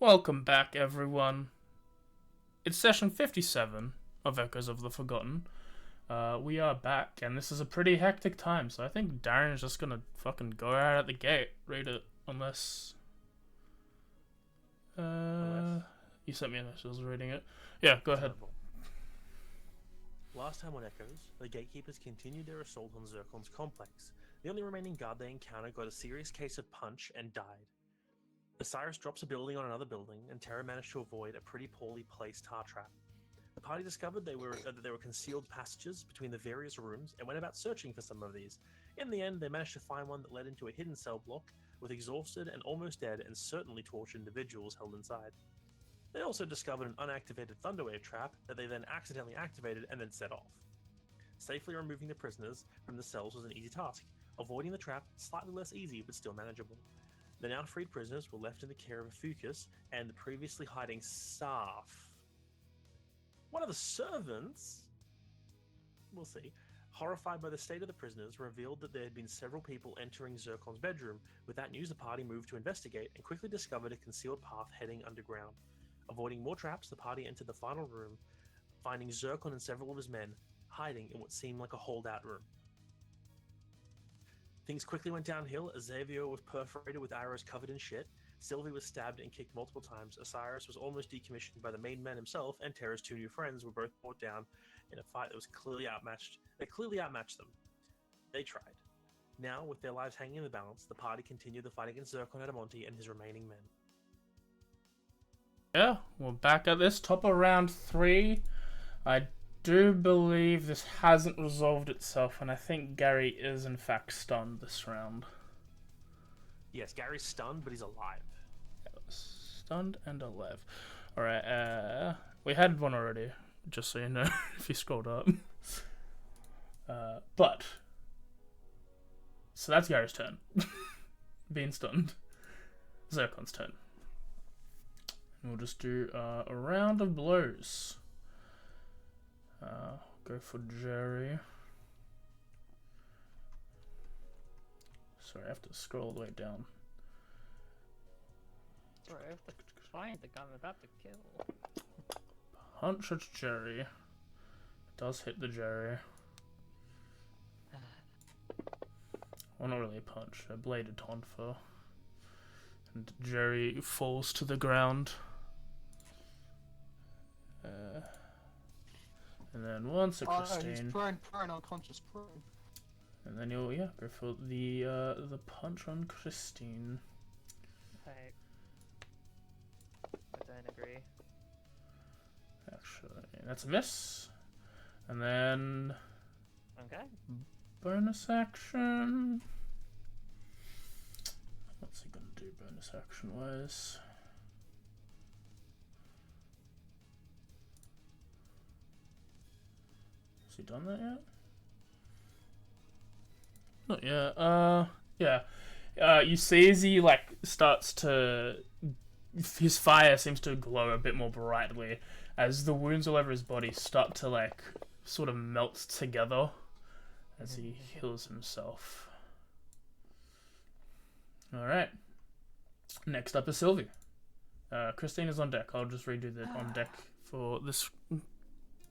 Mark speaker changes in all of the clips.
Speaker 1: Welcome back, everyone. It's session 57 of Echoes of the Forgotten. We are back, and this is a pretty hectic time, so I think Darren's just gonna fucking go out at the gate, read it, unless... You sent me a message, I was reading it. Yeah, go ahead.
Speaker 2: Last time on Echoes, the gatekeepers continued their assault on Zircon's complex. The only remaining guard they encountered got a serious case of punch and died. Osiris drops a building on another building, and Terra managed to avoid a pretty poorly placed tar trap. The party discovered that there were concealed passages between the various rooms and went about searching for some of these. In the end, they managed to find one that led into a hidden cell block with exhausted and almost dead and certainly tortured individuals held inside. They also discovered an unactivated Thunderwave trap that they then accidentally activated and then set off. Safely removing the prisoners from the cells was an easy task. Avoiding the trap, slightly less easy but still manageable. The now freed prisoners were left in the care of Fucus and the previously hiding Saf. One of the servants, we'll see, horrified by the state of the prisoners, revealed that there had been several people entering Zircon's bedroom. With that news, the party moved to investigate and quickly discovered a concealed path heading underground. Avoiding more traps, the party entered the final room, finding Zircon and several of his men hiding in what seemed like a holdout room. Things quickly went downhill as Xavier was perforated with arrows covered in shit, Sylvie was stabbed and kicked multiple times, Osiris was almost decommissioned by the main man himself, and Terra's two new friends were both brought down in a fight that was clearly outmatched. They clearly outmatched them. They tried. Now, with their lives hanging in the balance, the party continued the fight against Zircon Adamonte and his remaining men.
Speaker 1: Yeah, we're back at this, top of round 3. I do believe this hasn't resolved itself, and I think Gary is in fact stunned this round.
Speaker 2: Yes, Gary's stunned, but he's alive.
Speaker 1: Stunned and alive. Alright, we had one already, just so you know, if you scrolled up. So that's Gary's turn. Being stunned. Zircon's turn. And we'll just do a round of blows. Go for Jerry. Sorry, I have to scroll all the way down.
Speaker 3: Sorry, I have to find the gun I'm about to kill.
Speaker 1: Punch at Jerry. It does hit the Jerry. Well, not really a punch, a bladed tonfa. And Jerry falls to the ground. And then once a Christine.
Speaker 4: He's prone, unconscious, prone.
Speaker 1: And then you'll go for the punch on Christine.
Speaker 3: I don't agree.
Speaker 1: Actually, that's a miss. And then
Speaker 3: Okay.
Speaker 1: bonus action. What's he gonna do bonus action wise? Has he done that yet? Not yet. Yeah. You see as he starts to, his fire seems to glow a bit more brightly as the wounds all over his body start to sort of melt together as he heals himself. All right. Next up is Sylvie. Christine is on deck. I'll just redo the on deck for this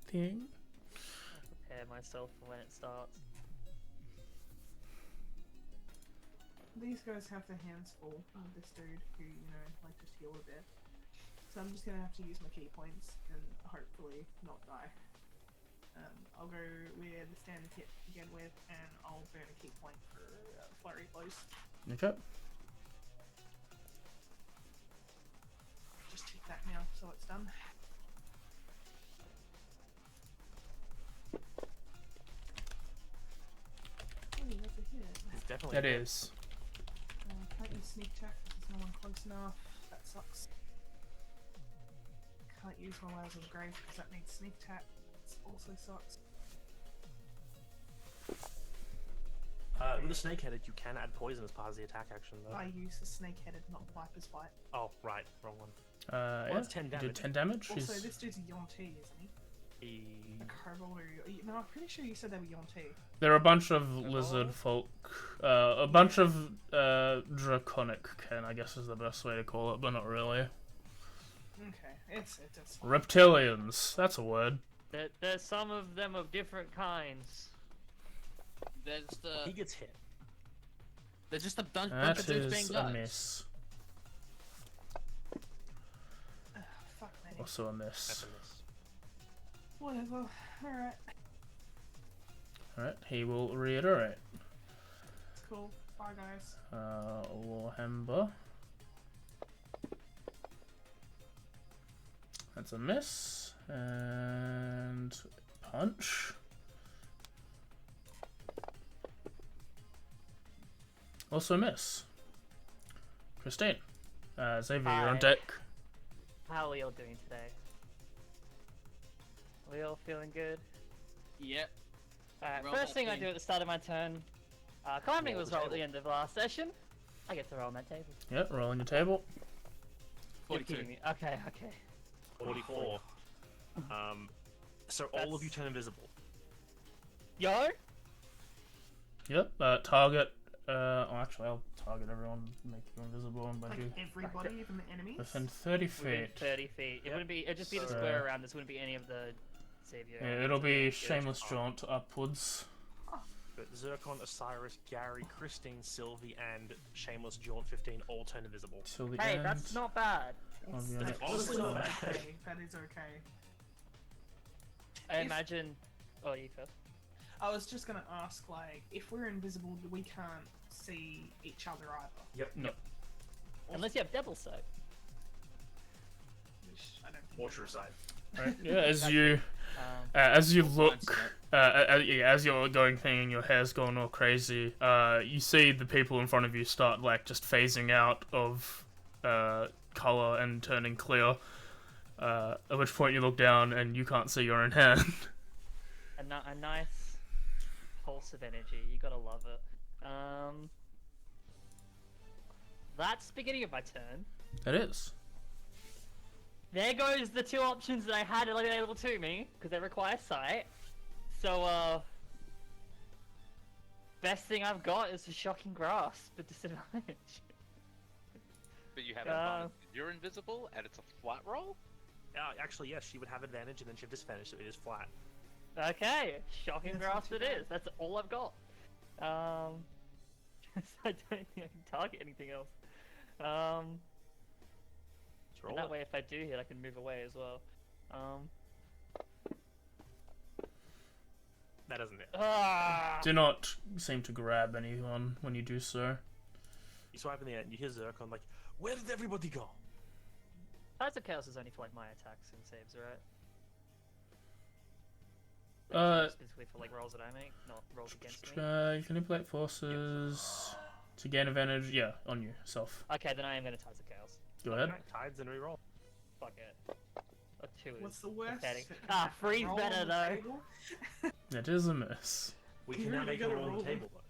Speaker 1: thing.
Speaker 3: I'll prepare myself for when it starts.
Speaker 4: These guys have their hands full of this dude who, just heal a bit. So I'm just gonna have to use my key points and hopefully not die. I'll go where the standard hit to begin with, and I'll burn a key point for flurry blows.
Speaker 1: Okay.
Speaker 4: Just check that now, so it's done. Oh, that's a hit.
Speaker 2: It's definitely
Speaker 1: That is.
Speaker 4: Can't use sneak attack because there's no one close enough. That sucks. Can't use my Wales of the Grave because that needs sneak attack. It also sucks.
Speaker 2: With the snake-headed, you can add poison as part of the attack action, though.
Speaker 4: I use the snake-headed, not Viper's Bite.
Speaker 2: Oh, right, wrong one.
Speaker 1: Yeah,
Speaker 2: that's 10 damage.
Speaker 1: Did 10 damage?
Speaker 4: Also, this dude's a Yonti, isn't he? A Kobold or... No, I'm pretty sure you said they were Yonti.
Speaker 1: There are a bunch of lizard folk, a bunch of draconic kin, I guess is the best way to call it, but not really.
Speaker 4: Okay, it's fine.
Speaker 1: Reptilians. That's a word.
Speaker 3: There's some of them of different kinds.
Speaker 5: There's
Speaker 2: He
Speaker 5: the.
Speaker 2: gets hit.
Speaker 5: There's just a bunch
Speaker 1: That
Speaker 5: of dudes
Speaker 1: is
Speaker 5: being
Speaker 1: a
Speaker 5: guys.
Speaker 1: miss.
Speaker 4: Fuck me.
Speaker 1: Also a
Speaker 2: That's
Speaker 1: miss.
Speaker 2: a miss.
Speaker 4: Whatever. Alright.
Speaker 1: Alright, he will reiterate.
Speaker 4: It's cool. Bye, guys.
Speaker 1: Warhammer. That's a miss. And punch. Also a miss. Christine. Xavier, you're on
Speaker 3: Hi.
Speaker 1: deck.
Speaker 3: How are we all doing today? We all feeling good?
Speaker 5: Yep.
Speaker 3: Alright,
Speaker 5: Roll
Speaker 3: first
Speaker 5: that
Speaker 3: thing I
Speaker 5: thing.
Speaker 3: do at the start of my turn, climbing
Speaker 2: Roll
Speaker 3: was
Speaker 2: the
Speaker 3: rolled at the
Speaker 2: table.
Speaker 3: end of last session. I get to roll on that table.
Speaker 1: Yep, rolling your table.
Speaker 3: You're
Speaker 5: 42.
Speaker 3: kidding me. Okay.
Speaker 2: 44. So all of you turn invisible.
Speaker 3: Yo!
Speaker 1: Yep, target. Actually, I'll target everyone, make you invisible, and by
Speaker 4: Like
Speaker 1: you
Speaker 4: everybody, even the enemies.
Speaker 1: within 30
Speaker 3: Within
Speaker 1: feet.
Speaker 3: 30 feet. It
Speaker 2: Yep.
Speaker 3: wouldn't be. It'd just be the
Speaker 1: So-
Speaker 3: square around. This wouldn't be any of the Xavier.
Speaker 1: Yeah, it'll be
Speaker 2: Yeah,
Speaker 1: shameless
Speaker 2: just-
Speaker 1: jaunt upwards.
Speaker 2: But Zircon, Osiris, Gary, Christine, Sylvie, and Shameless Jaunt 15 all turn invisible.
Speaker 1: Till the
Speaker 3: Hey,
Speaker 1: end.
Speaker 3: that's not bad.
Speaker 1: of your
Speaker 4: That's
Speaker 1: next
Speaker 2: honestly
Speaker 4: honestly
Speaker 2: not
Speaker 1: turn.
Speaker 2: bad.
Speaker 4: okay. That is okay.
Speaker 3: I
Speaker 4: If-
Speaker 3: imagine. Oh, you first.
Speaker 4: I was just gonna ask, like, if we're invisible, we can't see each other either.
Speaker 2: Yep.
Speaker 1: No.
Speaker 3: Unless you have double sight.
Speaker 4: Which I don't think.
Speaker 2: Or
Speaker 4: we
Speaker 2: true
Speaker 4: do.
Speaker 2: side.
Speaker 1: Right, yeah, as you
Speaker 3: Um,
Speaker 1: look, as you're going thing and your hair's going all crazy, you see the people in front of you start like just phasing out of color and turning clear. At which point you look down and you can't see your own hand.
Speaker 3: a nice pulse of energy. You gotta love it. That's beginning of my turn.
Speaker 1: It is.
Speaker 3: There goes the two options that I had available to me, because they require sight. So, best thing I've got is a shocking grasp at disadvantage.
Speaker 6: But you have
Speaker 3: Uh,
Speaker 6: advantage. You're invisible, and it's a flat roll.
Speaker 2: Actually, yes, she would have advantage, and then she have disadvantage, so it is flat.
Speaker 3: Okay, shocking
Speaker 4: That's not
Speaker 3: grasp
Speaker 4: too
Speaker 3: it
Speaker 4: bad.
Speaker 3: is. That's all I've got. I don't think I can target anything else.
Speaker 2: Let's roll
Speaker 3: And that
Speaker 2: it.
Speaker 3: way, if I do hit, I can move away as well.
Speaker 2: That doesn't hit.
Speaker 1: Do not seem to grab anyone when you do so.
Speaker 2: You swipe in the end, you hear Zircon like, where did everybody go?
Speaker 3: Tides of Chaos is only for like my attacks and saves, right? Specifically for like rolls that I make, not rolls against me.
Speaker 1: You can manipulate forces to gain advantage. Yeah, on yourself.
Speaker 3: Okay, then I am gonna Tides of Chaos.
Speaker 1: Go ahead.
Speaker 2: Okay, tides and reroll.
Speaker 3: Fuck it. A 2 is
Speaker 4: What's the worst?
Speaker 3: pathetic. Free's
Speaker 4: Roll
Speaker 3: better
Speaker 4: on the
Speaker 3: though.
Speaker 4: table?
Speaker 1: It is a miss.
Speaker 2: We
Speaker 4: You
Speaker 2: can now
Speaker 4: really
Speaker 2: make a
Speaker 4: gotta
Speaker 2: roll on
Speaker 4: roll
Speaker 2: the
Speaker 4: them.
Speaker 2: table, though.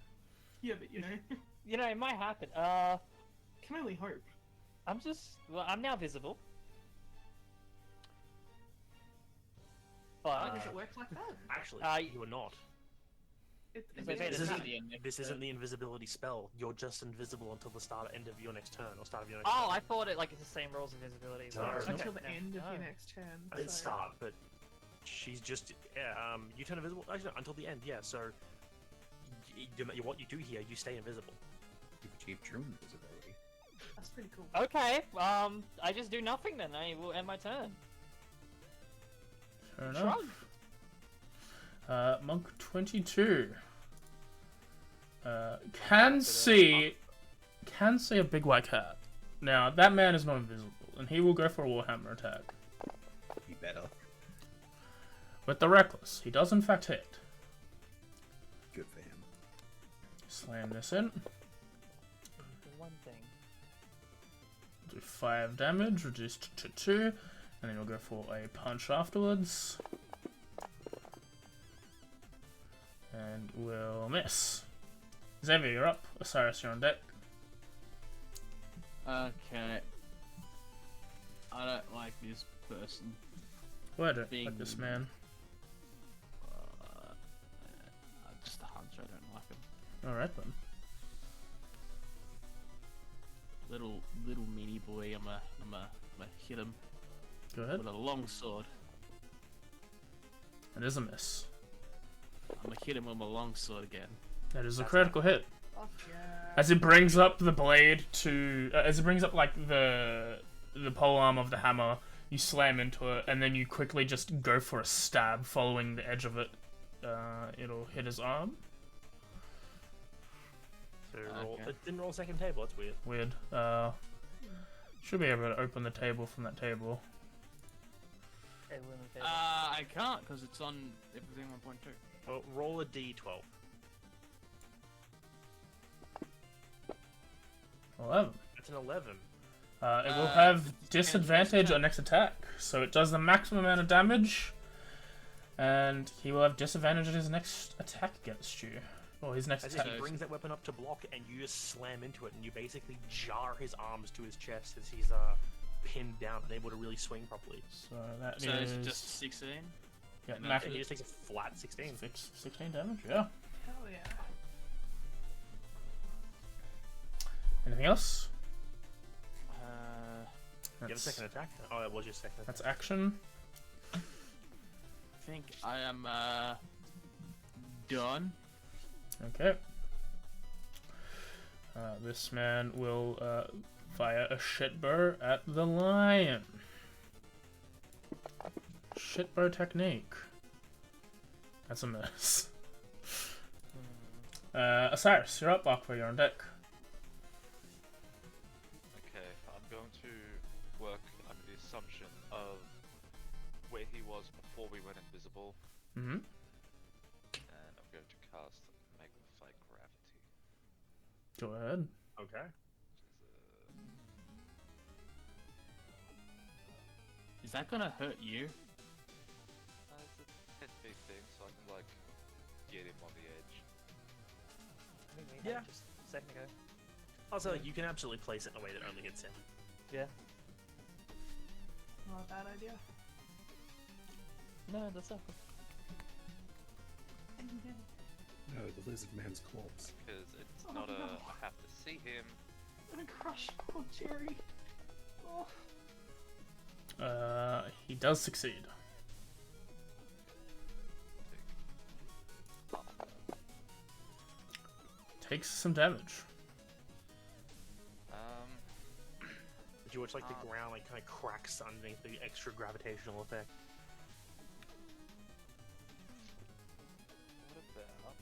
Speaker 4: Yeah, but you know,
Speaker 3: You know, it might happen.
Speaker 4: can only hope.
Speaker 3: I'm now visible.
Speaker 4: Why
Speaker 3: But
Speaker 4: does it work like that?
Speaker 2: Actually, you are not.
Speaker 3: Wait, wait,
Speaker 2: This
Speaker 3: it's
Speaker 2: isn't,
Speaker 3: not
Speaker 2: this isn't the invisibility spell. You're just invisible until the end of your next turn, or start of your next
Speaker 3: oh,
Speaker 2: turn.
Speaker 3: I thought it like it's the same rules of invisibility.
Speaker 2: No.
Speaker 3: but-
Speaker 4: Until
Speaker 3: okay,
Speaker 4: the
Speaker 3: no,
Speaker 4: end of
Speaker 3: no.
Speaker 4: your next turn.
Speaker 2: I didn't
Speaker 4: so-
Speaker 2: start, but she's just you turn invisible. Actually, no, until the end. Yeah. So what you do here, you stay invisible.
Speaker 7: You achieve true invisibility.
Speaker 4: That's pretty cool.
Speaker 3: Okay, I just do nothing then. I will end my turn.
Speaker 1: Fair enough.
Speaker 3: Shrug.
Speaker 1: Monk 22. Can see a big white cat. Now that man is not invisible, and he will go for a warhammer attack.
Speaker 7: You better.
Speaker 1: With the reckless, he does in fact hit.
Speaker 7: Good for him.
Speaker 1: Slam this in.
Speaker 3: The one thing.
Speaker 1: Do 5 damage, reduced to 2, and then he'll go for a punch afterwards. And we'll miss. Xavier, you're up. Osiris, you're on deck.
Speaker 5: Okay. I don't like this person.
Speaker 1: Why don't
Speaker 5: Being-
Speaker 1: like this man?
Speaker 5: I'm just a hunter. I don't like him.
Speaker 1: Alright then.
Speaker 5: Little mini boy. I'm a hit him.
Speaker 1: Go ahead.
Speaker 5: with a long sword.
Speaker 1: That is a miss.
Speaker 5: I'm gonna hit him with my long sword again.
Speaker 1: That is a
Speaker 2: That's
Speaker 1: critical hit.
Speaker 4: Fuck yeah.
Speaker 1: As it brings up the blade to, as it brings up like the pole arm of the hammer, you slam into it, and then you quickly just go for a stab, following the edge of it. It'll hit his arm.
Speaker 2: So roll,
Speaker 5: Okay.
Speaker 2: it didn't roll second table. That's weird.
Speaker 1: Weird. Should be able to open the table from that table.
Speaker 3: Okay, we're on the table.
Speaker 5: I can't because it's on everything 1.2.
Speaker 2: Well, roll a d12.
Speaker 1: 11.
Speaker 2: That's an 11.
Speaker 1: It will have
Speaker 5: it's
Speaker 1: disadvantage
Speaker 5: attack.
Speaker 1: on next attack, so it does the maximum amount of damage, and he will have disadvantage on his next attack against you, or his next
Speaker 2: As
Speaker 1: attack.
Speaker 2: if he brings that weapon up to block, and you just slam into it, and you basically jar his arms to his chest as he's pinned down, unable to really swing properly.
Speaker 1: So that
Speaker 5: So
Speaker 1: is
Speaker 5: it's just 16.
Speaker 1: yeah,
Speaker 5: and
Speaker 1: max
Speaker 2: And he just takes a flat 16.
Speaker 1: 16 damage. Yeah.
Speaker 4: Hell yeah.
Speaker 1: Anything else?
Speaker 2: You have a second attack? Oh, that was your second attack.
Speaker 1: That's action.
Speaker 5: I think I am done.
Speaker 1: Okay. This man will fire a shitbow at the lion. Shitbow technique. That's a miss. Osiris, you're up, Aqua, you're on deck.
Speaker 6: Okay, I'm going to work under the assumption of where he was before we went invisible,
Speaker 1: Mm-hmm.
Speaker 6: and I'm going to cast Magnify Gravity.
Speaker 1: Go ahead.
Speaker 2: Okay.
Speaker 5: Is that gonna hurt you?
Speaker 6: It's a 10 feet thing, so I can like get him on the edge.
Speaker 3: I think we had
Speaker 2: Yeah.
Speaker 3: it just a second ago.
Speaker 2: Also, like, you can absolutely place it in a way that only hits him.
Speaker 3: Yeah.
Speaker 4: Not a bad idea.
Speaker 3: No, that's not good.
Speaker 7: No, the lizard man's corpse.
Speaker 6: Because it's
Speaker 4: Oh,
Speaker 6: not a
Speaker 4: no.
Speaker 6: I have to see him.
Speaker 4: I'm gonna crush poor Jerry. Oh.
Speaker 1: He does succeed. Takes some damage.
Speaker 2: Did you watch like the ground like kind of cracks underneath the extra gravitational effect?
Speaker 6: What about?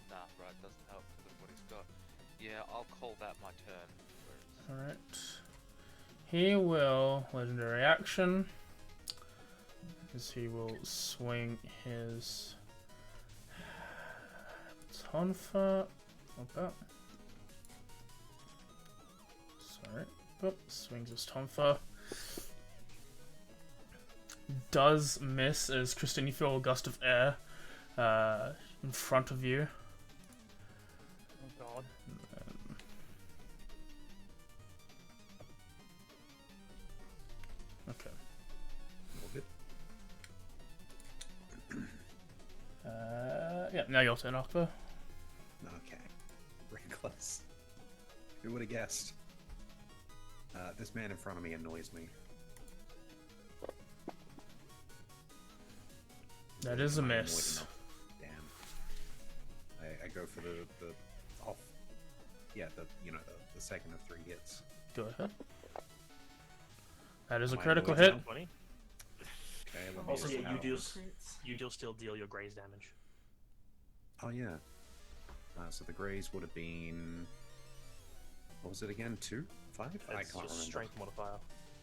Speaker 6: Nah, right, doesn't help because of what he's got. Yeah, I'll call that my turn.
Speaker 1: Alright. He will legendary action. Because he will swing his Tonfa. Sorry. Oop, swings his Tonfa. Does miss as Christine, you feel a gust of air in front of you.
Speaker 3: Oh god.
Speaker 1: Okay.
Speaker 7: All good.
Speaker 1: Yeah, now your turn, Arthur.
Speaker 7: Okay. Very close. Who would have guessed? This man in front of me annoys me.
Speaker 1: That is a
Speaker 7: Am I annoyed
Speaker 1: miss.
Speaker 7: enough? Damn. I go for the off. Yeah, the second of 3 hits.
Speaker 1: Go ahead. That is a
Speaker 7: Am I
Speaker 1: critical
Speaker 7: annoyed
Speaker 1: hit.
Speaker 7: now?
Speaker 2: 20.
Speaker 7: Okay, let me
Speaker 2: Also,
Speaker 7: just
Speaker 2: yeah,
Speaker 7: out.
Speaker 2: you do still deal your graze damage.
Speaker 7: Oh yeah. So the grays would have been. What was it again? 2? 5? I
Speaker 2: That's
Speaker 7: can't
Speaker 2: your
Speaker 7: remember.
Speaker 2: strength modifier.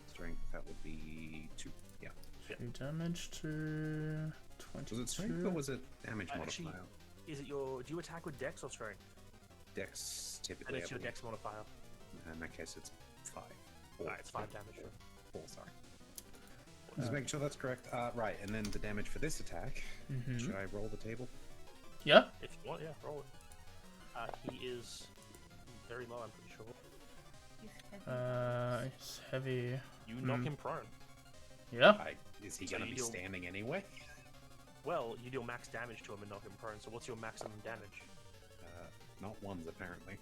Speaker 7: Strength. That would be 2. Yeah.
Speaker 1: 2 damage to 22.
Speaker 7: Was it strength or was it damage
Speaker 2: Actually,
Speaker 7: modifier?
Speaker 2: Is it your? Do you attack with Dex or strength?
Speaker 7: Dex
Speaker 2: And
Speaker 7: typically.
Speaker 2: it's
Speaker 7: I
Speaker 2: your
Speaker 7: believe.
Speaker 2: Dex modifier.
Speaker 7: In that case, it's 5. 4.
Speaker 2: Alright, it's 5 damage.
Speaker 7: 4, sorry. Just making sure that's correct. Right, and then the damage for this attack.
Speaker 1: Mhm.
Speaker 7: Should I roll the table?
Speaker 1: Yeah?
Speaker 2: If you want, yeah, roll it. He is very low, I'm pretty sure.
Speaker 1: It's heavy.
Speaker 2: You knock him prone.
Speaker 1: Yeah?
Speaker 7: Is he
Speaker 2: So
Speaker 7: going to
Speaker 2: you
Speaker 7: be
Speaker 2: deal-
Speaker 7: standing anyway?
Speaker 2: Well, you deal max damage to him and knock him prone, so what's your maximum damage?
Speaker 7: Not ones, apparently.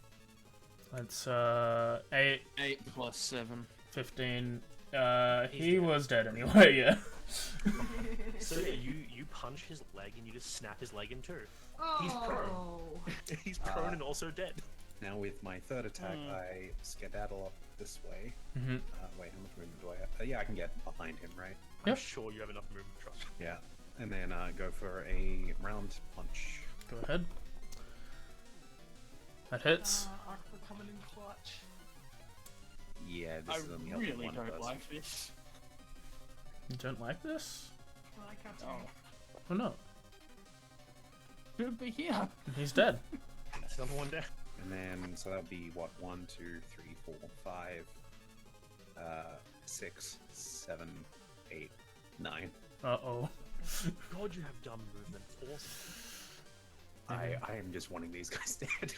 Speaker 1: That's 8,
Speaker 5: 8 plus 7.
Speaker 1: 15.
Speaker 2: He's
Speaker 1: He
Speaker 2: dead.
Speaker 1: was dead anyway. Yeah.
Speaker 2: So yeah, you punch his leg and you just snap his leg in two. He's prone.
Speaker 4: Oh.
Speaker 2: He's prone and also dead.
Speaker 7: Now with my third attack, I skedaddle up this way.
Speaker 1: Mm-hmm.
Speaker 7: Wait, how much movement do I have? Yeah, I can get behind him, right?
Speaker 2: I'm
Speaker 1: Yep.
Speaker 2: sure you have enough movement, trust me.
Speaker 7: Yeah. And then go for a round punch.
Speaker 1: Go ahead. That hits.
Speaker 4: Arc for coming in clutch.
Speaker 7: Yeah, this
Speaker 5: I
Speaker 7: is only helping
Speaker 5: really
Speaker 7: one
Speaker 5: don't
Speaker 7: person.
Speaker 5: like this.
Speaker 1: You don't like this?
Speaker 4: I can't
Speaker 5: Oh,
Speaker 1: Oh no.
Speaker 5: should be here.
Speaker 1: He's dead.
Speaker 2: That's number one down.
Speaker 7: And then, so that would be what? 1, 2, 3, 4, 5, 6, 7, 8, 9.
Speaker 1: Uh-oh.
Speaker 2: God, you have dumb movement. Awesome.
Speaker 7: I am just wanting these guys dead.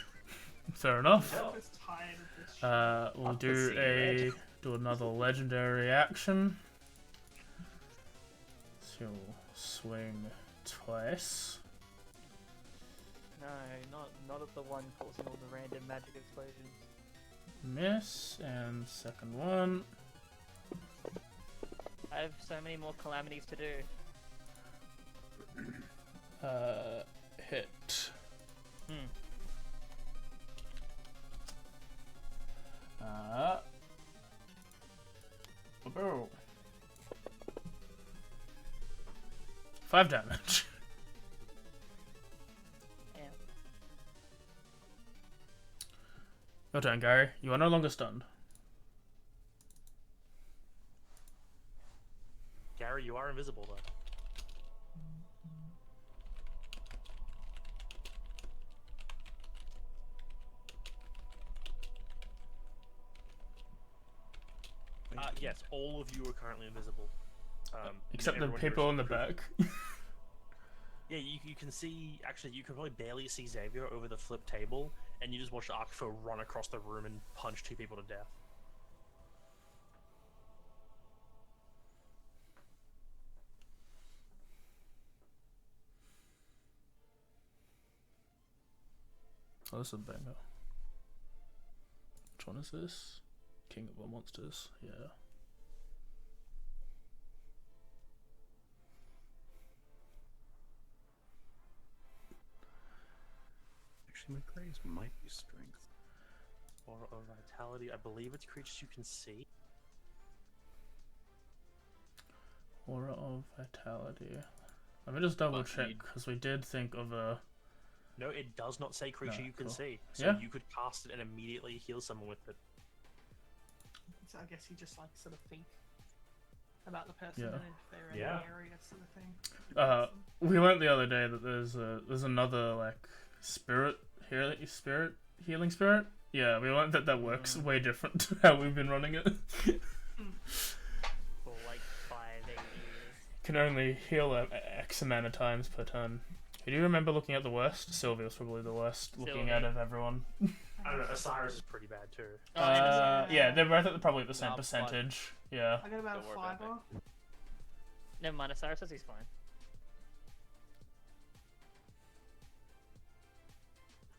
Speaker 1: Fair enough.
Speaker 4: I'm just tired of this shit.
Speaker 1: We'll
Speaker 2: Up the
Speaker 1: do
Speaker 2: sea,
Speaker 1: do another legendary action. So you'll swing twice.
Speaker 3: No, not at the one causing all the random magic explosions.
Speaker 1: Miss, and second one.
Speaker 3: I have so many more calamities to do.
Speaker 1: Hit.
Speaker 3: Hmm.
Speaker 1: Oh. 5 damage.
Speaker 3: Yeah.
Speaker 1: Your turn, Gary. You are no longer stunned.
Speaker 2: Gary, you are invisible though. Yes, all of you are currently invisible.
Speaker 1: Except the
Speaker 2: everyone here
Speaker 1: people
Speaker 2: is
Speaker 1: in the
Speaker 2: recruited.
Speaker 1: back.
Speaker 2: Yeah, you can see, actually, you can probably barely see Xavier over the flip table, and you just watch Arkfo run across the room and punch 2 people to death.
Speaker 1: Oh, this is a banger. Which one is this? King of all monsters. Yeah.
Speaker 7: Actually, my graves might be strength.
Speaker 2: Aura of Vitality, I believe it's creatures you can see.
Speaker 1: Aura of Vitality. Let me just double
Speaker 5: Fuck
Speaker 1: check,
Speaker 5: me.
Speaker 1: because we did think of a...
Speaker 2: No, it does not say creature
Speaker 1: No,
Speaker 2: you can
Speaker 1: cool.
Speaker 2: see. So
Speaker 1: Yeah.
Speaker 2: you could cast it and immediately heal someone with it.
Speaker 4: So I guess you just like sort of think about the person
Speaker 1: Yeah.
Speaker 4: and if they're in
Speaker 2: Yeah.
Speaker 4: the area sort of thing.
Speaker 1: We learned the other day that there's another, like, healing spirit? Yeah, we learned that works way different to how we've been running it.
Speaker 3: For like 5-8 years.
Speaker 1: Can only heal X amount of times per turn. Do you remember looking at the worst? Sylvia's probably the worst looking
Speaker 3: Sylvia.
Speaker 1: out of everyone.
Speaker 2: I don't know, Osiris is pretty bad too.
Speaker 1: Yeah, they're both probably at the same
Speaker 5: Nah, but-
Speaker 1: percentage. Yeah.
Speaker 4: I got about
Speaker 6: Don't
Speaker 4: a
Speaker 6: worry about
Speaker 4: fiver.
Speaker 3: Never mind, Osiris says he's fine.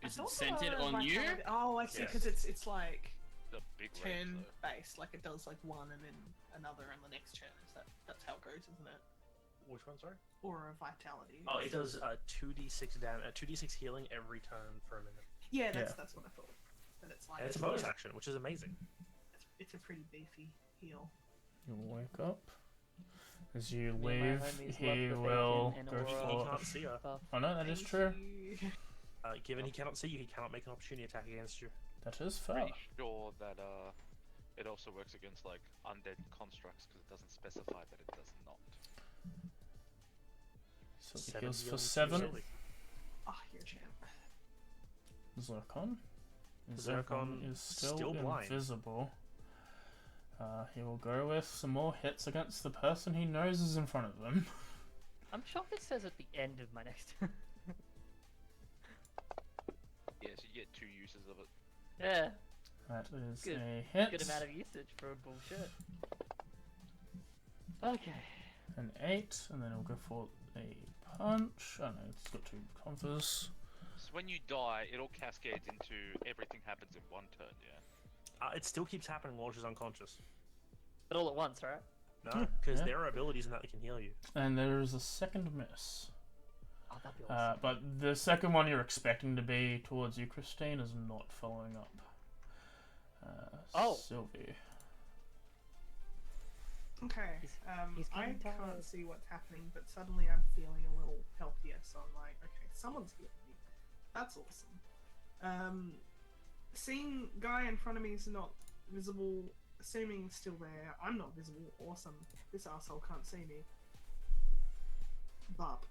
Speaker 4: I
Speaker 5: Is it
Speaker 4: thought
Speaker 5: centered
Speaker 4: the
Speaker 5: on you?
Speaker 4: vitality- Oh, I see,
Speaker 2: Yes.
Speaker 4: because it's like
Speaker 6: The big range,
Speaker 4: turn
Speaker 6: though.
Speaker 4: based, like it does like one and then another and the next turn. Is that's how it goes, isn't it?
Speaker 2: Which one, sorry?
Speaker 4: Or a vitality.
Speaker 2: Oh, it does 2d6 damage, 2d6 healing every turn for a minute.
Speaker 4: Yeah, that's
Speaker 1: Yeah.
Speaker 4: that's what I thought. But it's like
Speaker 2: And it's a bonus action, which is amazing.
Speaker 4: it's a pretty beefy heal.
Speaker 1: You'll wake up. As you
Speaker 3: Me and my
Speaker 1: leave,
Speaker 3: homies
Speaker 1: he
Speaker 3: love the
Speaker 1: will
Speaker 3: bacon and
Speaker 1: go
Speaker 3: aura.
Speaker 2: He
Speaker 1: for...
Speaker 2: can't see her.
Speaker 3: Stuff.
Speaker 1: Oh no, that is
Speaker 4: Thank
Speaker 1: true.
Speaker 4: you.
Speaker 2: Given he cannot see you, he cannot make an opportunity attack against you.
Speaker 1: That is fair.
Speaker 6: Pretty sure that it also works against like undead constructs because it doesn't specify that it does not.
Speaker 1: So he
Speaker 2: 7
Speaker 1: heals for
Speaker 2: healing
Speaker 1: 7.
Speaker 2: usually.
Speaker 4: Ah, you're a champ.
Speaker 1: Zircon?
Speaker 2: Zircon
Speaker 1: is still,
Speaker 2: still blind.
Speaker 1: invisible. He will go with some more hits against the person he knows is in front of them.
Speaker 3: I'm shocked it says at the end of my next turn.
Speaker 6: Yeah, so you get 2 uses of it.
Speaker 3: Yeah,
Speaker 1: That is
Speaker 3: Good-
Speaker 1: a hit.
Speaker 3: good amount of usage for bullshit. Okay.
Speaker 1: An 8, and then he'll go for a punch. Oh no, it's got 2 confers.
Speaker 6: when you die, it all cascades into everything happens in one turn, yeah?
Speaker 2: It still keeps happening while she's unconscious.
Speaker 3: But all at once, right?
Speaker 2: No, because
Speaker 1: Yeah.
Speaker 2: there are abilities in that can heal you.
Speaker 1: And there's a second miss.
Speaker 3: Oh, that'd be awesome.
Speaker 1: But the second one you're expecting to be towards you, Christine, is not following up.
Speaker 3: Oh.
Speaker 1: Sylvie.
Speaker 4: Okay.
Speaker 3: he's
Speaker 4: I
Speaker 3: getting
Speaker 4: can't
Speaker 3: tired.
Speaker 4: see what's happening, but suddenly I'm feeling a little healthier, so I'm like, okay, someone's healing me. That's awesome. Seeing guy in front of me is not visible, assuming it's still there. I'm not visible. Awesome. This asshole can't see me. Bop.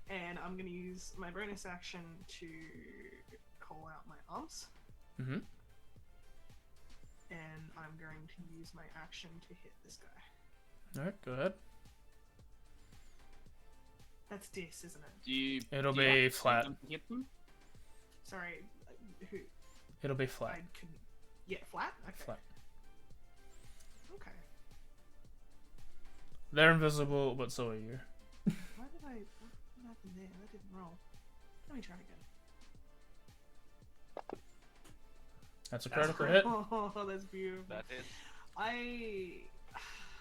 Speaker 4: And I'm gonna use my bonus action to call out my arms.
Speaker 1: Mm-hmm.
Speaker 4: And I'm going to use my action to hit this guy.
Speaker 1: Alright, go ahead.
Speaker 4: That's dis, isn't it?
Speaker 5: Do you?
Speaker 1: It'll
Speaker 5: do you
Speaker 1: be
Speaker 5: have to
Speaker 1: flat.
Speaker 5: them to hit them?
Speaker 4: Sorry, who?
Speaker 1: It'll be flat.
Speaker 4: I couldn't. Yeah, flat? Okay.
Speaker 1: Flat.
Speaker 4: Okay.
Speaker 1: They're invisible, but so are you.
Speaker 4: Why did I. What happened there? That didn't roll. Let me try again.
Speaker 1: That's a
Speaker 2: That's
Speaker 1: critical
Speaker 2: great.
Speaker 1: hit.
Speaker 4: Oh, that's beautiful.
Speaker 6: That is.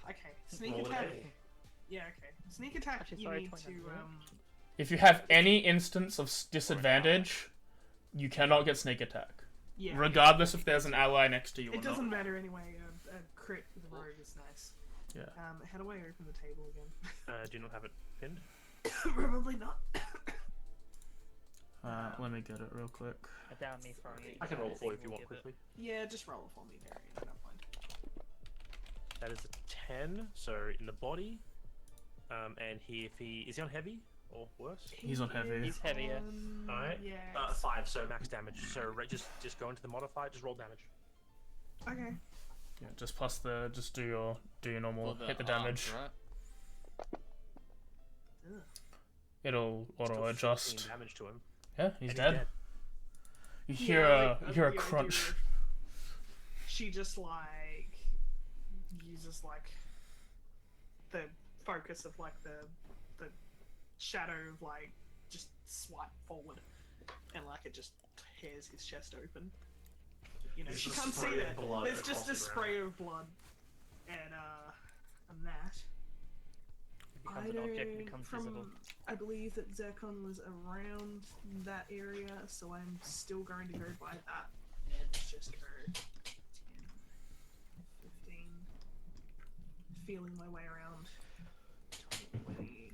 Speaker 4: Okay, sneak
Speaker 2: Roll
Speaker 4: attack.
Speaker 2: it.
Speaker 4: Yeah, okay. Sneak attack,
Speaker 3: Actually,
Speaker 4: you
Speaker 3: sorry,
Speaker 4: need
Speaker 3: 29,
Speaker 4: to.
Speaker 3: right?
Speaker 1: If you have any instance of disadvantage, you cannot get sneak attack.
Speaker 4: Yeah.
Speaker 1: Regardless if there's an ally next to you or
Speaker 4: It doesn't
Speaker 1: not.
Speaker 4: matter anyway. A crit with a rogue is nice.
Speaker 1: Yeah.
Speaker 4: How do I open the table again?
Speaker 2: Do you not have it pinned?
Speaker 4: Probably not.
Speaker 1: Let me get it real quick.
Speaker 3: Down me from you.
Speaker 2: I can roll it for you if
Speaker 3: We'll
Speaker 2: you want
Speaker 3: give it-
Speaker 2: quickly.
Speaker 4: Yeah, just roll it for me, Darian. I don't mind.
Speaker 2: That is a 10, so in the body. And is he on heavy or worse?
Speaker 1: He's on heavy.
Speaker 3: He's heavier.
Speaker 2: Alright.
Speaker 4: Yeah.
Speaker 2: 5, so max damage. So just go into the modifier, just roll damage.
Speaker 4: Okay.
Speaker 1: Yeah, just plus just do your normal
Speaker 5: For
Speaker 1: hit the
Speaker 5: arms,
Speaker 1: damage.
Speaker 5: right?
Speaker 4: Ugh.
Speaker 1: It'll auto
Speaker 2: Still
Speaker 1: adjust.
Speaker 2: 15 damage to him.
Speaker 1: Yeah, he's
Speaker 2: and
Speaker 1: dead. You hear
Speaker 4: Yeah,
Speaker 1: a
Speaker 4: like,
Speaker 1: you hear a
Speaker 4: the idea
Speaker 1: crunch.
Speaker 4: of- She just like uses like the focus of like the shadow of like just swipe forward, and like it just tears his chest open. You know,
Speaker 2: There's
Speaker 4: she
Speaker 2: just
Speaker 4: can't see
Speaker 2: spray of
Speaker 4: that.
Speaker 2: blood
Speaker 4: There's
Speaker 2: across
Speaker 4: just a
Speaker 2: the
Speaker 4: spray of blood, and that.
Speaker 3: Becomes an object, becomes visible.
Speaker 4: I believe that Zircon was around that area, so I'm still going to go by that. And just go 10, 15. Feeling my way around. 20,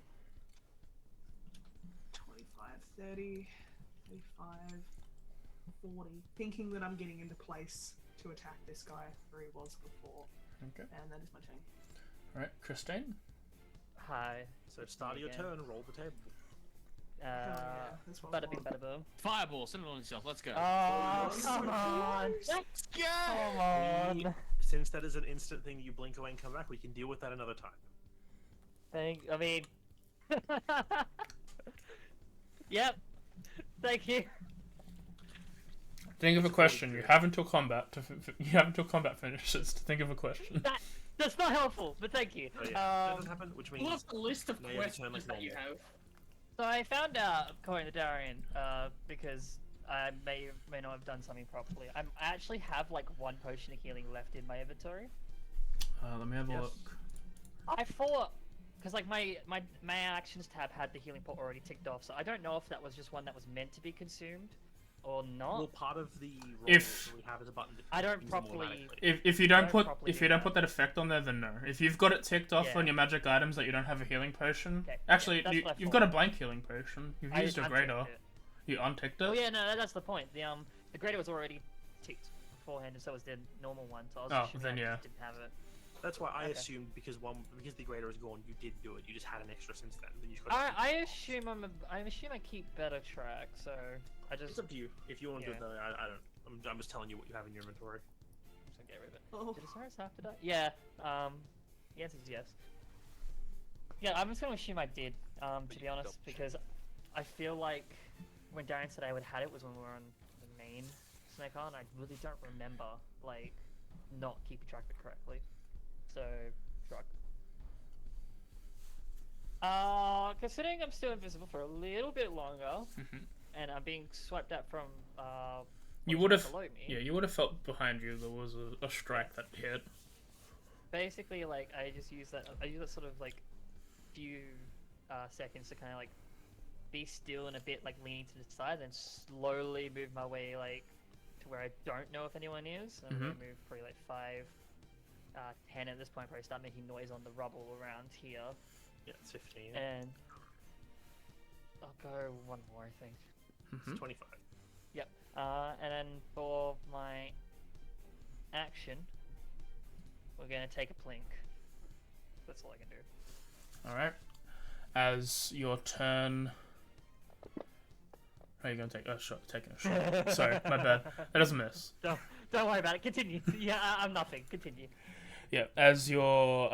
Speaker 4: 25, 30, 35, 40. Thinking that I'm getting into place to attack this guy where he was before.
Speaker 1: Okay.
Speaker 4: And that is my turn.
Speaker 1: Alright, Christine.
Speaker 3: Hi.
Speaker 2: So start of your
Speaker 3: Again.
Speaker 2: turn, roll the table.
Speaker 4: Hell yeah, that's what I
Speaker 3: Bada bing,
Speaker 4: want.
Speaker 3: bada boom.
Speaker 5: Fireball, send it on yourself. Let's go.
Speaker 3: Oh,
Speaker 4: so
Speaker 3: come on!
Speaker 5: Let's go.
Speaker 3: Come on!
Speaker 2: Since that is an instant thing, you blink away and come back. We can deal with that another time.
Speaker 3: I mean... Yep. Thank you.
Speaker 1: Think of a question. You have until combat finishes to think of a question.
Speaker 3: That's not helpful, but thank you.
Speaker 2: Oh, yeah. That doesn't happen, which means
Speaker 5: What's the list of
Speaker 2: No, you have to turn
Speaker 5: questions
Speaker 2: like
Speaker 5: that you
Speaker 2: normal.
Speaker 5: have?
Speaker 3: So I found out, according to Darian, because I may not have done something properly. I actually have like 1 potion of healing left in my inventory.
Speaker 1: Let me have a
Speaker 2: Yes.
Speaker 1: look.
Speaker 3: I thought, because like my actions tab had the healing pot already ticked off, so I don't know if that was just one that was meant to be consumed or not.
Speaker 2: well, part of the roll
Speaker 1: If-
Speaker 2: that we have is a button that
Speaker 3: I don't
Speaker 2: uses
Speaker 3: properly-
Speaker 2: automatically.
Speaker 1: If you don't
Speaker 3: Don't
Speaker 1: put
Speaker 3: properly
Speaker 1: if
Speaker 3: do
Speaker 1: you don't
Speaker 3: that.
Speaker 1: put that effect on there, then no. If you've got it ticked off
Speaker 3: Yeah.
Speaker 1: on your magic items that you don't have a healing potion,
Speaker 3: Okay,
Speaker 1: actually
Speaker 3: yeah, that's what I
Speaker 1: you've
Speaker 3: thought.
Speaker 1: got a blank healing potion. You've
Speaker 3: I
Speaker 1: used your
Speaker 3: unticked
Speaker 1: greater.
Speaker 3: it.
Speaker 1: You unticked it.
Speaker 3: Oh yeah, no, that's the point. The greater was already ticked beforehand, and so was the normal one. So I was
Speaker 1: Oh,
Speaker 3: assuming
Speaker 1: then
Speaker 3: I
Speaker 1: yeah.
Speaker 3: just didn't have it.
Speaker 2: That's why I
Speaker 3: Okay.
Speaker 2: assumed because the greater is gone, you did do it. You just had an extra since then. Then you just got
Speaker 3: I assume I assume I keep better track, so I
Speaker 2: It's
Speaker 3: just
Speaker 2: up to you. If you want to
Speaker 3: Yeah.
Speaker 2: do it, though, I don't. I'm just telling you what you have in your inventory.
Speaker 3: I'm just gonna get rid of it.
Speaker 4: Oh.
Speaker 3: Did Osiris have to die? Yeah. The answer is yes. Yeah, I'm just gonna assume I did. To
Speaker 6: you
Speaker 3: be honest,
Speaker 6: double check.
Speaker 3: because I feel like when Darian said I would had it was when we were on the main Snake Island. I really don't remember like not keeping track of it correctly. So shrug. Considering I'm still invisible for a little bit longer,
Speaker 1: Mhm.
Speaker 3: and I'm being swiped at from
Speaker 1: You
Speaker 3: what's
Speaker 1: would have,
Speaker 3: below me.
Speaker 1: yeah, you would have felt behind you there was a strike that hit.
Speaker 3: Basically, like I just use that. I use that sort of like few seconds to kind of like be still and a bit like lean to the side, and slowly move my way like to where I don't know if anyone is. I'm gonna move probably like 5, 10 at this point. Probably start making noise on the rubble around here,
Speaker 2: Yeah, it's 15.
Speaker 3: and I'll go one more, I think.
Speaker 2: It's 25.
Speaker 3: Yep. And then for my action, we're gonna take a plink. That's all I can do.
Speaker 1: Alright. As your turn. Are you gonna take a shot? Taking a shot. Sorry, my bad. That doesn't miss.
Speaker 3: Don't worry about it. Continue. Yeah, I'm nothing. Continue.
Speaker 1: Yeah, as your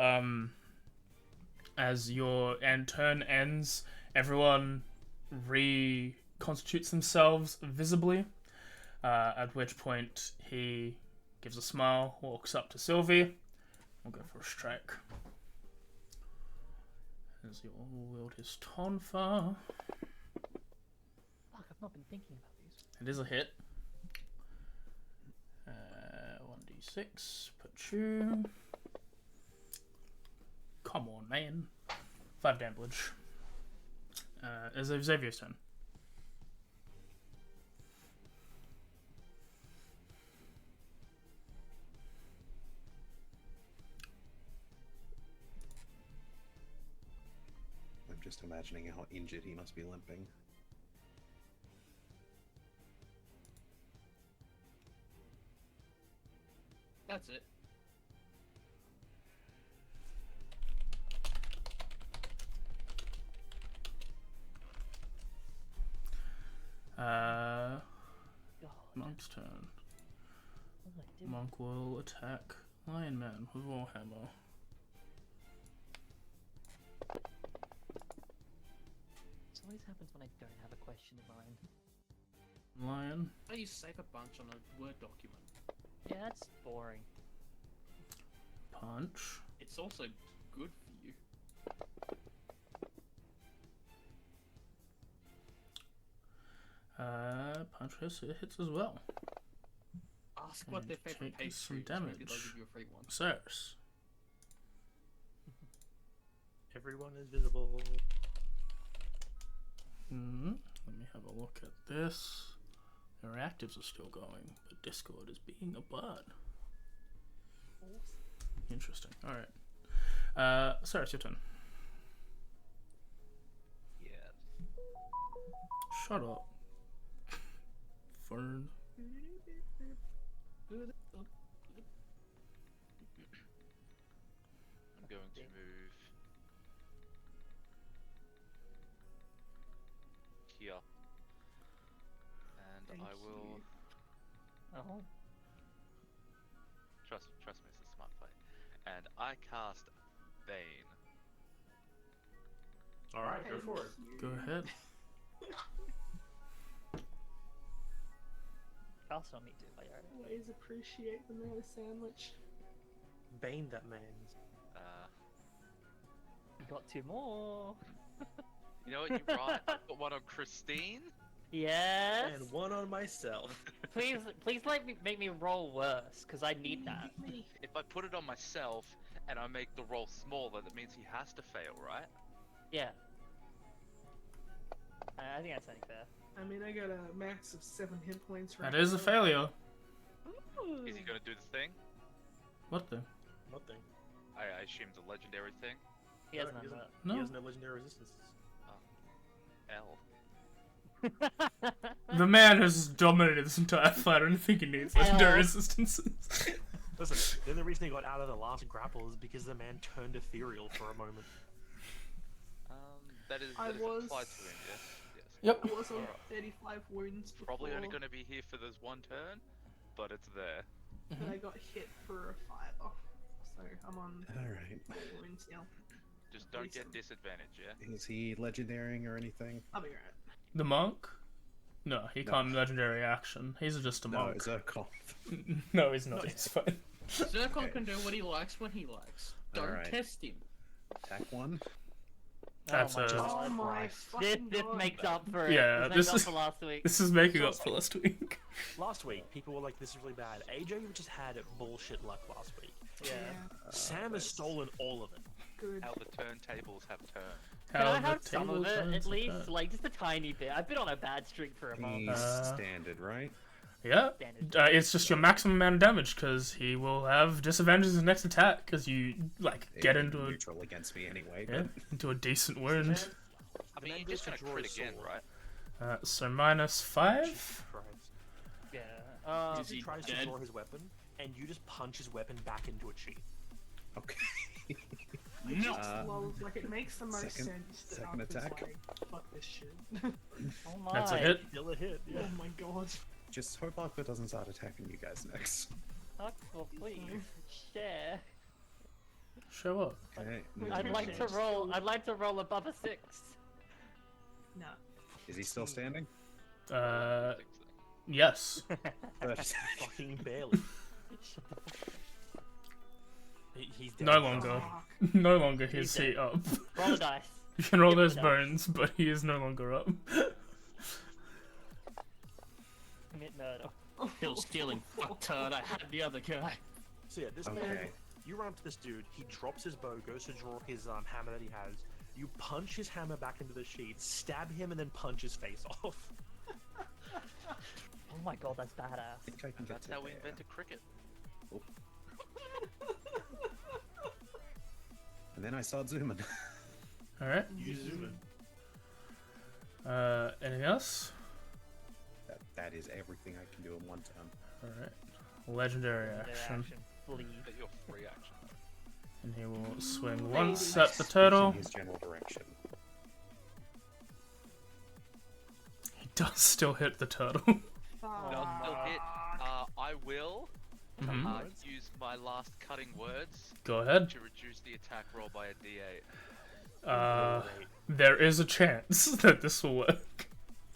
Speaker 1: turn ends, everyone reconstitutes themselves visibly. At which point he gives a smile, walks up to Sylvie. We'll go for a strike. As he will wield his Tonfa.
Speaker 3: Fuck, I've not been thinking about these.
Speaker 1: It is a hit. 1d6 per two. Come on, man. 5 damage. Is Xavier's turn.
Speaker 7: I'm just imagining how injured he must be limping.
Speaker 5: That's it.
Speaker 3: God,
Speaker 1: Monk's turn.
Speaker 3: what did I do?
Speaker 1: Monk will attack Lion Man with Warhammer.
Speaker 3: This always happens when I don't have a question in mind.
Speaker 1: Lion.
Speaker 5: How do you save a bunch on a Word document?
Speaker 3: Yeah, that's boring.
Speaker 1: Punch.
Speaker 5: It's also good for you.
Speaker 1: Punch hits as well.
Speaker 5: Ask what
Speaker 1: And
Speaker 5: their favorite
Speaker 1: take some
Speaker 5: pastry is. Maybe they'll
Speaker 1: damage.
Speaker 5: give you a free one.
Speaker 1: Cyrus.
Speaker 2: Everyone is visible.
Speaker 1: Let me have a look at this. Their actives are still going, but Discord is being a butt. Interesting. Alright. Cyrus, your turn.
Speaker 6: Yeah.
Speaker 1: Shut up. Fern.
Speaker 6: I'm going to move here, and
Speaker 4: Thank
Speaker 6: I will
Speaker 3: Oh.
Speaker 6: trust me, it's a smart play. And I cast Bane.
Speaker 2: Alright, go for it.
Speaker 1: Go ahead.
Speaker 3: Also on me too, but alright.
Speaker 4: Always appreciate the man sandwich.
Speaker 2: Bane that man's.
Speaker 3: You got 2 more.
Speaker 6: You know what? You're right. I've got one on Christine.
Speaker 3: Yes.
Speaker 2: And one on myself.
Speaker 3: Please make me roll worse, cause I need that.
Speaker 6: If I put it on myself and I make the roll smaller, that means he has to fail, right?
Speaker 3: Yeah. I think that's only fair.
Speaker 4: I mean, I got a max of 7 hit points right
Speaker 1: That is a
Speaker 4: now.
Speaker 1: failure.
Speaker 6: Is he gonna do the thing?
Speaker 1: What the?
Speaker 2: Nothing.
Speaker 6: I assume the legendary thing.
Speaker 3: He has
Speaker 2: No,
Speaker 3: none
Speaker 2: he
Speaker 3: of
Speaker 2: doesn't.
Speaker 3: that.
Speaker 1: No.
Speaker 2: He has no legendary resistance.
Speaker 6: L.
Speaker 1: The man has dominated this entire fight. I don't think he needs legendary
Speaker 3: L.
Speaker 1: resistances.
Speaker 2: Listen, the only reason he got out of the last grapple is because the man turned ethereal for a moment.
Speaker 6: That is
Speaker 4: I
Speaker 6: applied
Speaker 4: was-
Speaker 6: to him, yes? Yes.
Speaker 1: Yep.
Speaker 4: I was on 35 wounds before,
Speaker 6: Probably only gonna be here for this one turn, but it's there.
Speaker 4: and I got hit for a fiber. So I'm on
Speaker 7: Alright.
Speaker 4: 4 wounds now.
Speaker 6: Just don't get
Speaker 4: Decent.
Speaker 6: disadvantage, yeah?
Speaker 7: Is he legendarying or anything?
Speaker 4: I'll be right.
Speaker 1: The monk? No, he can't legendary action. He's just a
Speaker 7: No,
Speaker 1: monk.
Speaker 7: it's a call.
Speaker 1: No, he's not. He's fine.
Speaker 5: Zircon
Speaker 7: Okay.
Speaker 5: can do what he likes when he likes. Don't
Speaker 7: Alright.
Speaker 5: test him.
Speaker 7: Attack 1.
Speaker 1: That's
Speaker 3: oh my
Speaker 1: a-
Speaker 3: God.
Speaker 4: Oh my
Speaker 3: This
Speaker 4: fucking
Speaker 3: this
Speaker 4: god.
Speaker 3: makes up for
Speaker 1: Yeah,
Speaker 3: it.
Speaker 1: this
Speaker 3: This makes
Speaker 1: is-
Speaker 3: up for last week.
Speaker 1: This is making
Speaker 2: So
Speaker 1: up
Speaker 2: it's
Speaker 1: for
Speaker 2: like-
Speaker 1: last week.
Speaker 2: Last week, people were like, "This is really bad." AJ just had bullshit luck last week.
Speaker 3: Yeah.
Speaker 2: Sam has stolen all of it.
Speaker 4: Good.
Speaker 6: How the turntables have turned.
Speaker 3: Can
Speaker 1: How
Speaker 3: I
Speaker 1: the
Speaker 3: have some of
Speaker 1: table
Speaker 3: it
Speaker 1: turns
Speaker 3: at
Speaker 1: and
Speaker 3: least?
Speaker 1: turns.
Speaker 3: Like just a tiny bit. I've been on a bad streak for a month.
Speaker 7: He's standard, right?
Speaker 1: Yeah.
Speaker 3: Standard.
Speaker 1: It's just your maximum amount of damage because he will have disadvantage in his next attack because you like get
Speaker 7: He's
Speaker 1: into a
Speaker 7: neutral against me anyway.
Speaker 1: yeah, into a decent wound.
Speaker 2: Man,
Speaker 6: I
Speaker 2: the
Speaker 6: mean,
Speaker 2: man
Speaker 6: you're
Speaker 2: goes
Speaker 6: just
Speaker 2: to
Speaker 6: gonna
Speaker 2: draw
Speaker 6: crit
Speaker 2: his
Speaker 6: again,
Speaker 2: sword.
Speaker 6: right?
Speaker 1: So -5.
Speaker 2: Jesus Christ.
Speaker 3: Yeah.
Speaker 2: He tries to draw his weapon, and you just punch his weapon back into a cheat.
Speaker 7: Okay.
Speaker 5: No.
Speaker 4: Lol, like it makes the most
Speaker 7: second-
Speaker 4: sense that
Speaker 7: second
Speaker 4: Arthur's
Speaker 7: attack.
Speaker 4: like, fuck this shit.
Speaker 3: Oh my.
Speaker 1: That's a hit.
Speaker 2: Still a hit. Yeah.
Speaker 4: Oh my god.
Speaker 7: Just hope Arthur doesn't start attacking you guys next.
Speaker 3: Fuck, well, please share.
Speaker 1: Show up.
Speaker 7: Okay.
Speaker 3: I'd like to roll. I'd like to roll above a 6.
Speaker 4: No.
Speaker 7: Is he still standing?
Speaker 1: Uh, yes.
Speaker 2: Fucking barely. He's dead.
Speaker 1: No longer.
Speaker 4: Fuck.
Speaker 1: No longer his
Speaker 3: He's
Speaker 1: seat up.
Speaker 3: Roll a dice.
Speaker 1: You can roll
Speaker 3: Give me
Speaker 1: those
Speaker 3: that.
Speaker 1: bones, but he is no longer up.
Speaker 3: Commit murder.
Speaker 5: Still stealing. Fuck turd. I had the other guy.
Speaker 2: So yeah, this man,
Speaker 7: Okay.
Speaker 2: you run up to this dude. He drops his bow, goes to draw his hammer that he has. You punch his hammer back into the sheath, stab him, and then punch his face off.
Speaker 3: Oh my god, that's badass.
Speaker 7: I think I can get
Speaker 6: That's
Speaker 7: to
Speaker 6: how we
Speaker 7: there.
Speaker 6: invented cricket.
Speaker 7: And then I start zooming.
Speaker 1: Alright.
Speaker 2: You zoom in.
Speaker 1: Anything else?
Speaker 7: That is everything I can do in one turn.
Speaker 1: Alright. Legendary
Speaker 3: Their
Speaker 1: action.
Speaker 3: Bleed.
Speaker 6: But your free action.
Speaker 1: And he will swing once at the turtle.
Speaker 7: In his general direction.
Speaker 1: He does still hit the turtle.
Speaker 6: Does still hit. I will
Speaker 1: Mhm.
Speaker 6: use my last cutting words
Speaker 1: Go ahead.
Speaker 6: to reduce the attack roll by a d8.
Speaker 1: There is a chance that this will work.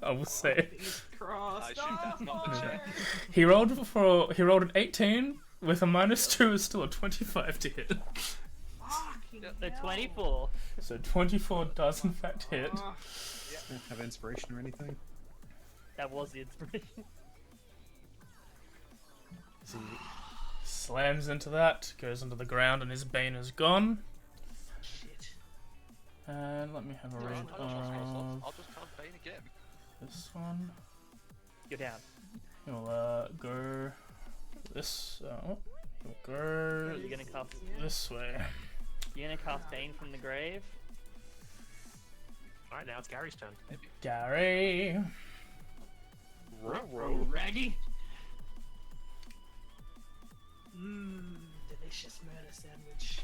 Speaker 1: I will say.
Speaker 4: Fingers
Speaker 6: I
Speaker 4: crossed.
Speaker 6: assume that's not the check.
Speaker 1: He rolled an 18 with a -2 is still a 25 to hit.
Speaker 4: Fucking
Speaker 3: So
Speaker 4: hell.
Speaker 3: 24.
Speaker 1: So 24 does in fact hit.
Speaker 4: Oh,
Speaker 7: Have inspiration or anything?
Speaker 3: That was the inspiration.
Speaker 1: He slams into that, goes into the ground, and his bane is gone.
Speaker 2: Shit.
Speaker 1: And let me have a read of
Speaker 6: I'll just cast Bane again.
Speaker 1: this one.
Speaker 3: You're down.
Speaker 1: He'll go this. He'll go
Speaker 3: You're gonna cast.
Speaker 1: this way.
Speaker 3: You're gonna cast Bane from the grave.
Speaker 2: Alright, now it's Gary's turn.
Speaker 1: Gary.
Speaker 5: Oh, Raggy.
Speaker 4: delicious murder sandwich.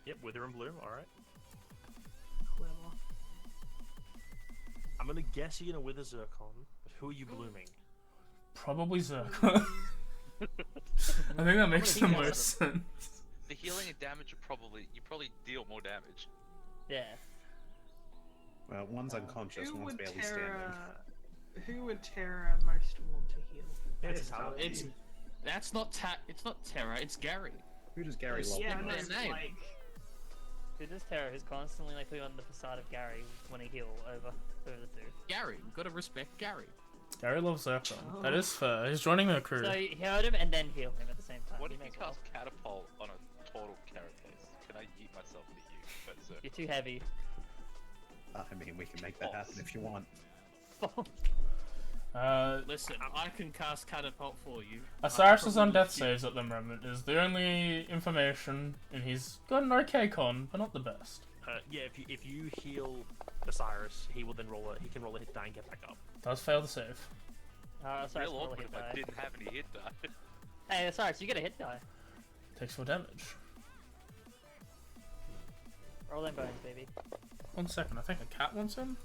Speaker 2: Yep, Wither and Bloom, alright.
Speaker 4: Clever.
Speaker 2: I'm gonna guess you're gonna Wither Zircon, but who are you blooming?
Speaker 1: Probably Zerka. I think that makes the
Speaker 2: think
Speaker 1: most
Speaker 2: that's
Speaker 1: sense.
Speaker 6: The healing and damage are you probably deal more damage.
Speaker 3: Yeah.
Speaker 7: Well, one's unconscious,
Speaker 4: Who
Speaker 7: one's
Speaker 4: would
Speaker 7: barely standing.
Speaker 4: Who would Terra most want to heal?
Speaker 2: It's
Speaker 5: It's that's not It's not Terra. It's Gary.
Speaker 7: Who does Gary love
Speaker 4: Yeah,
Speaker 7: the
Speaker 4: no,
Speaker 5: their
Speaker 7: most?
Speaker 5: name.
Speaker 4: like
Speaker 3: Who does Terra, who's constantly like putting on the facade of Gary when he heal over the two.
Speaker 5: Gary. You've got to respect Gary.
Speaker 1: Gary loves Zerka. That is fair. He's joining the crew.
Speaker 3: So he heard him and then heal him at the same time.
Speaker 6: What
Speaker 3: You
Speaker 6: if
Speaker 3: may
Speaker 6: you
Speaker 3: as well.
Speaker 6: cast Catapult on a total carapace? Can I yeet myself into you? That's it.
Speaker 3: You're too heavy.
Speaker 7: I mean, we can make that happen if you want.
Speaker 5: Listen, I can cast Catapult for you.
Speaker 1: Osiris is on
Speaker 5: Probably
Speaker 1: death
Speaker 5: few-
Speaker 1: saves at the moment. Is the only information, and he's got an okay con, but not the best.
Speaker 2: yeah, if you heal Osiris, he will then he can roll a hit die and get back up.
Speaker 1: Does fail the save.
Speaker 3: Osiris,
Speaker 6: Real
Speaker 3: roll a
Speaker 6: awkward
Speaker 3: hit
Speaker 6: if I
Speaker 3: die.
Speaker 6: didn't have any hit die.
Speaker 3: Hey, Osiris, you get a hit die.
Speaker 1: Takes 4 damage.
Speaker 3: Roll them bones, baby.
Speaker 1: 1 second, I think a cat wants him.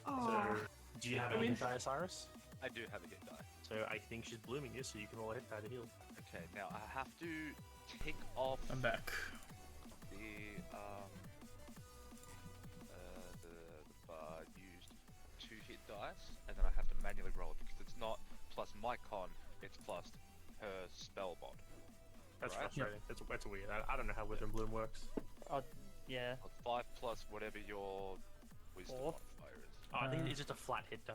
Speaker 4: oh,
Speaker 2: Do you have a hit die, Osiris?
Speaker 6: I do have a hit die.
Speaker 2: So I think she's blooming you, so you can roll a hit die to heal.
Speaker 6: Okay, now I have to tick off
Speaker 1: I'm back.
Speaker 6: the used 2 hit dice, and then I have to manually roll it because it's not plus my con, it's plus her spell bond.
Speaker 2: That's
Speaker 6: right?
Speaker 2: frustrating. That's weird. I don't know how Wither and Bloom works.
Speaker 3: Yeah.
Speaker 6: 5 plus whatever your wisdom
Speaker 3: 4.
Speaker 6: modifier is.
Speaker 2: Oh, I think it's just a flat hit die.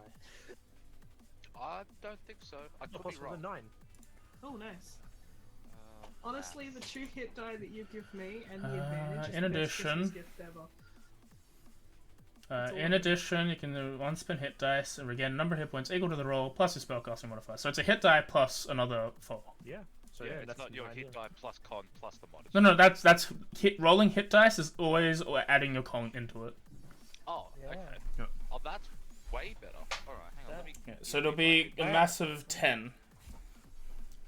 Speaker 6: I don't think so. I
Speaker 2: No,
Speaker 6: could be
Speaker 2: plus
Speaker 6: wrong.
Speaker 2: 9.
Speaker 4: Oh, nice.
Speaker 6: Uh,
Speaker 4: Honestly, the 2 hit die that you give me and the
Speaker 1: Uh,
Speaker 4: advantage is
Speaker 1: in
Speaker 4: the best
Speaker 1: addition-
Speaker 4: Christmas gift ever. That's all
Speaker 1: In
Speaker 4: I-
Speaker 1: addition, you can do one spin hit dice and regain a number of hit points equal to the roll plus your spellcasting modifier. So it's a hit die plus another 4.
Speaker 2: Yeah. So
Speaker 6: yeah,
Speaker 2: yeah,
Speaker 6: it's
Speaker 2: that's
Speaker 6: not your
Speaker 2: the
Speaker 6: hit
Speaker 2: idea.
Speaker 6: die plus con plus the mod.
Speaker 1: No, that's rolling hit dice is always adding your con into it.
Speaker 6: Oh,
Speaker 3: Yeah.
Speaker 6: okay.
Speaker 1: Yeah.
Speaker 6: Oh, that's way better. Alright, hang on, let me...
Speaker 1: Yeah, so it'll be a massive 10.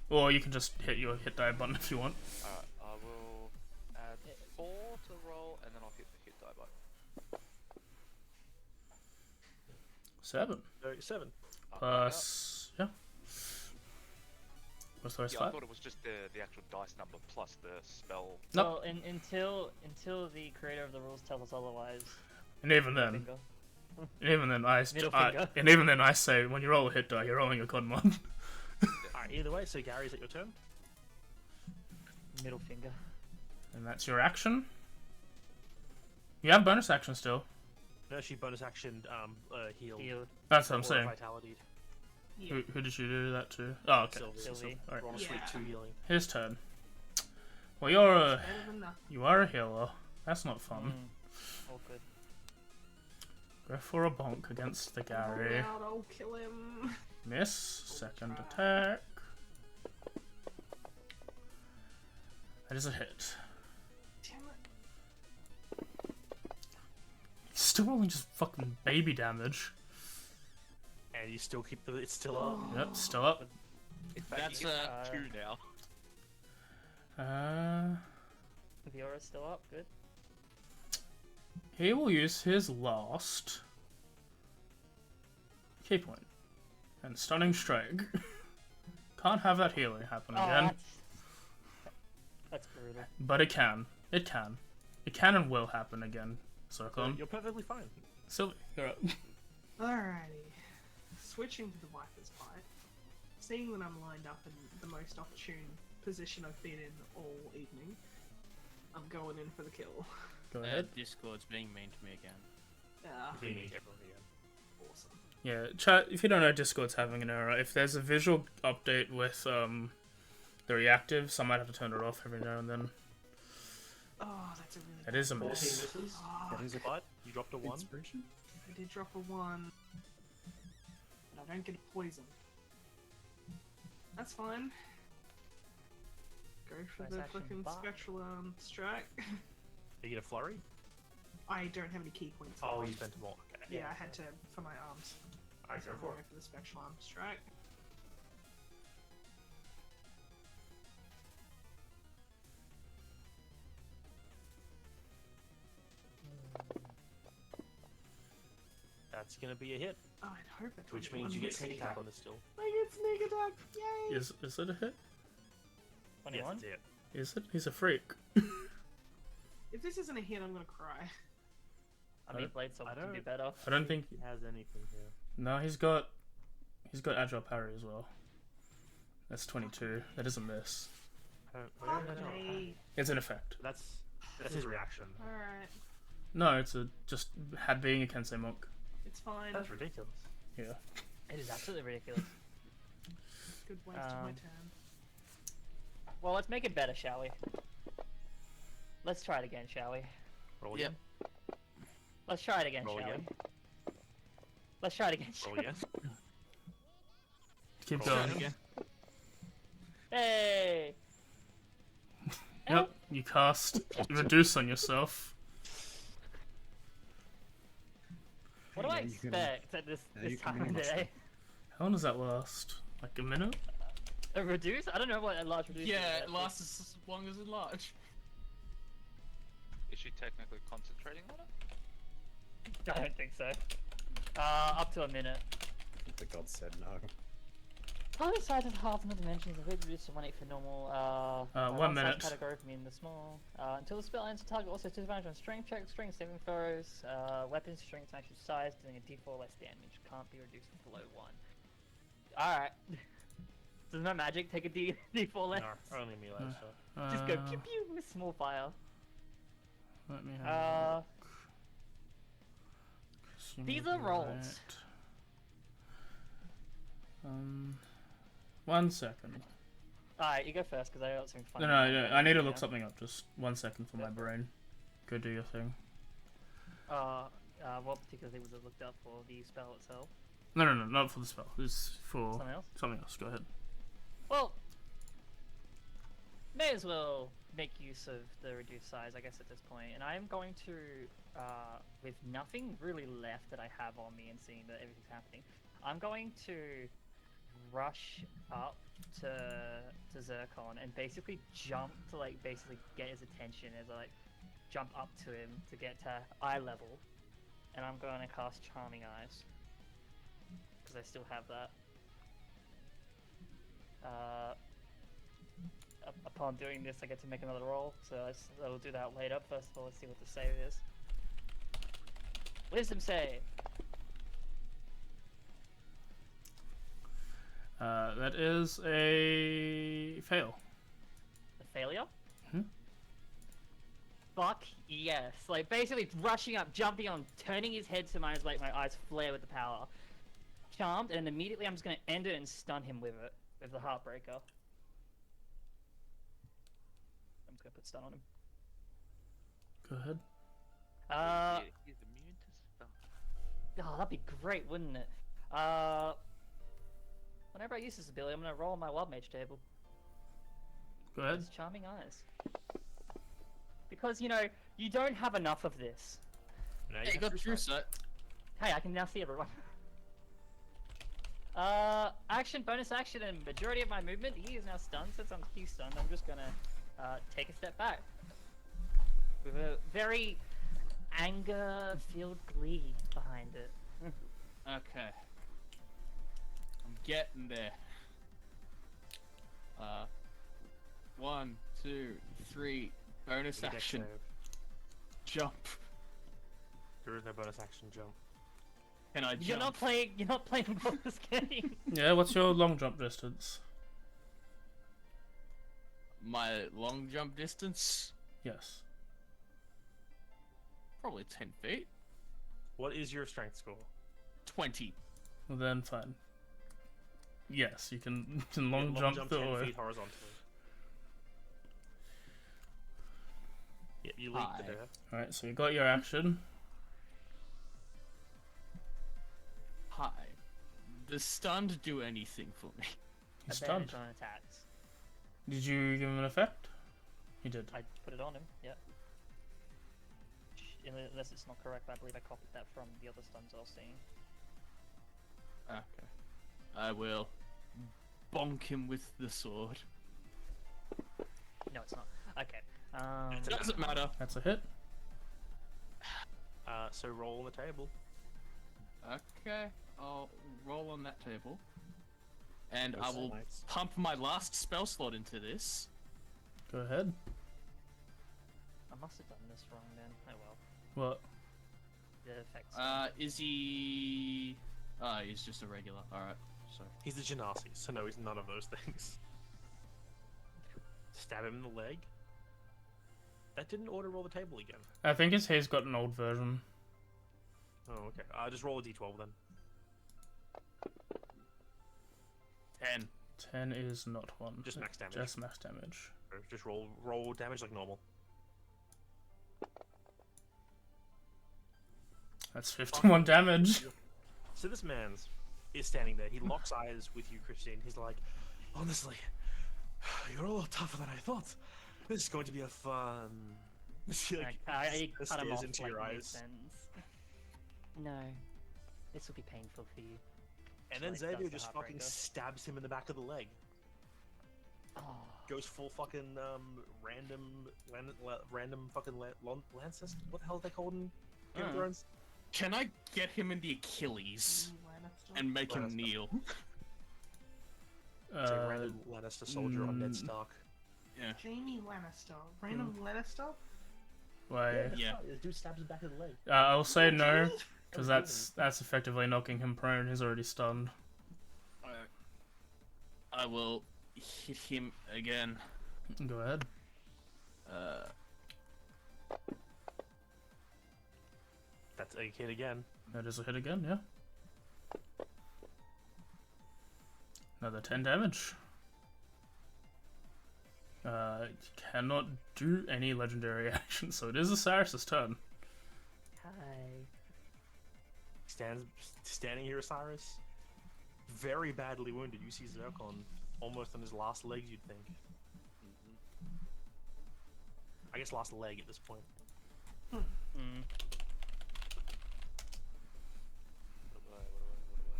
Speaker 1: Or you can just hit your hit die button if you want.
Speaker 6: Alright, I will add 4 to the roll, and then I'll hit the hit die button.
Speaker 2: So7. 7.
Speaker 1: Plus, yeah. What's the rest?
Speaker 6: Yeah, I
Speaker 1: 5?
Speaker 6: thought it was just the actual dice number plus the spell.
Speaker 1: Nope.
Speaker 3: Well, until the creator of the rules tells us otherwise.
Speaker 1: And even then,
Speaker 3: Finger.
Speaker 1: and
Speaker 3: Middle finger.
Speaker 1: and even then, I say when you roll a hit die, you're rolling a con mod.
Speaker 2: Alright, either way, so Gary, is it your turn?
Speaker 3: Middle finger.
Speaker 1: And that's your action. You have bonus action still.
Speaker 2: No, she bonus action healed.
Speaker 3: Healed.
Speaker 1: That's what I'm
Speaker 2: or
Speaker 1: saying.
Speaker 2: Vitality.
Speaker 4: Yeah.
Speaker 1: Who did you do that to? Oh, okay.
Speaker 3: Sylvie.
Speaker 1: Alright.
Speaker 2: Honestly,
Speaker 4: Yeah.
Speaker 2: 2 healing.
Speaker 1: His turn. Well, you're a
Speaker 4: Better than nothing.
Speaker 1: you are a healer. That's not fun.
Speaker 3: All good.
Speaker 1: Go for a bonk against the Gary.
Speaker 4: Out, I'll kill him.
Speaker 1: Miss. Second attack. That is a hit.
Speaker 4: Damn it.
Speaker 1: Still rolling just fucking baby damage.
Speaker 2: And you still keep the... It's still up.
Speaker 1: Yep, still up.
Speaker 6: In fact,
Speaker 5: That's
Speaker 6: you get 2 now.
Speaker 3: Viora's still up. Good.
Speaker 1: He will use his last key point and stunning strike. Can't have that healing happen
Speaker 3: Oh,
Speaker 1: again,
Speaker 3: that's brutal.
Speaker 1: but it can. It can. It can and will happen again. Circlone.
Speaker 2: You're perfectly fine.
Speaker 1: Sylvie, you're up.
Speaker 4: Alrighty. Switching to the Viper's Bite. Seeing that I'm lined up in the most opportune position I've been in all evening, I'm going in for the kill.
Speaker 1: Go ahead.
Speaker 5: Discord's being mean to me again.
Speaker 2: He needs everyone again.
Speaker 4: Awesome.
Speaker 1: Yeah, chat. If you don't know, Discord's having an error. If there's a visual update with the reactives, I might have to turn it off every now and then.
Speaker 4: Oh, that's a really
Speaker 1: That is a
Speaker 2: 14
Speaker 1: miss.
Speaker 2: misses.
Speaker 4: Oh,
Speaker 7: That is a
Speaker 2: But you dropped a 1.
Speaker 7: inspiration.
Speaker 4: I did drop a 1. But I don't get a poison. That's fine. Go for
Speaker 3: Nice
Speaker 4: the
Speaker 3: action,
Speaker 4: fucking
Speaker 3: bye.
Speaker 4: spectral strike.
Speaker 2: You get a flurry?
Speaker 4: I don't have any key points.
Speaker 2: Oh,
Speaker 4: left.
Speaker 2: you spent them all. Okay.
Speaker 4: Yeah, I had to for my arms.
Speaker 2: Alright,
Speaker 4: So
Speaker 2: go
Speaker 4: I'm
Speaker 2: for
Speaker 4: going
Speaker 2: it.
Speaker 4: for the spectral arm strike.
Speaker 2: That's gonna be a hit,
Speaker 4: Oh, I'd hope it.
Speaker 2: which means you get sneak attack on this still.
Speaker 4: I get sneak attack! Yay!
Speaker 1: Is it a hit?
Speaker 3: 21.
Speaker 2: Yes, that's it.
Speaker 1: Is it? He's a freak.
Speaker 4: If this isn't a hit, I'm gonna cry.
Speaker 3: I mean, Blade Soul
Speaker 2: I
Speaker 3: can be
Speaker 2: don't-
Speaker 3: better.
Speaker 1: I don't think.
Speaker 2: He has anything here.
Speaker 1: No, he's got agile parry as well. That's 22. That is a miss.
Speaker 4: Fuck me.
Speaker 1: It's an effect.
Speaker 2: That's his reaction.
Speaker 4: Alright,
Speaker 1: No, it's a just had being a Kensei monk.
Speaker 4: it's fine.
Speaker 2: That's ridiculous.
Speaker 1: Yeah.
Speaker 3: It is absolutely ridiculous.
Speaker 4: Good waste of my
Speaker 3: Um,
Speaker 4: turn.
Speaker 3: Well, let's make it better, shall we? Let's try it again, shall we?
Speaker 2: Roll
Speaker 5: Yep.
Speaker 2: again.
Speaker 3: Let's try it again,
Speaker 2: Roll
Speaker 3: shall
Speaker 2: again.
Speaker 3: we? Let's try it again, shall
Speaker 2: Roll
Speaker 3: we?
Speaker 2: again.
Speaker 1: Keep
Speaker 2: Roll
Speaker 1: going.
Speaker 2: again.
Speaker 3: Hey!
Speaker 1: Yep. You cast reduce on yourself.
Speaker 3: What do I
Speaker 7: Yeah, you can-
Speaker 3: expect at
Speaker 7: yeah,
Speaker 3: this
Speaker 7: you can
Speaker 3: time of
Speaker 7: minimize
Speaker 3: day?
Speaker 1: How long does that last? Like a minute?
Speaker 3: A reduce? I don't know what a large reduce is.
Speaker 5: Yeah, it
Speaker 3: actually.
Speaker 5: lasts as long as it large.
Speaker 6: Is she technically concentrating on it?
Speaker 3: I don't think so. Up to a minute.
Speaker 7: The god said no.
Speaker 3: Target size of half in the dimensions of it reduced to 1/8 for normal.
Speaker 1: 1 minute.
Speaker 3: Category from in the small. Until the spell ends, the target also has disadvantage on strength checks, strength saving throws, weapons, strength, and actual size, doing a d4 less damage. Can't be reduced below 1. Alright. Does no magic take a D4 less?
Speaker 2: No, only melee. So.
Speaker 3: Just go pew pew with small fire.
Speaker 1: Let me have a look.
Speaker 3: These are rolls.
Speaker 1: Right. 1 second.
Speaker 3: Alright, you go first because I got something fun.
Speaker 1: No, I need to look something up. Just 1 second for my brain. Go do your thing.
Speaker 3: What particular thing was it looked up for? The spell itself?
Speaker 1: No, not for the spell. It's for
Speaker 3: Something else?
Speaker 1: something else. Go ahead.
Speaker 3: Well, may as well make use of the reduced size, I guess, at this point. And I am going to, with nothing really left that I have on me and seeing that everything's happening, I'm going to rush up to Zircon and basically jump to basically get his attention as I jump up to him to get to eye level, and I'm going to cast Charming Eyes because I still have that. Upon doing this, I get to make another roll, so I'll do that later. First of all, let's see what the save is. Wisdom save.
Speaker 1: That is a fail.
Speaker 3: A failure?
Speaker 1: Hmm?
Speaker 3: Fuck yes. Basically rushing up, jumping on, turning his head so my eyes flare with the power. Charmed, and immediately I'm just going to end it and stun him with it. With the Heartbreaker. I'm just going to put stun on him.
Speaker 1: Go ahead.
Speaker 6: He's immune to stuff.
Speaker 3: Oh, that'd be great, wouldn't it? Whenever I use this ability, I'm going to roll on my Wild Mage table.
Speaker 1: Go ahead.
Speaker 3: It's Charming Eyes. Because, you don't have enough of this.
Speaker 2: Now
Speaker 5: Hey, you got true sight.
Speaker 3: Hey, I can now see everyone. Action, bonus action, and majority of my movement. He is now stunned. Since he's stunned, I'm just gonna take a step back. With a very anger-filled glee behind it.
Speaker 5: Okay. I'm getting there. 1, 2, 3. Bonus
Speaker 2: Dex
Speaker 5: action.
Speaker 2: save.
Speaker 5: Jump.
Speaker 2: There is no bonus action jump.
Speaker 5: Can I
Speaker 3: You're
Speaker 5: jump?
Speaker 3: not playing bonus game.
Speaker 1: Yeah, what's your long jump distance?
Speaker 5: My long jump distance?
Speaker 1: Yes.
Speaker 5: Probably 10 feet.
Speaker 2: What is your strength score?
Speaker 5: 20.
Speaker 1: Well then, fine. Yes, you can
Speaker 2: Yeah,
Speaker 1: long jump
Speaker 2: 10
Speaker 1: through.
Speaker 2: feet horizontally. Yep, you leap the
Speaker 5: Hi.
Speaker 2: door.
Speaker 1: Alright, so you got your action.
Speaker 5: Hi. Does stunned do anything for me?
Speaker 1: He's stunned.
Speaker 3: Advantage on attacks.
Speaker 1: Did you give him an effect? You did.
Speaker 3: I put it on him, yep. Unless it's not correct, but I believe I copied that from the other stuns I was seeing.
Speaker 5: Okay. I will bonk him with the sword.
Speaker 3: No, it's not. Okay.
Speaker 5: Doesn't matter.
Speaker 1: That's a hit.
Speaker 2: So roll on the table.
Speaker 5: Okay. I'll roll on that table. And I
Speaker 2: Those
Speaker 5: will
Speaker 2: lights.
Speaker 5: pump my last spell slot into this.
Speaker 1: Go ahead.
Speaker 3: I must have done this wrong then. Oh well.
Speaker 1: What?
Speaker 3: The effects.
Speaker 5: Is he... he's just a regular. Alright. So
Speaker 2: He's a Genasi, so no, he's none of those things. Stab him in the leg. That didn't auto roll the table again.
Speaker 1: I think he's got an old version.
Speaker 2: Oh, okay. Just roll a d12 then.
Speaker 5: 10.
Speaker 1: 10 is not one.
Speaker 2: Just max damage.
Speaker 1: Just max damage.
Speaker 2: Or just roll damage like normal.
Speaker 1: That's 51 damage.
Speaker 2: So this man is standing there. He locks eyes with you, Christine. He's like, honestly, you're a lot tougher than I thought. This is going to be a fun. She,
Speaker 3: I cut him
Speaker 2: stares
Speaker 3: off
Speaker 2: into
Speaker 3: like
Speaker 2: your eyes.
Speaker 3: mid-sentence. No, this will be painful for you.
Speaker 2: And then
Speaker 3: Like,
Speaker 2: Xavier
Speaker 3: does the
Speaker 2: just fucking
Speaker 3: Heartbreaker.
Speaker 2: stabs him in the back of the leg.
Speaker 3: Oh,
Speaker 2: Goes full fucking random fucking Lancers. What the hell are they called in Game of
Speaker 3: Hmm.
Speaker 2: Thrones?
Speaker 5: Can I get him in the Achilles and make him
Speaker 2: Lannister.
Speaker 5: kneel?
Speaker 2: It's a random Lannister soldier on Ned Stark.
Speaker 5: Yeah.
Speaker 4: Jamie Lannister. Random Lannister?
Speaker 1: Why?
Speaker 5: Yeah.
Speaker 2: This dude stabs his back of the leg.
Speaker 1: I'll say no,
Speaker 4: Jamie?
Speaker 1: because that's effectively knocking him prone. He's already stunned.
Speaker 5: I will hit him again.
Speaker 1: Go ahead.
Speaker 2: That's a hit again.
Speaker 1: That is a hit again, yeah. Another 10 damage. Cannot do any legendary action, so it is Osiris' turn.
Speaker 3: Hi.
Speaker 2: Standing here, Osiris. Very badly wounded. You see Zircon almost on his last legs, you'd think. I guess last leg at this point.
Speaker 3: Mm.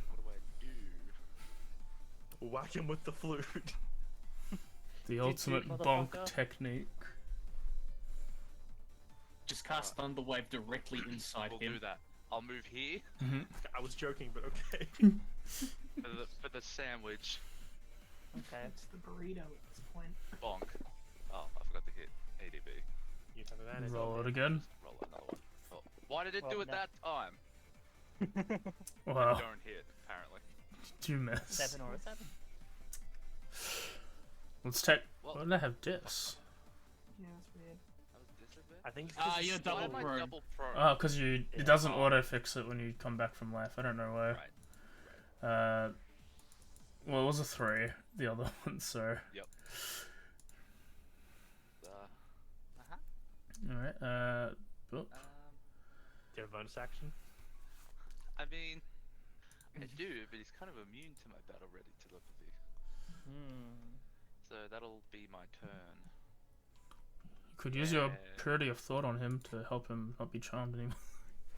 Speaker 6: What do I do?
Speaker 2: Whack him with the flute.
Speaker 1: The ultimate bonk
Speaker 3: motherfucker.
Speaker 1: technique.
Speaker 5: Just cast Thunderwave directly inside
Speaker 6: We'll
Speaker 5: him.
Speaker 6: do that. I'll move here
Speaker 2: I was joking, but okay.
Speaker 6: for the sandwich.
Speaker 3: Okay.
Speaker 4: It's the burrito at this point.
Speaker 6: Bonk. Oh, I forgot to hit ADB.
Speaker 2: You have advantage.
Speaker 1: Roll it again.
Speaker 6: Roll another one. Oh, why did it do
Speaker 3: Well,
Speaker 6: it
Speaker 3: no.
Speaker 6: that time?
Speaker 1: Wow,
Speaker 6: Don't hit, apparently.
Speaker 1: you miss.
Speaker 3: 7 or a 7.
Speaker 1: Let's take.
Speaker 6: Well-
Speaker 1: Why did I have dis?
Speaker 4: Yeah, it's weird.
Speaker 6: That was disadvantage?
Speaker 2: I think.
Speaker 5: You're
Speaker 6: Why
Speaker 5: double
Speaker 6: am I
Speaker 5: prone.
Speaker 6: double prone?
Speaker 1: Oh, because
Speaker 2: Yeah.
Speaker 1: it doesn't auto fix it when you come back from life. I don't know why.
Speaker 6: Right.
Speaker 1: Well, it was a 3, the other one, so. Alright, boop.
Speaker 2: Do you have a bonus action?
Speaker 6: I mean, I do, but he's kind of immune to my battle ready telepathy. So that'll be my turn.
Speaker 1: Could use your
Speaker 6: Yeah.
Speaker 1: purity of thought on him to help him not be charmed anymore.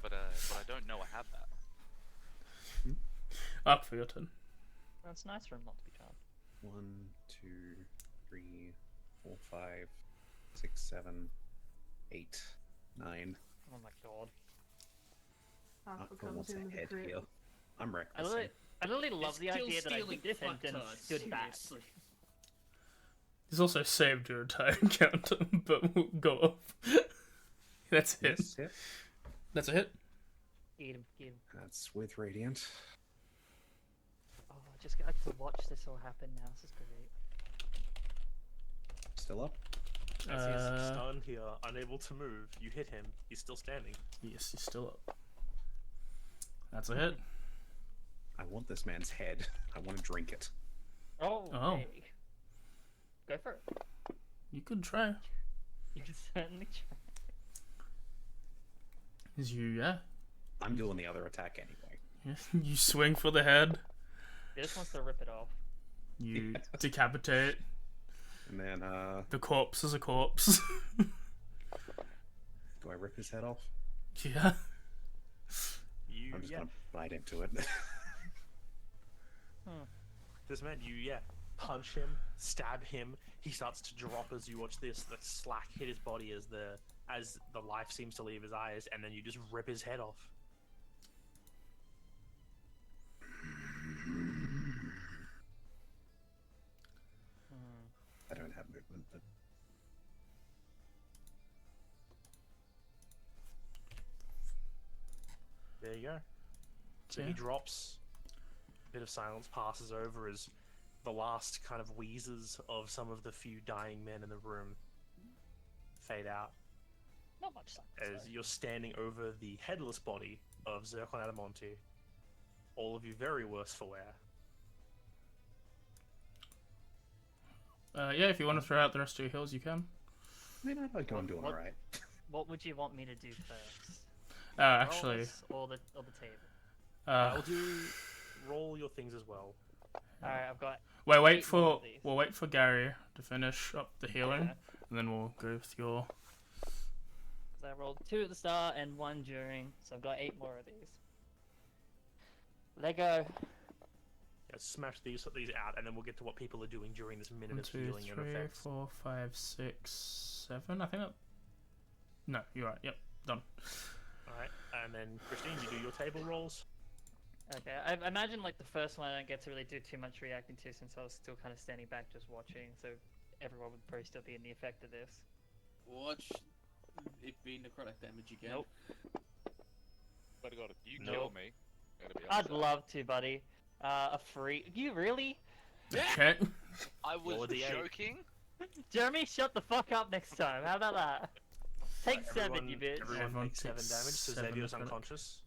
Speaker 6: But I don't know I have that.
Speaker 1: Up for your turn.
Speaker 3: Well, it's nice for him not to be charmed.
Speaker 7: 1, 2, 3, 4, 5, 6, 7, 8, 9.
Speaker 3: Oh my god.
Speaker 4: Half
Speaker 7: Up for
Speaker 4: becomes
Speaker 7: what's
Speaker 4: in with the
Speaker 7: ahead
Speaker 4: crit.
Speaker 7: here. I'm
Speaker 3: I
Speaker 7: reckless.
Speaker 3: literally love
Speaker 5: It's
Speaker 3: the
Speaker 5: still
Speaker 3: idea that I
Speaker 5: stealing
Speaker 3: did this and
Speaker 5: fucktards,
Speaker 3: stood back.
Speaker 5: seriously.
Speaker 1: He's also saved your entire encounter, but we'll go off. That's it.
Speaker 7: Yes, hit.
Speaker 1: That's a hit.
Speaker 3: Eat him, eat him.
Speaker 7: That's with Radiant.
Speaker 3: Oh, I just get to watch this all happen now. This is great.
Speaker 7: Still up.
Speaker 2: As he's stunned here, unable to move, you hit him. He's still standing.
Speaker 1: Yes, he's still up. That's a hit.
Speaker 7: I want this man's head. I want to drink it.
Speaker 3: Oh,
Speaker 1: Oh.
Speaker 3: hey. Go for it.
Speaker 1: You could try.
Speaker 3: You can certainly try.
Speaker 1: Is you, yeah?
Speaker 7: I'm doing the other attack anyway.
Speaker 1: You swing for the head.
Speaker 3: He just wants to rip it off.
Speaker 1: You decapitate.
Speaker 7: And then,
Speaker 1: The corpse is a corpse.
Speaker 7: do I rip his head off?
Speaker 1: Yeah.
Speaker 2: You,
Speaker 7: I'm just
Speaker 2: yeah.
Speaker 7: gonna bite into it.
Speaker 2: This man, you, punch him, stab him. He starts to drop as you watch this. The slack hit his body as the life seems to leave his eyes, and then you just rip his head off.
Speaker 7: I don't have movement, but
Speaker 2: There you go. So he
Speaker 1: Yeah.
Speaker 2: drops. A bit of silence passes over as the last kind of wheezes of some of the few dying men in the room fade out.
Speaker 3: Not much silence.
Speaker 2: As
Speaker 3: though.
Speaker 2: you're standing over the headless body of Zircon Adamonti, all of you very worse for wear.
Speaker 1: Yeah, if you want to throw out the rest of your heals, you can.
Speaker 7: I mean, I think I'm doing
Speaker 3: What-
Speaker 7: alright.
Speaker 3: What would you want me to do first?
Speaker 1: Actually,
Speaker 3: Rolls or the table?
Speaker 2: I'll do roll your things as well.
Speaker 3: Alright, I've got.
Speaker 1: wait
Speaker 3: 8 more
Speaker 1: for
Speaker 3: of these.
Speaker 1: we'll wait for Gary to finish up the healing,
Speaker 3: Okay.
Speaker 1: and then we'll go with your.
Speaker 3: So I rolled 2 at the start and 1 during, so I've got 8 more of these. Let go.
Speaker 2: Yeah, smash these out, and then we'll get to what people are doing during this minute
Speaker 1: 1,
Speaker 2: of
Speaker 1: 2,
Speaker 2: healing and
Speaker 1: 3,
Speaker 2: effects.
Speaker 1: 4, 5, 6, 7. I think that. No, you're right. Yep, done.
Speaker 2: Alright, and then Christine, you do your table rolls.
Speaker 3: Okay, I imagine like the first one I don't get to really do too much reacting to since I was still kind of standing back just watching, so everyone would probably still be in the effect of this.
Speaker 5: Watch it be necrotic damage again.
Speaker 3: Nope.
Speaker 6: But God, if you
Speaker 2: Nope.
Speaker 6: kill me, I'm gonna be
Speaker 3: I'd
Speaker 6: upset.
Speaker 3: love to, buddy. A free. You really?
Speaker 1: Okay.
Speaker 6: I was
Speaker 2: Roll a D8.
Speaker 6: joking.
Speaker 3: Jeremy, shut the fuck up next time. How about that? Take
Speaker 2: Everyone-
Speaker 3: 7, you bitch.
Speaker 2: Everyone
Speaker 1: Everyone
Speaker 2: takes 7
Speaker 1: takes
Speaker 2: damage, so
Speaker 1: 7
Speaker 2: Xavier's
Speaker 1: damage.
Speaker 2: unconscious.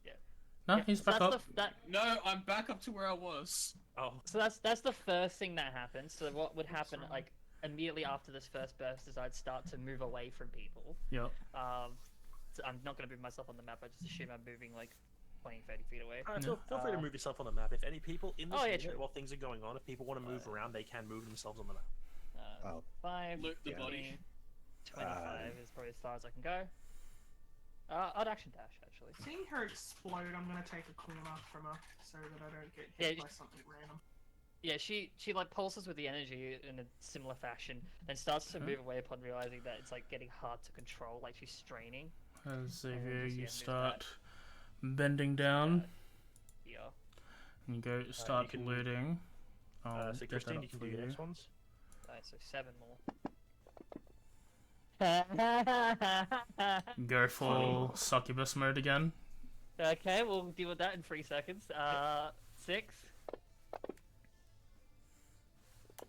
Speaker 1: No,
Speaker 3: Yeah,
Speaker 1: he's
Speaker 3: so
Speaker 1: back
Speaker 3: that's
Speaker 1: up.
Speaker 5: No, I'm back up to where I was.
Speaker 2: Oh,
Speaker 3: So that's the first thing that happens. So what would happen, like, immediately after this first burst is I'd start to move away from people.
Speaker 1: Yep.
Speaker 3: So I'm not going to move myself on the map. I just assume I'm moving, like, 20, 30 feet away.
Speaker 2: alright, feel free to move yourself on the map. If any people in this
Speaker 3: Oh, yeah,
Speaker 2: unit,
Speaker 3: true.
Speaker 2: while things are going on, if people want to move around, they can move themselves on the map.
Speaker 7: Oh.
Speaker 3: 5,
Speaker 5: Loot the
Speaker 3: 15,
Speaker 5: body.
Speaker 3: 25 is probably as far as I can go. I'd action dash, actually.
Speaker 4: Seeing her explode, I'm gonna take a corner from her so that I don't get
Speaker 3: Yeah,
Speaker 4: hit by something random.
Speaker 3: Yeah, she like pulses with the energy in a similar fashion, then starts to move away upon realizing that it's like getting hard to control, like she's straining.
Speaker 1: Xavier,
Speaker 3: just,
Speaker 1: you
Speaker 3: yeah, move
Speaker 1: start bending down.
Speaker 3: Yeah.
Speaker 1: And you go start
Speaker 2: can-
Speaker 1: looting. I'll
Speaker 2: So
Speaker 1: get that
Speaker 2: Christine,
Speaker 1: up
Speaker 2: you can
Speaker 1: for
Speaker 2: do your next ones.
Speaker 3: Alright, so 7 more.
Speaker 1: Go full succubus mode again.
Speaker 3: Okay, we'll deal with that in 3 seconds. 6.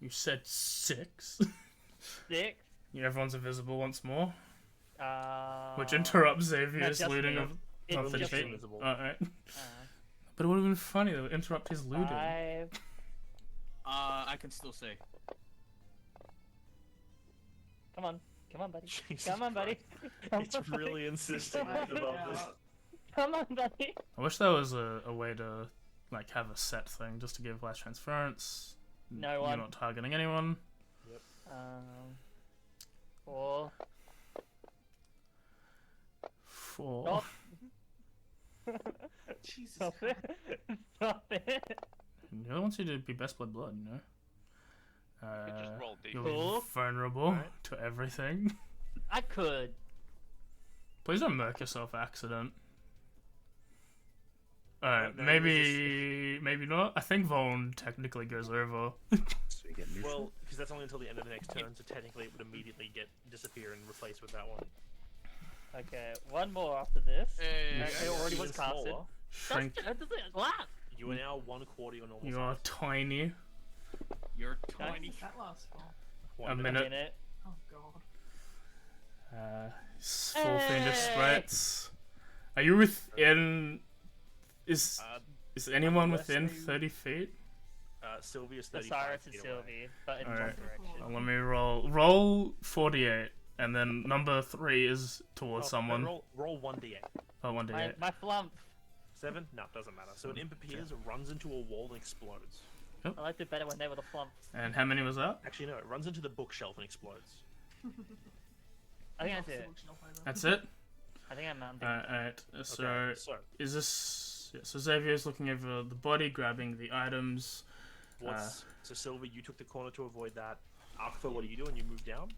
Speaker 1: You said 6.
Speaker 3: 6.
Speaker 1: Yeah, everyone's invisible once more, which
Speaker 3: Uh,
Speaker 1: interrupts Xavier's
Speaker 3: just
Speaker 1: looting
Speaker 3: me.
Speaker 1: of
Speaker 3: It's
Speaker 1: of 30
Speaker 3: just
Speaker 1: feet.
Speaker 3: me.
Speaker 2: Invisible.
Speaker 1: Alright. But it would have been funny though, interrupt his looting.
Speaker 3: 5.
Speaker 5: I can still see.
Speaker 3: Come on, buddy.
Speaker 2: Jesus
Speaker 3: Come on, buddy.
Speaker 2: Christ.
Speaker 3: Come
Speaker 2: It's
Speaker 3: on, buddy.
Speaker 2: really insisting
Speaker 4: Come on,
Speaker 2: about
Speaker 4: yeah.
Speaker 2: this.
Speaker 3: Come on, buddy.
Speaker 1: I wish there was a way to like have a set thing just to give less transference.
Speaker 3: No
Speaker 1: You're
Speaker 3: one.
Speaker 1: not targeting anyone.
Speaker 3: 4.
Speaker 1: 4.
Speaker 4: Jesus
Speaker 3: Stop
Speaker 4: Christ.
Speaker 3: it. Stop it.
Speaker 1: The other wants you to be best blood, you know.
Speaker 6: You could just roll
Speaker 1: You're
Speaker 6: d4.
Speaker 3: Cool.
Speaker 1: vulnerable
Speaker 2: Alright.
Speaker 1: to everything.
Speaker 3: I could.
Speaker 1: Please don't murk yourself accident. Alright,
Speaker 2: No,
Speaker 1: maybe not. I think Vaughn technically goes over.
Speaker 7: So you get neutral.
Speaker 2: Well, because that's only until the end of the next turn, so technically it would immediately disappear and replaced with that one.
Speaker 3: Okay, one more after this.
Speaker 5: Hey,
Speaker 3: It already was
Speaker 2: Even
Speaker 3: casted.
Speaker 2: smaller,
Speaker 1: Shrink.
Speaker 3: What?
Speaker 2: you are now 1/4 your normal
Speaker 1: You are
Speaker 2: size.
Speaker 1: tiny.
Speaker 5: You're
Speaker 3: Okay.
Speaker 5: tiny.
Speaker 4: That lasts for.
Speaker 2: One
Speaker 1: A
Speaker 2: minute.
Speaker 1: minute.
Speaker 4: Oh god.
Speaker 1: Full finger
Speaker 3: Hey!
Speaker 1: sprites. Are you within? Is anyone
Speaker 2: less
Speaker 1: within
Speaker 2: than-
Speaker 1: 30 feet?
Speaker 2: Sylvia's 35
Speaker 3: Osiris and
Speaker 2: feet away.
Speaker 3: Sylvie, but in
Speaker 1: Alright.
Speaker 3: one direction.
Speaker 1: Let me roll 48, and then number 3 is towards
Speaker 2: Oh,
Speaker 1: someone.
Speaker 2: Roll 1d8.
Speaker 1: Oh, 1d8.
Speaker 3: My flump.
Speaker 2: 7? No, doesn't matter. So an imp appears, runs into a wall, and explodes.
Speaker 3: I liked it better when they were the flump.
Speaker 1: And how many was that?
Speaker 2: Actually, no, it runs into the bookshelf and explodes.
Speaker 3: I think that's it.
Speaker 1: That's it.
Speaker 3: I think I'm mounting.
Speaker 1: Alright. So
Speaker 2: Okay, so
Speaker 1: is this? Yeah, so Xavier's looking over the body, grabbing the items.
Speaker 2: so Sylvie, you took the corner to avoid that. Arkfa, what do you do? And you move down.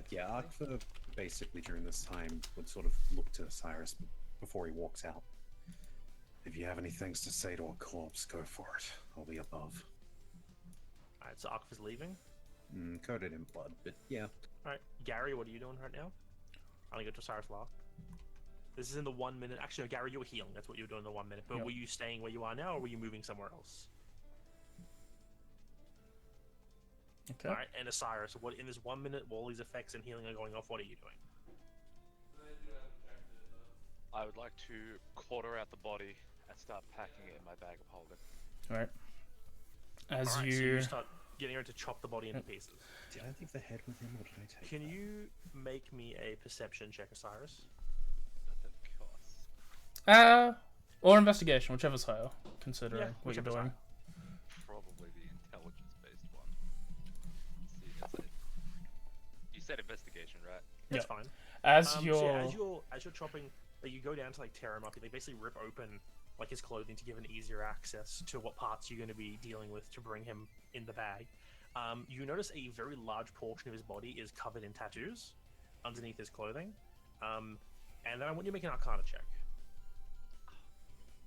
Speaker 7: Yeah, Arkfa basically during this time would sort of look to Cyrus before he walks out. If you have any things to say to a corpse, go for it. I'll be above.
Speaker 2: All right, so Arkfa's leaving.
Speaker 7: Coated in blood, but yeah.
Speaker 2: All right, Gary, what are you doing right now? I'm gonna go to Cyrus last. This is in the 1 minute. Actually, no, Gary, you were healing. That's what you were doing in the 1 minute. But
Speaker 1: Yep.
Speaker 2: were you staying where you are now, or were you moving somewhere else?
Speaker 1: Okay.
Speaker 2: All right, and Osiris, what in this 1 minute while these effects and healing are going off, what are you doing?
Speaker 6: I would like to quarter out the body and start packing it in my bag of holding.
Speaker 1: Alright. As
Speaker 2: All right,
Speaker 1: you,
Speaker 2: so you start getting ready to chop the body into pieces.
Speaker 7: Did I leave the head with him, or did I take
Speaker 2: Can
Speaker 7: that?
Speaker 2: you make me a perception check, Osiris?
Speaker 6: Of course.
Speaker 1: or investigation, whichever's higher, considering
Speaker 2: Yeah,
Speaker 1: what you're
Speaker 2: whichever's
Speaker 1: doing.
Speaker 6: Probably the intelligence-based one. Let's see, that's it. You said investigation, right?
Speaker 2: That's
Speaker 1: Yeah.
Speaker 2: fine.
Speaker 1: As
Speaker 2: So
Speaker 1: you're,
Speaker 2: yeah, as you're chopping, like, you go down to like tear him up. You basically rip open like his clothing to give an easier access to what parts you're going to be dealing with to bring him in the bag. You notice a very large portion of his body is covered in tattoos underneath his clothing. And then I want you to make an Arcana check.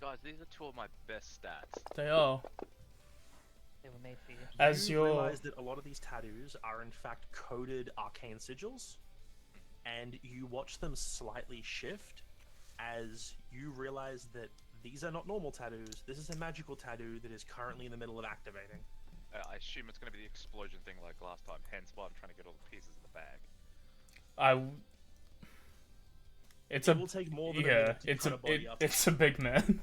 Speaker 6: Guys, these are two of my best stats.
Speaker 1: they are.
Speaker 3: They were made for you.
Speaker 1: As
Speaker 2: you
Speaker 1: you're,
Speaker 2: realize that a lot of these tattoos are in fact coded arcane sigils, and you watch them slightly shift as you realize that these are not normal tattoos. This is a magical tattoo that is currently in the middle of activating.
Speaker 6: I assume it's going to be the explosion thing like last time, hence why I'm trying to get all the pieces in the bag.
Speaker 1: It's
Speaker 2: It will take more than a minute to cut a body up.
Speaker 1: it's a big man.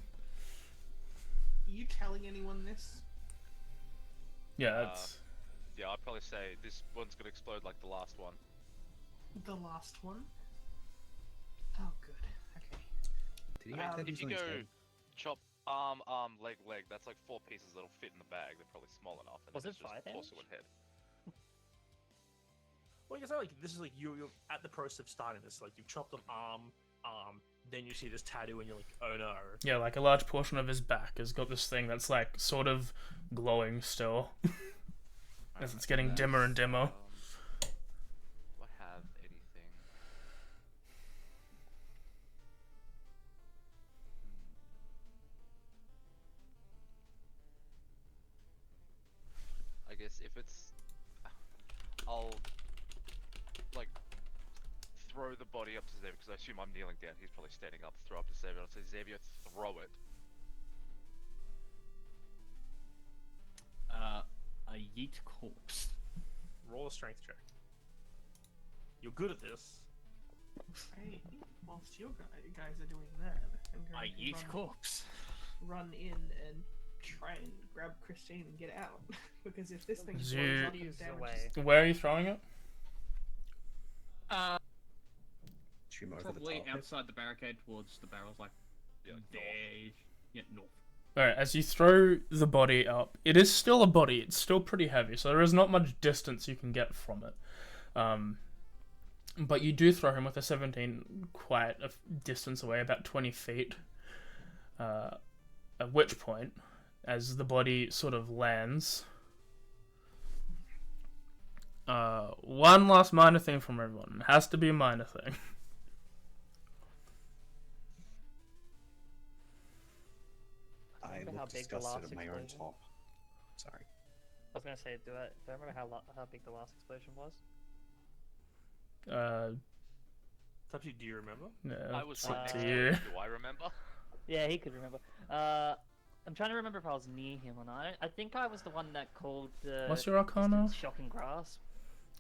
Speaker 4: Are you telling anyone this?
Speaker 1: Yeah, it's
Speaker 6: Yeah, I'd probably say this one's going to explode like the last one.
Speaker 4: The last one? Oh, good. Okay.
Speaker 7: Did he
Speaker 6: I
Speaker 7: have
Speaker 6: mean,
Speaker 7: tattoos
Speaker 6: if you
Speaker 7: on his
Speaker 6: go
Speaker 7: head?
Speaker 6: chop arm, leg, that's like 4 pieces that'll fit in the bag. They're probably small enough. And
Speaker 3: Was
Speaker 6: then
Speaker 3: it
Speaker 6: it's just
Speaker 3: fire damage?
Speaker 6: also one head.
Speaker 2: Well, you can say like this is like you're at the process of starting this. Like you've chopped an arm, then you see this tattoo and you're like, oh no.
Speaker 1: yeah, like a large portion of his back has got this thing that's like sort of glowing still, as it's getting dimmer and dimmer.
Speaker 6: Do I have anything? I guess if it's, I'll like throw the body up to Xavier because I assume I'm kneeling down. He's probably standing up. Throw up to Xavier. I'll say, Xavier, throw it.
Speaker 5: A yeet corpse.
Speaker 2: Roll a strength check. You're good at this.
Speaker 4: Hey, whilst you guys are doing that, I'm
Speaker 5: A
Speaker 4: going
Speaker 5: yeet
Speaker 4: to
Speaker 5: corpse.
Speaker 4: run in and try and grab Christine and get out. Because if this thing blows
Speaker 1: Zoo-
Speaker 4: up and
Speaker 3: Use
Speaker 4: damages...
Speaker 3: away.
Speaker 1: Where are you throwing it?
Speaker 7: Shoot him over the
Speaker 5: Probably
Speaker 7: top.
Speaker 5: outside the barricade towards the barrels, like
Speaker 6: Yeah, north.
Speaker 5: there. Yeah, north.
Speaker 1: Alright, as you throw the body up, it is still a body, it's still pretty heavy, so there is not much distance you can get from it. But you do throw him with a 17 quite a distance away, about 20 feet. At which point, as the body sort of lands... one last minor thing from everyone. It has to be a minor thing.
Speaker 7: I
Speaker 3: remember how
Speaker 7: look
Speaker 3: big the
Speaker 7: disgusted
Speaker 3: last
Speaker 7: at my own
Speaker 3: explosion-
Speaker 7: top. Sorry.
Speaker 3: I was gonna say, do I remember how big the last explosion was?
Speaker 2: It's up to you. Do you remember?
Speaker 1: Yeah,
Speaker 6: I was
Speaker 1: it's
Speaker 6: right
Speaker 1: up
Speaker 6: next
Speaker 1: to
Speaker 6: to
Speaker 1: you.
Speaker 6: him. Do I remember?
Speaker 3: Yeah, he could remember. I'm trying to remember if I was near him or not. I think I was the one that called the
Speaker 1: What's your Arcana?
Speaker 3: shocking grasp.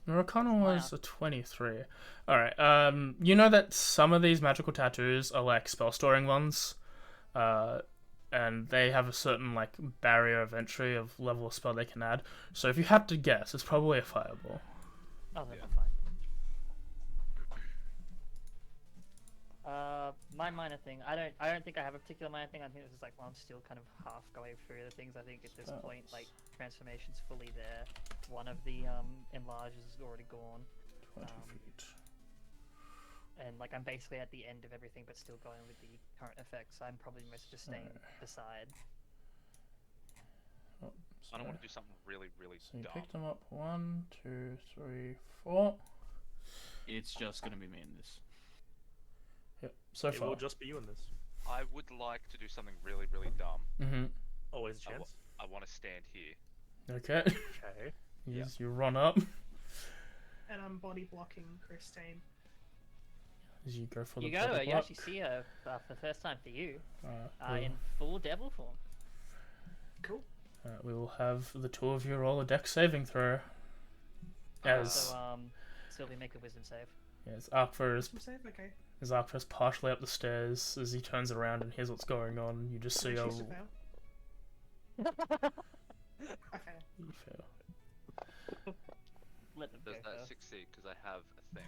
Speaker 1: Your Arcana was
Speaker 3: Wow.
Speaker 1: a 23. Alright, you know that some of these magical tattoos are like spell storing ones? And they have a certain like barrier of entry of level of spell they can add. So if you had to guess, it's probably a fireball.
Speaker 3: Oh, then
Speaker 6: Yeah.
Speaker 3: I'm fine. My minor thing. I don't think I have a particular minor thing. I think this is like, well, I'm still kind of half going through the things. I think at this point, like, transformation's fully there. One of the enlarges is already gone.
Speaker 1: 20
Speaker 3: Um,
Speaker 1: feet.
Speaker 3: And like I'm basically at the end of everything, but still going with the current effects. I'm probably most just staying beside.
Speaker 1: Oh,
Speaker 6: I don't want
Speaker 1: sorry.
Speaker 6: to do something really, really
Speaker 1: So you
Speaker 6: dumb.
Speaker 1: picked them up. 1, 2, 3, 4.
Speaker 5: It's just gonna be me in this.
Speaker 1: Yep, so
Speaker 2: It
Speaker 1: far.
Speaker 2: will just be you in this.
Speaker 6: I would like to do something really, really dumb.
Speaker 1: Mm-hmm.
Speaker 2: Always a
Speaker 6: I
Speaker 2: chance.
Speaker 6: I want to stand here.
Speaker 1: Okay.
Speaker 2: Okay.
Speaker 1: You run up.
Speaker 4: And I'm body blocking Christine.
Speaker 1: As you go for the
Speaker 3: You go to
Speaker 1: body
Speaker 3: her. You
Speaker 1: block.
Speaker 3: actually see her for the first time for you,
Speaker 1: we,
Speaker 3: in full devil form.
Speaker 4: Cool.
Speaker 1: we will have the two of you roll a dex saving throw. As
Speaker 3: So Sylvie, make a wisdom save.
Speaker 1: yes, Arkva is
Speaker 4: Some save, okay.
Speaker 1: partially up the stairs. As he turns around and hears what's going on, you just see
Speaker 4: Can I
Speaker 1: a.
Speaker 4: choose to fail? I fail.
Speaker 1: You fail.
Speaker 3: Let them
Speaker 6: Does
Speaker 3: go
Speaker 6: that
Speaker 3: first.
Speaker 6: succeed? Because I have a thing.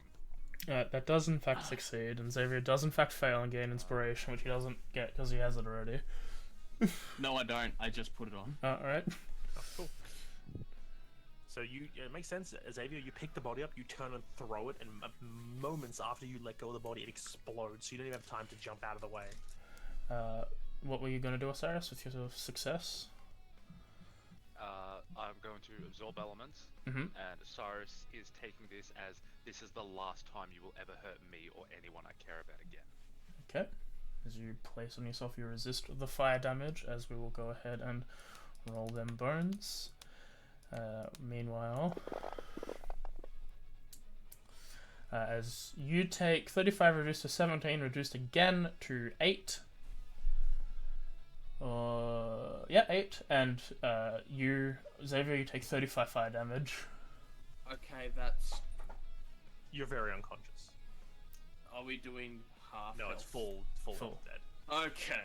Speaker 1: That does in fact succeed, and Xavier does in fact fail and gain inspiration, which he doesn't get because he has it already.
Speaker 5: No, I don't. I just put it on.
Speaker 1: Alright.
Speaker 2: Oh, cool. So it makes sense, Xavier. You pick the body up, you turn and throw it, and moments after you let go of the body, it explodes. So you don't even have time to jump out of the way.
Speaker 1: What were you going to do, Osiris, with your success?
Speaker 6: I'm going to absorb elements,
Speaker 1: Mm-hmm.
Speaker 6: and Osiris is taking this as this is the last time you will ever hurt me or anyone I care about again.
Speaker 1: Okay. As you place on yourself, you resist the fire damage, as we will go ahead and roll them bones. Meanwhile, as you take 35 reduced to 17, reduced again to 8. Yeah, 8, and you, Xavier, you take 35 fire damage.
Speaker 5: Okay, that's.
Speaker 2: You're very unconscious.
Speaker 5: Are we doing half?
Speaker 2: No, it's
Speaker 5: health?
Speaker 2: full
Speaker 1: Full.
Speaker 2: dead.
Speaker 5: Okay.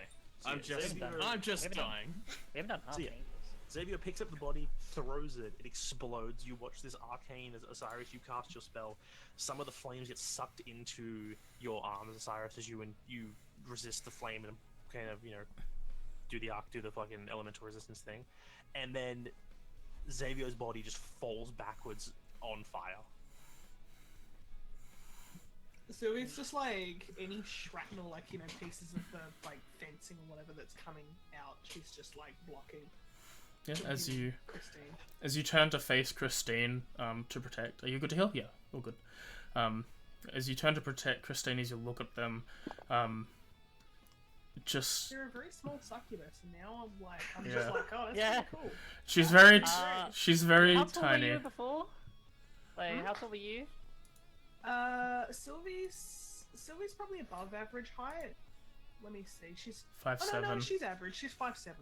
Speaker 2: So
Speaker 5: I'm
Speaker 2: yeah,
Speaker 5: just.
Speaker 2: Xavier-
Speaker 5: I'm just
Speaker 3: we haven't done-
Speaker 5: dying.
Speaker 3: We haven't done half
Speaker 2: So yeah.
Speaker 3: angels.
Speaker 2: Xavier picks up the body, throws it, it explodes. You watch this arcane as Osiris, you cast your spell. Some of the flames get sucked into your arms, Osiris, as you resist the flame and kind of, do the fucking elemental resistance thing. And then Xavier's body just falls backwards on fire.
Speaker 4: So it's just like any shrapnel, like, pieces of the, like, fencing or whatever that's coming out, she's just, like, blocking.
Speaker 1: Yeah,
Speaker 4: Christine.
Speaker 1: as you turn to face Christine, to protect. Are you good to heal? Yeah, all good. As you turn to protect Christine, as you look at them, just
Speaker 4: They're a very small succubus, and now I'm
Speaker 1: Yeah.
Speaker 4: just like, oh, that's
Speaker 3: Yeah.
Speaker 4: pretty cool.
Speaker 1: she's very
Speaker 3: How
Speaker 1: very
Speaker 3: tall were
Speaker 1: tiny.
Speaker 3: you before? Like, how tall were you?
Speaker 4: Sylvie's probably above average height. Let me see. She's
Speaker 1: 5'7".
Speaker 4: no, she's average. She's 5'7".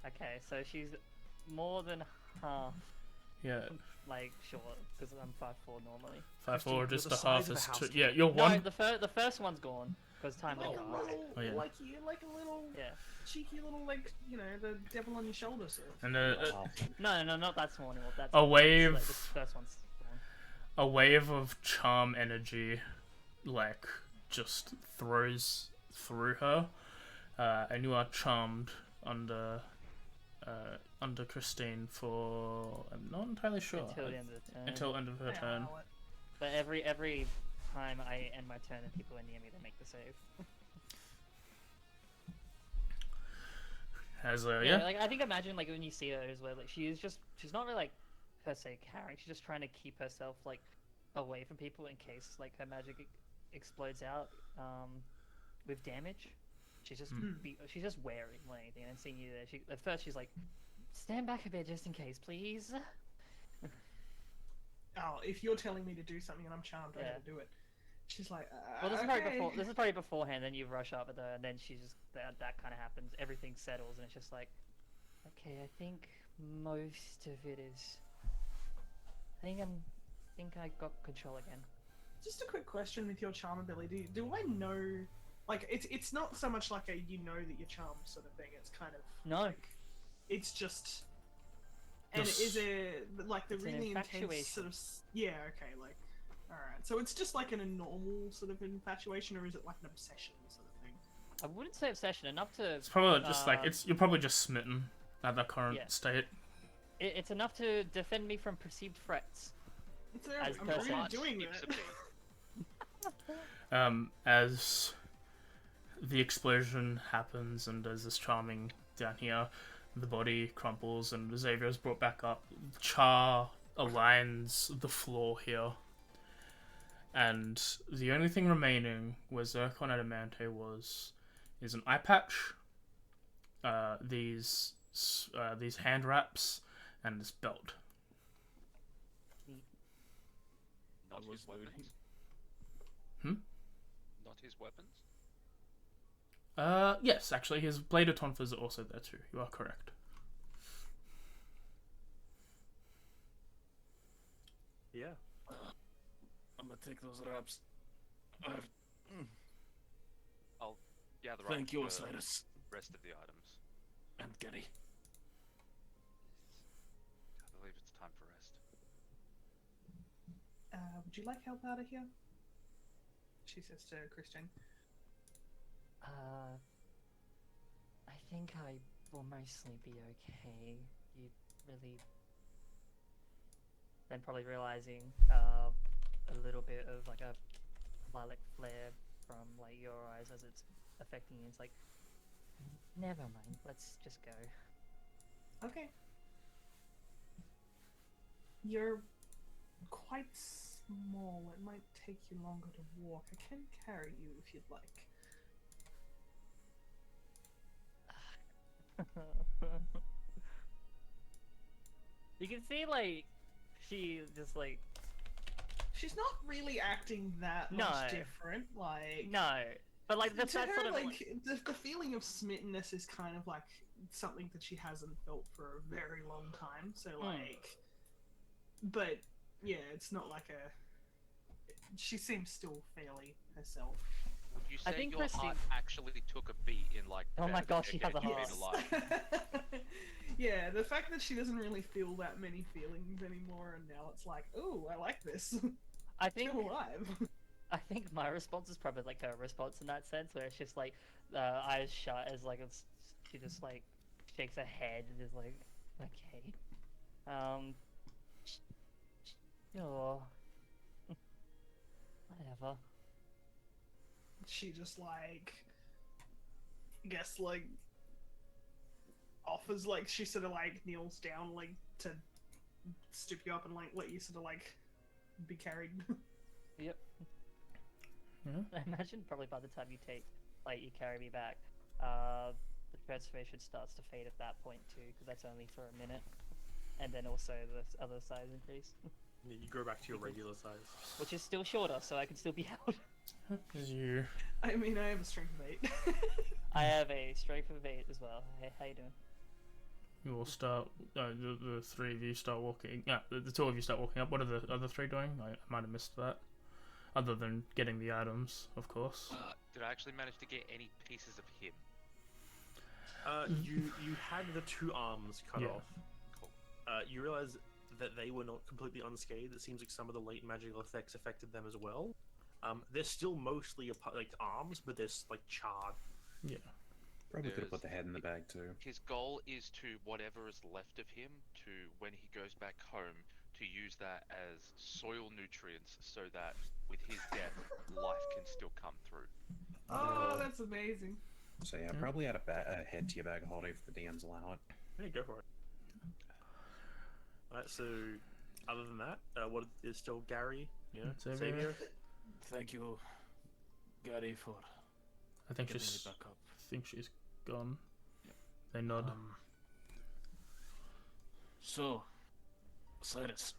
Speaker 3: Okay, so she's more than half,
Speaker 1: Yeah,
Speaker 3: like, short, because I'm 5'4" normally.
Speaker 1: 5'4",
Speaker 2: You're
Speaker 1: just
Speaker 2: the
Speaker 1: a half
Speaker 2: size of a
Speaker 1: is
Speaker 2: house
Speaker 1: two.
Speaker 2: dog.
Speaker 1: Yeah, you're
Speaker 3: No,
Speaker 1: one.
Speaker 3: the first one's gone, because time
Speaker 4: Like
Speaker 3: went
Speaker 4: a
Speaker 3: past.
Speaker 4: little,
Speaker 1: Oh, yeah.
Speaker 4: like a little
Speaker 3: Yeah.
Speaker 4: cheeky little, like, the devil on your shoulder sort of.
Speaker 1: And
Speaker 7: Wow.
Speaker 3: No, not that small anymore. That's
Speaker 1: a wave,
Speaker 3: like, this first one's gone.
Speaker 1: a wave of charm energy, like, just throws through her, and you are charmed under Christine for, I'm not entirely sure,
Speaker 3: Until the end of the turn.
Speaker 1: until end of her
Speaker 4: Yeah,
Speaker 1: turn.
Speaker 4: I'll let-
Speaker 3: But every time I end my turn and people are near me, they make the save.
Speaker 1: As yeah,
Speaker 3: Like, I think imagine, like, when you see her as well, like, she's not really, like, per se carrying, she's just trying to keep herself, like, away from people in case, like, her magic explodes out, with damage. She's just, she's just wary more than anything, and seeing you there, at first she's like, stand back a bit just in case, please.
Speaker 4: Oh, if you're telling me to do something and I'm charmed, I
Speaker 3: Yeah.
Speaker 4: gotta do it. She's like,
Speaker 3: Well, this is
Speaker 4: okay.
Speaker 3: probably beforehand, then you rush up at her, and then she's just, that kind of happens, everything settles, and it's just like, okay, I think most of it is, I think I got control again.
Speaker 4: Just a quick question with your charm ability. Do I know, like, it's not so much like a that you're charmed sort of thing. It's kind of
Speaker 3: No.
Speaker 4: like, it's just, and
Speaker 1: Yes.
Speaker 4: is it like the
Speaker 3: It's an
Speaker 4: really intense
Speaker 3: infatuation.
Speaker 4: sort of yeah, okay, like, all right. So it's just like a normal sort of infatuation, or is it like an obsession sort of thing?
Speaker 3: I wouldn't say obsession, enough to,
Speaker 1: it's probably just like
Speaker 3: um,
Speaker 1: you're probably just smitten at the current
Speaker 3: Yeah.
Speaker 1: state.
Speaker 3: it's enough to defend me from perceived threats.
Speaker 4: It's
Speaker 3: As
Speaker 4: I'm
Speaker 3: per
Speaker 4: really
Speaker 3: se.
Speaker 4: doing
Speaker 6: Keeps
Speaker 4: that.
Speaker 6: it being.
Speaker 1: As the explosion happens and there's this charming down here, the body crumples and Xavier is brought back up. Char aligns the floor here. And the only thing remaining where Zircon Adamante is an eye patch, these hand wraps, and this belt.
Speaker 6: Not
Speaker 5: That was
Speaker 6: his
Speaker 5: looting.
Speaker 6: weapons. Not his weapons.
Speaker 1: Yes, actually, his blade of tonfas are also there too. You are correct.
Speaker 2: Yeah.
Speaker 5: I'm gonna take those wraps.
Speaker 6: I'll gather
Speaker 5: Thank
Speaker 6: up
Speaker 5: you,
Speaker 6: the
Speaker 5: Osiris.
Speaker 6: rest of the items.
Speaker 5: And Getty.
Speaker 6: I believe it's time for rest.
Speaker 4: Would you like help out of here? She says to Christian.
Speaker 3: I think I will mostly be okay. You really... Then probably realizing, a little bit of, like, a lilac flare from, like, your eyes as it's affecting you. It's like, never mind, let's just go.
Speaker 4: Okay. You're quite small. It might take you longer to walk. I can carry you if you'd like.
Speaker 3: You can see, like, she just, like,
Speaker 4: She's not really acting that
Speaker 3: No.
Speaker 4: much different. Like
Speaker 3: no. But, like, that's
Speaker 4: to
Speaker 3: that
Speaker 4: her,
Speaker 3: sort of,
Speaker 4: like the feeling feeling of smittenness is kind of like something that she hasn't felt for a very long time. So like, but yeah, it's not like a. She seems still fairly herself.
Speaker 6: Would you
Speaker 3: I
Speaker 6: say
Speaker 3: think
Speaker 6: your
Speaker 3: Christine-
Speaker 6: heart actually took a beat in like?
Speaker 3: Oh my
Speaker 6: the
Speaker 3: gosh, she has
Speaker 6: decade
Speaker 3: a
Speaker 6: you've been
Speaker 3: heart.
Speaker 6: alive?
Speaker 4: Yeah, the fact that she doesn't really feel that many feelings anymore, and now it's like, oh, I like this.
Speaker 3: I think
Speaker 4: Still alive.
Speaker 3: I think my response is probably like her response in that sense, where it's just like eyes shut, as like she just like shakes her head and is like, okay, sure, whatever.
Speaker 4: She just like, I guess like offers like she sort of like kneels down like to stoop you up and like let you sort of like be carried.
Speaker 3: Yep.
Speaker 1: Yeah.
Speaker 3: I imagine probably by the time you carry me back, the transformation starts to fade at that point too, because that's only for a minute, and then also the other size increase,
Speaker 2: Yeah, you go back to your regular size.
Speaker 3: which is still shorter, so I can still be held.
Speaker 1: As you
Speaker 4: I mean, I have a strength of 8.
Speaker 3: I have a strength of 8 as well. Hey, how you doing?
Speaker 1: you will start. The three of you start walking. Yeah, the two of you start walking up. What are the other three doing? I might have missed that. Other than getting the items, of course.
Speaker 6: Did I actually manage to get any pieces of him?
Speaker 2: You had the 2 arms cut
Speaker 1: Yeah.
Speaker 2: off.
Speaker 6: Cool.
Speaker 2: You realize that they were not completely unscathed. It seems like some of the latent magical effects affected them as well. They're still mostly like arms, but they're like charred.
Speaker 1: Yeah.
Speaker 7: Probably could have
Speaker 6: There's-
Speaker 7: put the head in the bag too.
Speaker 6: His goal is to whatever is left of him to when he goes back home to use that as soil nutrients so that with his death life can still come through.
Speaker 4: Oh, that's amazing.
Speaker 7: So yeah,
Speaker 1: Hmm.
Speaker 7: probably add a head to your bag of holding if the DMs allow it.
Speaker 2: Yeah, go for it. Alright, so other than that, what is still Gary? Yeah,
Speaker 1: Xavier.
Speaker 2: Xavier.
Speaker 5: Thank you, Gary, for
Speaker 1: I think
Speaker 5: getting me
Speaker 1: she's.
Speaker 5: back up.
Speaker 1: I think she's gone. They nod.
Speaker 5: So, Cyrus,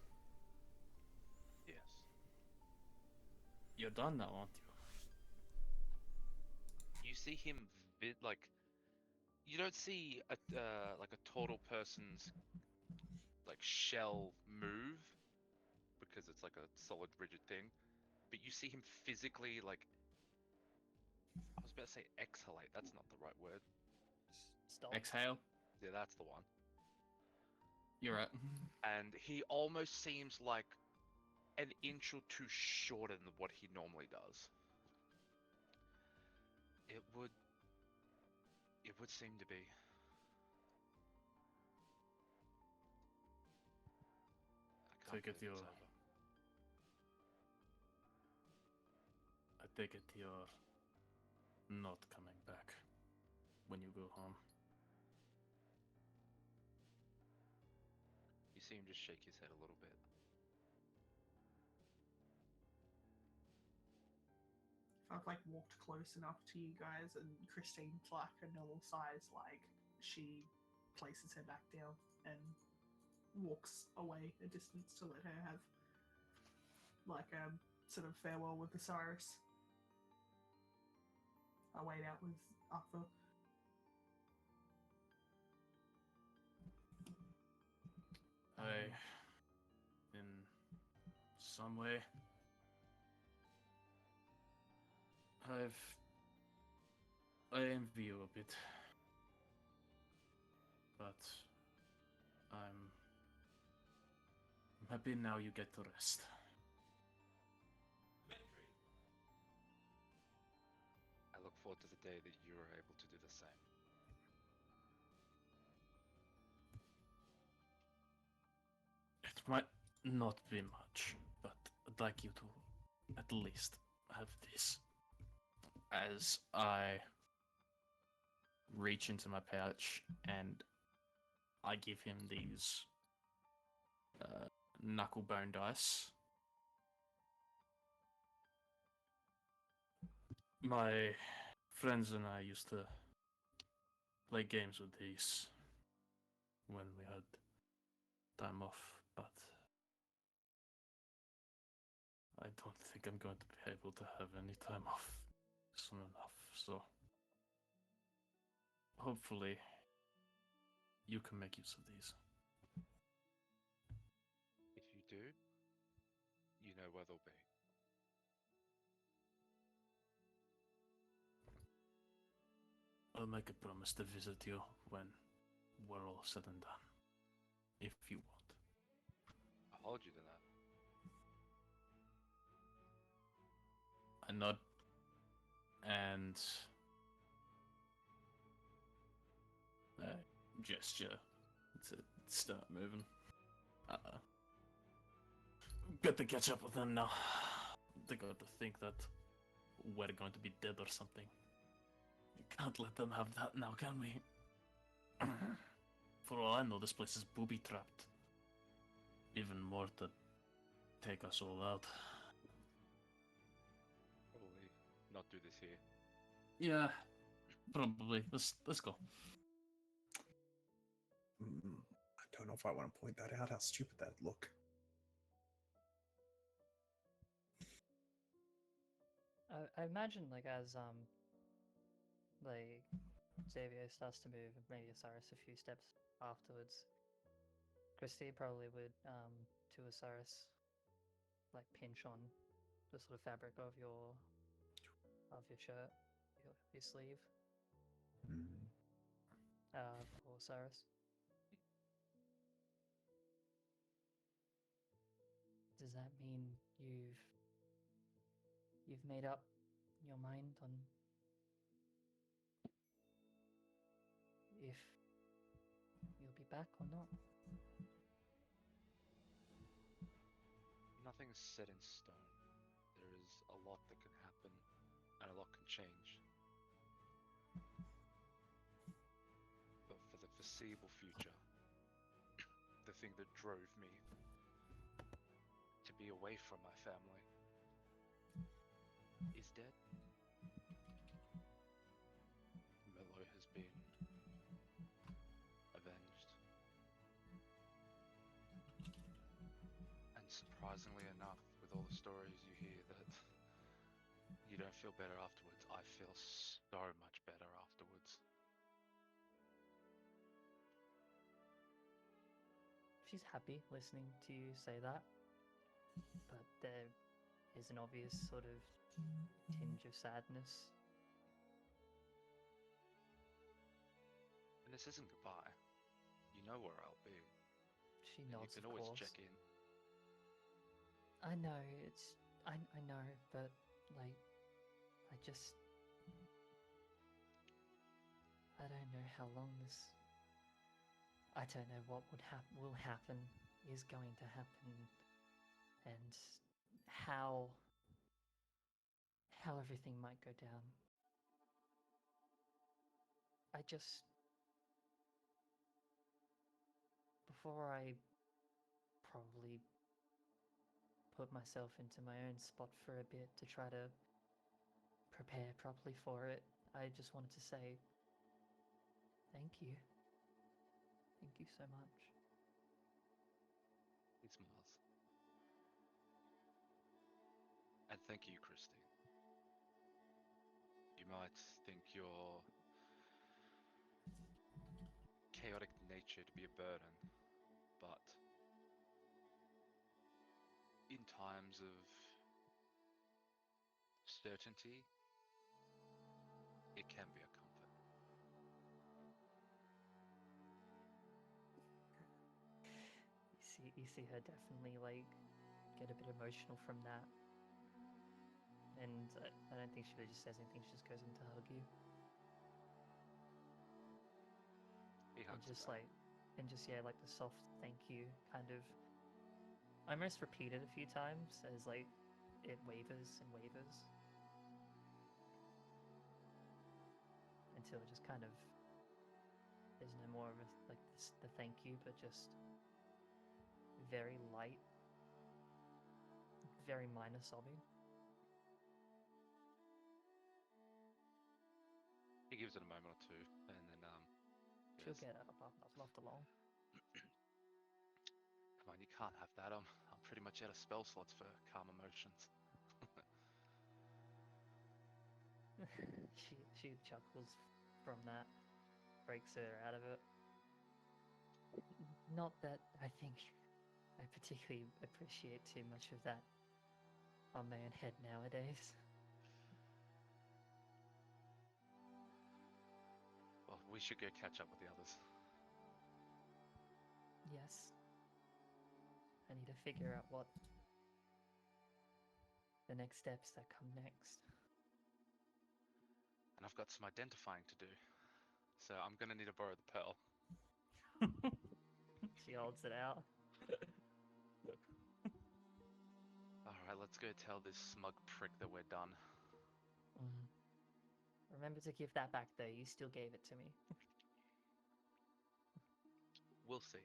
Speaker 6: Yes.
Speaker 5: you're done now, aren't you?
Speaker 6: You see him like you don't see a like a total person's like shell move because it's like a solid rigid thing, but you see him physically like I was about to say exhalate. That's not the right word.
Speaker 3: Stop.
Speaker 5: Exhale.
Speaker 6: Yeah, that's the one.
Speaker 5: You're right.
Speaker 6: And he almost seems like an inch or two shorter than what he normally does. It would seem to be. I can't
Speaker 5: Take it
Speaker 6: believe it's
Speaker 5: you're-
Speaker 6: over.
Speaker 5: I take it you're not coming back when you go home.
Speaker 6: You see him just shake his head a little bit.
Speaker 4: I've like walked close enough to you guys, and Christine's like a normal size. Like she places her back down and walks away a distance to let her have like a sort of farewell with Osiris. I wait out with Arthur.
Speaker 5: In some way, I envy you a bit, but I'm happy now you get to rest.
Speaker 6: I look forward to the day that you are able to do the same.
Speaker 5: It might not be much, but I'd like you to at least have this. As I reach into my pouch and I give him these knuckle bone dice. My friends and I used to play games with these when we had time off, but I don't think I'm going to be able to have any time off soon enough, so hopefully you can make use of these.
Speaker 6: If you do, you know where they'll be.
Speaker 5: I'll make a promise to visit you when we're all said and done. If you want.
Speaker 6: I'll hold you to that.
Speaker 5: I nod and gesture to start moving. Got to catch up with them now. They got to think that we're going to be dead or something. We can't let them have that now, can we? For all I know, this place is booby-trapped. Even more to take us all out.
Speaker 6: Probably not do this here.
Speaker 5: Yeah, probably. Let's go.
Speaker 7: I don't know if I want to point that out, how stupid that'd look.
Speaker 3: I imagine like as like Xavier starts to move, maybe Osiris a few steps afterwards. Christy probably would to Osiris like pinch on the sort of fabric of your shirt, your sleeve, for Osiris. Does that mean you've made up your mind on if you'll be back or not?
Speaker 6: Nothing's set in stone. There is a lot that can happen, and a lot can change. But for the foreseeable future, the thing that drove me to be away from my family is dead. Melo has been avenged. And surprisingly enough, with all the stories you hear that you don't feel better afterwards, I feel so much better afterwards.
Speaker 3: She's happy listening to you say that, but there is an obvious sort of tinge of sadness.
Speaker 6: And this isn't goodbye. You know where I'll be.
Speaker 3: She
Speaker 6: And you
Speaker 3: nods,
Speaker 6: can
Speaker 3: of
Speaker 6: always
Speaker 3: course.
Speaker 6: check in.
Speaker 3: I know, I know, but, like, I don't know how long this... I don't know what will happen, is going to happen, and how everything might go down. I just... Before I probably put myself into my own spot for a bit to try to prepare properly for it, I just wanted to say thank you. Thank you so much.
Speaker 6: He smiles. And thank you, Christy. You might think your chaotic nature to be a burden, but in times of certainty, it can be a comfort.
Speaker 3: You see her definitely like get a bit emotional from that, and I don't think she really just says anything. She just goes in to hug you,
Speaker 6: He
Speaker 3: and
Speaker 6: hugs
Speaker 3: just
Speaker 6: her back.
Speaker 3: like, and just yeah, like the soft thank you kind of almost repeated a few times as like it wavers and wavers until it just kind of there's no more of a, like this, the thank you, but just very light, very minor sobbing.
Speaker 6: He gives it a moment or two, and then
Speaker 3: She'll
Speaker 6: goes,
Speaker 3: get up not for long.
Speaker 6: "Come on, you can't have that. I'm pretty much out of spell slots for calm emotions."
Speaker 3: She chuckles from that. breaks her out of it. Not that I think I particularly appreciate too much of that on my own head nowadays.
Speaker 6: Well, we should go catch up with the others.
Speaker 3: Yes. I need to figure out what the next steps that come next.
Speaker 6: And I've got some identifying to do. So I'm gonna need to borrow the pearl.
Speaker 3: She holds it out.
Speaker 6: Alright, let's go tell this smug prick that we're done.
Speaker 3: Remember to give that back though, you still gave it to me.
Speaker 6: We'll see.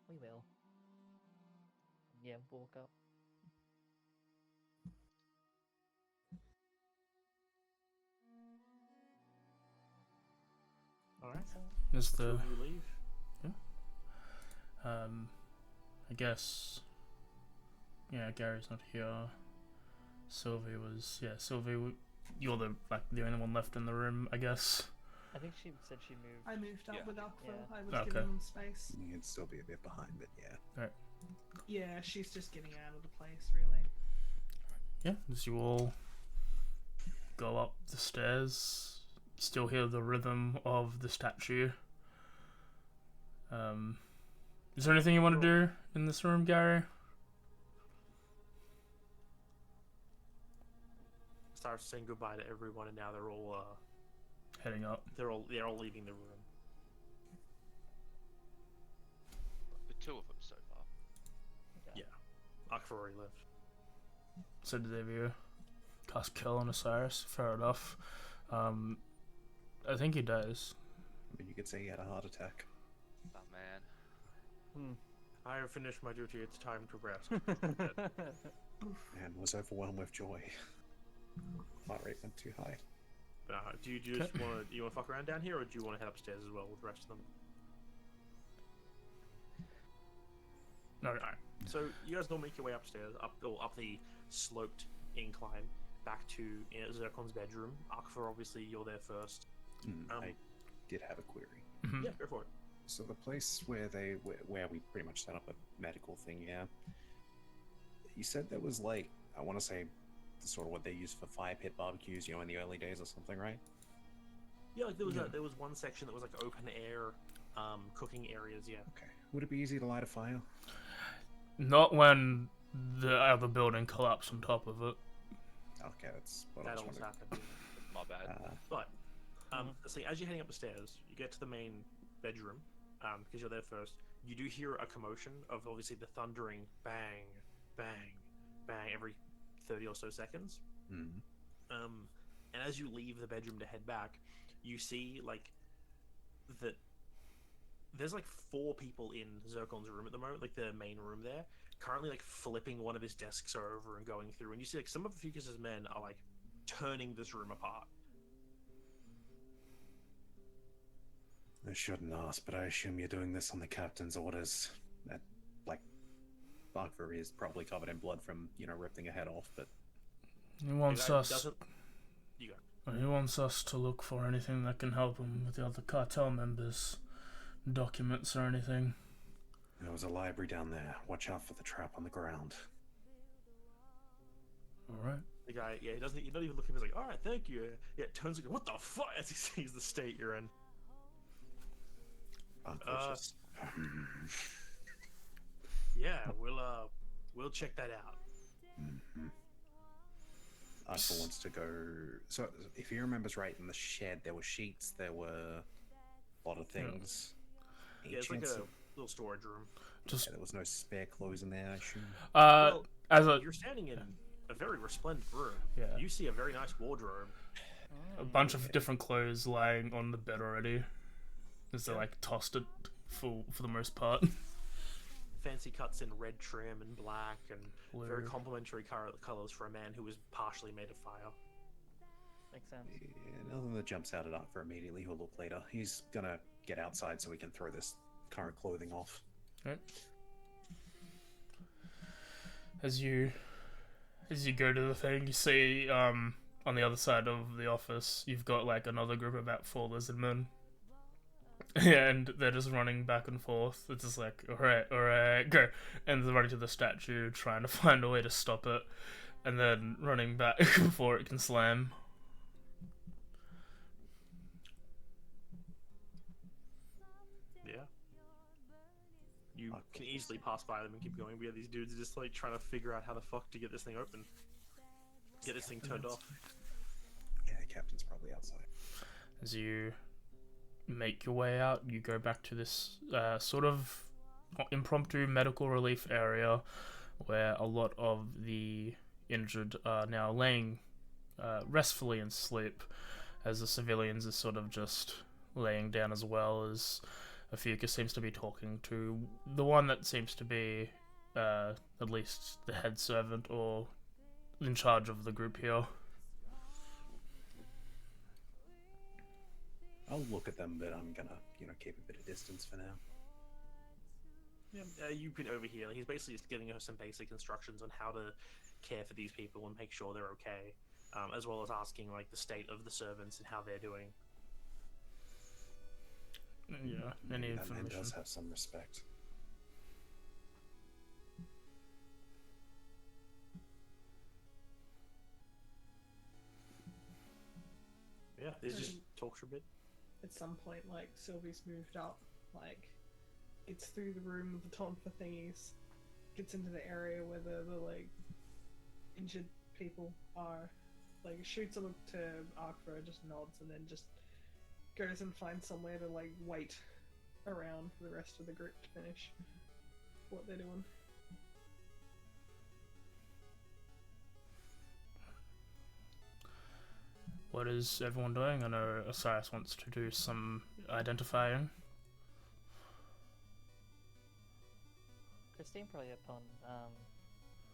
Speaker 3: We will. Yeah, walk up.
Speaker 2: Alright.
Speaker 1: Is
Speaker 2: Two
Speaker 1: the
Speaker 2: of you leave.
Speaker 1: I guess. Yeah, Gary's not here. Sylvie was. Yeah, Sylvie, you're the only one left in the room, I guess.
Speaker 3: I think she said she moved.
Speaker 4: I moved up
Speaker 6: Yeah.
Speaker 4: with Alpha.
Speaker 3: Yeah.
Speaker 4: I was
Speaker 1: Okay.
Speaker 4: giving them space.
Speaker 7: You can still be a bit behind, but yeah.
Speaker 4: Yeah, she's just getting out of the place, really.
Speaker 1: Yeah, as you all go up the stairs, you still hear the rhythm of the statue. Is there anything you want to do in this room, Gary?
Speaker 2: Starts saying goodbye to everyone, and now they're all
Speaker 1: Heading up.
Speaker 2: they're all leaving the room.
Speaker 6: The two of them so far.
Speaker 2: Yeah, Akfa already left.
Speaker 1: So did they you cast kill on Osiris? Fair enough. I think he does.
Speaker 7: I mean, you could say he had a heart attack.
Speaker 6: Oh man.
Speaker 2: I have finished my duty. It's time to rest.
Speaker 7: And was overwhelmed with joy. Heart rate went too high.
Speaker 2: Do you just want to fuck around down here, or do you want to head upstairs as well with the rest of them?
Speaker 1: No.
Speaker 2: Alright. So you guys all make your way upstairs, up the sloped incline, back to Zircon's bedroom. Akfa, obviously, you're there first.
Speaker 7: I did have a query.
Speaker 2: Yeah, go for it.
Speaker 7: So the place where we pretty much set up a medical thing, yeah. You said there was like, I want to say, sort of what they used for fire pit barbecues, in the early days or something, right?
Speaker 2: Yeah, like there was one section that was like open air, cooking areas. Yeah.
Speaker 7: Okay. Would it be easy to light a fire?
Speaker 1: Not when the other building collapsed on top of it.
Speaker 7: Okay, that's what I
Speaker 2: That
Speaker 7: was
Speaker 2: almost
Speaker 7: wondering.
Speaker 2: happened.
Speaker 6: My bad.
Speaker 2: But so as you're heading up the stairs, you get to the main bedroom, because you're there first. You do hear a commotion of obviously the thundering bang, bang, bang every 30 or so seconds. And as you leave the bedroom to head back, you see like that there's like 4 people in Zircon's room at the moment, like the main room there, currently like flipping one of his desks over and going through, and you see like some of Fucus's men are like turning this room apart.
Speaker 7: I shouldn't ask, but I assume you're doing this on the captain's orders. That, like, Akfa is probably covered in blood from, ripping a head off, but...
Speaker 1: He wants
Speaker 2: Guy
Speaker 1: us.
Speaker 2: doesn't- You go.
Speaker 1: He wants us to look for anything that can help him with the other cartel members, documents or anything.
Speaker 7: There was a library down there. Watch out for the trap on the ground.
Speaker 1: All right.
Speaker 2: The guy, yeah, he doesn't. He's not even looking. He's like, "All right, thank you." Yeah, turns like, "What the fuck?" As he sees the state you're in.
Speaker 7: Unconscious.
Speaker 2: Yeah, we'll check that out.
Speaker 7: Akfa wants to go... So, if he remembers right, in the shed, there were sheets, there were a lot of things.
Speaker 2: Yeah, it's like
Speaker 7: Chance
Speaker 2: a
Speaker 7: of-
Speaker 2: little storage room.
Speaker 1: Just
Speaker 7: there was no spare clothes in there, I assume.
Speaker 2: Well,
Speaker 1: as a
Speaker 2: you're standing in a very resplendent room.
Speaker 1: Yeah.
Speaker 2: You see a very nice wardrobe.
Speaker 1: bunch of different clothes lying on the bed already, as they're like tossed it for the most part.
Speaker 2: Fancy cuts in red trim and black, and very
Speaker 1: Blue.
Speaker 2: complimentary colors for a man who was partially made of fire.
Speaker 3: Makes sense.
Speaker 7: Yeah, nothing that jumps out at Akfa immediately. He'll look later. He's gonna get outside so we can throw this current clothing off.
Speaker 1: Right. As you go to the thing, you see on the other side of the office, you've got like another group of about 4 lizard men. And they're just running back and forth. It's just like, alright, go. And they're running to the statue, trying to find a way to stop it. And then running back before it can slam.
Speaker 2: Yeah. You can easily pass by them and keep going. But yeah, these dudes are just like trying to figure out how the fuck to get this thing open. Get this thing turned off.
Speaker 7: Yeah, the captain's probably outside.
Speaker 1: As you make your way out, you go back to this sort of impromptu medical relief area where a lot of the injured are now laying restfully in sleep, as the civilians are sort of just laying down, as well as Afuka seems to be talking to the one that seems to be at least the head servant or in charge of the group here.
Speaker 7: I'll look at them, but I'm gonna, keep a bit of distance for now.
Speaker 2: Yeah, you can overhear. He's basically just giving her some basic instructions on how to care for these people and make sure they're okay, as well as asking like the state of the servants and how they're doing.
Speaker 1: Yeah, any
Speaker 7: That man
Speaker 1: information.
Speaker 7: does have some respect.
Speaker 2: Yeah, this just talks for a bit.
Speaker 4: At some point, like, Sylvie's moved up, like, gets through the room with the tonfa thingies, gets into the area where the like, injured people are, like, shoots a look to Arkfro, just nods, and then just goes and finds somewhere to, like, wait around for the rest of the group to finish what they're doing.
Speaker 1: What is everyone doing? I know Osiris wants to do some identifying.
Speaker 3: Christine probably upon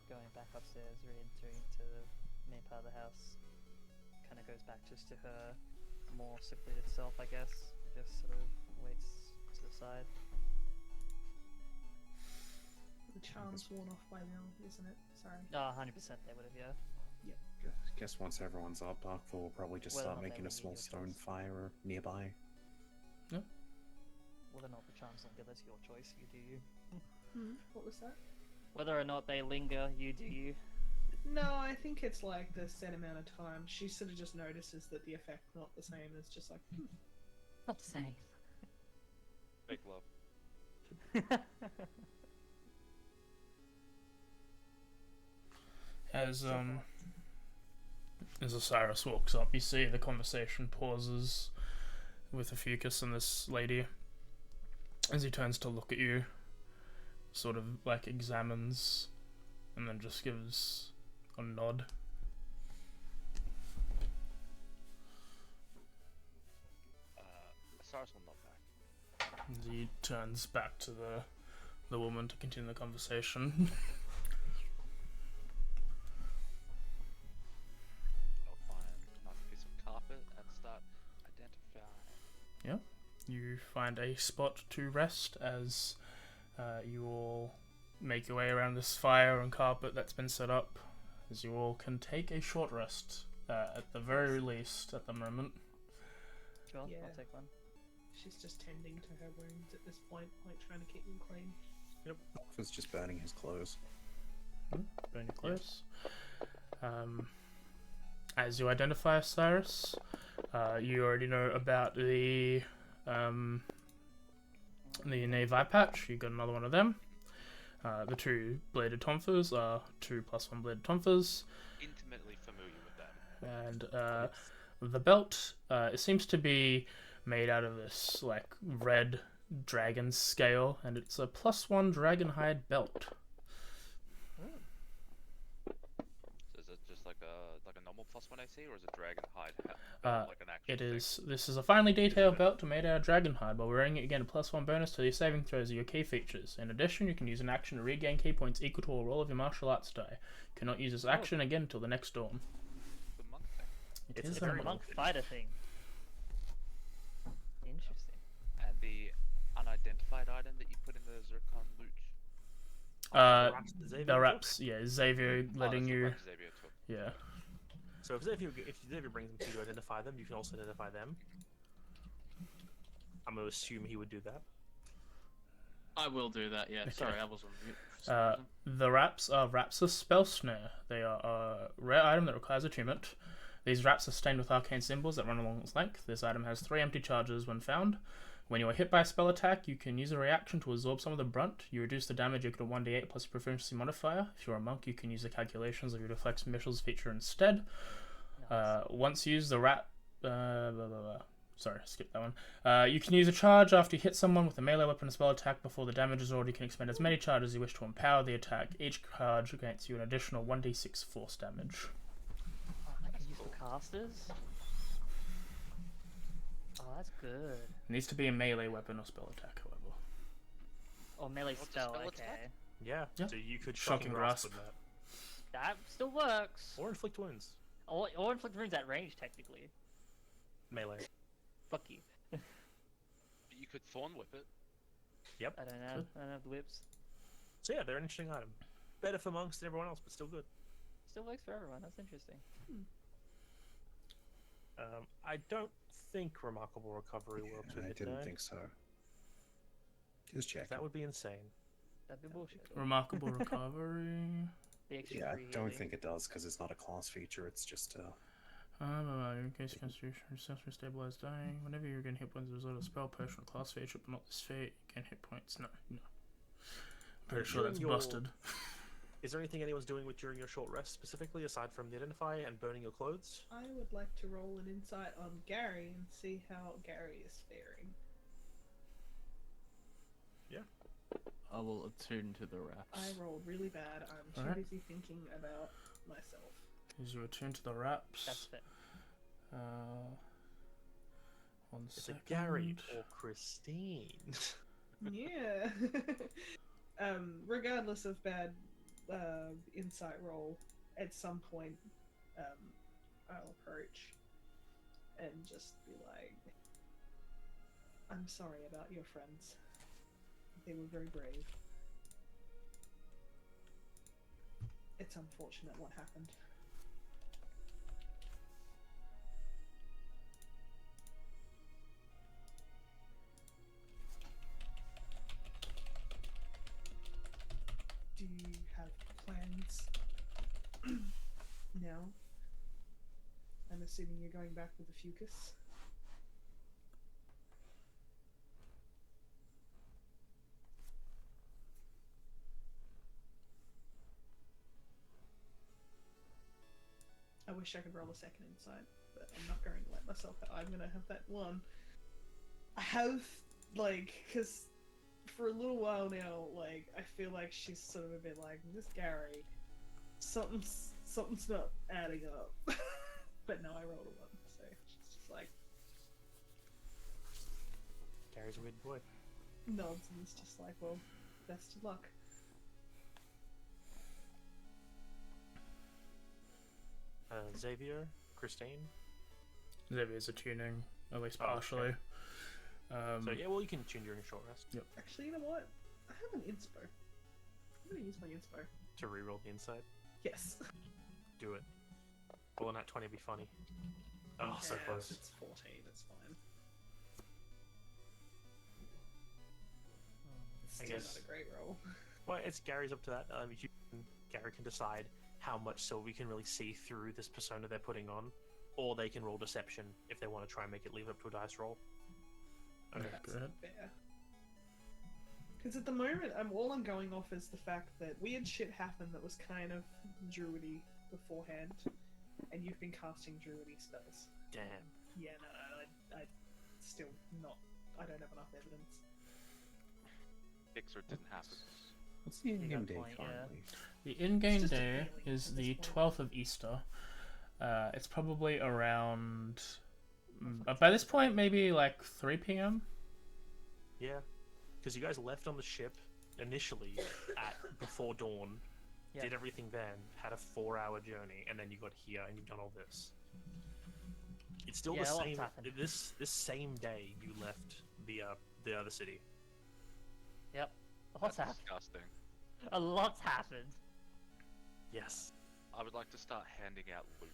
Speaker 3: going back upstairs, re-entering to the main part of the house, kind of goes back just to her more secluded self, I guess. Just sort of waits to the side.
Speaker 4: The charm's worn off by now, isn't it? Sorry.
Speaker 3: No, 100% they would have, yeah.
Speaker 7: Guess once everyone's up, Arkful will probably just
Speaker 3: Whether or
Speaker 7: start
Speaker 3: not they
Speaker 7: making a
Speaker 3: would
Speaker 7: small
Speaker 3: need your
Speaker 7: stone
Speaker 3: choice.
Speaker 7: fire nearby.
Speaker 3: Whether or not the charms linger, that's your choice. You do you.
Speaker 4: What was that?
Speaker 3: Whether or not they linger, you do you.
Speaker 4: No, I think it's like the set amount of time. She sort of just notices that the effect's not the same. It's just like,
Speaker 3: Not the same.
Speaker 6: Make love.
Speaker 1: As Osiris walks up, you see the conversation pauses with Ophiuchus and this lady. As he turns to look at you, sort of like examines, and then just gives a nod.
Speaker 6: Osiris will nod back.
Speaker 1: As he turns back to the woman to continue the conversation.
Speaker 6: I'll find a nice piece of carpet and start identifying.
Speaker 1: You find a spot to rest as you all make your way around this fire and carpet that's been set up, as you all can take a short rest, at the very least at the moment.
Speaker 3: Sure,
Speaker 4: Yeah.
Speaker 3: I'll take one.
Speaker 4: she's just tending to her wounds at this point, like trying to keep them clean.
Speaker 7: Was just burning his clothes.
Speaker 1: Burn your clothes. As you identify Osiris, you already know about the Knave Eye Patch. You got another one of them. The 2 bladed tonfas are 2+1 bladed tonfas.
Speaker 6: Intimately familiar with that.
Speaker 1: And the belt, it seems to be made out of this like red dragon scale, and it's a +1 dragon hide belt.
Speaker 6: So is it just like a normal +1 AC, or is it dragon hide?
Speaker 1: Uh,
Speaker 6: Like an actual
Speaker 1: It
Speaker 6: thing?
Speaker 1: is. This is a finely detailed belt made out of dragon hide. While wearing it, you gain a +1 bonus to your saving throws of your key features. In addition, you can use an action to regain key points equal to a roll of your martial arts die. You cannot use this action again until the next dawn.
Speaker 6: The monk thing.
Speaker 1: It
Speaker 2: It's
Speaker 1: is
Speaker 2: a very
Speaker 1: a
Speaker 3: Monk fighter thing. Interesting.
Speaker 6: And the unidentified item that you put in the Zircon loot.
Speaker 1: Uh,
Speaker 2: Perhaps Xavier
Speaker 1: the
Speaker 2: took?
Speaker 1: wraps. Yeah, Xavier letting
Speaker 6: that's the
Speaker 1: you.
Speaker 6: one Xavier took.
Speaker 1: Yeah.
Speaker 2: So if Xavier brings them to you to identify them, you can also identify them. I'm gonna assume he would do that.
Speaker 5: I will do that. Yeah.
Speaker 1: Okay.
Speaker 5: Sorry, I was on mute. For some reason.
Speaker 1: The wraps are wraps of spell snare. They are a rare item that requires attunement. These wraps are stained with arcane symbols that run along its length. This item has 3 empty charges when found. When you are hit by a spell attack, you can use a reaction to absorb some of the brunt. You reduce the damage equal to 1d8 plus your proficiency modifier. If you're a monk, you can use the calculations of your deflects missiles feature instead. Once used, the wrap... Sorry, skip that one. You can use a charge after you hit someone with a melee weapon or spell attack before the damage is ordered. You can expend as many charges as you wish to empower the attack. Each charge grants you an additional 1d6 force damage.
Speaker 3: I can use for casters. Oh, that's good.
Speaker 1: It needs to be a melee weapon or spell attack, however.
Speaker 3: Or melee
Speaker 6: What's a
Speaker 3: spell,
Speaker 6: spell
Speaker 3: okay.
Speaker 6: attack?
Speaker 2: Yeah.
Speaker 1: Yeah.
Speaker 2: So you could
Speaker 1: Shocking
Speaker 2: shocking grasp with
Speaker 1: grasp.
Speaker 2: that,
Speaker 3: That still works.
Speaker 2: or inflict wounds.
Speaker 3: Or inflict wounds at range, technically.
Speaker 2: Melee.
Speaker 3: Fuck you.
Speaker 6: But you could thorn whip it.
Speaker 3: I don't know. I don't have the whips.
Speaker 2: So yeah, they're an interesting item. Better for monks than everyone else, but still good.
Speaker 3: Still works for everyone. That's interesting.
Speaker 2: I don't think Remarkable Recovery works with
Speaker 7: I
Speaker 2: it.
Speaker 7: didn't
Speaker 2: no?
Speaker 7: think so. Just check.
Speaker 2: That would be insane.
Speaker 3: That'd be bullshit.
Speaker 1: Remarkable recovery.
Speaker 3: The extra
Speaker 7: Yeah, I
Speaker 3: free
Speaker 7: don't
Speaker 3: healing.
Speaker 7: think it does because it's not a class feature. It's just
Speaker 1: In case constitution successfully stabilized dying. Whenever you gain hit points as a result of a spell, potion, or class feature, but not this fate, you gain hit points. No. I'm pretty sure
Speaker 2: During
Speaker 1: that's
Speaker 2: your-
Speaker 1: busted.
Speaker 2: Is there anything anyone's doing with during your short rest specifically, aside from the identify and burning your clothes?
Speaker 4: I would like to roll an insight on Gary and see how Gary is faring.
Speaker 5: I will attune to the wraps.
Speaker 4: I rolled really bad. I'm too
Speaker 1: Alright.
Speaker 4: busy thinking about myself.
Speaker 1: Because you attune to the wraps.
Speaker 3: That's fair.
Speaker 1: One
Speaker 2: Is
Speaker 1: second.
Speaker 2: it Gary or Christine?
Speaker 4: Yeah. Regardless of bad insight roll, at some point, I'll approach and just be like, "I'm sorry about your friends. They were very brave. It's unfortunate what happened." Do you have plans now? I'm assuming you're going back with the Fucus. I wish I could roll a second insight, but I'm not going to let myself. I'm going to have that one. I have, because for a little while now, I feel like she's sort of a bit like, this Gary, something's not adding up. But no, I rolled a 1, so she's just like,
Speaker 2: Gary's a weird boy.
Speaker 4: nods and it's just like, well, best of luck.
Speaker 2: Xavier, Christine.
Speaker 1: Xavier's attuning, at least
Speaker 2: Oh, okay.
Speaker 1: partially.
Speaker 2: So yeah, well, you can tune during your short rest
Speaker 4: Actually, you know what? I have an inspo. I'm going to use my inspo.
Speaker 2: to reroll the insight.
Speaker 4: Yes.
Speaker 2: Do it. Well, on that 20 would be funny. Oh, so
Speaker 4: Yeah,
Speaker 2: close.
Speaker 4: It's 14, it's fine. It's
Speaker 2: I
Speaker 4: still
Speaker 2: guess-
Speaker 4: not a great roll.
Speaker 2: Well, it's Gary's up to that. Gary can decide how much Sylvie can really see through this persona they're putting on, or they can roll deception if they want to try and make it leave it up to a dice roll.
Speaker 1: Okay,
Speaker 4: That's
Speaker 1: go ahead.
Speaker 4: fair. Because at the moment, all I'm going off is the fact that weird shit happened that was kind of druidy beforehand, and you've been casting druidy spells.
Speaker 2: Damn.
Speaker 4: Yeah, no, I still not. I don't have enough evidence.
Speaker 6: Fix or it didn't happen.
Speaker 7: what's the
Speaker 3: You got
Speaker 7: in-game
Speaker 3: a
Speaker 7: day
Speaker 3: point, yeah.
Speaker 7: currently?
Speaker 1: The in-game
Speaker 4: just a
Speaker 1: day
Speaker 4: feeling
Speaker 1: is
Speaker 4: at
Speaker 1: the
Speaker 4: this point.
Speaker 1: 12th of Easter. It's probably around... by this point, maybe like 3 p.m?
Speaker 2: Yeah. Because you guys left on the ship initially at before dawn,
Speaker 3: Yeah.
Speaker 2: did everything then, had a 4-hour journey, and then you got here and you've done all this. It's still
Speaker 3: Yeah,
Speaker 2: the
Speaker 3: a lot's
Speaker 2: same.
Speaker 3: happened.
Speaker 2: This same day you left the other city.
Speaker 3: Yep. A lot's
Speaker 6: That's
Speaker 3: happened.
Speaker 6: disgusting.
Speaker 3: A lot's happened.
Speaker 2: Yes.
Speaker 6: I would like to start handing out loot.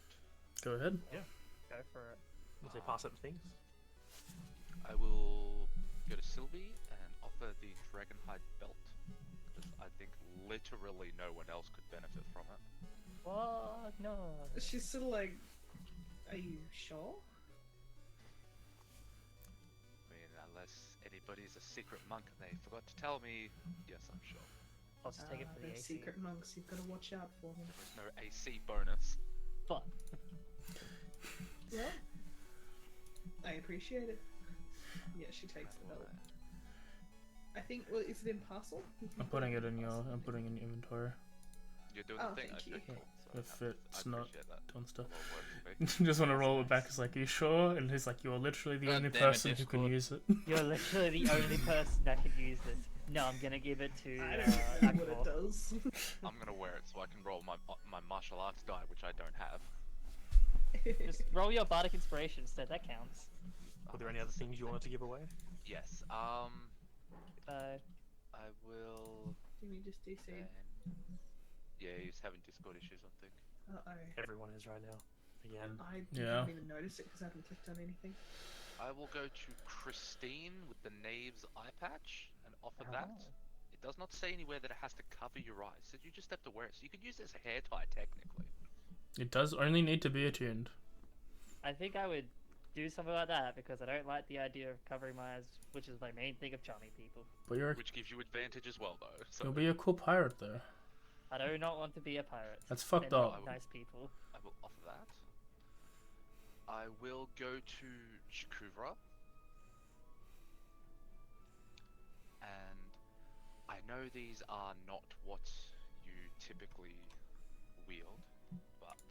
Speaker 1: Go ahead.
Speaker 3: Go for it.
Speaker 2: As they pass up things.
Speaker 6: I will go to Sylvie and offer the Dragonhide belt. Because I think literally no one else could benefit from it.
Speaker 3: What? No.
Speaker 4: She's sort of like, are you sure?
Speaker 6: I mean, unless anybody's a secret monk and they forgot to tell me, yes, I'm sure.
Speaker 3: I'll just take it for the
Speaker 4: Those
Speaker 3: AC.
Speaker 4: secret monks, you've got to watch out for them.
Speaker 6: There's no AC bonus.
Speaker 3: Fuck.
Speaker 4: Well, I appreciate it. Yeah, she takes the belt. I think, well, is it in parcel?
Speaker 1: I'm putting it in your inventory.
Speaker 6: You're doing
Speaker 4: Oh,
Speaker 6: the thing?
Speaker 4: thank you.
Speaker 6: Okay, cool. So
Speaker 1: If
Speaker 6: I
Speaker 1: it's not
Speaker 6: appreciate that.
Speaker 1: done stuff.
Speaker 6: A lot of work for me.
Speaker 1: Just want to roll it back. It's like, are you sure? And he's like, you're literally the
Speaker 5: God
Speaker 1: only
Speaker 5: damn it,
Speaker 1: person who can
Speaker 5: Discord.
Speaker 1: use it.
Speaker 3: You're literally the only person that can use this. No, I'm gonna give it to
Speaker 4: I don't know what it
Speaker 3: Akbar.
Speaker 4: does.
Speaker 6: I'm gonna wear it so I can roll my martial arts die, which I don't have.
Speaker 3: Just roll your bardic inspiration instead. That counts.
Speaker 2: Were there any other things you wanted to give away?
Speaker 6: Yes. I will.
Speaker 4: Give me just DC.
Speaker 6: Then... Yeah, he's having Discord issues, I think.
Speaker 4: Uh-oh.
Speaker 2: Everyone is right now. Again.
Speaker 4: I
Speaker 1: Yeah.
Speaker 4: haven't even noticed it because I haven't clicked on anything.
Speaker 6: I will go to Christine with the Knave's eye patch and offer that.
Speaker 3: Oh.
Speaker 6: It does not say anywhere that it has to cover your eyes, so you just have to wear it. So you could use it as a hair tie, technically.
Speaker 1: It does only need to be attuned.
Speaker 3: I think I would do something like that because I don't like the idea of covering my eyes, which is my main thing of charming people.
Speaker 1: But
Speaker 6: Which gives you advantage as well, though. So
Speaker 1: you'll be a cool pirate though.
Speaker 3: I do not want to be a pirate.
Speaker 1: That's fucked
Speaker 3: They're
Speaker 1: up.
Speaker 3: not nice people.
Speaker 6: I will offer that. I will go to Shakuvra. And I know these are not what you typically wield, but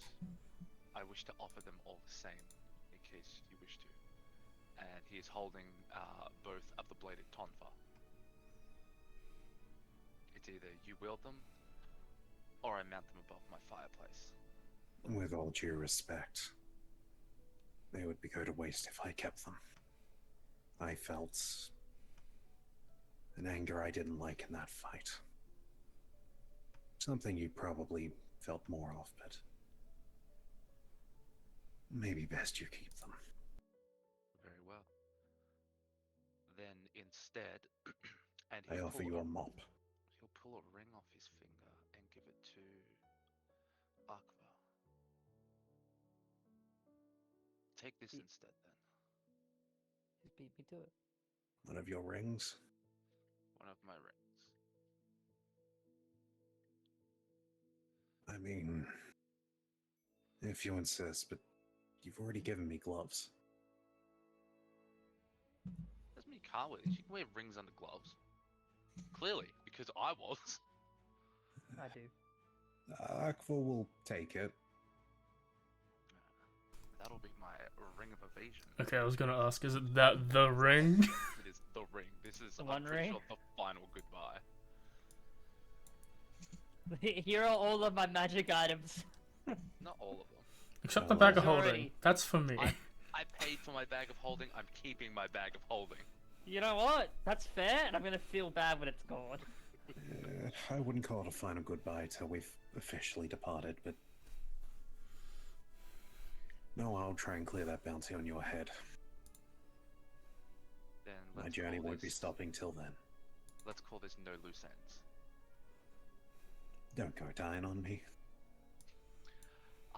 Speaker 6: I wish to offer them all the same, in case you wish to. And he is holding both of the bladed tonfa. It's either you wield them, or I mount them above my fireplace.
Speaker 7: With all due respect, they would go to waste if I kept them. I felt an anger I didn't like in that fight. Something you probably felt more of, but maybe best you keep them.
Speaker 6: Very well. Then instead, and
Speaker 7: I offer you a mop.
Speaker 6: he'll pull a ring off his finger and give it to Akbar. Take this
Speaker 3: Ye-
Speaker 6: instead, then.
Speaker 3: Just beat me to it.
Speaker 7: One of your rings?
Speaker 6: One of my rings.
Speaker 7: I mean, if you insist, but you've already given me gloves.
Speaker 6: Doesn't mean you can't wear these. You can wear rings under gloves. Clearly, because I was.
Speaker 3: I do.
Speaker 7: Aqua will take it.
Speaker 6: That'll be my ring of evasion.
Speaker 1: Okay, I was gonna ask, is it that the ring?
Speaker 6: It is the ring. This is,
Speaker 3: The
Speaker 6: I'm
Speaker 3: one
Speaker 6: pretty
Speaker 3: ring?
Speaker 6: sure, the final goodbye.
Speaker 3: Here are all of my magic items.
Speaker 6: Not all of them.
Speaker 1: Except the
Speaker 7: Oh,
Speaker 1: bag of
Speaker 3: Already.
Speaker 1: holding. That's for me.
Speaker 6: I paid for my bag of holding. I'm keeping my bag of holding.
Speaker 3: You know what? That's fair, and I'm gonna feel bad when it's gone.
Speaker 7: I wouldn't call it a final goodbye till we've officially departed, but no, I'll try and clear that bounty on your head.
Speaker 6: Then
Speaker 7: My
Speaker 6: let's
Speaker 7: journey
Speaker 6: call
Speaker 7: won't be
Speaker 6: this-
Speaker 7: stopping till then.
Speaker 6: Let's call this no loose ends.
Speaker 7: Don't go dying on me.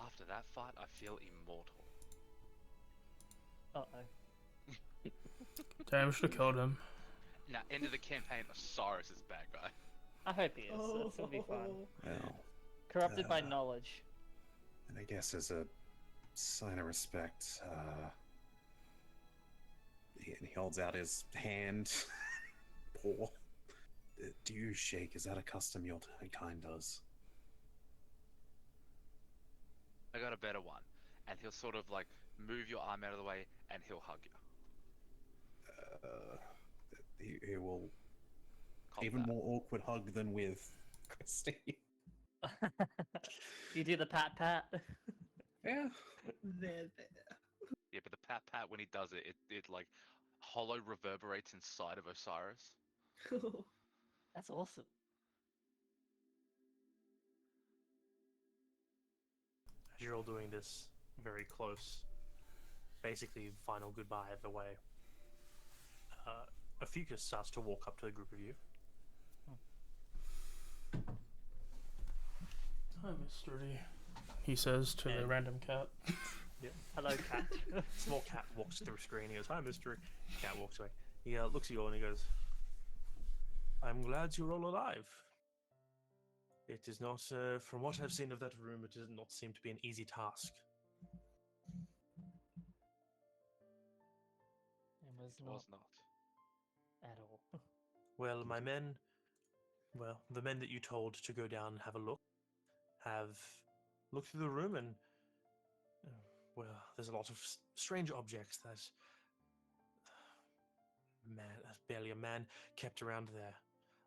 Speaker 6: After that fight, I feel immortal.
Speaker 3: Uh-oh.
Speaker 1: Damn, should have killed him.
Speaker 6: Now, end of the campaign, Osiris is bad guy.
Speaker 3: I hope he is. That's gonna be fun.
Speaker 7: Well,
Speaker 3: Corrupted by
Speaker 7: Uh,
Speaker 3: knowledge.
Speaker 7: and I guess as a sign of respect, he holds out his hand. Paw. Do you shake? Is that a custom your kind does?
Speaker 6: I got a better one. And he'll sort of like move your arm out of the way and he'll hug you.
Speaker 7: He will
Speaker 6: Call
Speaker 7: even
Speaker 6: that.
Speaker 7: more awkward hug than with Christine.
Speaker 3: You do the pat pat.
Speaker 7: Yeah.
Speaker 4: There.
Speaker 6: Yeah, but the pat pat when he does it, it like hollow reverberates inside of Osiris.
Speaker 3: That's awesome.
Speaker 2: As you're all doing this, very close. Basically, final goodbye of the way. Ophiuchus starts to walk up to the group of you.
Speaker 1: Hi, mystery. He says to the
Speaker 2: And-
Speaker 1: random cat.
Speaker 3: Hello, cat.
Speaker 2: Small cat walks through the screen. He goes, "Hi, mystery." Cat walks away. He looks at you all and he goes, "I'm glad you're all alive. It is not, from what I've seen of that room, it does not seem to be an easy task."
Speaker 3: It was
Speaker 6: It
Speaker 3: not
Speaker 6: was not.
Speaker 3: at all.
Speaker 2: Well, my men, well, the men that you told to go down and have a look, have looked through the room and, well, there's a lot of strange objects that, barely a man kept around there.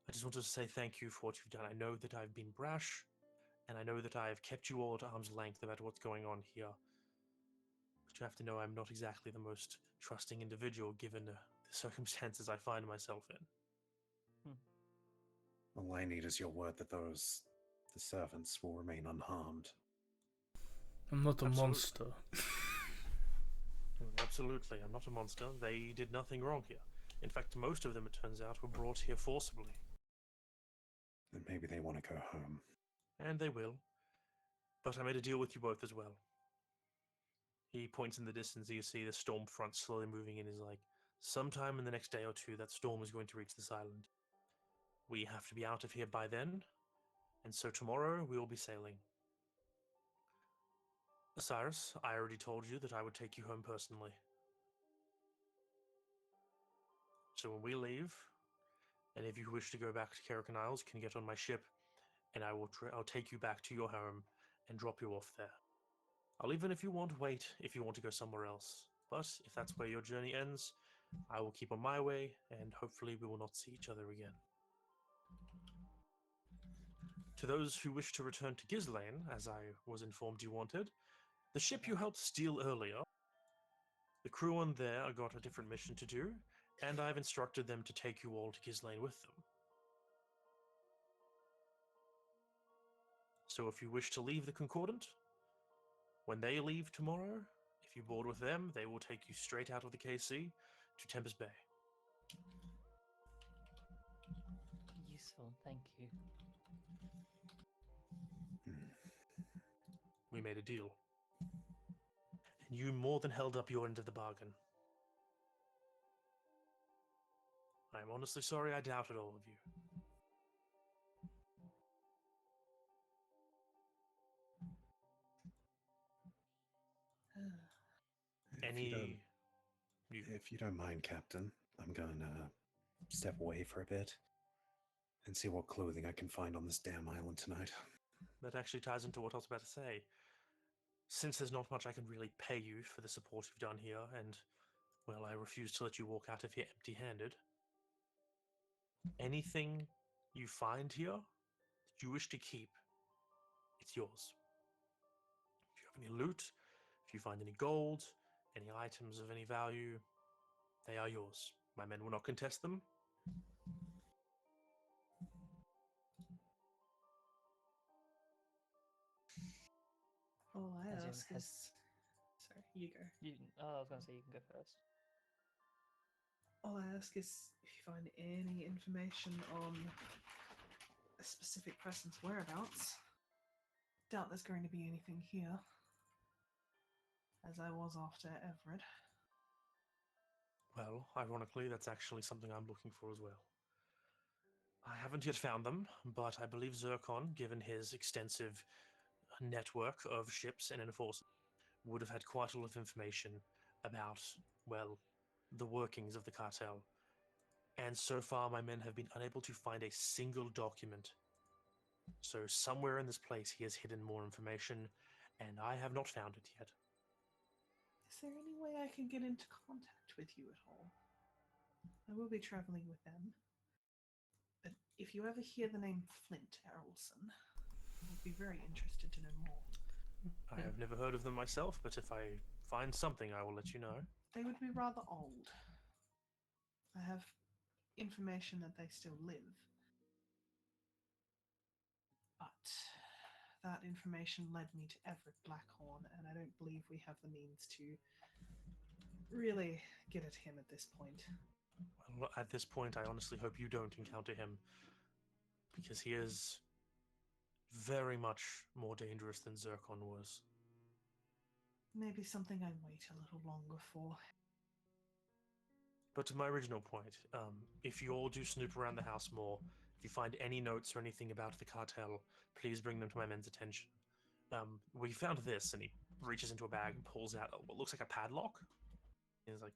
Speaker 2: I just wanted to say thank you for what you've done. I know that I've been brash, and I know that I have kept you all at arm's length about what's going on here. But you have to know I'm not exactly the most trusting individual given the circumstances I find myself in.
Speaker 7: All I need is your word that the servants will remain unharmed.
Speaker 1: I'm not a
Speaker 2: Absolutely.
Speaker 1: monster.
Speaker 2: Absolutely, I'm not a monster. They did nothing wrong here. In fact, most of them, it turns out, were brought here forcibly.
Speaker 7: Then maybe they want to go home.
Speaker 2: And they will. But I made a deal with you both as well. He points in the distance, you see the storm front slowly moving in. He's like, sometime in the next day or two, that storm is going to reach this island. We have to be out of here by then, and so tomorrow we will be sailing. Osiris, I already told you that I would take you home personally. So when we leave, and if you wish to go back to Karakan Isles, you can get on my ship, and I'll take you back to your home and drop you off there. I'll even, if you want, wait if you want to go somewhere else. But if that's where your journey ends, I will keep on my way, and hopefully we will not see each other again. To those who wish to return to Ghislaine, as I was informed you wanted, the ship you helped steal earlier, the crew on there got a different mission to do, and I've instructed them to take you all to Ghislaine with them. So if you wish to leave the Concordant, when they leave tomorrow, if you board with them, they will take you straight out of the KC to Tempest Bay.
Speaker 3: Useful, thank you.
Speaker 2: We made a deal. And you more than held up your end of the bargain. I'm honestly sorry I doubted all of you.
Speaker 7: If you don't mind, Captain, I'm going to step away for a bit and see what clothing I can find on this damn island tonight.
Speaker 2: That actually ties into what I was about to say. Since there's not much I can really pay you for the support you've done here, and, well, I refuse to let you walk out of here empty-handed, anything you find here that you wish to keep, it's yours. If you have any loot, if you find any gold, any items of any value, they are yours. My men will not contest them.
Speaker 4: All I
Speaker 3: As in,
Speaker 4: ask is... Sorry, you go.
Speaker 3: I was gonna say you can go first.
Speaker 4: All I ask is if you find any information on a specific person's whereabouts. Doubt there's going to be anything here, as I was after Everett.
Speaker 2: Well, ironically, that's actually something I'm looking for as well. I haven't yet found them, but I believe Zircon, given his extensive network of ships and enforcers, would have had quite a lot of information about, well, the workings of the cartel. And so far, my men have been unable to find a single document. So somewhere in this place, he has hidden more information, and I have not found it yet.
Speaker 4: Is there any way I can get into contact with you at all? I will be traveling with them. But if you ever hear the name Flint Errolson, I'd be very interested to know more.
Speaker 2: I have never heard of them myself, but if I find something, I will let you know.
Speaker 4: They would be rather old. I have information that they still live. But that information led me to Everett Blackhorn, and I don't believe we have the means to really get at him at this point.
Speaker 2: Well, at this point, I honestly hope you don't encounter him, because he is very much more dangerous than Zircon was.
Speaker 4: Maybe something I wait a little longer for.
Speaker 2: But to my original point, if you all do snoop around the house more, if you find any notes or anything about the cartel, please bring them to my men's attention. We found this, and he reaches into a bag and pulls out what looks like a padlock. He's like,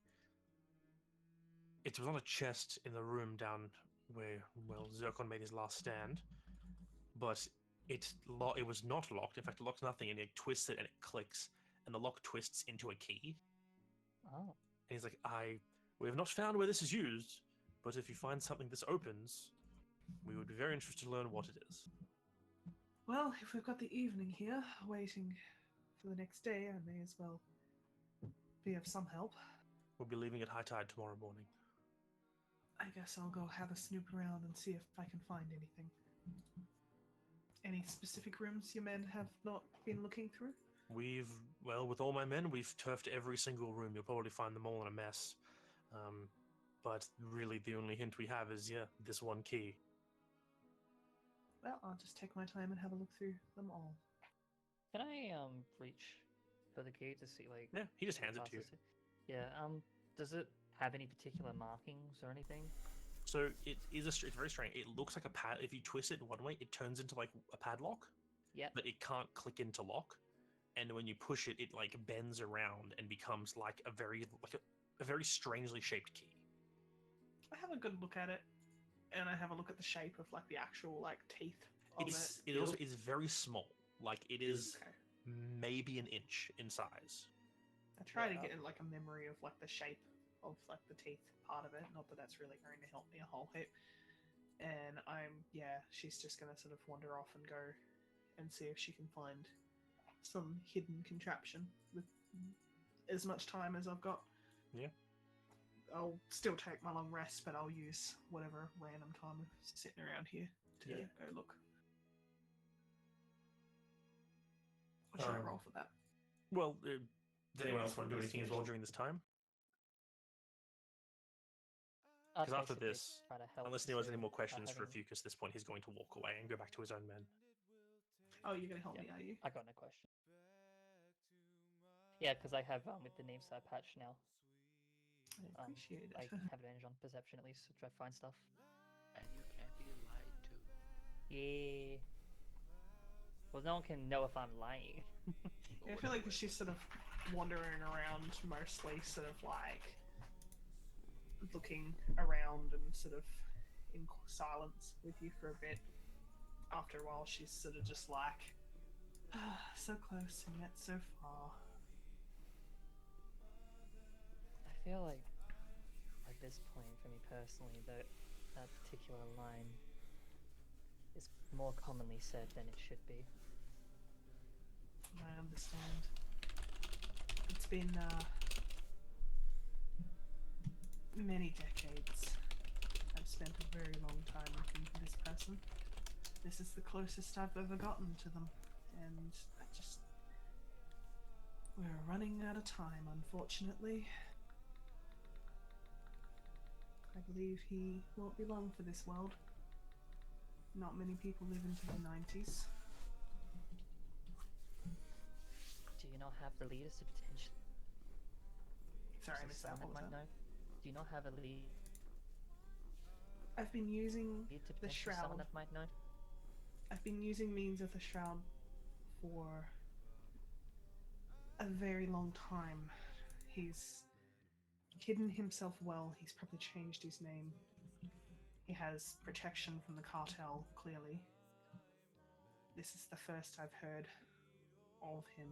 Speaker 2: it was on a chest in the room down where, well, Zircon made his last stand, but it was not locked. In fact, it locks nothing, and he twists it, and it clicks, and the lock twists into a key.
Speaker 3: Oh.
Speaker 2: And he's like, we have not found where this is used, but if you find something this opens, we would be very interested to learn what it is.
Speaker 4: Well, if we've got the evening here, waiting for the next day, I may as well be of some help.
Speaker 2: We'll be leaving at high tide tomorrow morning.
Speaker 4: I guess I'll go have a snoop around and see if I can find anything. Any specific rooms your men have not been looking through?
Speaker 2: With all my men, we've turfed every single room. You'll probably find them all in a mess. But really, the only hint we have is, this one key.
Speaker 4: Well, I'll just take my time and have a look through them all.
Speaker 3: Can I reach for the key to see like?
Speaker 2: Yeah, he just
Speaker 3: what
Speaker 2: hands it to you.
Speaker 3: passes Yeah. Does it have any particular markings or anything?
Speaker 2: So it's very strange. It looks like a pad. If you twist it one way, it turns into like a padlock.
Speaker 3: Yeah.
Speaker 2: But it can't click into lock. And when you push it, it like bends around and becomes like a very strangely shaped key.
Speaker 4: I have a good look at it, and I have a look at the shape of like the actual like teeth of it.
Speaker 2: It also is very small. Like it is
Speaker 4: Okay.
Speaker 2: maybe an inch in size.
Speaker 4: I try to
Speaker 3: Yeah.
Speaker 4: get like a memory of like the shape of like the teeth part of it. Not that that's really going to help me a whole heap. And she's just gonna sort of wander off and go and see if she can find some hidden contraption with as much time as I've got.
Speaker 2: Yeah.
Speaker 4: I'll still take my long rest, but I'll use whatever random time of sitting around here to
Speaker 2: Yeah.
Speaker 4: go look. What should I roll for that?
Speaker 2: Well, does anyone else want to do anything as well during this time?
Speaker 3: I'll
Speaker 2: Because after
Speaker 3: basically
Speaker 2: this,
Speaker 3: try to help
Speaker 2: unless anyone has any
Speaker 3: to,
Speaker 2: more questions for
Speaker 3: having-
Speaker 2: Fucus, at this point he's going to walk away and go back to his own men.
Speaker 4: Oh, you're gonna help
Speaker 3: Yeah.
Speaker 4: me, are you?
Speaker 3: I got no question. Yeah, because I have with the name side patch now.
Speaker 4: I appreciate it.
Speaker 3: I have advantage on perception at least to try to find stuff.
Speaker 6: And you can't be lied to.
Speaker 3: Yeah. Well, no one can know if I'm lying.
Speaker 4: Yeah, I feel like she's sort of wandering around, mostly sort of like looking around and sort of in silence with you for a bit. After a while, she's sort of just like, so close and yet so far.
Speaker 3: I feel like at this point, for me personally, that particular line is more commonly said than it should be.
Speaker 4: I understand. It's been many decades. I've spent a very long time looking for this person. This is the closest I've ever gotten to them, and we're running out of time, unfortunately. I believe he won't be long for this world. Not many people live into the 90s.
Speaker 3: Do you not have the leaders to potentially?
Speaker 4: Sorry, I
Speaker 3: Is
Speaker 4: missed
Speaker 3: there
Speaker 4: that.
Speaker 3: someone
Speaker 4: What was
Speaker 3: that might
Speaker 4: that?
Speaker 3: know? Do you not have a lead
Speaker 4: I've been using
Speaker 3: to
Speaker 4: the
Speaker 3: potentially someone
Speaker 4: shroud.
Speaker 3: that might know?
Speaker 4: I've been using means of the shroud for a very long time. He's hidden himself well. He's probably changed his name. He has protection from the cartel, clearly. This is the first I've heard of him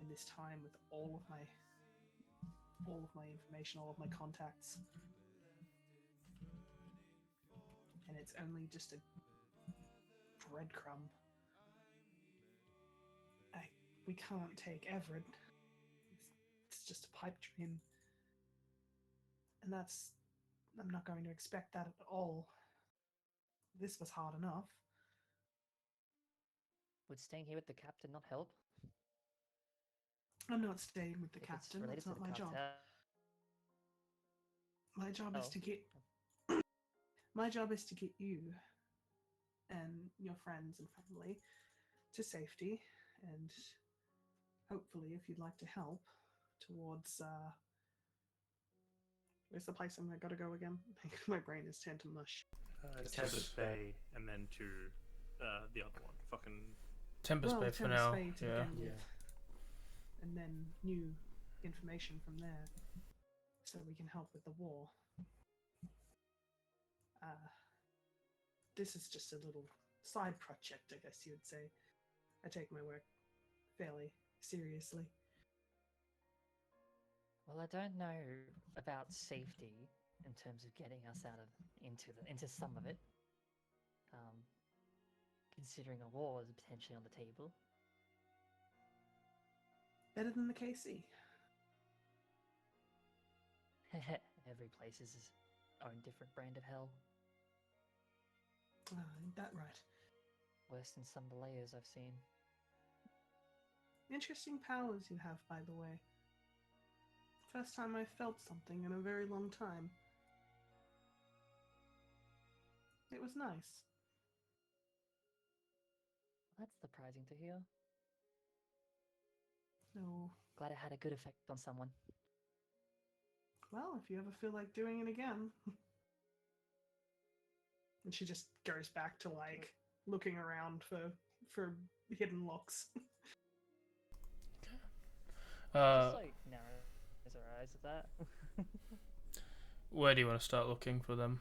Speaker 4: in this time with all of my information, all of my contacts. And it's only just a breadcrumb. We can't take Everett. It's just a pipe dream. And I'm not going to expect that at all. This was hard enough.
Speaker 3: Would staying here with the captain not help?
Speaker 4: I'm not staying with the
Speaker 3: If it's
Speaker 4: captain.
Speaker 3: related
Speaker 4: That's
Speaker 3: to
Speaker 4: not
Speaker 3: the
Speaker 4: my job.
Speaker 3: cartel.
Speaker 4: My job is
Speaker 3: Oh.
Speaker 4: to get. My job is to get you and your friends and family to safety, and hopefully, if you'd like to help, towards where's the place I'm gotta go again? My brain is turned to mush.
Speaker 2: Tempest Bay, and then to the other one. Fucking.
Speaker 1: Tempest Bay for
Speaker 4: Tempest
Speaker 1: now.
Speaker 4: Bay to
Speaker 1: Yeah.
Speaker 4: begin with, and then new information from there, so we can help with the war. This is just a little side project, I guess you would say. I take my work fairly seriously.
Speaker 3: Well, I don't know about safety in terms of getting us out of into some of it. Considering a war is potentially on the table.
Speaker 4: Better than the KC.
Speaker 3: Every place is its own different brand of hell.
Speaker 4: Ain't that right?
Speaker 3: Worse than some of the layers I've seen.
Speaker 4: Interesting powers you have, by the way. First time I felt something in a very long time. It was nice.
Speaker 3: That's surprising to hear.
Speaker 4: No.
Speaker 3: Glad it had a good effect on someone.
Speaker 4: Well, if you ever feel like doing it again. And she just goes back to like looking around for hidden locks.
Speaker 3: Just like narrows her eyes at that.
Speaker 1: Where do you want to start looking for them?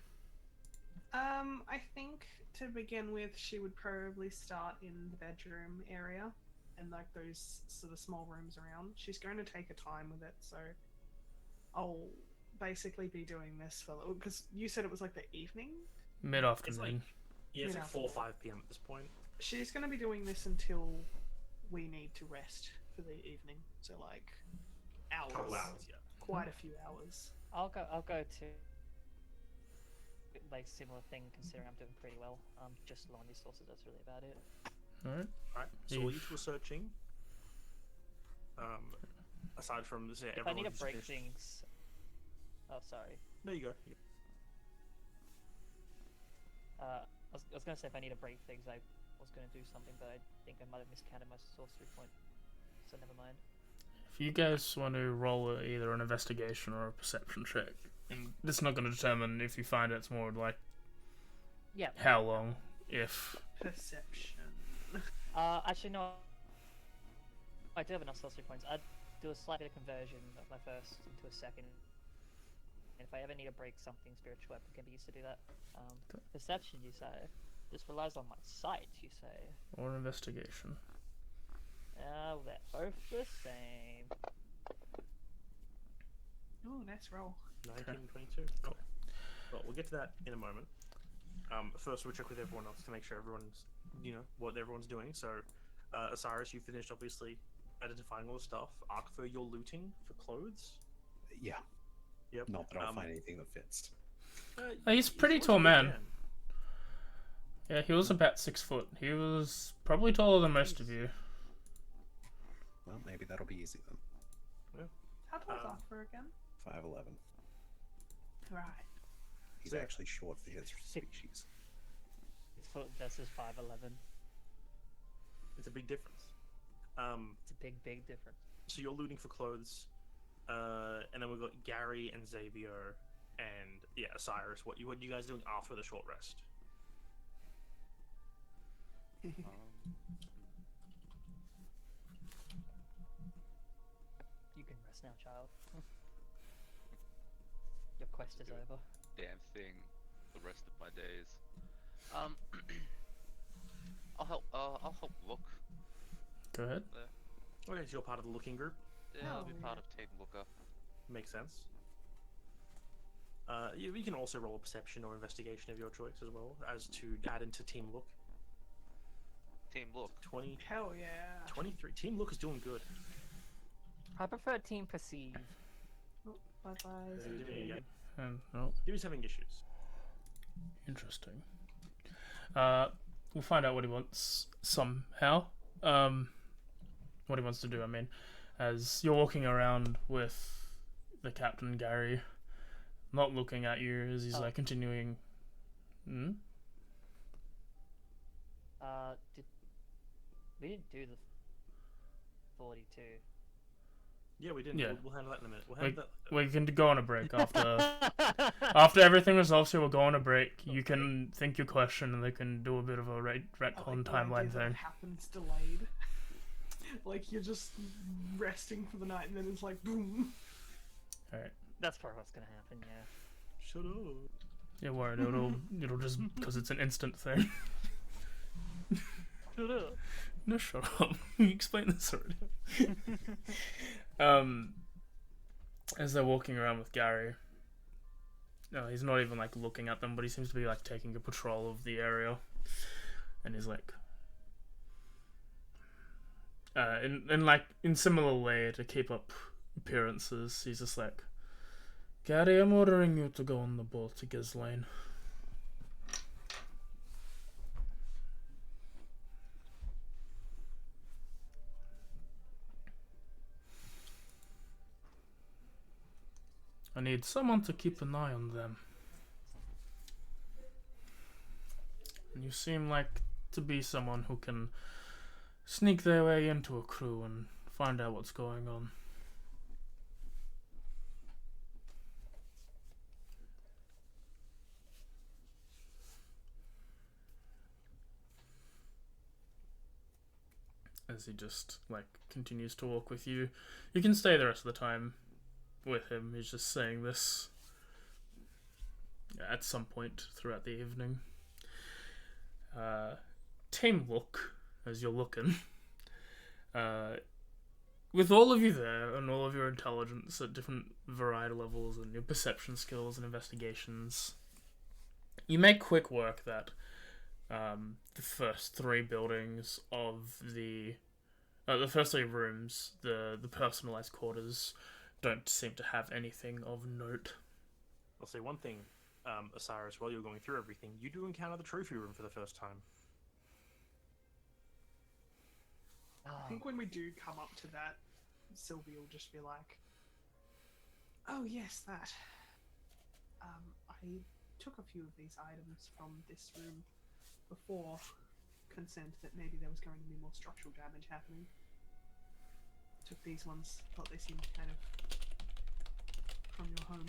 Speaker 4: I think to begin with, she would probably start in the bedroom area and like those sort of small rooms around. She's going to take her time with it, so I'll basically be doing this for because you said it was like the evening.
Speaker 1: Mid-afternoon.
Speaker 2: It's like 4 or
Speaker 4: Mid-afternoon.
Speaker 2: 5 p.m. at this point.
Speaker 4: She's going to be doing this until we need to rest for the evening. So like hours.
Speaker 2: Couple hours, yeah.
Speaker 4: Quite a few hours.
Speaker 3: I'll go to like similar thing considering I'm doing pretty well. Just low on resources, that's really about it.
Speaker 1: Alright.
Speaker 2: Alright, so
Speaker 1: Yeah.
Speaker 2: while you two are searching, aside from this,
Speaker 3: If I
Speaker 2: everyone
Speaker 3: need to
Speaker 2: who's
Speaker 3: break
Speaker 2: finished-
Speaker 3: things. Oh, sorry.
Speaker 2: There you go.
Speaker 3: I was gonna say if I need to break things, I was gonna do something, but I think I might have miscounted my sorcery point. So never mind.
Speaker 1: If you guys want to roll either an investigation or a perception check, and this is not going to determine if you find it, it's more like
Speaker 3: Yeah.
Speaker 1: how long, if...
Speaker 4: Perception.
Speaker 3: Actually no. I do have enough sorcery points. I'd do a slight bit of conversion of my first into a second. And if I ever need to break something, spiritual weapon can be used to do that. Perception, you say? This relies on my sight, you say?
Speaker 1: Or investigation.
Speaker 3: They're both the same.
Speaker 4: Oh, nice roll.
Speaker 2: 19, 22. Oh. Well, we'll get to that in a moment. First, we'll check with everyone else to make sure everyone's, what everyone's doing. So, Osiris, you finished obviously identifying all the stuff. Arkfer, you're looting for clothes.
Speaker 7: Yeah.
Speaker 2: Yep.
Speaker 7: Not that I'll find anything that fits.
Speaker 1: He's a pretty
Speaker 2: as
Speaker 1: tall
Speaker 2: much as you
Speaker 1: man.
Speaker 2: can.
Speaker 1: Yeah, he was about 6 foot. He was probably taller than most of
Speaker 2: Jeez.
Speaker 1: you.
Speaker 7: Well, maybe that'll be easy then.
Speaker 4: How tall is Arthur again?
Speaker 7: 5'11".
Speaker 4: Right.
Speaker 7: He's
Speaker 2: So-
Speaker 7: actually short for his species.
Speaker 3: His foot versus 5'11".
Speaker 2: It's a big difference.
Speaker 3: It's a big difference.
Speaker 2: So you're looting for clothes, and then we've got Gary and Xavier, and Osiris. What you guys doing after the short rest?
Speaker 3: You can rest now, child. Your quest is
Speaker 6: Do it.
Speaker 3: over.
Speaker 6: Damn thing. The rest of my days. I'll help. I'll help look.
Speaker 1: Go ahead.
Speaker 2: Okay, so you're part of the looking group.
Speaker 6: Yeah, I'll be
Speaker 4: Oh,
Speaker 6: part
Speaker 4: yeah.
Speaker 6: of Team Looker.
Speaker 2: Makes sense. You can also roll a perception or investigation of your choice as well, as to add into Team Look.
Speaker 6: Team Look.
Speaker 2: 20,
Speaker 4: Hell yeah.
Speaker 2: 23. Team Look is doing good.
Speaker 3: I prefer team perceive.
Speaker 4: Oh, bye bye.
Speaker 2: Yeah.
Speaker 1: And, oh,
Speaker 2: He was having issues.
Speaker 1: interesting. we'll find out what he wants somehow. What he wants to do, I mean. As you're walking around with the captain, Gary, not looking at you as he's like continuing. Hmm?
Speaker 3: Did we didn't do the 42?
Speaker 2: Yeah, we didn't.
Speaker 1: Yeah.
Speaker 2: We'll handle that in a minute. We'll handle that.
Speaker 1: We can go on a break after everything resolves here. We'll go on a break. You can think your question, and they can do a bit of a retcon timeline thing.
Speaker 4: It happens delayed. Like you're just resting for the night, and then it's like boom.
Speaker 1: All right.
Speaker 3: That's probably what's gonna happen. Yeah.
Speaker 2: Shut up.
Speaker 1: Yeah, worried. It'll just because it's an instant thing.
Speaker 3: Shut up.
Speaker 1: No, shut up. You explained this already. As they're walking around with Gary, no, he's not even like looking at them, but he seems to be like taking a patrol of the area, and he's like, in similar way to keep up appearances, he's just like, Gary, I'm ordering you to go on the boat to Ghislaine. I need someone to keep an eye on them. And you seem like to be someone who can sneak their way into a crew and find out what's going on. As he just like continues to walk with you. You can stay the rest of the time with him. He's just saying this at some point throughout the evening. Team look, as you're looking. With all of you there and all of your intelligence at different variety levels and your perception skills and investigations, you make quick work that the first three buildings of the first three rooms, the personalized quarters, don't seem to have anything of note.
Speaker 2: I'll say one thing, Osiris, while you're going through everything, you do encounter the trophy room for the first time.
Speaker 4: I think when we do come up to that, Sylvie will just be like, "Oh yes, that. I took a few of these items from this room before, concerned that maybe there was going to be more structural damage happening. Took these ones, thought they seemed kind of from your home.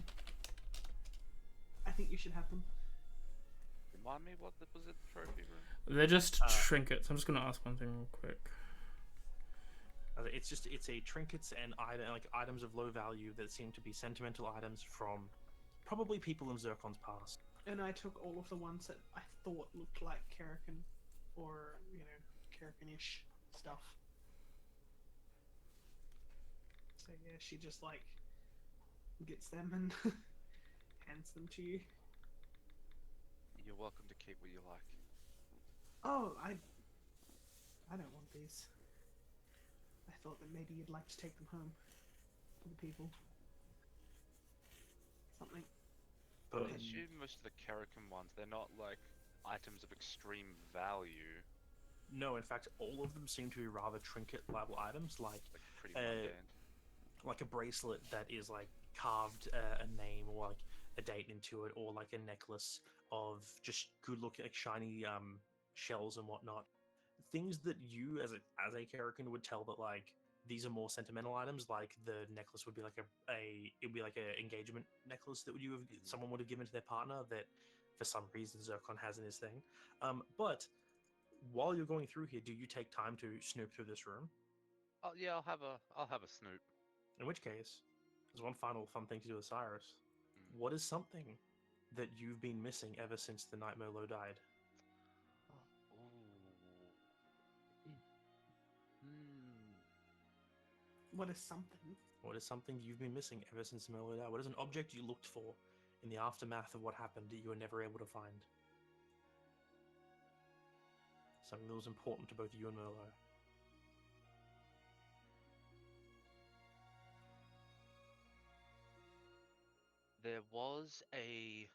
Speaker 4: I think you should have them."
Speaker 6: Remind me what was in the trophy room?
Speaker 1: They're just trinkets. I'm just gonna ask one thing real quick.
Speaker 2: It's a trinkets and items of low value that seem to be sentimental items from probably people in Zircon's past.
Speaker 4: And I took all of the ones that I thought looked like Kerakin, or Kerakin-ish stuff. So yeah, she just like gets them and hands them to you.
Speaker 6: You're welcome to keep what you like.
Speaker 4: Oh, I don't want these. I thought that maybe you'd like to take them home for the people. Something.
Speaker 6: But I assume most of the Kerakin ones, they're not like items of extreme value.
Speaker 2: No, in fact, all of them seem to be rather trinket level items, like
Speaker 6: Pretty mundane.
Speaker 2: like a bracelet that is like carved a name or like a date into it, or like a necklace of just good looking, like shiny shells and whatnot. Things that you as a Kerakin would tell that like these are more sentimental items. Like the necklace would be like a engagement necklace that someone would have given to their partner that for some reason Zircon has in his thing. But while you're going through here, do you take time to snoop through this room?
Speaker 6: Oh yeah, I'll have a snoop.
Speaker 2: In which case, there's one final fun thing to do with Cyrus. What is something that you've been missing ever since the night Merlot died?
Speaker 4: What is something?
Speaker 2: What is something you've been missing ever since Merlot died? What is an object you looked for in the aftermath of what happened that you were never able to find? Something that was important to both you and Merlot.
Speaker 6: There was a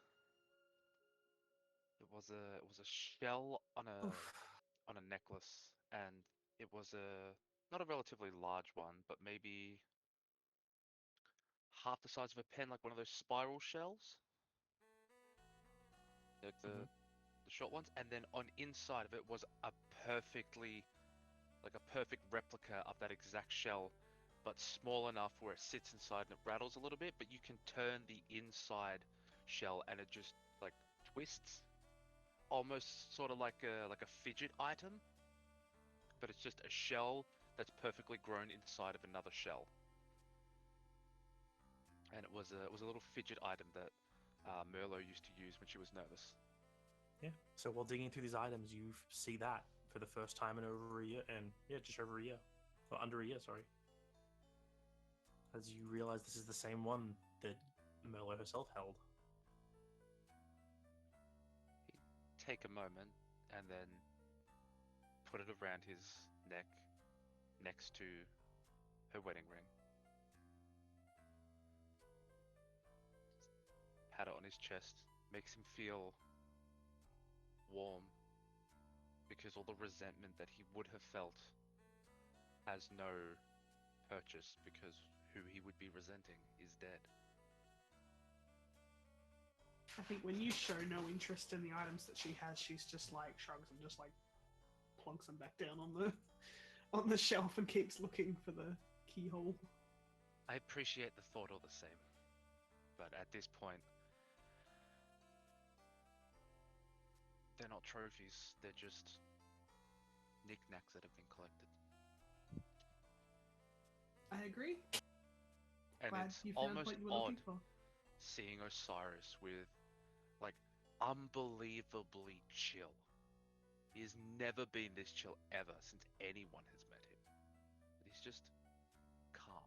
Speaker 6: was a shell on a necklace, and it was a not a relatively large one, but maybe half the size of a pen, like one of those spiral shells, like the short ones. And then on inside of it was a perfectly like a perfect replica of that exact shell, but small enough where it sits inside and it rattles a little bit, but you can turn the inside shell and it just like twists, almost sort of like a fidget item, but it's just a shell that's perfectly grown inside of another shell. And it was a little fidget item that Merlot used to use when she was nervous.
Speaker 2: Yeah. So while digging through these items, you see that for the first time in over a year, and yeah, just over a year, or under a year, sorry. As you realize this is the same one that Merlot herself held.
Speaker 6: He'd take a moment and then put it around his neck next to her wedding ring. Pat it on his chest, makes him feel warm, because all the resentment that he would have felt has no purchase, because who he would be resenting is dead.
Speaker 4: I think when you show no interest in the items that she has, she's just like shrugs and just like plonks them back down on the shelf and keeps looking for the keyhole.
Speaker 6: I appreciate the thought all the same, but at this point, they're not trophies, they're just knickknacks that have been collected.
Speaker 4: I agree.
Speaker 6: And
Speaker 4: Glad
Speaker 6: it's
Speaker 4: you found
Speaker 6: almost
Speaker 4: what you were
Speaker 6: odd
Speaker 4: looking for.
Speaker 6: seeing Osiris with, like, unbelievably chill. He has never been this chill ever since anyone has met him. But he's just calm.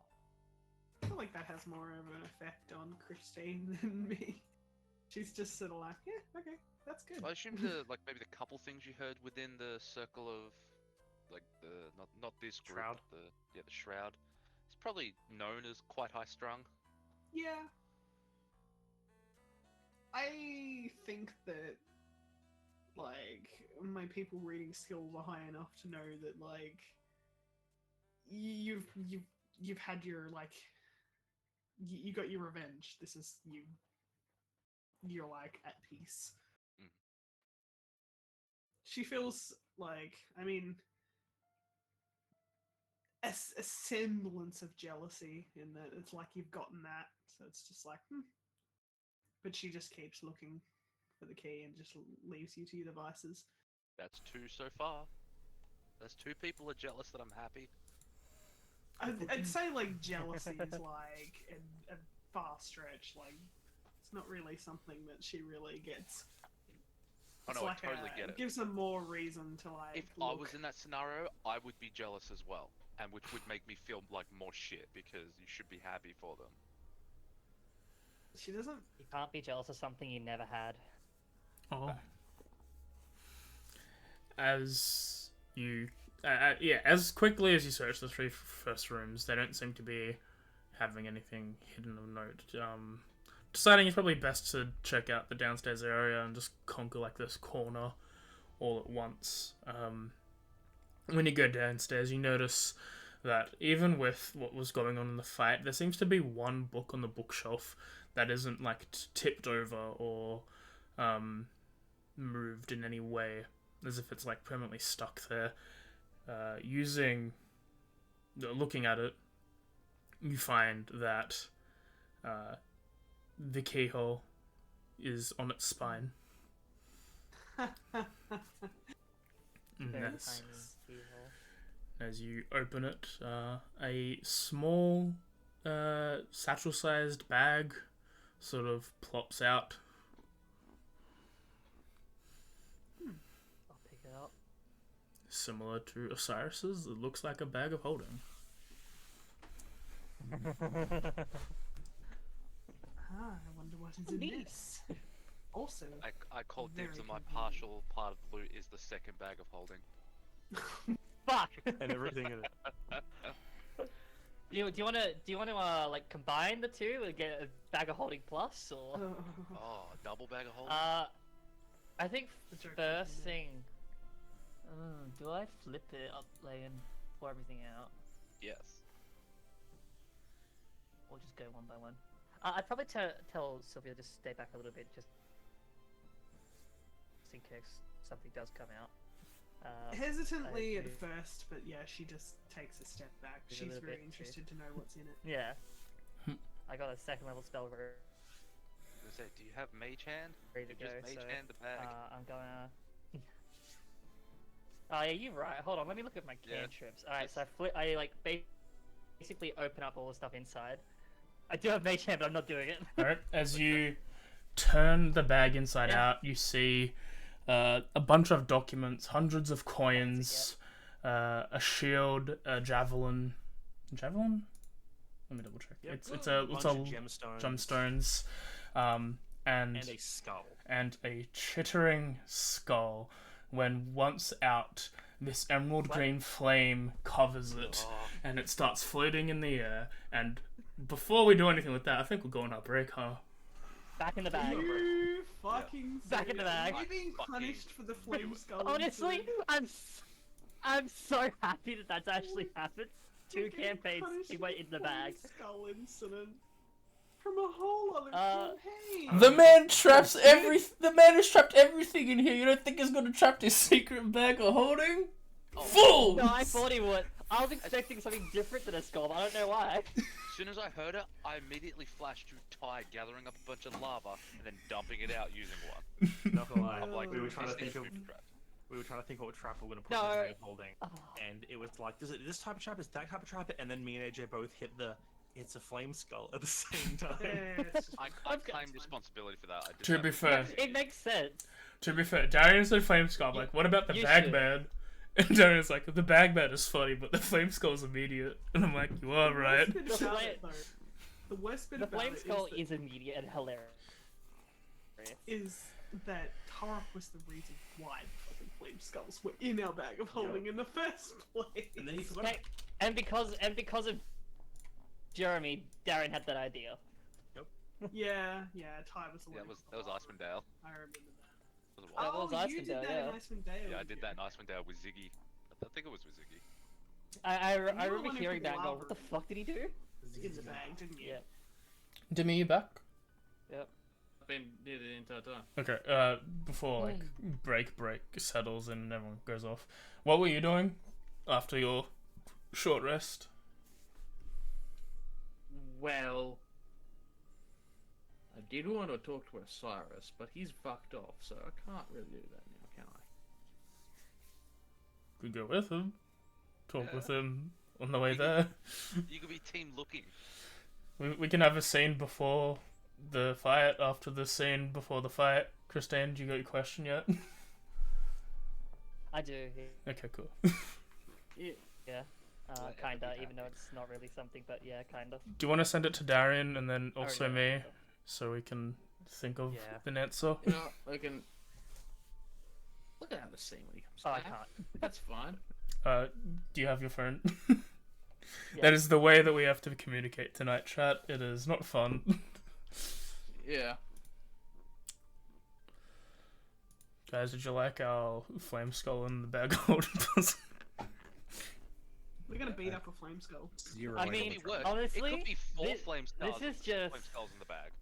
Speaker 4: I feel like that has more of an effect on Christine than me. She's just sort of like, yeah, okay, that's good.
Speaker 6: I assume the maybe the couple things you heard within the circle of like the not this group,
Speaker 2: Shroud.
Speaker 6: but the shroud. It's probably known as quite high strung.
Speaker 4: Yeah. I think that, like, my people reading skills are high enough to know that, like, you've had your, like, you got your revenge. This is you're like at peace.
Speaker 6: Mm.
Speaker 4: She feels like, I mean, a semblance of jealousy in that it's like you've gotten that, so it's just like, But she just keeps looking for the key and just leaves you to your devices.
Speaker 6: That's two so far. That's two people are jealous that I'm happy.
Speaker 4: I'd say like jealousy is like a far stretch. Like it's not really something that she really gets.
Speaker 6: Oh
Speaker 4: It's
Speaker 6: no,
Speaker 4: like
Speaker 6: I totally get it.
Speaker 4: It gives them more reason to like.
Speaker 6: If
Speaker 4: look.
Speaker 6: I was in that scenario, I would be jealous as well, and which would make me feel like more shit because you should be happy for them.
Speaker 4: She doesn't.
Speaker 3: You can't be jealous of something you never had.
Speaker 1: Oh. As you, as quickly as you search the three first rooms, they don't seem to be having anything hidden of note. Deciding it's probably best to check out the downstairs area and just conquer like this corner all at once. When you go downstairs, you notice that even with what was going on in the fight, there seems to be one book on the bookshelf that isn't like tipped over or moved in any way, as if it's like permanently stuck there. Looking at it, you find that the keyhole is on its spine.
Speaker 3: Very
Speaker 1: As,
Speaker 3: tiny keyhole.
Speaker 1: as you open it, a small satchel-sized bag sort of plops out.
Speaker 3: I'll pick it up.
Speaker 1: Similar to Osiris's, it looks like a bag of holding.
Speaker 4: I wonder what is in this. Also,
Speaker 6: I call dibs
Speaker 4: Very
Speaker 6: on my
Speaker 4: convenient.
Speaker 6: partial part of the loot is the second bag of holding.
Speaker 3: Fuck!
Speaker 2: And everything in it.
Speaker 3: Do you want to like combine the two and get a bag of holding plus or?
Speaker 6: Oh, double bag of holding?
Speaker 3: I think
Speaker 4: The joke
Speaker 3: first
Speaker 4: is in
Speaker 3: thing. Do I flip it up, like, and pour everything out,
Speaker 6: Yes.
Speaker 3: or just go one by one? I'd probably tell Sylvia to stay back a little bit, just in case something does come out.
Speaker 4: Hesitantly
Speaker 3: I
Speaker 4: at
Speaker 3: agree.
Speaker 4: first, but yeah, she just takes a step back.
Speaker 3: A
Speaker 4: She's
Speaker 3: little
Speaker 4: very
Speaker 3: bit, too.
Speaker 4: interested to know what's in it.
Speaker 3: Yeah. I got a second level spell ready
Speaker 6: I was gonna say, do you have Mage Hand?
Speaker 3: to
Speaker 6: You
Speaker 3: go,
Speaker 6: just Mage
Speaker 3: so
Speaker 6: Hand the bag.
Speaker 3: I'm gonna. Oh yeah, you're right. Hold on, let me look at my
Speaker 6: Yeah,
Speaker 3: cantrips. Alright,
Speaker 6: just-
Speaker 3: so I like basically open up all the stuff inside. I do have mage hand, but I'm not doing it.
Speaker 1: Alright, as you turn the bag inside
Speaker 3: Yeah.
Speaker 1: out, you see a bunch of documents, hundreds of coins, a shield, a javelin. Javelin? Let me double check.
Speaker 2: Yep.
Speaker 1: It's
Speaker 2: bunch
Speaker 1: a
Speaker 2: of gemstones.
Speaker 1: gemstones,
Speaker 2: And a skull.
Speaker 1: and a chittering skull. When once out, this emerald green flame covers it,
Speaker 6: Oh,
Speaker 1: and it starts floating in the air. And before we do anything with that, I think we'll go on our break, huh?
Speaker 3: Back in the bag.
Speaker 4: You fucking
Speaker 3: Back in the bag.
Speaker 4: Are you being
Speaker 6: Fucking
Speaker 4: punished for the flame skull?
Speaker 3: Honestly,
Speaker 4: incident?
Speaker 3: I'm so happy that that's actually happened.
Speaker 4: You're
Speaker 3: 2
Speaker 4: getting
Speaker 3: campaigns,
Speaker 4: punished
Speaker 3: he
Speaker 4: for
Speaker 3: went in the bag.
Speaker 4: flame skull incident from a whole other campaign.
Speaker 1: The man traps The man has trapped everything in here. You don't think he's gonna trap his secret bag of holding? Fools!
Speaker 3: No, I thought he would. I was expecting something different than a skull, but I don't know why.
Speaker 6: as soon as I heard it, I immediately flashed to Ty gathering up a bunch of lava and then dumping it out using one.
Speaker 2: Not gonna lie.
Speaker 6: I'm like,
Speaker 2: we were
Speaker 6: this
Speaker 2: trying to
Speaker 6: needs
Speaker 2: think
Speaker 6: to
Speaker 2: of
Speaker 6: be trapped.
Speaker 2: what trap we're gonna put
Speaker 3: No.
Speaker 2: in the bag of holding,
Speaker 3: Oh.
Speaker 2: and it was like, is it this type of trap? Is that type of trap? And then me and AJ both hit the. It's a flame skull at the same time.
Speaker 4: Yeah, it's just-
Speaker 6: I
Speaker 3: I've got-
Speaker 6: claim responsibility for that. I did
Speaker 1: To
Speaker 6: that
Speaker 1: be
Speaker 6: with
Speaker 1: fair.
Speaker 6: Mage
Speaker 3: It
Speaker 6: Hand.
Speaker 3: makes sense.
Speaker 1: To be fair, Darian said flame skull. I'm like, what about the
Speaker 3: You
Speaker 1: bag
Speaker 3: should.
Speaker 1: man? And Darian's like, the bag man is funny, but the flame skull's immediate. And I'm like, you are right.
Speaker 4: The worst bit about it, though, the worst bit
Speaker 3: The
Speaker 4: about
Speaker 3: flame
Speaker 4: it
Speaker 3: skull
Speaker 4: is,
Speaker 3: is immediate and hilarious.
Speaker 4: that Tarok was the reason why the fucking flame skulls were in our bag of holding in the first place.
Speaker 2: And then he forgot.
Speaker 3: Heck, and because of Jeremy, Darren had that idea.
Speaker 4: Yeah, Ty was the one.
Speaker 6: Yeah,
Speaker 4: who
Speaker 6: that was
Speaker 4: got the
Speaker 6: Icewind Dale.
Speaker 4: I remember that.
Speaker 6: That was a
Speaker 3: That
Speaker 6: while.
Speaker 3: was
Speaker 4: Oh, you
Speaker 3: Icewind
Speaker 4: did
Speaker 3: Dale,
Speaker 4: that
Speaker 3: yeah.
Speaker 4: in Icewind Dale.
Speaker 6: Yeah, I did
Speaker 4: didn't
Speaker 6: that in
Speaker 4: you?
Speaker 6: Icewind Dale with Ziggy. I think it was with Ziggy.
Speaker 3: I
Speaker 4: were the
Speaker 3: remember
Speaker 4: one who
Speaker 3: hearing
Speaker 4: put
Speaker 3: that and going,
Speaker 4: lava
Speaker 3: what the
Speaker 4: in it.
Speaker 3: fuck did he do?
Speaker 4: In the bag, didn't you?
Speaker 3: Yeah.
Speaker 1: Demi, you back?
Speaker 3: Yep.
Speaker 5: I've been near the entire time.
Speaker 1: Okay, before like break settles and everyone goes off, what were you doing after your short rest?
Speaker 5: Well, I did want to talk to Osiris, but he's fucked off, so I can't really do that now, can I?
Speaker 1: Could go with him, talk
Speaker 6: Yeah.
Speaker 1: with him on the way there.
Speaker 6: You could be team looking.
Speaker 1: We can have a scene before the fight, after the scene before the fight. Christine, do you got your question yet?
Speaker 3: I do.
Speaker 1: Okay, cool.
Speaker 5: Yeah.
Speaker 3: Yeah.
Speaker 6: Let
Speaker 3: Kinda,
Speaker 6: everything
Speaker 3: even though
Speaker 6: happen.
Speaker 3: it's not really something, but yeah, kind of.
Speaker 1: Do you want to send it to Darian and then also
Speaker 3: yeah.
Speaker 1: me, so we can think of
Speaker 3: Yeah.
Speaker 1: an answer?
Speaker 5: You know, I can look at the scene when he comes
Speaker 3: Oh, I
Speaker 5: back.
Speaker 3: can't.
Speaker 5: That's fine.
Speaker 1: Do you have your phone?
Speaker 3: Yeah.
Speaker 1: That is the way that we have to communicate tonight, chat. It is not fun.
Speaker 5: Yeah.
Speaker 1: Guys, did you like our flame skull and the bag hold puzzle?
Speaker 4: We're gonna beat up a flame skull.
Speaker 7: Zero.
Speaker 3: I
Speaker 6: It
Speaker 3: mean,
Speaker 6: could be worse.
Speaker 3: honestly,
Speaker 6: it could be 4
Speaker 3: this-
Speaker 6: flame skulls.
Speaker 3: this is
Speaker 6: with
Speaker 3: just-
Speaker 6: flame skulls in the bag.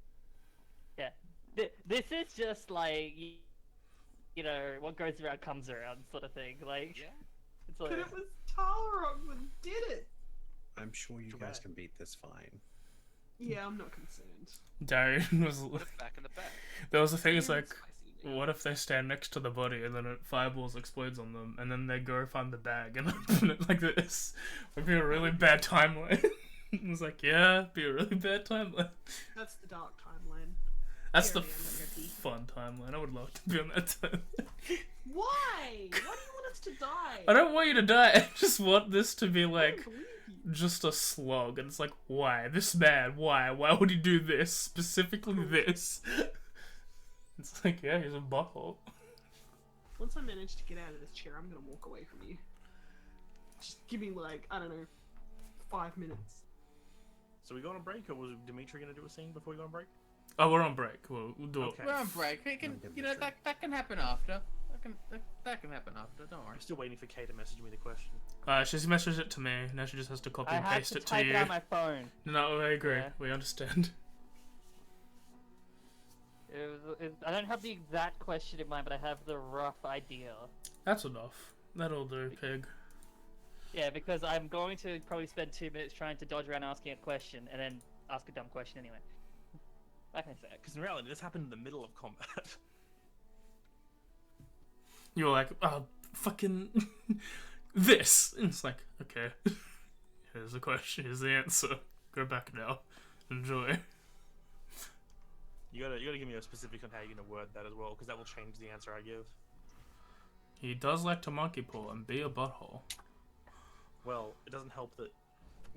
Speaker 3: This is just like, you know, what goes around comes around sort of thing. Like,
Speaker 6: Yeah.
Speaker 3: it's
Speaker 4: But
Speaker 3: like,
Speaker 4: it was Tarok that did it.
Speaker 7: I'm sure you
Speaker 2: Too
Speaker 7: guys
Speaker 2: bad.
Speaker 7: can beat this fine.
Speaker 4: Yeah, I'm not concerned.
Speaker 1: Darian was.
Speaker 6: Put it back in the bag.
Speaker 1: There was a thing. It's
Speaker 4: Yeah,
Speaker 1: like,
Speaker 4: spicy, yeah.
Speaker 1: what if they stand next to the body and then it fireballs explodes on them, and then they go find the bag and open it like this? Would be a really bad timeline. It was like, yeah, it'd be a really bad timeline.
Speaker 4: That's the dark timeline.
Speaker 1: That's the
Speaker 4: Very unlucky.
Speaker 1: fun timeline. I would love to be on that time.
Speaker 4: Why? Why do you want us to die?
Speaker 1: I don't want you to die. I just want this to be
Speaker 4: I
Speaker 1: like
Speaker 4: don't believe you.
Speaker 1: just a slog, and it's like, why this man? Why? Why would he do this specifically? This? It's like, yeah, he's a butthole.
Speaker 4: Once I manage to get out of this chair, I'm gonna walk away from you. Just give me like, I don't know, 5 minutes.
Speaker 2: So we go on a break, or was Dimitri gonna do a scene before we go on break?
Speaker 1: Oh, we're on break. We'll do it.
Speaker 2: Okay.
Speaker 5: We're on break. It can,
Speaker 7: Give it
Speaker 5: you
Speaker 7: a
Speaker 5: know,
Speaker 7: try.
Speaker 5: that can happen after. That can happen after. Don't worry.
Speaker 2: I'm still waiting for Kay to message me the question.
Speaker 1: She's messaged it to me. Now she just has to copy
Speaker 3: I
Speaker 1: and
Speaker 3: have
Speaker 1: paste
Speaker 3: to
Speaker 1: it to
Speaker 3: type
Speaker 1: you.
Speaker 3: it on my phone.
Speaker 1: No, I agree.
Speaker 3: Yeah.
Speaker 1: We understand.
Speaker 3: I don't have the exact question in mind, but I have the rough idea.
Speaker 1: That's enough. That'll do, pig.
Speaker 3: Yeah, because I'm going to probably spend 2 minutes trying to dodge around asking a question, and then ask a dumb question anyway. That kind of sucks.
Speaker 2: Because in reality, this happened in the middle of combat.
Speaker 1: You were like, oh, fucking this. And it's like, okay. Here's the question. Here's the answer. Go back now. Enjoy.
Speaker 2: You gotta give me a specific on how you're gonna word that as well, because that will change the answer I give.
Speaker 1: He does like to monkey paw and be a butthole.
Speaker 2: Well, it doesn't help that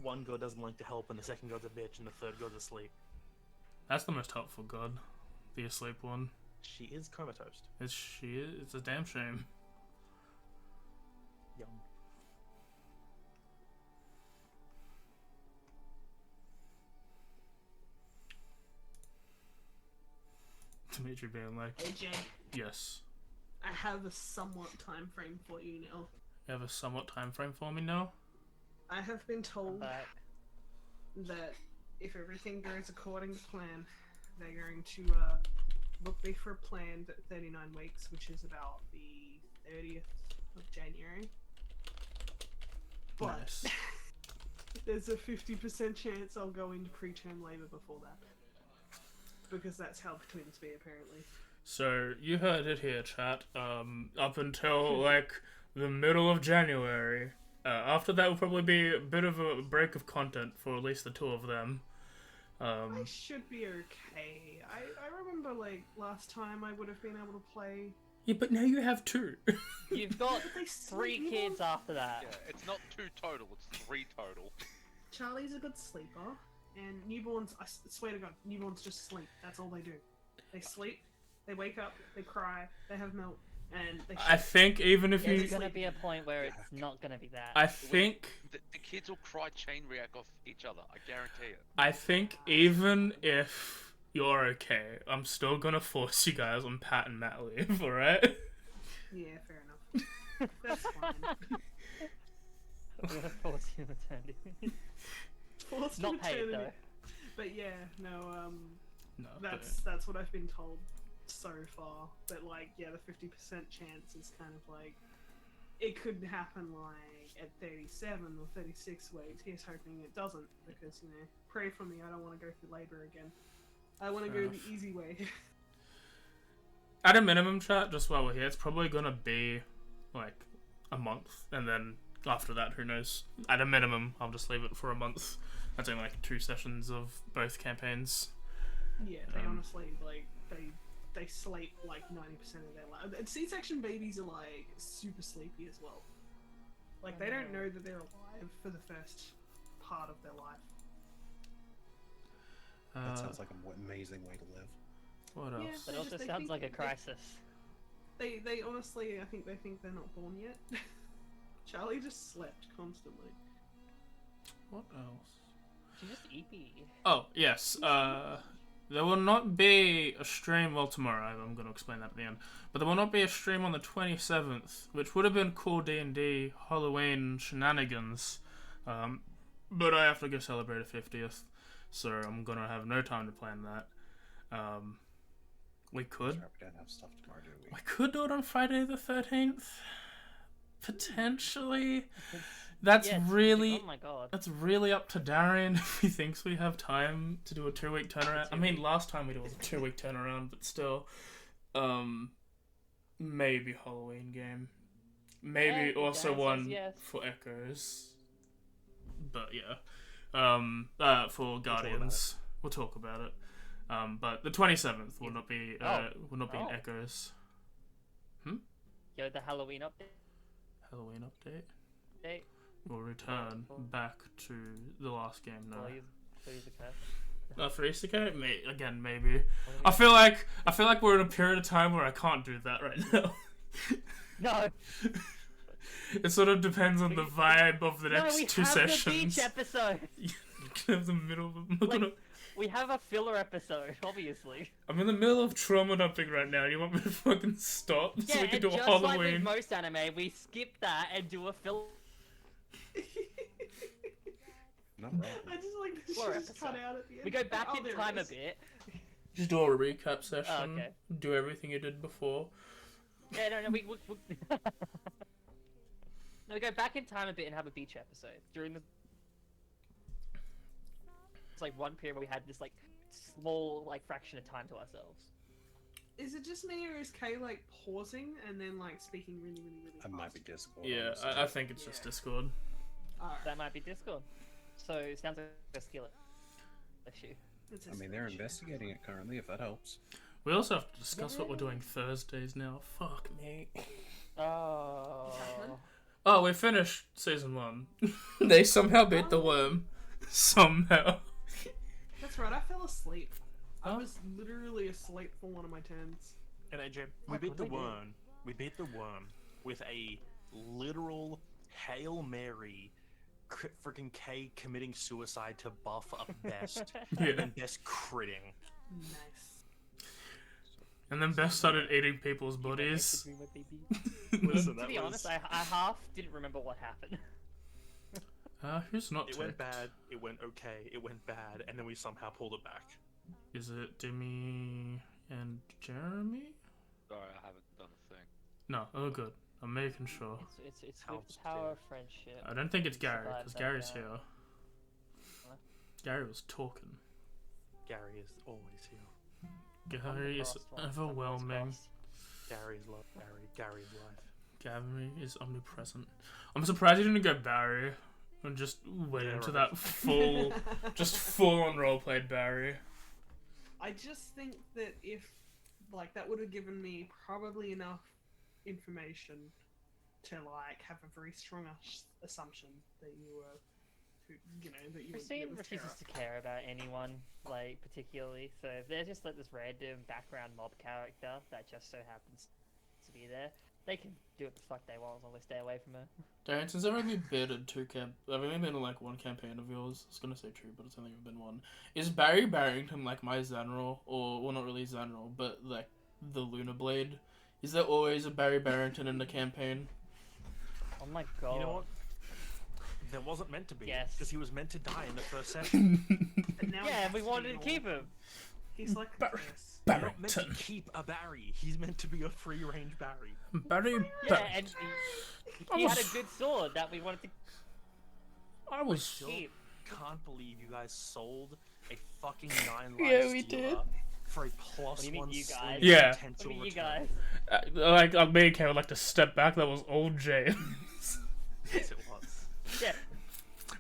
Speaker 2: one god doesn't like to help, and the second god's a bitch, and the third god's asleep.
Speaker 1: That's the most helpful god. The asleep one.
Speaker 2: She is comatose.
Speaker 1: It's a damn shame.
Speaker 2: Yum.
Speaker 1: Dimitri being like,
Speaker 4: AJ,
Speaker 1: yes.
Speaker 4: I have a somewhat time frame for you now.
Speaker 1: You have a somewhat time frame for me now?
Speaker 4: I have been
Speaker 3: I'm
Speaker 4: told
Speaker 3: back.
Speaker 4: that if everything goes according to plan, they're going to book me for a planned 39 weeks, which is about the 30th of January. But
Speaker 1: Nice.
Speaker 4: there's a 50% chance I'll go into preterm labor before that. Because that's how the twins be, apparently.
Speaker 1: So, you heard it here, chat. Up until, like, the middle of January. After that will probably be a bit of a break of content for at least the two of them.
Speaker 4: I should be okay. I remember, like, last time I would have been able to play.
Speaker 1: Yeah, but now you have two.
Speaker 3: You've got
Speaker 4: They
Speaker 3: 3
Speaker 4: sleep
Speaker 3: kids
Speaker 4: more.
Speaker 3: after that.
Speaker 6: Yeah, it's not 2 total, it's 3 total.
Speaker 4: Charlie's a good sleeper, and newborns, I swear to God, newborns just sleep. That's all they do. They sleep, they wake up, they cry, they have milk, and they
Speaker 1: I think even if
Speaker 3: There's
Speaker 1: you...
Speaker 3: gonna be a point where it's not gonna be that.
Speaker 1: I think...
Speaker 6: The kids will cry chain react off each other, I guarantee it.
Speaker 1: I think even if you're okay, I'm still gonna force you guys on Pat and Matt leave, alright?
Speaker 4: Yeah, fair enough. That's fine.
Speaker 3: I'm gonna force you maternity.
Speaker 4: Forced
Speaker 3: Not paid
Speaker 4: maternity.
Speaker 3: though.
Speaker 4: But yeah, no,
Speaker 1: No,
Speaker 4: that's what I've been told so far. But like, yeah, the 50% chance is kind of like, it could happen like at 37 or 36 weeks. Here's hoping it doesn't, because, you know, pray for me, I don't want to go through labor again. I want to
Speaker 1: Fair
Speaker 4: go
Speaker 1: enough.
Speaker 4: the easy way.
Speaker 1: At a minimum, chat, just while we're here, it's probably gonna be like a month, and then after that, who knows? At a minimum, I'll just leave it for a month. That's only like 2 sessions of both campaigns.
Speaker 4: Yeah, they
Speaker 1: Um,
Speaker 4: honestly, like, they sleep like 90% of their life. And C-section babies are like super sleepy as well. Like, they don't know that they're alive for the first part of their life.
Speaker 7: That sounds like an amazing way to live.
Speaker 1: What else?
Speaker 4: Yeah.
Speaker 3: But
Speaker 4: They
Speaker 3: also
Speaker 4: just- they
Speaker 3: sounds
Speaker 4: think
Speaker 3: like a
Speaker 4: they-
Speaker 3: crisis.
Speaker 4: They honestly, I think they think they're not born yet. Charlie just slept constantly.
Speaker 1: What else?
Speaker 3: She's just eepy.
Speaker 1: Oh, yes. There will not be a stream, well, tomorrow, I'm going to explain that at the end, but there will not be a stream on the 27th, which would have been cool D&D Halloween shenanigans, but I have to go celebrate a 50th, so I'm going to have no time to plan that. We could.
Speaker 7: Sorry, we don't have stuff tomorrow, do we?
Speaker 1: We could do it on Friday the 13th. Potentially. That's
Speaker 3: Yeah, it's-
Speaker 1: really...
Speaker 3: Oh my god.
Speaker 1: That's really up to Darian if he thinks we have time to do a 2-week turnaround. I mean, last time we did was a 2-week turnaround, but still. Maybe Halloween game. Maybe
Speaker 3: Yeah,
Speaker 1: also
Speaker 3: Dan says
Speaker 1: one
Speaker 3: yes.
Speaker 1: for Echoes. But yeah. For Guardians. We'll talk about it. But the 27th will not be in
Speaker 3: Oh.
Speaker 1: Echoes.
Speaker 3: Yo, the Halloween update.
Speaker 1: Halloween update. We'll return back to the last game now.
Speaker 3: Please occur.
Speaker 1: For Isekai? Maybe. I feel like we're in a period of time where I can't do that right now.
Speaker 3: No.
Speaker 1: It sort of depends on the vibe of the
Speaker 3: No,
Speaker 1: next
Speaker 3: we
Speaker 1: 2
Speaker 3: have
Speaker 1: sessions.
Speaker 3: the beach episode.
Speaker 1: You can have the middle of them.
Speaker 3: Like, We have a filler episode, obviously.
Speaker 1: I'm in the middle of trauma dumping right now. You want me to fucking stop so
Speaker 3: Yeah,
Speaker 1: we can
Speaker 3: and
Speaker 1: do a
Speaker 3: just like with
Speaker 1: Halloween?
Speaker 3: most anime, we skip that and do a filler
Speaker 7: Not right.
Speaker 4: I just like this
Speaker 3: Floor
Speaker 4: shit just cut
Speaker 3: episode.
Speaker 4: out at the end.
Speaker 3: We go back
Speaker 4: Oh,
Speaker 3: in
Speaker 4: there it
Speaker 3: time a
Speaker 4: is.
Speaker 3: bit.
Speaker 1: Just do a recap session.
Speaker 3: Oh, okay.
Speaker 1: Do everything you did before.
Speaker 3: Yeah, no, we no, we go back in time a bit and have a beach episode during the. It's like one period where we had this like small like fraction of time to ourselves.
Speaker 4: Is it just me or is Kay like pausing and then like speaking really, really, really fast?
Speaker 7: It might be Discord.
Speaker 1: Yeah,
Speaker 7: honestly.
Speaker 1: I think it's just
Speaker 4: Yeah.
Speaker 1: Discord.
Speaker 4: Alright.
Speaker 3: That might be Discord. So it sounds like a skill issue.
Speaker 4: It's a
Speaker 7: I mean, they're
Speaker 4: switch.
Speaker 7: investigating it currently, if that helps.
Speaker 1: We also have to discuss what we're doing Thursdays now. Fuck me.
Speaker 3: Oh.
Speaker 1: Oh, we finished season 1. They somehow beat the worm. Somehow.
Speaker 4: That's right, I fell asleep. I
Speaker 1: Oh.
Speaker 4: was literally asleep for one of my turns.
Speaker 2: And AJ, we
Speaker 3: What
Speaker 2: beat the
Speaker 3: did we do?
Speaker 2: worm. We beat the worm with a literal Hail Mary, freaking K committing suicide to buff up Best,
Speaker 1: Yeah.
Speaker 2: and then Best critting.
Speaker 4: Nice.
Speaker 1: And then Beth started eating people's bodies.
Speaker 2: Listen,
Speaker 3: To
Speaker 2: that
Speaker 3: be
Speaker 2: was...
Speaker 3: honest, I half didn't remember what happened.
Speaker 1: Who's not
Speaker 2: It
Speaker 1: to?
Speaker 2: went bad, it went okay, it went bad, and then we somehow pulled it back.
Speaker 1: Is it Demi and Jeremy?
Speaker 6: Sorry, I haven't done a thing.
Speaker 1: No, oh good. I'm making sure.
Speaker 3: It's with
Speaker 2: How's
Speaker 3: the power
Speaker 2: Gary?
Speaker 3: of friendship.
Speaker 1: I don't think it's
Speaker 3: You
Speaker 1: Gary,
Speaker 3: survived
Speaker 1: because
Speaker 3: that
Speaker 1: Gary's
Speaker 3: down.
Speaker 1: here.
Speaker 3: What?
Speaker 1: Gary was talking.
Speaker 2: Gary is always here.
Speaker 1: Gary is
Speaker 3: Crossed one, someone's
Speaker 1: overwhelming.
Speaker 3: crossed.
Speaker 2: Gary is love. Gary is life.
Speaker 1: Gary is omnipresent. I'm surprised you didn't go Barry and just went
Speaker 2: Yeah,
Speaker 1: into
Speaker 2: right.
Speaker 1: that full, just full on roleplayed Barry.
Speaker 4: I just think that if, like, that would have given me probably enough information to, like, have a very strong assumption that you were, you know, that you were.
Speaker 3: Christine
Speaker 4: with
Speaker 3: refuses
Speaker 4: Tara.
Speaker 3: to care about anyone, like, particularly, so if they're just like this random background mob character that just so happens to be there, they can do what the fuck they want as long as they stay away from her.
Speaker 1: Darren, since I've only been in I've only been in like one campaign of yours. I was gonna say two, but it's only been one. Is Barry Barrington like my Zanril, or well, not really Zanril, but like the Lunar Blade? Is there always a Barry Barrington in the campaign?
Speaker 3: Oh my god.
Speaker 2: You know what? There wasn't meant to be.
Speaker 3: Yes.
Speaker 2: Because he was meant to die in the first session.
Speaker 4: And now he
Speaker 3: Yeah,
Speaker 4: has
Speaker 3: and we
Speaker 4: be
Speaker 3: wanted to
Speaker 4: all-
Speaker 3: keep him.
Speaker 4: He's like a
Speaker 1: Bar-
Speaker 4: curse.
Speaker 2: You're not meant to
Speaker 1: Barrington.
Speaker 2: keep a Barry. He's meant to be a free range Barry.
Speaker 1: Barry
Speaker 3: Yeah,
Speaker 1: Barrington.
Speaker 3: and
Speaker 1: I
Speaker 3: he had a
Speaker 1: was-
Speaker 3: good sword that we wanted to
Speaker 1: I was.
Speaker 2: Still
Speaker 3: keep.
Speaker 2: can't believe you guys sold a fucking 9 life
Speaker 1: Yeah, we
Speaker 2: stealer
Speaker 1: did.
Speaker 2: for a
Speaker 3: What do you mean,
Speaker 2: +1
Speaker 3: you guys?
Speaker 2: sling
Speaker 1: Yeah.
Speaker 3: I
Speaker 2: potential
Speaker 3: mean, you
Speaker 2: return.
Speaker 3: guys.
Speaker 1: Like me and Kay would like to step back. That was old James.
Speaker 2: Yes, it was.
Speaker 3: Yeah.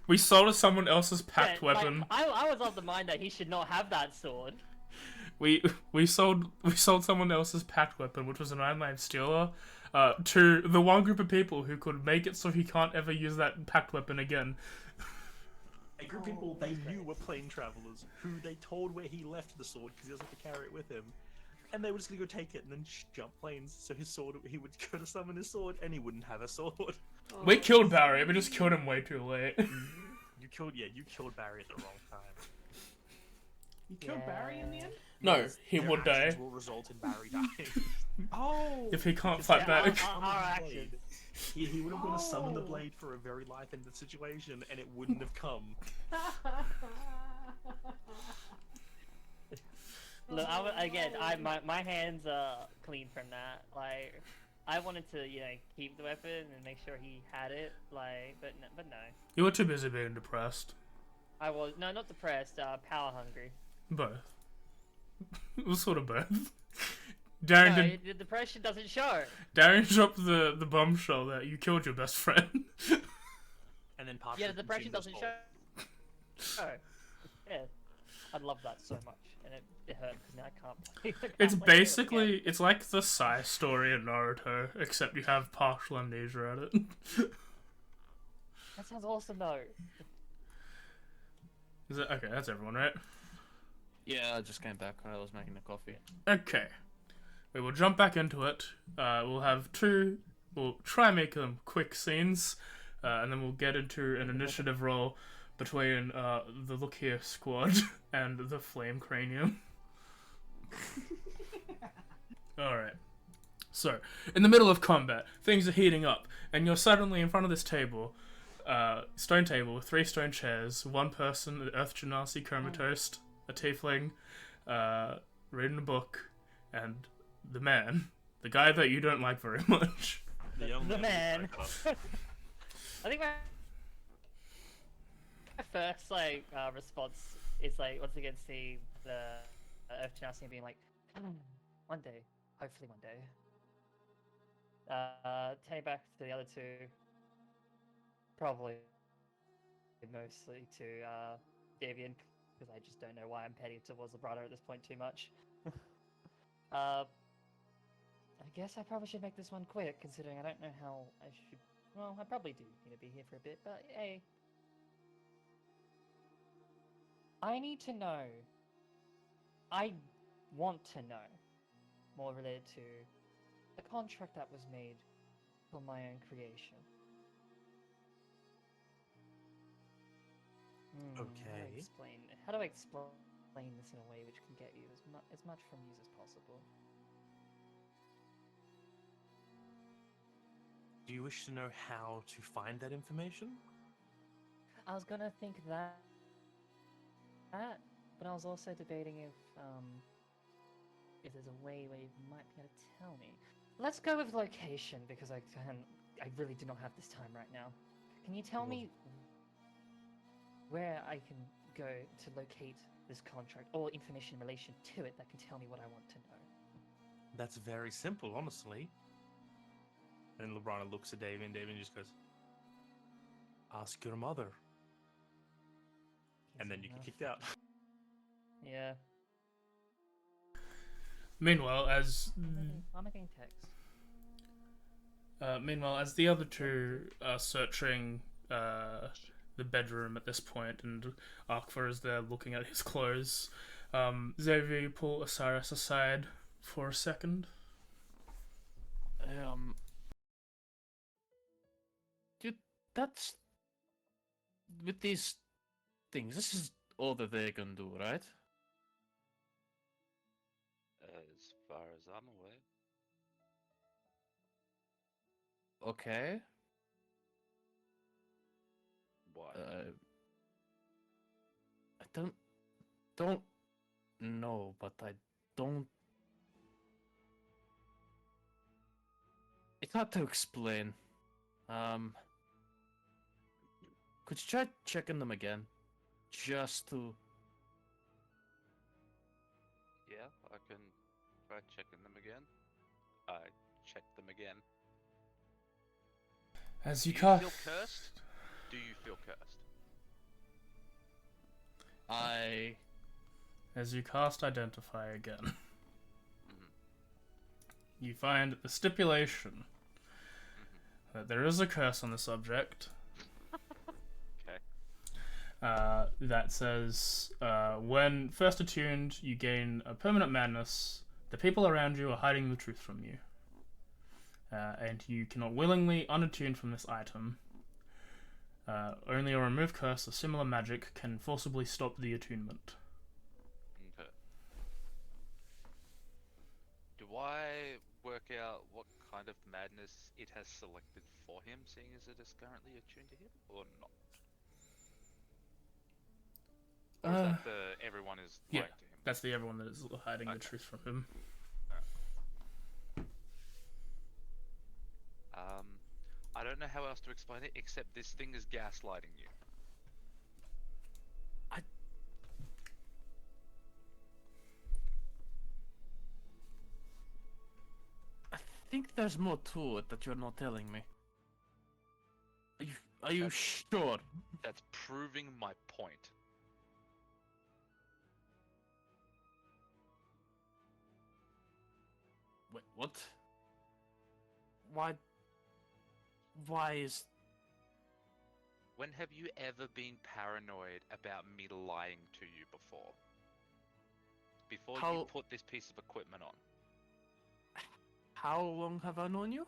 Speaker 1: We sold us someone else's packed
Speaker 3: yeah, like,
Speaker 1: weapon.
Speaker 3: I was of the mind that he should not have that sword.
Speaker 1: We sold someone else's packed weapon, which was an Iron Stealer, to the one group of people who could make it so he can't ever use that packed weapon again.
Speaker 2: A group of people they knew were plane travelers who they told where he left the sword because he doesn't have to carry it with him. And they were just gonna go take it and then jump planes. So his sword, he would go to summon his sword and he wouldn't have a sword.
Speaker 1: We killed Barry, we just killed him way too late.
Speaker 2: You killed Barry at the wrong time.
Speaker 4: You killed Barry in the end?
Speaker 1: No,
Speaker 2: Yes,
Speaker 1: he
Speaker 2: their
Speaker 1: would die.
Speaker 2: actions will result in Barry dying.
Speaker 4: Oh!
Speaker 1: If he can't fight
Speaker 3: Yeah,
Speaker 1: back.
Speaker 3: our actions.
Speaker 2: He would have gone to summon the
Speaker 4: Oh.
Speaker 2: blade for a very life in the situation and it wouldn't have come.
Speaker 3: Look, my hands are clean from that. Like, I wanted to, keep the weapon and make sure he had it. Like, but no,
Speaker 1: You were too busy being depressed.
Speaker 3: I was not depressed. Power hungry.
Speaker 1: Both. It was sort of both. Darren
Speaker 3: No,
Speaker 1: did.
Speaker 3: the depression doesn't show.
Speaker 1: Darren dropped the bombshell that you killed your best friend.
Speaker 2: And then partially
Speaker 3: Yeah, the depression
Speaker 2: consumed
Speaker 3: doesn't
Speaker 2: us
Speaker 3: show. Oh, yeah, I love that so much, and it hurt because now I can't play. I can't
Speaker 1: It's
Speaker 3: play it again.
Speaker 1: basically it's like the Sai story in Naruto, except you have partial amnesia at it.
Speaker 3: That sounds awesome though.
Speaker 1: Is it okay? That's everyone, right?
Speaker 5: Yeah, I just came back when I was making the coffee.
Speaker 1: Okay, we will jump back into it. We'll have two. We'll try and make them quick scenes, and then we'll get into an initiative roll between the Look Here squad and the Flame Cranium. Alright. So, in the middle of combat, things are heating up, and you're suddenly in front of this table, stone table with 3 stone chairs, one person, an Earth Genasi comatose, a tiefling, reading a book, and the man, the guy that you don't like very much.
Speaker 2: The young
Speaker 3: The man.
Speaker 2: with the
Speaker 3: I think my first response is once again see the Earth Genasi being like, one day, hopefully one day. Turning back to the other two, probably mostly to Davian, because I just don't know why I'm heading towards Librado at this point too much. I guess I probably should make this one quick, considering I don't know how I should. Well, I probably do need to be here for a bit, but hey. I need to know. I want to know more related to the contract that was made for my own creation.
Speaker 2: Okay.
Speaker 3: How do I explain this in a way which can get you as much from use as possible?
Speaker 2: Do you wish to know how to find that information?
Speaker 3: I was gonna think that, but I was also debating if there's a way where you might be able to tell me. Let's go with location, because I really do not have this time right now. Can you tell me where I can go to locate this contract, or information in relation to it that can tell me what I want to know?
Speaker 2: That's very simple, honestly. And Lebrana looks at David, and David just goes, "Ask your mother." And then you get kicked out.
Speaker 3: Yeah.
Speaker 1: Meanwhile, as
Speaker 3: I'm getting text.
Speaker 1: Meanwhile, as the other two are searching the bedroom at this point, and Arkva is there looking at his clothes, Xavier, you pull Osiris aside for a second.
Speaker 5: Dude, that's with these things. This is all that they can do, right?
Speaker 6: As far as I'm aware.
Speaker 5: Okay.
Speaker 6: Why?
Speaker 5: I don't know, but I don't. It's hard to explain. Could you try checking them again, just to?
Speaker 6: Yeah, I can try checking them again. I checked them again.
Speaker 1: As
Speaker 6: Do
Speaker 1: you
Speaker 6: you
Speaker 1: cast,
Speaker 6: feel cursed? Do you feel cursed?
Speaker 1: as you cast Identify again,
Speaker 6: Mhm.
Speaker 1: you find the stipulation that there is a curse on the subject.
Speaker 6: Okay.
Speaker 1: That says, when first attuned, you gain a permanent madness. The people around you are hiding the truth from you. And you cannot willingly unattune from this item. Only a remove curse or similar magic can forcibly stop the attunement.
Speaker 6: Okay. Do I work out what kind of madness it has selected for him, seeing as it is currently attuned to him, or not? Or is that the everyone is
Speaker 1: yeah,
Speaker 6: lying to him?
Speaker 1: That's the everyone that is hiding the
Speaker 6: Okay.
Speaker 1: truth from him.
Speaker 6: I don't know how else to explain it, except this thing is gaslighting you.
Speaker 5: I think there's more to it that you're not telling me. Are you sure?
Speaker 6: That's proving my point.
Speaker 5: Wait, what? Why? Why is?
Speaker 6: When have you ever been paranoid about me lying to you before? Before you
Speaker 5: How-
Speaker 6: put this piece of equipment on.
Speaker 5: How long have I known you?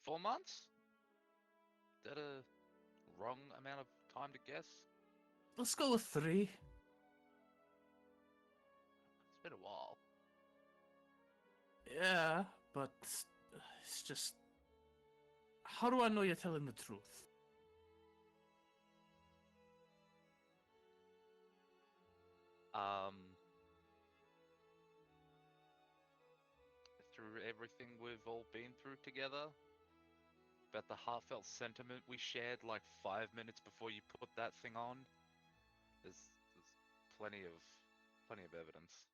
Speaker 6: 4 months? that a wrong amount of time to guess?
Speaker 5: Let's go with 3.
Speaker 6: It's been a while.
Speaker 5: Yeah, but it's just... How do I know you're telling the truth?
Speaker 6: Through everything we've all been through together, about the heartfelt sentiment we shared like 5 minutes before you put that thing on, there's plenty of evidence.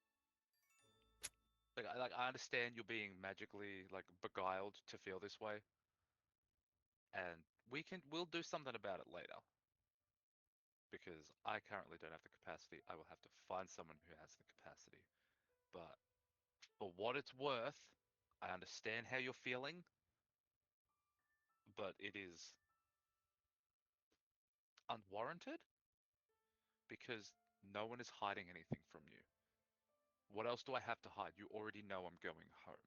Speaker 6: I understand you're being magically like beguiled to feel this way, and we'll do something about it later. Because I currently don't have the capacity, I will have to find someone who has the capacity. But for what it's worth, I understand how you're feeling, but it is unwarranted because no one is hiding anything from you. What else do I have to hide? You already know I'm going home.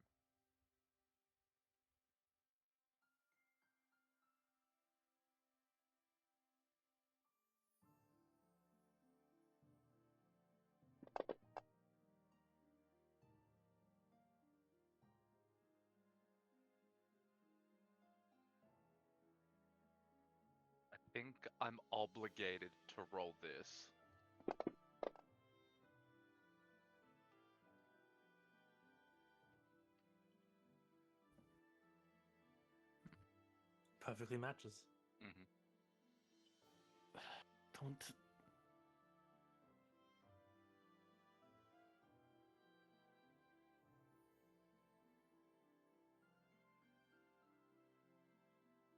Speaker 6: I think I'm obligated to roll this.
Speaker 2: Perfectly matches.
Speaker 6: Mm-hmm.
Speaker 5: Don't...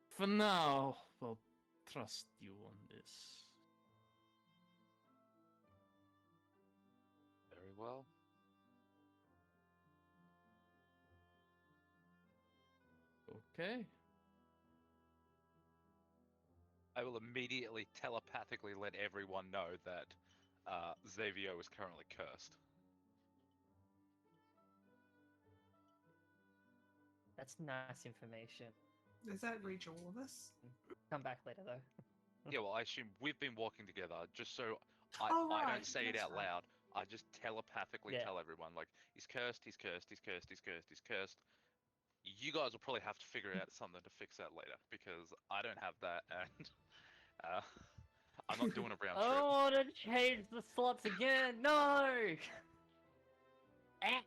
Speaker 5: For now, we'll trust you on this.
Speaker 6: Very well.
Speaker 5: Okay.
Speaker 6: I will immediately telepathically let everyone know that Xavier is currently cursed.
Speaker 3: That's nice information.
Speaker 4: Does that reach all of us?
Speaker 3: Come back later though.
Speaker 6: Yeah, well, I assume we've been walking together just so I
Speaker 4: Right,
Speaker 6: don't say it
Speaker 4: that's
Speaker 6: out
Speaker 4: right.
Speaker 6: loud. I just telepathically
Speaker 3: Yeah.
Speaker 6: tell everyone, like, he's cursed, he's cursed, he's cursed, he's cursed, he's cursed. You guys will probably have to figure out something to fix that later because I don't have that and uh, I'm not doing a round
Speaker 3: I
Speaker 6: trip.
Speaker 3: don't want to change the slots again. No. Ah.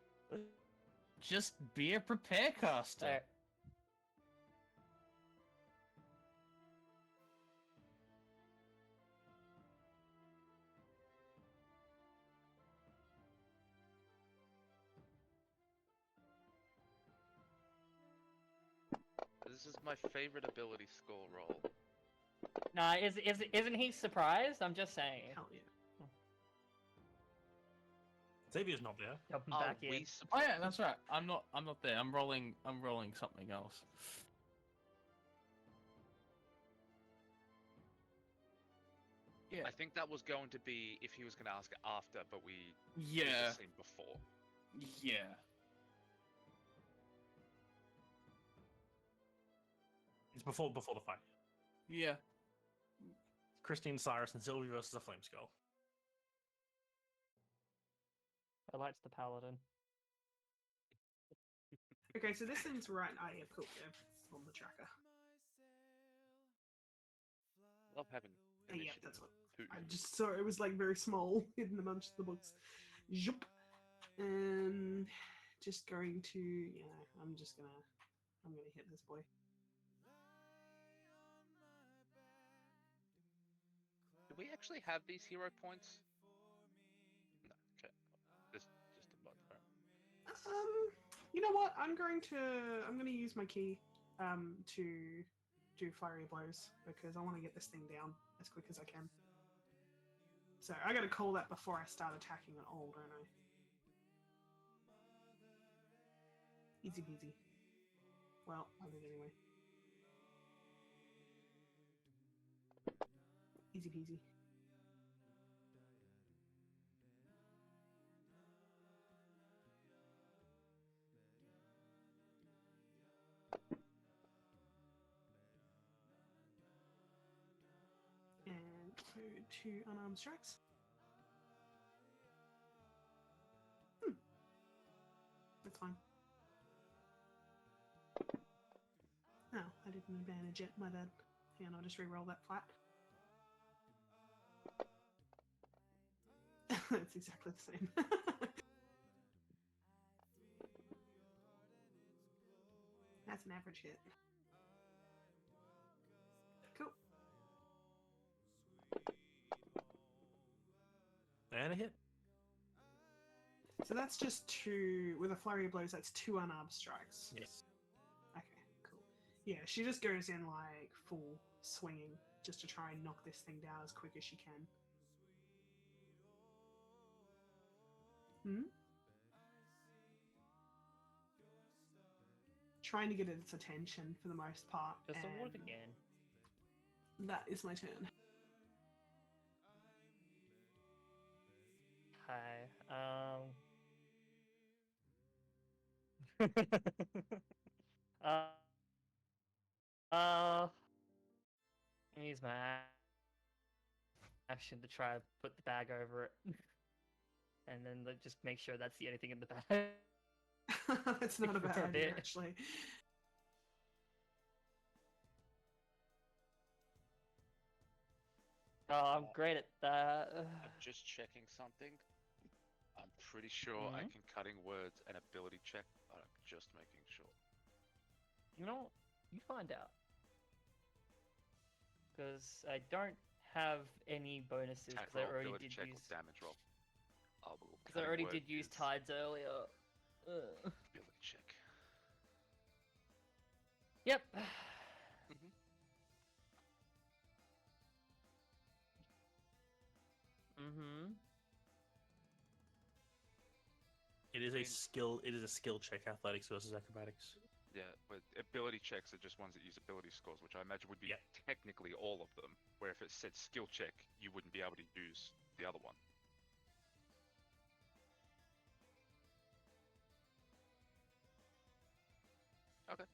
Speaker 5: Just be a prepare caster.
Speaker 3: Alright.
Speaker 6: This is my favorite ability score roll.
Speaker 3: Nah, isn't he surprised? I'm just saying.
Speaker 4: Hell yeah.
Speaker 2: Xavier's not there.
Speaker 3: Jumping
Speaker 6: Are
Speaker 3: back
Speaker 6: we
Speaker 3: in.
Speaker 5: Oh
Speaker 6: surprised?
Speaker 5: yeah, that's right. I'm not there. I'm rolling something else. Yeah.
Speaker 6: I think that was going to be if he was going to ask it after, but we did
Speaker 5: Yeah.
Speaker 6: the scene before.
Speaker 5: Yeah.
Speaker 2: It's before the fight.
Speaker 5: Yeah.
Speaker 2: Christine, Cyrus, and Sylvie versus a Flame Skull.
Speaker 3: I liked the paladin.
Speaker 4: Okay, so this thing's right. Ah, yeah, cool. Yeah, it's on the tracker.
Speaker 6: Love having
Speaker 4: Oh, yeah,
Speaker 6: initiative.
Speaker 4: that's what.
Speaker 6: Two.
Speaker 4: I just saw it was like very small, hidden amongst the books. Zoop. And just going to, yeah, I'm gonna hit this boy.
Speaker 6: Do we actually have these hero points? No. Okay. Just a bunch. Alright.
Speaker 4: You know what? I'm gonna use my key, to do fiery blows because I want to get this thing down as quick as I can. So I gotta call that before I start attacking at all, don't I? Easy peasy. Well, I did anyway. Easy peasy. So 2 unarmed strikes. That's fine. Oh, I didn't advantage it. My bad. Hang on, I'll just re-roll that flat. It's exactly the same. That's an average hit. Cool.
Speaker 2: And a hit.
Speaker 4: So that's just 2, with a flurry of blows, that's 2 unarmed strikes.
Speaker 2: Yes.
Speaker 4: Okay, cool. Yeah, she just goes in like full swinging just to try and knock this thing down as quick as she can. Trying to get its attention for the most part.
Speaker 3: Just a ward
Speaker 4: and
Speaker 3: again.
Speaker 4: That is my turn.
Speaker 3: Hi. uh, use my action to try and put the bag over it, and then just make sure that's the only thing in the bag.
Speaker 4: That's not a bad
Speaker 3: For a
Speaker 4: idea,
Speaker 3: bit.
Speaker 4: actually.
Speaker 3: Oh, I'm great at that.
Speaker 6: I'm just checking something. I'm pretty sure I can cutting words and ability check, but I'm just making sure.
Speaker 3: You know, you find out. Because I don't have any bonuses
Speaker 6: Attack
Speaker 3: because I
Speaker 6: roll,
Speaker 3: already
Speaker 6: ability
Speaker 3: did
Speaker 6: check,
Speaker 3: use.
Speaker 6: or damage roll. Oh, well,
Speaker 3: Because I
Speaker 6: cutting
Speaker 3: already
Speaker 6: word
Speaker 3: did use
Speaker 6: is
Speaker 3: tides earlier. Ugh.
Speaker 6: Ability check.
Speaker 3: Yep. Mm-hmm.
Speaker 2: It is
Speaker 6: I
Speaker 2: a
Speaker 6: mean-
Speaker 2: skill. It is a skill check, athletics versus acrobatics.
Speaker 6: Yeah, but ability checks are just ones that use ability scores, which I imagine would be
Speaker 2: Yeah.
Speaker 6: technically all of them. Where if it said skill check, you wouldn't be able to use the other one. Okay.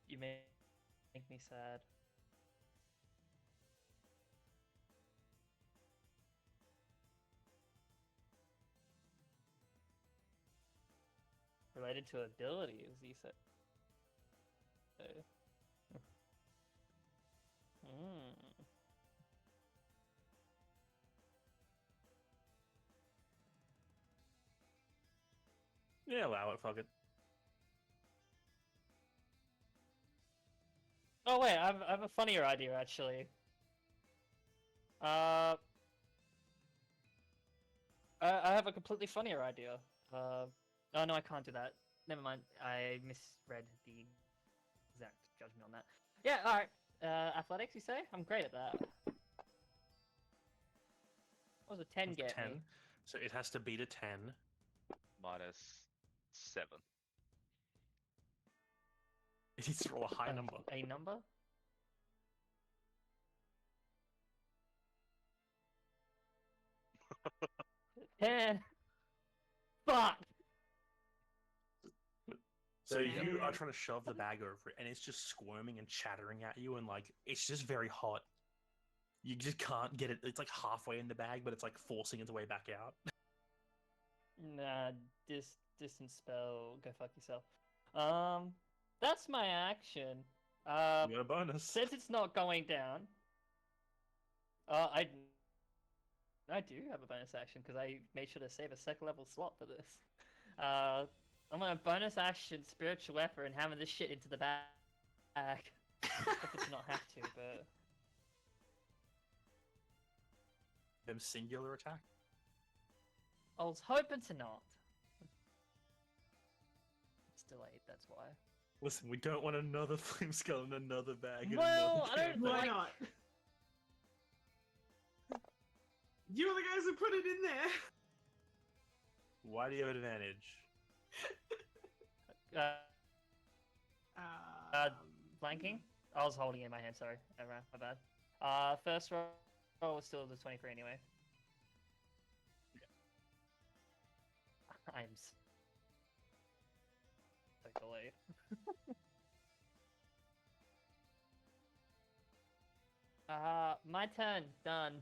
Speaker 3: You make me sad. Related to abilities, you said. Hmm.
Speaker 2: Yeah, allow it. Fuck it.
Speaker 3: Oh wait, I have a funnier idea actually. I have a completely funnier idea. Oh no, I can't do that. Never mind. I misread the exact judgment on that. Yeah, all right. Athletics, you say? I'm great at that. What was a 10
Speaker 2: It's
Speaker 3: get
Speaker 2: 10.
Speaker 3: me?
Speaker 2: So it has to beat a 10.
Speaker 6: -7.
Speaker 2: It needs to roll a high number.
Speaker 3: A number? Ten. Fuck.
Speaker 2: So
Speaker 4: Yeah.
Speaker 2: you are trying to shove the bag over it, and it's just squirming and chattering at you, and like it's just very hot. You just can't get it. It's like halfway in the bag, but it's like forcing its way back out.
Speaker 3: Nah, distance spell. Go fuck yourself. That's my action.
Speaker 2: You got a bonus.
Speaker 3: Since it's not going down, I do have a bonus action because I made sure to save a second level slot for this. I'm gonna bonus action spiritual effort and hammer this shit into the bag. Hope to not have to, but
Speaker 2: Them singular attack.
Speaker 3: I was hoping to not. It's delayed, that's why.
Speaker 2: Listen, we don't want another flame skull in another bag. in
Speaker 3: Well,
Speaker 2: another
Speaker 3: I don't
Speaker 2: campaign.
Speaker 4: Why
Speaker 3: like-
Speaker 4: not? You were the guys who put it in there.
Speaker 2: Why do you have advantage?
Speaker 3: Flanking? I was holding it in my hand, sorry. Never mind, my bad. First roll was still the 23 anyway. times. Totally. My turn. Done.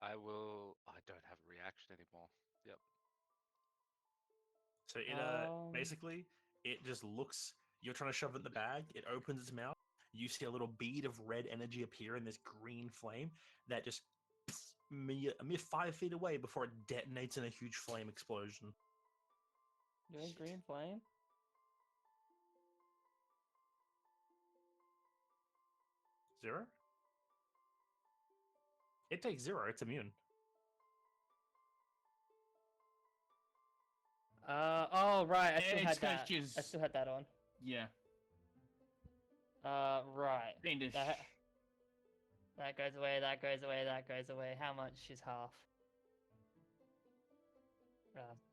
Speaker 6: I will. I don't have a reaction anymore. Yep.
Speaker 2: So it
Speaker 3: Um.
Speaker 2: basically it just looks. You're trying to shove it in the bag. It opens its mouth. You see a little bead of red energy appear in this green flame that just a mere 5 feet away before it detonates in a huge flame explosion.
Speaker 3: Doing green flame.
Speaker 2: Zero. It takes 0. It's immune.
Speaker 3: Oh right, I still
Speaker 5: It's
Speaker 3: had
Speaker 5: 'cause
Speaker 3: that. I
Speaker 5: she's-
Speaker 3: still had that on.
Speaker 5: Yeah.
Speaker 3: Right.
Speaker 5: Kind of.
Speaker 3: That goes away. That goes away. That goes away. How much is half?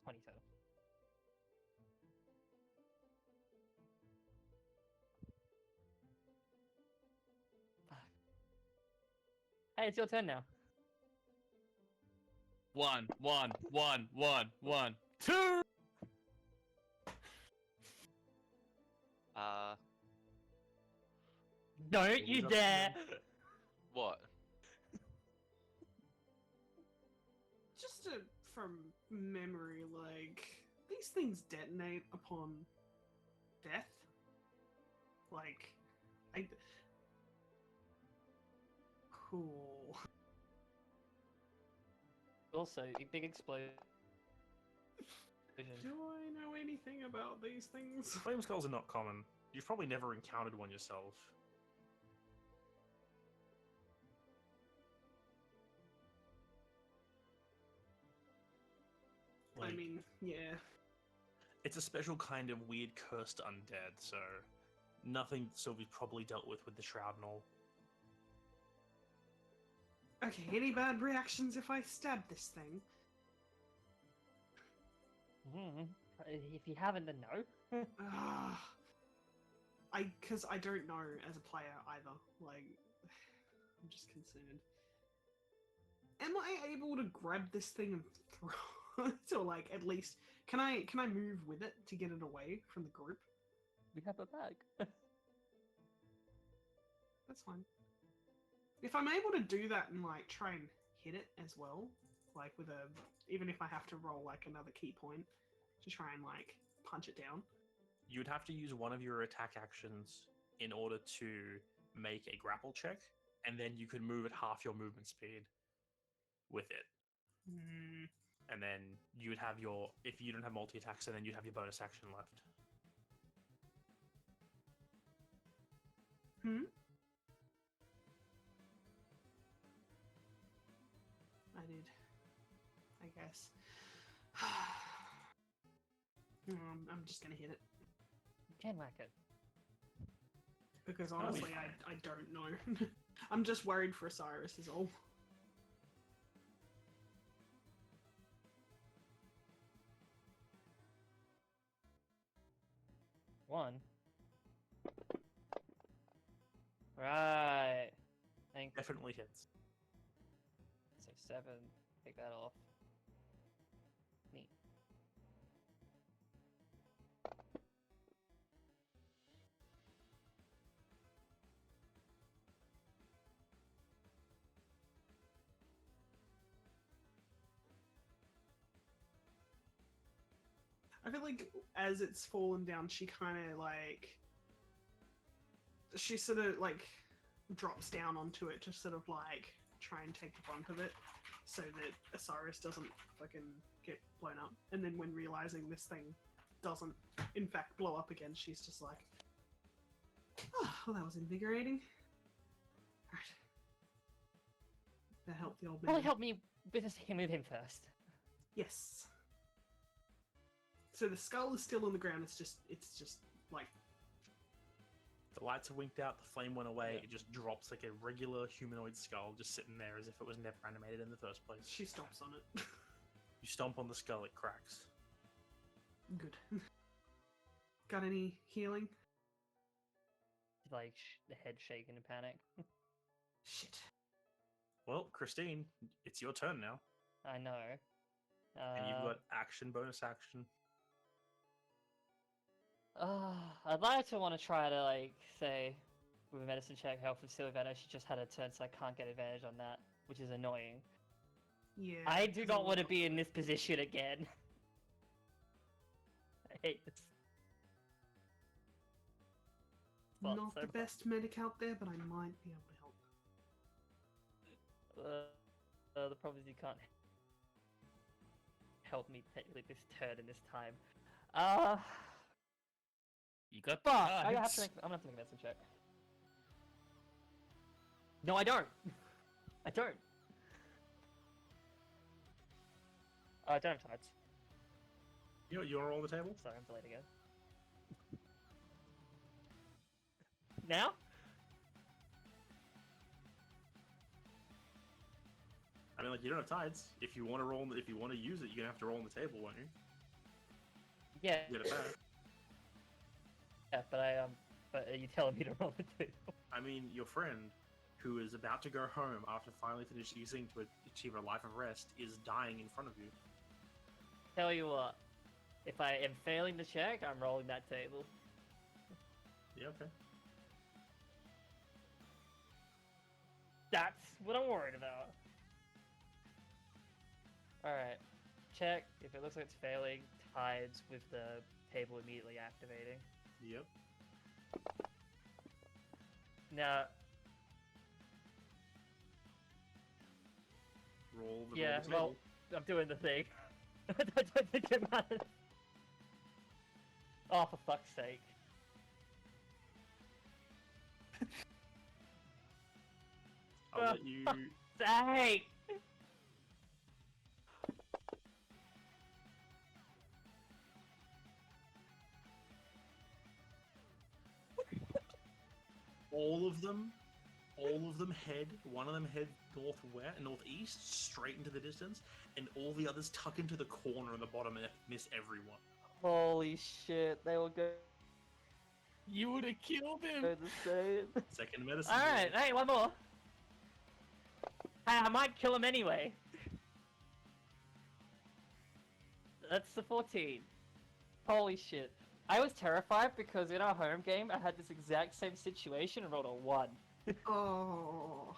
Speaker 3: 27. Fuck. Hey, it's your turn now.
Speaker 5: 1, 1, 1, 1, 1, 2.
Speaker 3: Don't you
Speaker 2: up
Speaker 3: dare!
Speaker 6: What?
Speaker 4: Just from memory, like these things detonate upon death. Like, I. Cool.
Speaker 3: Also, a big explosion.
Speaker 4: Do I know anything about these things?
Speaker 2: Flame skulls are not common. You've probably never encountered one yourself.
Speaker 4: I mean, yeah.
Speaker 2: It's a special kind of weird cursed undead, so nothing Sylvie's probably dealt with the shroud and all.
Speaker 4: Okay, any bad reactions if I stab this thing?
Speaker 3: If you haven't, then no.
Speaker 4: Because I don't know as a player either. Like, I'm just concerned. Am I able to grab this thing and throw it, or like at least can I move with it to get it away from the group?
Speaker 3: We have a bag.
Speaker 4: That's fine. If I'm able to do that and like try and hit it as well, like with a, even if I have to roll like another key point to try and like punch it down.
Speaker 2: You would have to use one of your attack actions in order to make a grapple check, and then you could move at half your movement speed with it. And then you would have your, if you don't have multi attacks, and then you'd have your bonus action left.
Speaker 4: I did. I guess. I'm just gonna hit it.
Speaker 3: You can whack it.
Speaker 4: Because honestly, I don't know. I'm just worried for Osiris is all.
Speaker 3: One. Right. Thank
Speaker 2: Definitely hits.
Speaker 3: So 7. Take that off. Neat.
Speaker 4: I feel like as it's fallen down, she kind of like. She sort of like drops down onto it to sort of like try and take the brunt of it so that Osiris doesn't fucking get blown up. And then when realizing this thing doesn't in fact blow up again, she's just like, oh, well, that was invigorating. Right. That helped the old man.
Speaker 3: Probably help me with him first.
Speaker 4: Yes. So the skull is still on the ground. It's just like
Speaker 2: The lights have winked out, the flame went away,
Speaker 3: Yeah.
Speaker 2: it just drops like a regular humanoid skull just sitting there as if it was never animated in the first place.
Speaker 4: she stomps on it.
Speaker 2: You stomp on the skull, it cracks.
Speaker 4: Good. Got any healing?
Speaker 3: Like the head shaking in panic.
Speaker 4: Shit.
Speaker 2: Well, Christine, it's your turn now,
Speaker 3: I know.
Speaker 2: and you've got action, bonus action.
Speaker 3: I'd like to want to try to like say with a medicine check health and silver. I know she just had a turn, so I can't get advantage on that, which is annoying.
Speaker 4: Yeah.
Speaker 3: I do
Speaker 4: 'cause
Speaker 3: not
Speaker 4: I'm
Speaker 3: want to be in this position again. I hate this. spot
Speaker 4: Not
Speaker 3: so
Speaker 4: the
Speaker 3: much.
Speaker 4: best medic out there, but I might be able to help.
Speaker 3: The problem is you can't help me technically this turn and this time.
Speaker 5: You got
Speaker 3: Fuck! I'm gonna have to
Speaker 5: bites.
Speaker 3: make a medicine check. No, I don't. I don't. I don't have tides.
Speaker 2: You want to roll on the table?
Speaker 3: Sorry, I'm delayed again. Now?
Speaker 2: I mean, like, you don't have tides. If you want to roll, if you want to use it, you're gonna have to roll on the table, won't you?
Speaker 3: Yeah.
Speaker 2: You get it back.
Speaker 3: Yeah, but are you telling me to roll the table?
Speaker 2: I mean, your friend, who is about to go home after finally finishing using to achieve a life of rest, is dying in front of you.
Speaker 3: Tell you what, if I am failing the check, I'm rolling that table.
Speaker 2: Yeah, okay.
Speaker 3: That's what I'm worried about. Alright. Check. If it looks like it's failing, tides with the table immediately activating.
Speaker 2: Yep.
Speaker 3: Now,
Speaker 2: Roll the
Speaker 3: yeah,
Speaker 2: table.
Speaker 3: well, I'm doing the thing. I don't think it matters. Oh, for fuck's sake.
Speaker 2: I'll let you.
Speaker 3: Sake!
Speaker 2: All of them head. One of them head northeast, straight into the distance, and all the others tuck into the corner on the bottom and miss everyone.
Speaker 3: Holy shit, they will go
Speaker 5: You would have killed him.
Speaker 3: the same.
Speaker 2: Second medicine.
Speaker 3: Alright,
Speaker 2: roll.
Speaker 3: hey, one more. Hey, I might kill him anyway. That's the 14. Holy shit. I was terrified because in our home game, I had this exact same situation and rolled a 1.
Speaker 4: Oh.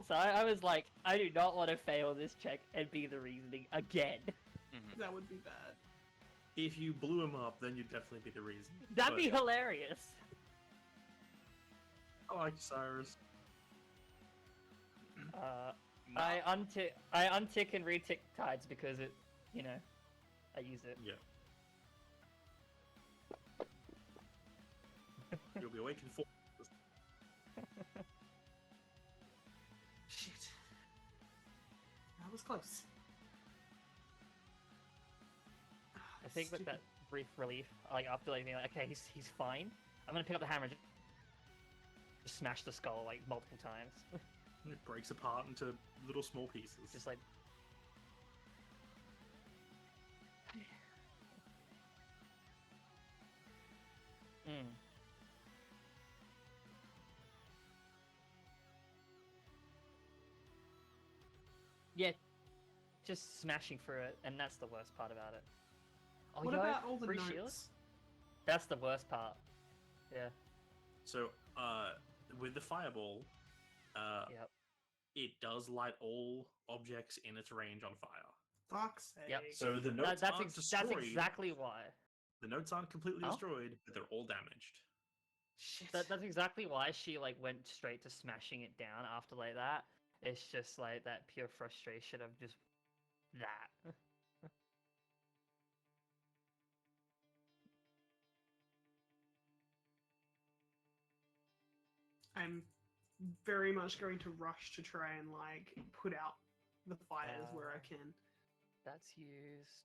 Speaker 3: So I was like, I do not want to fail this check and be the reasoning again.
Speaker 4: That would be bad.
Speaker 2: If you blew him up, then you'd definitely be the reason.
Speaker 3: That'd
Speaker 2: But
Speaker 3: be hilarious.
Speaker 2: I like Cyrus.
Speaker 3: I untick and retick tides because it, you know, I use it.
Speaker 2: Yeah. You'll be awake in 4.
Speaker 4: Shit. That was close.
Speaker 3: I think with that brief relief, like after like being like, okay, he's fine. I'm gonna pick up the hammer and just smash the skull like multiple times.
Speaker 2: It breaks apart into little small pieces.
Speaker 3: Just like. Mm. Yeah, just smashing through it, and that's the worst part about it. Oh,
Speaker 4: What
Speaker 3: yo,
Speaker 4: about all the
Speaker 3: free
Speaker 4: notes?
Speaker 3: shields? That's the worst part. Yeah.
Speaker 2: So, with the fireball,
Speaker 3: Yep.
Speaker 2: it does light all objects in its range on fire.
Speaker 4: Fuck's sake.
Speaker 3: Yep.
Speaker 2: So the notes
Speaker 3: That's
Speaker 2: aren't
Speaker 3: that's
Speaker 2: destroyed.
Speaker 3: exactly why.
Speaker 2: The notes aren't completely
Speaker 3: Oh?
Speaker 2: destroyed, but they're all damaged.
Speaker 4: Shit.
Speaker 3: That's exactly why she like went straight to smashing it down after like that. It's just like that pure frustration of just that.
Speaker 4: I'm very much going to rush to try and like put out the fires where I can.
Speaker 3: That's used.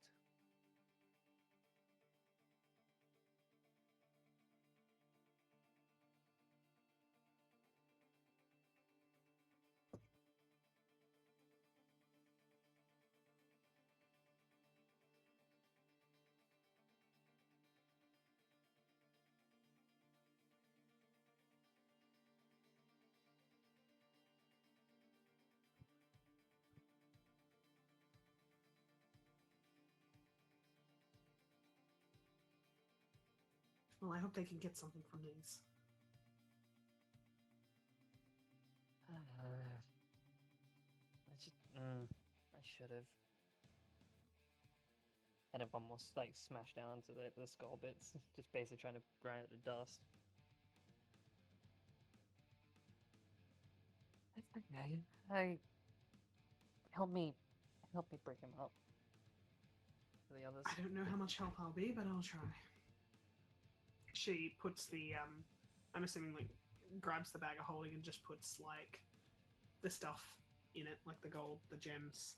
Speaker 4: Well, I hope they can get something from these.
Speaker 3: I should have. And if almost like smashed down to the skull bits, just basically trying to grind it to dust. It's okay. Help me break him up. For the others.
Speaker 4: I don't know how much help I'll be, but I'll try. She puts the I'm assuming like grabs the bag of holding and just puts like the stuff in it, like the gold, the gems,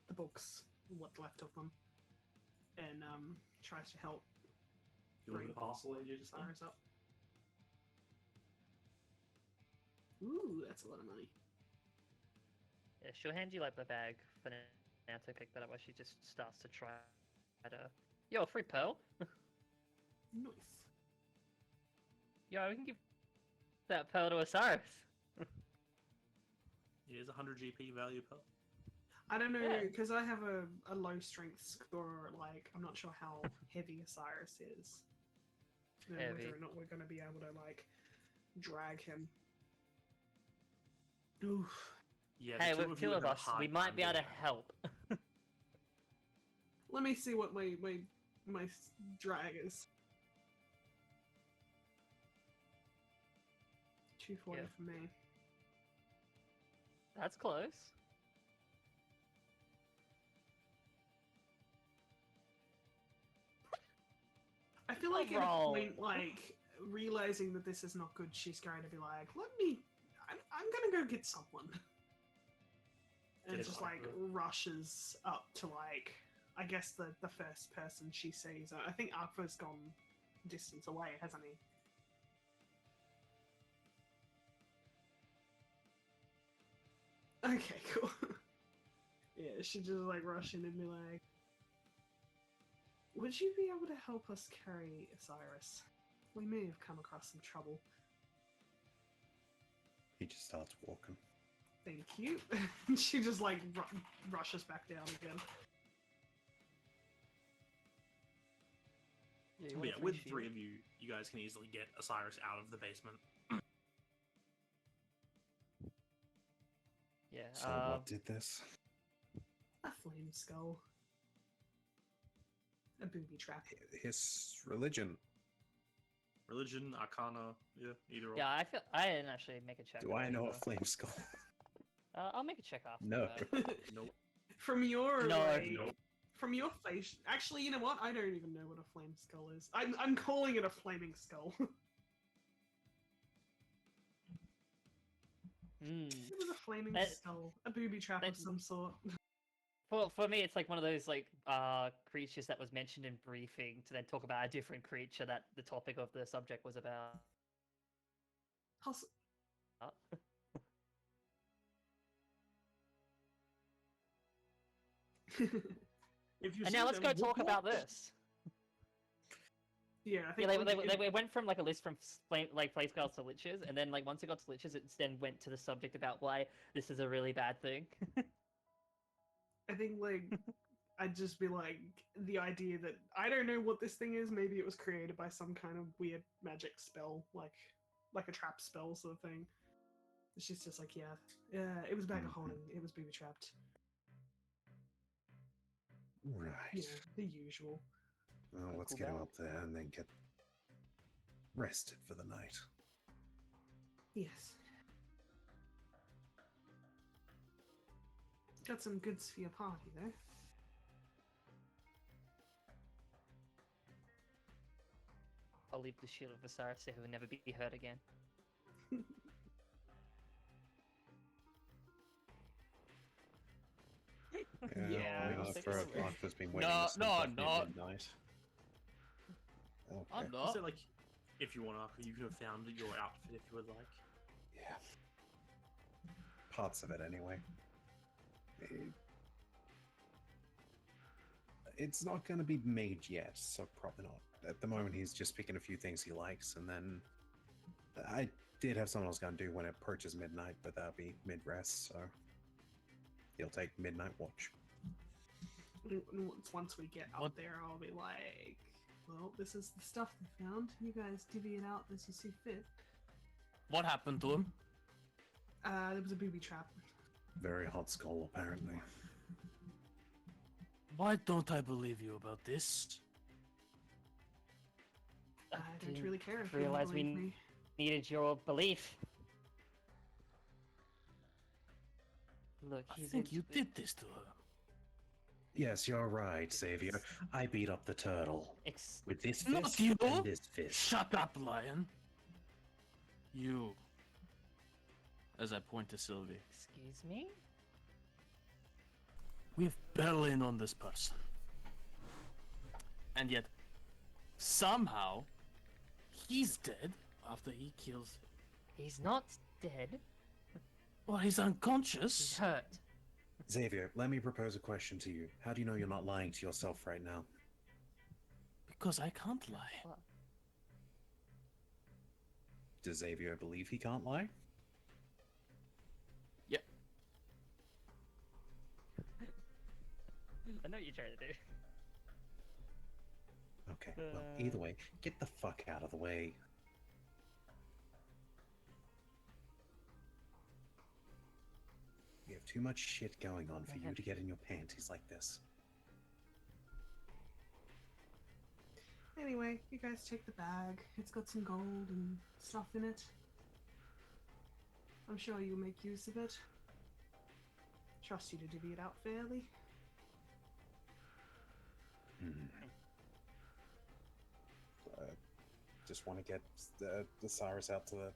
Speaker 4: the books, what's left of them, and tries to help
Speaker 2: You want
Speaker 4: bring
Speaker 2: the parcel that you just found?
Speaker 4: Cyrus up. Ooh, that's a lot of money.
Speaker 3: Yeah, she'll hand you like the bag for now to pick that up while she just starts to try to. Yo, free pearl.
Speaker 4: Nice.
Speaker 3: Yo, we can give that pearl to Osiris.
Speaker 2: It is 100 GP value pearl.
Speaker 4: I don't know,
Speaker 3: Yeah.
Speaker 4: because I have a low strength score, like, I'm not sure how heavy Osiris is. You know,
Speaker 3: Heavy.
Speaker 4: whether or not we're going to be able to, like, drag him. Oof.
Speaker 2: Yeah,
Speaker 3: Hey,
Speaker 2: the
Speaker 3: with
Speaker 2: you
Speaker 3: two
Speaker 2: would
Speaker 3: of
Speaker 2: have a
Speaker 3: us,
Speaker 2: hard
Speaker 3: we might
Speaker 2: time
Speaker 3: be able to
Speaker 2: getting out.
Speaker 3: help.
Speaker 4: Let me see what my drag is. 240
Speaker 3: Yeah.
Speaker 4: for me.
Speaker 3: That's close.
Speaker 4: I feel like at a
Speaker 3: Roll.
Speaker 4: point, like, realizing that this is not good, she's going to be like, I'm going to go get someone. And
Speaker 2: Get
Speaker 4: just,
Speaker 2: like
Speaker 4: like, rushes up to, like, I guess the first person she sees. I think Arthur's gone distance away, hasn't he? Okay, cool. Yeah, she just, like, rush in and be like, would you be able to help us carry Osiris? We may have come across some trouble.
Speaker 7: He just starts walking.
Speaker 4: Thank you. She just like rushes back down again.
Speaker 3: Yeah, you
Speaker 2: But
Speaker 3: want
Speaker 2: yeah,
Speaker 3: a
Speaker 2: with
Speaker 3: free
Speaker 2: three
Speaker 3: shield?
Speaker 2: of you, you guys can easily get Osiris out of the basement.
Speaker 3: Yeah.
Speaker 7: So what did this?
Speaker 4: A flame skull. A booby trap.
Speaker 7: His religion.
Speaker 2: Religion, Arcana, yeah, either or.
Speaker 3: Yeah, I didn't actually make a check.
Speaker 7: Do
Speaker 3: on
Speaker 7: I
Speaker 3: that
Speaker 7: know a
Speaker 3: either.
Speaker 7: flame skull?
Speaker 3: I'll make a check after.
Speaker 7: No.
Speaker 3: that.
Speaker 2: Nope.
Speaker 4: From your
Speaker 3: No.
Speaker 4: like,
Speaker 2: Nope.
Speaker 4: from your face. Actually, you know what? I don't even know what a flame skull is. I'm calling it a flaming skull. It was a flaming
Speaker 3: That-
Speaker 4: skull. A booby trap of
Speaker 3: that-
Speaker 4: some sort.
Speaker 3: For me, it's like one of those like creatures that was mentioned in briefing to then talk about a different creature that the topic of the subject was about.
Speaker 4: Poss-
Speaker 2: If you
Speaker 3: And
Speaker 2: see
Speaker 3: now let's
Speaker 2: them,
Speaker 3: go talk
Speaker 2: whoop,
Speaker 3: about
Speaker 2: whoop.
Speaker 3: this.
Speaker 4: Yeah, I
Speaker 3: Yeah,
Speaker 4: think
Speaker 3: they went from like a list from flame skulls to liches, and then like once it got to liches, it then went to the subject about why this is a really bad thing.
Speaker 4: I think like I'd just be like the idea that I don't know what this thing is. Maybe it was created by some kind of weird magic spell, like a trap spell sort of thing. She's just like, yeah, it was a bag of holding. It was booby trapped.
Speaker 7: Right.
Speaker 4: You know, the usual.
Speaker 7: Well, let's
Speaker 3: Cool
Speaker 7: get him
Speaker 3: bag.
Speaker 7: up there and then get rested for the night.
Speaker 4: Yes. Got some goods for your party though.
Speaker 3: I'll leave the shield of Osiris so he'll never be hurt again.
Speaker 4: Yeah,
Speaker 3: I'll
Speaker 7: for
Speaker 3: take it away.
Speaker 7: Arthur's been waiting
Speaker 3: No,
Speaker 7: to sleep
Speaker 3: no,
Speaker 7: off
Speaker 3: I'm
Speaker 7: near
Speaker 3: not.
Speaker 7: midnight. Okay.
Speaker 3: I'm not.
Speaker 2: So, like, if you want to, you could have found your outfit if you would like.
Speaker 7: Yeah. Parts of it, anyway. It's not going to be made yet, so probably not. At the moment, he's just picking a few things he likes, and then I did have something I was going to do when it approaches midnight, but that'll be mid-rest, so he'll take midnight watch.
Speaker 4: Once we get up there, I'll be like, Well, this is the stuff they found. You guys divvy it out as you see fit.
Speaker 5: What happened to him?
Speaker 4: There was a booby trap.
Speaker 7: Very hot skull, apparently.
Speaker 5: Why don't I believe you about this?
Speaker 4: I don't
Speaker 3: didn't
Speaker 4: really care if you
Speaker 3: realize
Speaker 4: don't
Speaker 3: we
Speaker 4: believe me.
Speaker 3: needed your belief. Look,
Speaker 5: I
Speaker 3: he's
Speaker 5: think you did this to her.
Speaker 7: Yes, you're right, Xavier. I beat up the turtle. With this
Speaker 5: Not
Speaker 7: fist
Speaker 5: you!
Speaker 7: and this fist.
Speaker 5: Shut up, lion. You. As I point to Sylvie.
Speaker 3: Excuse me?
Speaker 5: We've barely known this person. And yet, somehow, he's dead after he kills him.
Speaker 3: He's not dead.
Speaker 5: Well, he's
Speaker 3: He's
Speaker 5: unconscious.
Speaker 3: hurt.
Speaker 7: Xavier, let me propose a question to you. How do you know you're not lying to yourself right now?
Speaker 5: Because I can't lie.
Speaker 3: What?
Speaker 7: Does Xavier believe he can't lie?
Speaker 5: Yep.
Speaker 3: I know what you're trying to do.
Speaker 7: Okay, well, either way, get the fuck out of the way. You have too much shit going on for you to get in your panties like this.
Speaker 4: Anyway, you guys take the bag. It's got some gold and stuff in it. I'm sure you'll make use of it. Trust you to divvy it out fairly.
Speaker 7: Just want to get the Cyrus out to the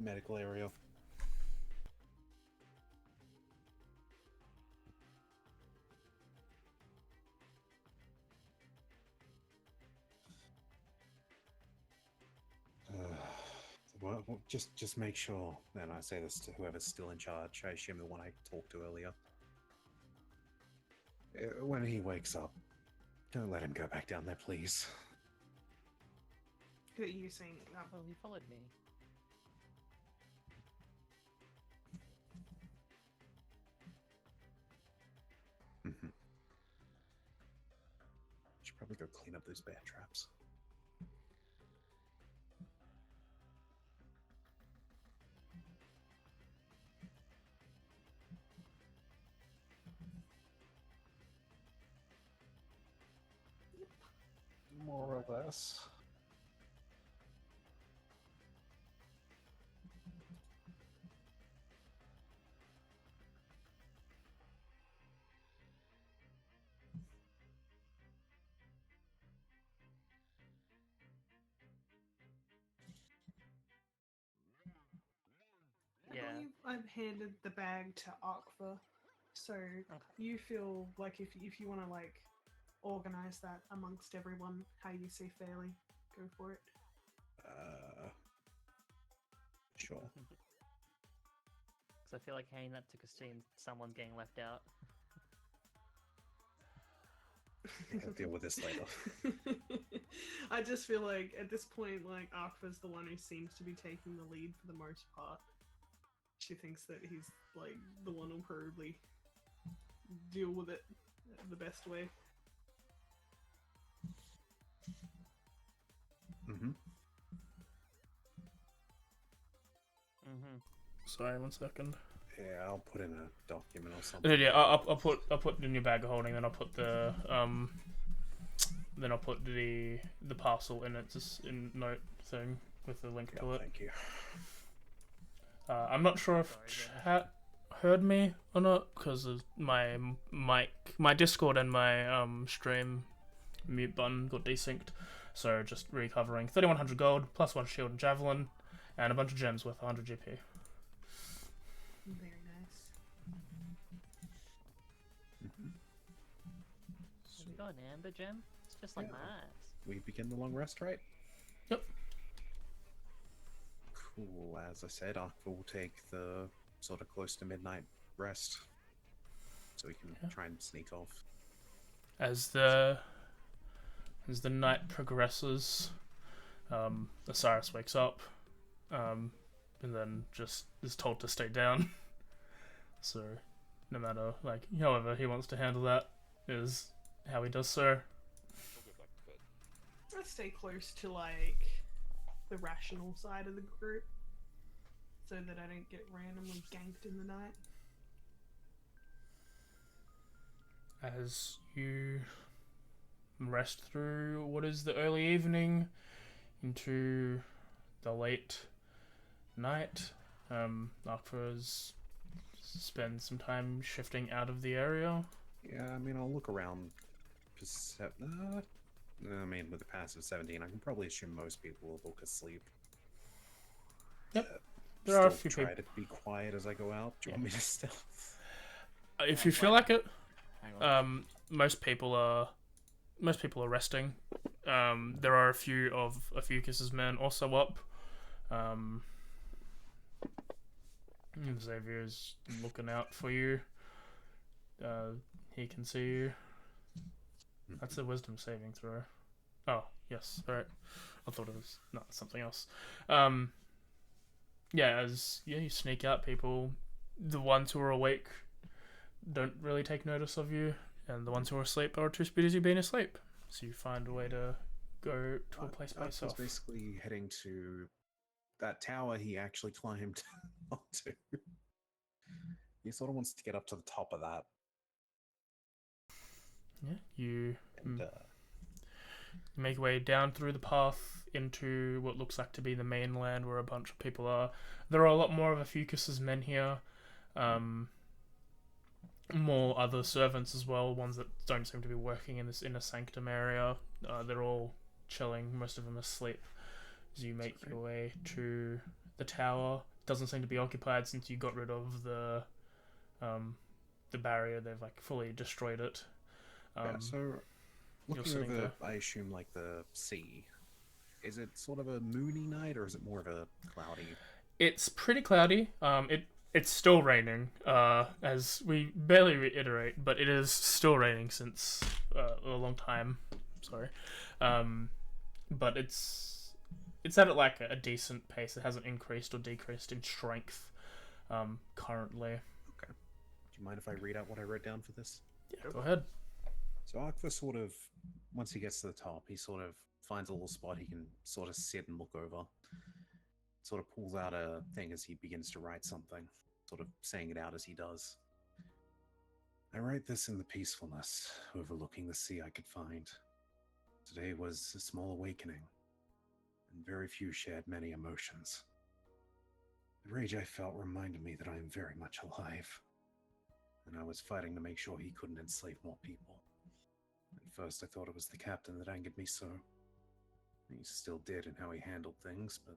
Speaker 7: medical area. Well, just make sure, and I say this to whoever's still in charge, I assume the one I talked to earlier. When he wakes up, don't let him go back down there, please.
Speaker 4: Who are you saying?
Speaker 3: Well, he followed me.
Speaker 7: Should probably go clean up those bear traps. More or less.
Speaker 4: I
Speaker 3: Yeah.
Speaker 4: believe I've handed the bag to Aqua, so you feel like if you want to like organize that amongst everyone, how you see fairly, go for it.
Speaker 7: Sure.
Speaker 3: Because I feel like handing that to Christine, someone's getting left out.
Speaker 7: I'll deal with this later.
Speaker 4: I just feel like at this point, like Aqua's the one who seems to be taking the lead for the most part. She thinks that he's like the one who'll probably deal with it the best way.
Speaker 1: Sorry, 1 second.
Speaker 7: Yeah, I'll put in a document or something.
Speaker 1: Yeah, I'll put it in your bag of holding, then I'll put the the parcel in its in note thing with the link to it.
Speaker 7: Thank you.
Speaker 1: I'm not sure if chat heard me or not because my mic, my Discord and my stream mute button got desynced. So just recovering 3100 gold plus 1 shield and javelin and a bunch of gems worth 100 GP.
Speaker 4: Very nice.
Speaker 3: Have we got an amber gem? It's just like
Speaker 7: Yeah.
Speaker 3: my eyes.
Speaker 7: We begin the long rest, right?
Speaker 1: Yep.
Speaker 7: Cool. As I said, Aqua will take the sort of close to midnight rest, so we can try and sneak off.
Speaker 1: As the night progresses, Osiris wakes up, and then just is told to stay down. So, no matter however he wants to handle that is how he does so.
Speaker 6: I'll go back to bed.
Speaker 4: to stay close to like the rational side of the group, so that I don't get randomly ganked in the night.
Speaker 1: As you rest through what is the early evening into the late night, Akfra's spend some time shifting out of the area.
Speaker 7: Yeah, I mean, I'll look around. I mean, with the passive 17, I can probably assume most people will look asleep.
Speaker 1: Yep. There are a
Speaker 7: Still
Speaker 1: few
Speaker 7: try
Speaker 1: people.
Speaker 7: to be quiet as I go out. Do you want me to stealth?
Speaker 1: If you feel like it,
Speaker 5: Hang on.
Speaker 1: most people are resting. There are a few of Afucus's men also up. Xavier's looking out for you. He can see you. That's a wisdom saving throw. Oh, yes, alright. I thought it was not something else. You sneak out, people, the ones who are awake don't really take notice of you, and the ones who are asleep are too busy being asleep. So you find a way to go to a place by
Speaker 7: I was
Speaker 1: yourself.
Speaker 7: basically heading to that tower he actually climbed onto. He sort of wants to get up to the top of that.
Speaker 1: Yeah, you
Speaker 7: And,
Speaker 1: make your way down through the path into what looks like to be the mainland where a bunch of people are. There are a lot more of Afucus's men here. More other servants as well, ones that don't seem to be working in this inner sanctum area. They're all chilling, most of them asleep. As you make your way to the tower, doesn't seem to be occupied since you got rid of the barrier. They've like fully destroyed it.
Speaker 7: yeah, so
Speaker 1: you're
Speaker 7: looking
Speaker 1: sitting
Speaker 7: over,
Speaker 1: there.
Speaker 7: I assume, like the sea. Is it sort of a moony night, or is it more of a cloudy?
Speaker 1: It's pretty cloudy. It's still raining. As we barely reiterate, but it is still raining since a long time. Sorry, but it's at like a decent pace. It hasn't increased or decreased in strength currently.
Speaker 7: Okay. Do you mind if I read out what I wrote down for this?
Speaker 1: Yeah, go ahead.
Speaker 7: So Arkva sort of, once he gets to the top, he sort of finds a little spot he can sort of sit and look over. Sort of pulls out a thing as he begins to write something, sort of saying it out as he does. I write this in the peacefulness, overlooking the sea I could find. Today was a small awakening, and very few shared many emotions. The rage I felt reminded me that I am very much alive, and I was fighting to make sure he couldn't enslave more people. At first I thought it was the captain that angered me so. He still did in how he handled things, but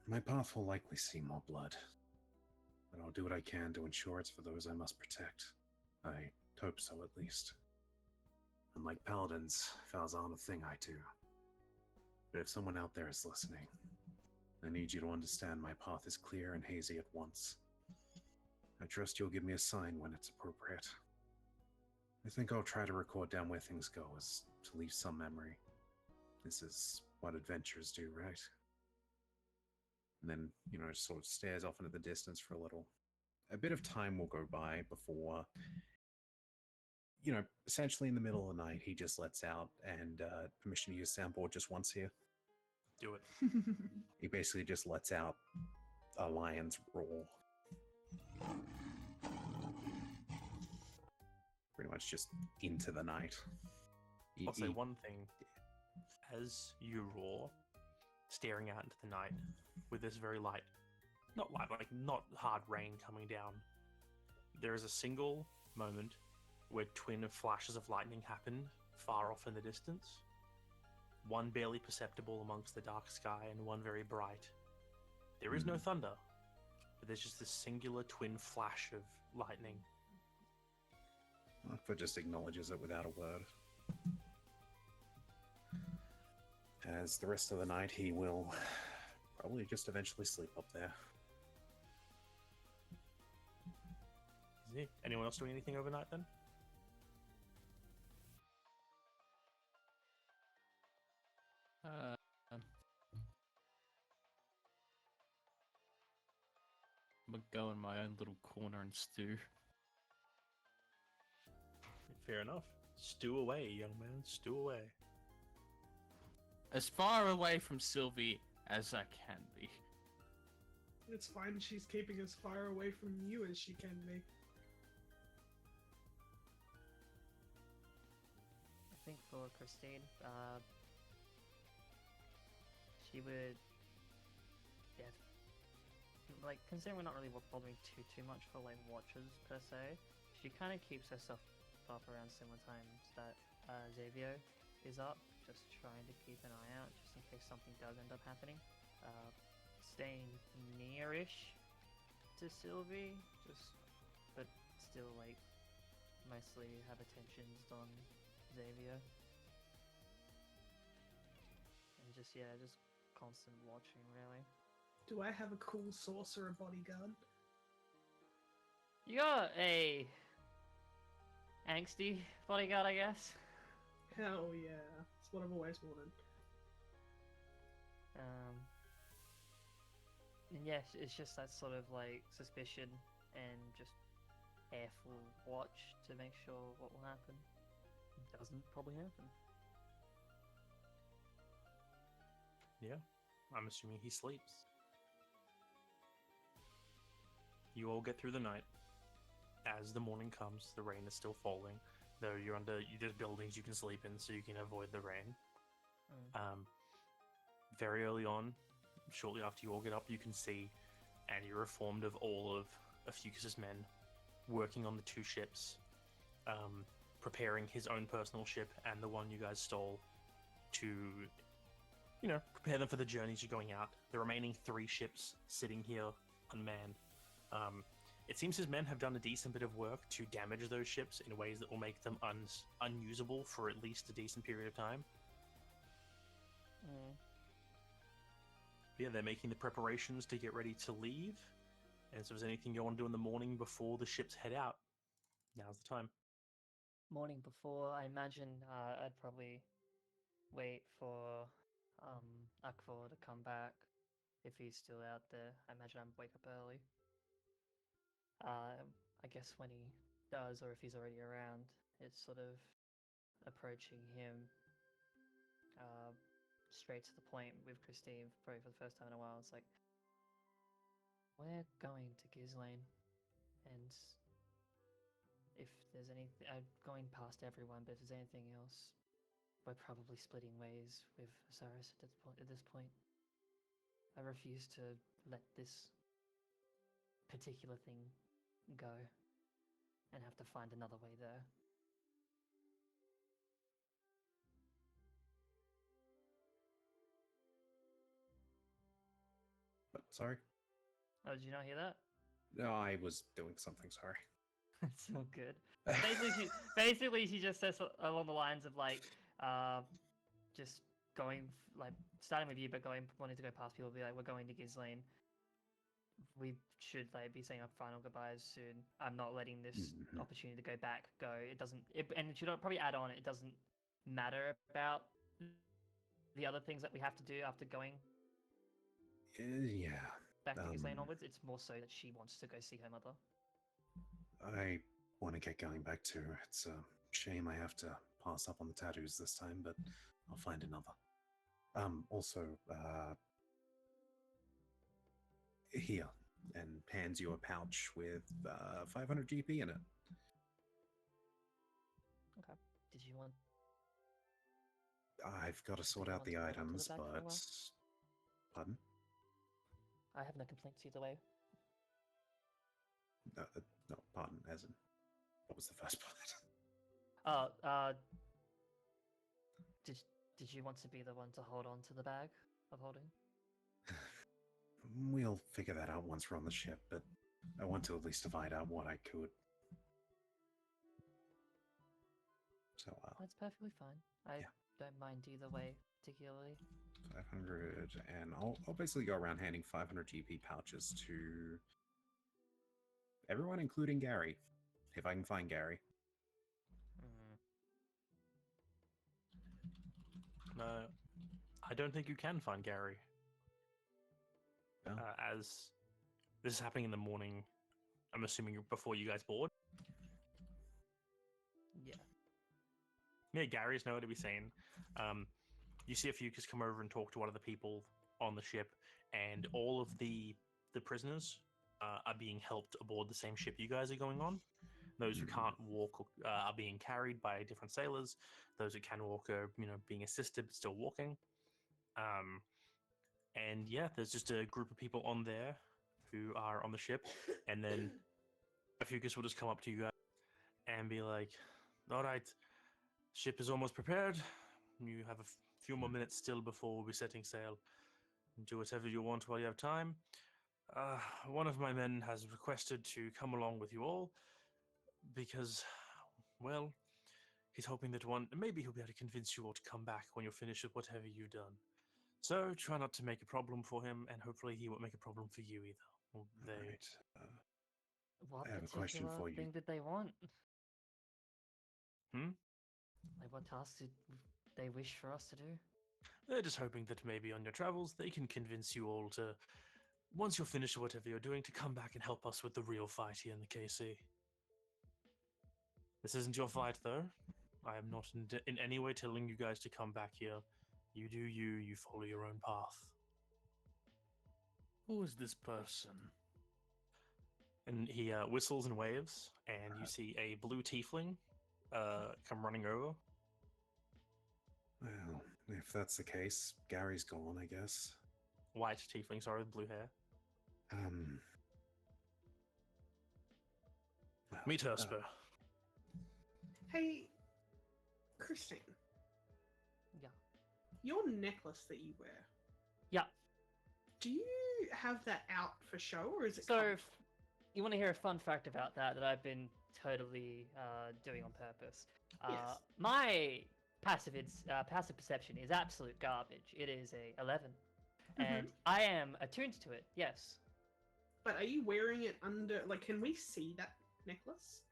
Speaker 7: my path will likely see more blood. But I'll do what I can to ensure it's for those I must protect. I hope so, at least. Unlike paladins, vows aren't a thing I do. But if someone out there is listening, I need you to understand my path is clear and hazy at once. I trust you'll give me a sign when it's appropriate. I think I'll try to record down where things go as to leave some memory. This is what adventurers do, right? And then, just sort of stares off into the distance for a little. A bit of time will go by before, essentially in the middle of the night, he just lets out, and permission to use soundboard just once here.
Speaker 2: Do it.
Speaker 7: He basically just lets out a lion's roar. Pretty much just into the night.
Speaker 2: I'll say one thing. As you roar, staring out into the night with this very light, not hard rain coming down, there is a single moment where twin flashes of lightning happen far off in the distance. One barely perceptible amongst the dark sky and one very bright. There is no thunder, but there's just this singular twin flash of lightning.
Speaker 7: Akva just acknowledges it without a word. As the rest of the night, he will probably just eventually sleep up there.
Speaker 2: Is he? Anyone else doing anything overnight then?
Speaker 5: I'm gonna go in my own little corner and stew.
Speaker 2: Fair enough. Stew away, young man. Stew away.
Speaker 5: As far away from Sylvie as I can be.
Speaker 4: It's fine. She's keeping as far away from you as she can be.
Speaker 3: I think for Christine, she would, yeah, like considering we're not really bothering too much for like watches per se, she kind of keeps herself up around similar times that Xavier is up, just trying to keep an eye out just in case something does end up happening. Staying nearish to Sylvie, but still like mostly have attentions on Xavier. And just constant watching really.
Speaker 4: Do I have a cool sorcerer bodyguard?
Speaker 3: You got a angsty bodyguard, I guess.
Speaker 4: Hell yeah. It's what I've always wanted.
Speaker 3: And yeah, it's just that sort of like suspicion and just careful watch to make sure what will happen doesn't probably happen.
Speaker 2: Yeah, I'm assuming he sleeps. You all get through the night. As the morning comes, the rain is still falling. Though there's buildings you can sleep in, so you can avoid the rain. Very early on, shortly after you all get up, you can see, and you're informed of all of Fucus's men working on the two ships, preparing his own personal ship and the one you guys stole to, prepare them for the journeys you're going out. The remaining 3 ships sitting here unmanned. It seems his men have done a decent bit of work to damage those ships in ways that will make them unusable for at least a decent period of time. Yeah, they're making the preparations to get ready to leave. And so if there's anything you want to do in the morning before the ships head out, now's the time.
Speaker 3: Morning before, I imagine I'd probably wait for Akvor to come back if he's still out there. I imagine I'd wake up early. I guess when he does, or if he's already around, it's sort of approaching him straight to the point with Christine, probably for the first time in a while. It's like, we're going to Ghislaine, and if there's anything, I'm going past everyone, but if there's anything else, we're probably splitting ways with Osiris at this point. I refuse to let this particular thing go and have to find another way there.
Speaker 7: But sorry.
Speaker 3: Oh, did you not hear that?
Speaker 7: No, I was doing something. Sorry.
Speaker 3: It's so good. Basically, she just says along the lines of like, just going like starting with you, but wanting to go past people. Be like, we're going to Ghislaine. We should like be saying our final goodbyes soon. I'm not letting this opportunity to go back go. It doesn't. And should probably add on. It doesn't matter about the other things that we have to do after going
Speaker 7: Yeah.
Speaker 3: back to Ghislaine onwards. It's more so that she wants to go see her mother.
Speaker 7: I want to get going back too. It's a shame I have to pass up on the tattoos this time, but I'll find another. Also, here, and hands you a pouch with 500 GP in it.
Speaker 3: Okay. Did you want?
Speaker 7: I've got to sort out the
Speaker 3: want to hold on to
Speaker 7: items,
Speaker 3: the bag for a
Speaker 7: but...
Speaker 3: while?
Speaker 7: Pardon?
Speaker 3: I have no complaints either way.
Speaker 7: No, pardon, as in... What was the first part?
Speaker 3: Did you want to be the one to hold on to the bag of holding?
Speaker 7: We'll figure that out once we're on the ship, but I want to at least find out what I could. So,
Speaker 3: That's perfectly fine. I don't mind either way, particularly.
Speaker 7: 500, and I'll basically go around handing 500 GP pouches to everyone, including Gary, if I can find Gary.
Speaker 2: No, I don't think you can find Gary.
Speaker 7: Oh.
Speaker 2: As this is happening in the morning, I'm assuming before you guys board.
Speaker 3: Yeah.
Speaker 2: Yeah, Gary's nowhere to be seen. You see a Fucus come over and talk to one of the people on the ship, and all of the prisoners are being helped aboard the same ship you guys are going on. Those who can't walk are being carried by different sailors. Those who can walk are, being assisted but still walking. And yeah, there's just a group of people on there who are on the ship, and then a Fucus will just come up to you guys and be like, "All right, ship is almost prepared. You have a few more minutes still before we'll be setting sail. Do whatever you want while you have time. One of my men has requested to come along with you all because, well, he's hoping that maybe he'll be able to convince you all to come back when you're finished with whatever you've done. So try not to make a problem for him, and hopefully he won't make a problem for you either." Well,
Speaker 7: Right.
Speaker 3: What
Speaker 7: I have a question
Speaker 3: particular
Speaker 7: for you.
Speaker 3: thing did they want?
Speaker 2: Hmm?
Speaker 3: Like, what task did they wish for us to do?
Speaker 2: They're just hoping that maybe on your travels they can convince you all to, once you're finished with whatever you're doing, to come back and help us with the real fight here in the KC. This isn't your fight, though. I am not in any way telling you guys to come back here. You do you, you follow your own path.
Speaker 5: Who is this person?
Speaker 2: And he whistles and waves, and you see a blue tiefling come running over.
Speaker 7: Well, if that's the case, Gary's gone, I guess.
Speaker 2: White tiefling, sorry, with blue hair.
Speaker 7: Well,
Speaker 2: Meet Hersper.
Speaker 4: Hey, Christine.
Speaker 3: Yeah.
Speaker 4: Your necklace that you wear.
Speaker 3: Yeah.
Speaker 4: Do you have that out for show, or is it?
Speaker 3: So,
Speaker 4: covered?
Speaker 3: you want to hear a fun fact about that I've been totally doing on purpose?
Speaker 4: Yes.
Speaker 3: My passive perception is absolute garbage. It is a 11, and I am attuned to it. Yes.
Speaker 4: But are you wearing it under? Like, can we see that necklace?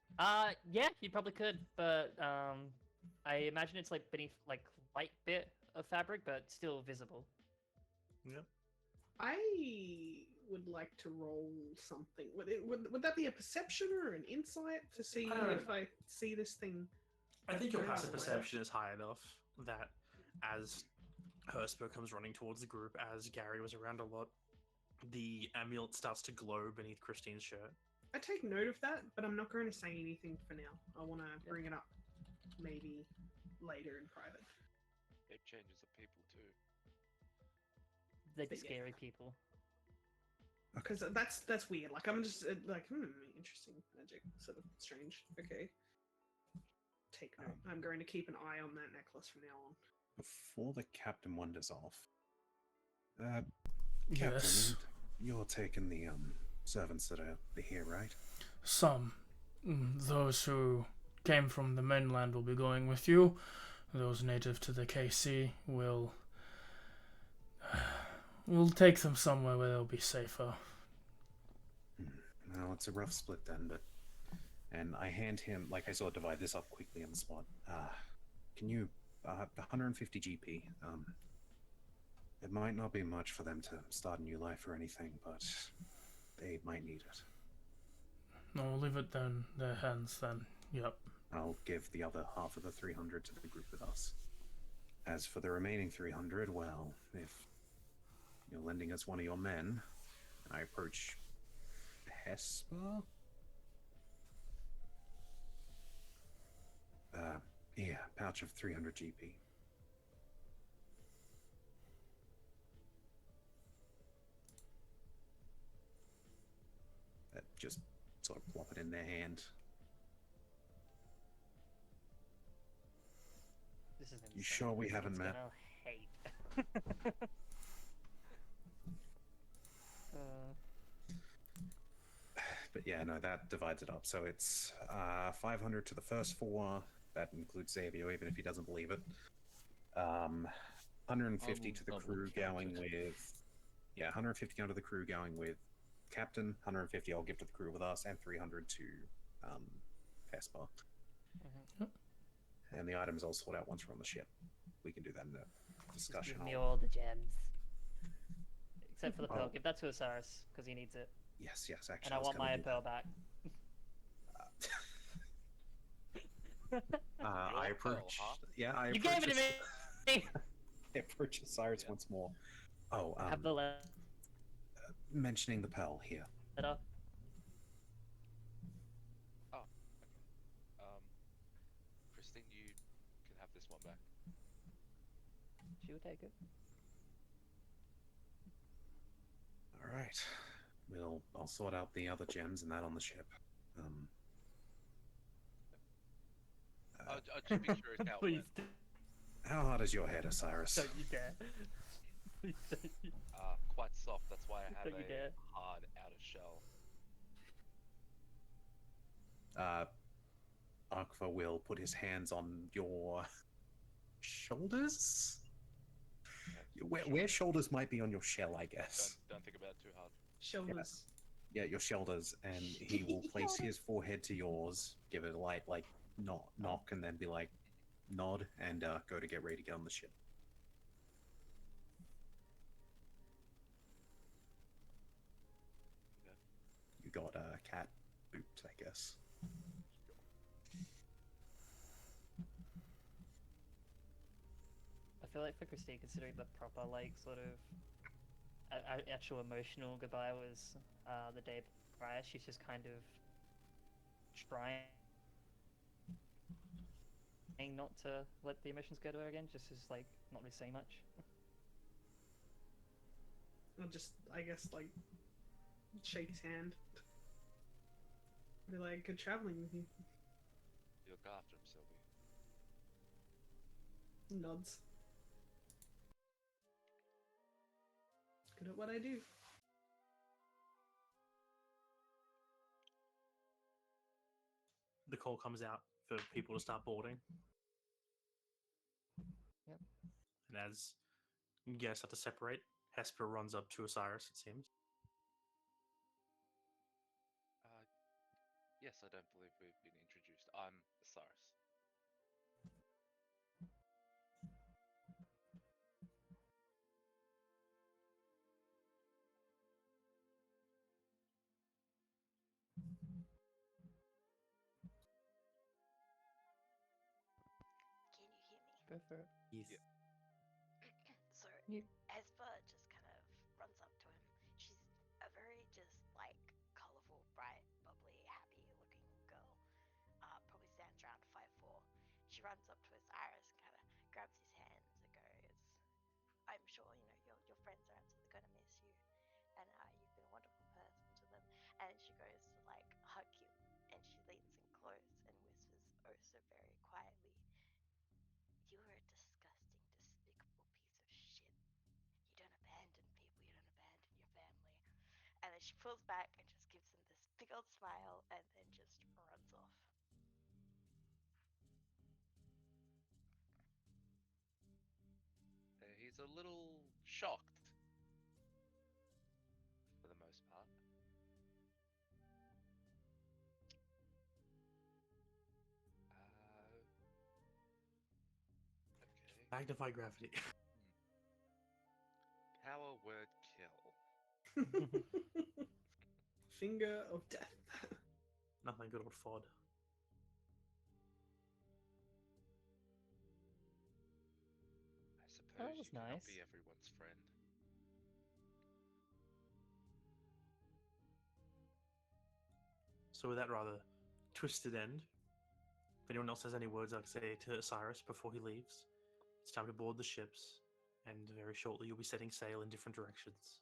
Speaker 3: Yeah, you probably could, but I imagine it's like beneath like light bit of fabric, but still visible.
Speaker 2: Yep.
Speaker 4: I would like to roll something. Would that be a perception or an insight to see if I see this thing?
Speaker 2: I think your
Speaker 4: Wow.
Speaker 2: passive perception is high enough that as Hersper comes running towards the group, as Gary was around a lot, the amulet starts to glow beneath Christine's shirt.
Speaker 4: I take note of that, but I'm not going to say anything for now. I want to bring it up maybe later in private.
Speaker 6: Shape changes are people too.
Speaker 3: Like
Speaker 4: But yeah.
Speaker 3: scary people.
Speaker 4: Because that's weird. Like, I'm just like, interesting magic, sort of strange. Okay. Take note. I'm going to keep an eye on that necklace from now on.
Speaker 7: Before the captain wanders off, Captain,
Speaker 1: Yes.
Speaker 7: you're taking the servants that are here, right?
Speaker 1: Some. Those who came from the mainland will be going with you. Those native to the KC will... We'll take them somewhere where they'll be safer.
Speaker 7: Well, it's a rough split then, but... And I hand him, like I sort of divide this up quickly on the spot. Can you... 150 GP. It might not be much for them to start a new life or anything, but they might need it.
Speaker 1: No, we'll leave it in their hands then. Yep.
Speaker 7: I'll give the other half of the 300 to the group with us. As for the remaining 300, well, if you're lending us one of your men, and I approach Hesper? Yeah, pouch of 300 GP. That just sort of plop it in their hand.
Speaker 3: This is
Speaker 7: You sure we haven't met?
Speaker 3: Hate.
Speaker 7: But yeah, no, that divides it up. So it's 500 to the first four. That includes Xavier, even if he doesn't believe it. 150 to the crew going with... Yeah, 150 onto the crew going with Captain. 150 I'll give to the crew with us, and 300 to Hesper. And the items I'll sort out once we're on the ship. We can do that in a discussion.
Speaker 3: Give me all the gems. Except for the pearl. Give that to Osiris, because he needs it.
Speaker 7: Yes, actually.
Speaker 3: And I want my pearl back.
Speaker 7: I
Speaker 6: Your pearl,
Speaker 7: approach.
Speaker 6: huh?
Speaker 7: Yeah, I
Speaker 3: You
Speaker 7: approach.
Speaker 3: gave it to me!
Speaker 7: I approach Osiris
Speaker 6: Yeah.
Speaker 7: once more. Oh,
Speaker 3: Have the letter.
Speaker 7: mentioning the pearl here.
Speaker 6: Oh, okay. Christine, you can have this one back.
Speaker 3: She will take it.
Speaker 7: All right. I'll sort out the other gems and that on the ship.
Speaker 6: I'll just be curious how it
Speaker 3: Please,
Speaker 6: went.
Speaker 7: How hard is your head, Osiris?
Speaker 3: don't you dare. Please don't you,
Speaker 6: Quite soft. That's why I have
Speaker 3: don't you
Speaker 6: a
Speaker 3: dare.
Speaker 6: hard outer shell.
Speaker 7: Akva will put his hands on your shoulders. Where shoulders might be on your shell, I guess.
Speaker 6: Don't think about it too hard.
Speaker 4: Shoulders.
Speaker 7: Yeah, your shoulders, and he will place his forehead to yours, give it a light knock, and then be like, nod, and go to get ready to get on the ship.
Speaker 6: Okay.
Speaker 7: You got cat boots, I guess.
Speaker 3: I feel like for Christine, considering the proper, like, sort of actual emotional goodbye was the day prior, she's just kind of trying not to let the emotions go to her again, just as, like, not really saying much.
Speaker 4: I'll just, I guess, like, shake his hand. Be like, good traveling with you.
Speaker 6: You look after him, Sylvie.
Speaker 4: Nods. Good at what I do.
Speaker 2: The call comes out for people to start boarding.
Speaker 3: Yep.
Speaker 2: And as you guys start to separate, Hesper runs up to Osiris, it seems.
Speaker 6: Yes, I don't believe we've been introduced. I'm Osiris.
Speaker 8: Can you hear me?
Speaker 3: Go for it.
Speaker 2: Yes.
Speaker 6: Yeah.
Speaker 8: So
Speaker 3: Yeah.
Speaker 8: Esper just kind of runs up to him. She's a very just like colorful, bright, bubbly, happy looking girl. Probably stands around 5'4". She runs up to Osiris and kind of grabs his hands and goes, "I'm sure your friends are absolutely gonna miss you, and you've been a wonderful person to them." And she goes to like hug you, and she leans in close and whispers, oh so very quietly, "You are a disgusting, despicable piece of shit. You don't abandon people, you don't abandon your family." And then she pulls back and just gives him this big old smile and then just runs off.
Speaker 6: He's a little shocked, for the most part. Okay.
Speaker 2: Magnify gravity.
Speaker 6: Power word kill.
Speaker 4: Finger of death.
Speaker 2: Nothing good old Fod.
Speaker 6: I suppose
Speaker 3: That
Speaker 6: you
Speaker 3: was
Speaker 6: cannot
Speaker 3: nice.
Speaker 6: be everyone's friend.
Speaker 2: So with that rather twisted end, if anyone else has any words I'd say to Osiris before he leaves, it's time to board the ships, and very shortly you'll be setting sail in different directions.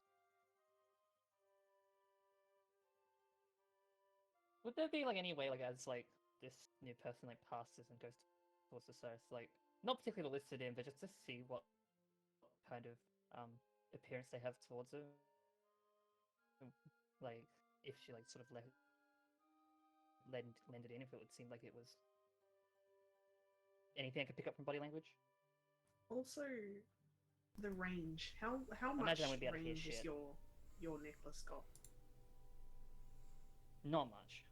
Speaker 3: Would there be like any way, like as like this new person like passes and goes towards the source, like not particularly listed in, but just to see what kind of appearance they have towards her, like if she like sort of lended in, if it would seem like it was anything I could pick up from body language.
Speaker 4: Also, the range. How
Speaker 3: I
Speaker 4: much
Speaker 3: imagine I would be able to hear
Speaker 4: range is
Speaker 3: shit.
Speaker 4: your necklace got?
Speaker 3: Not much.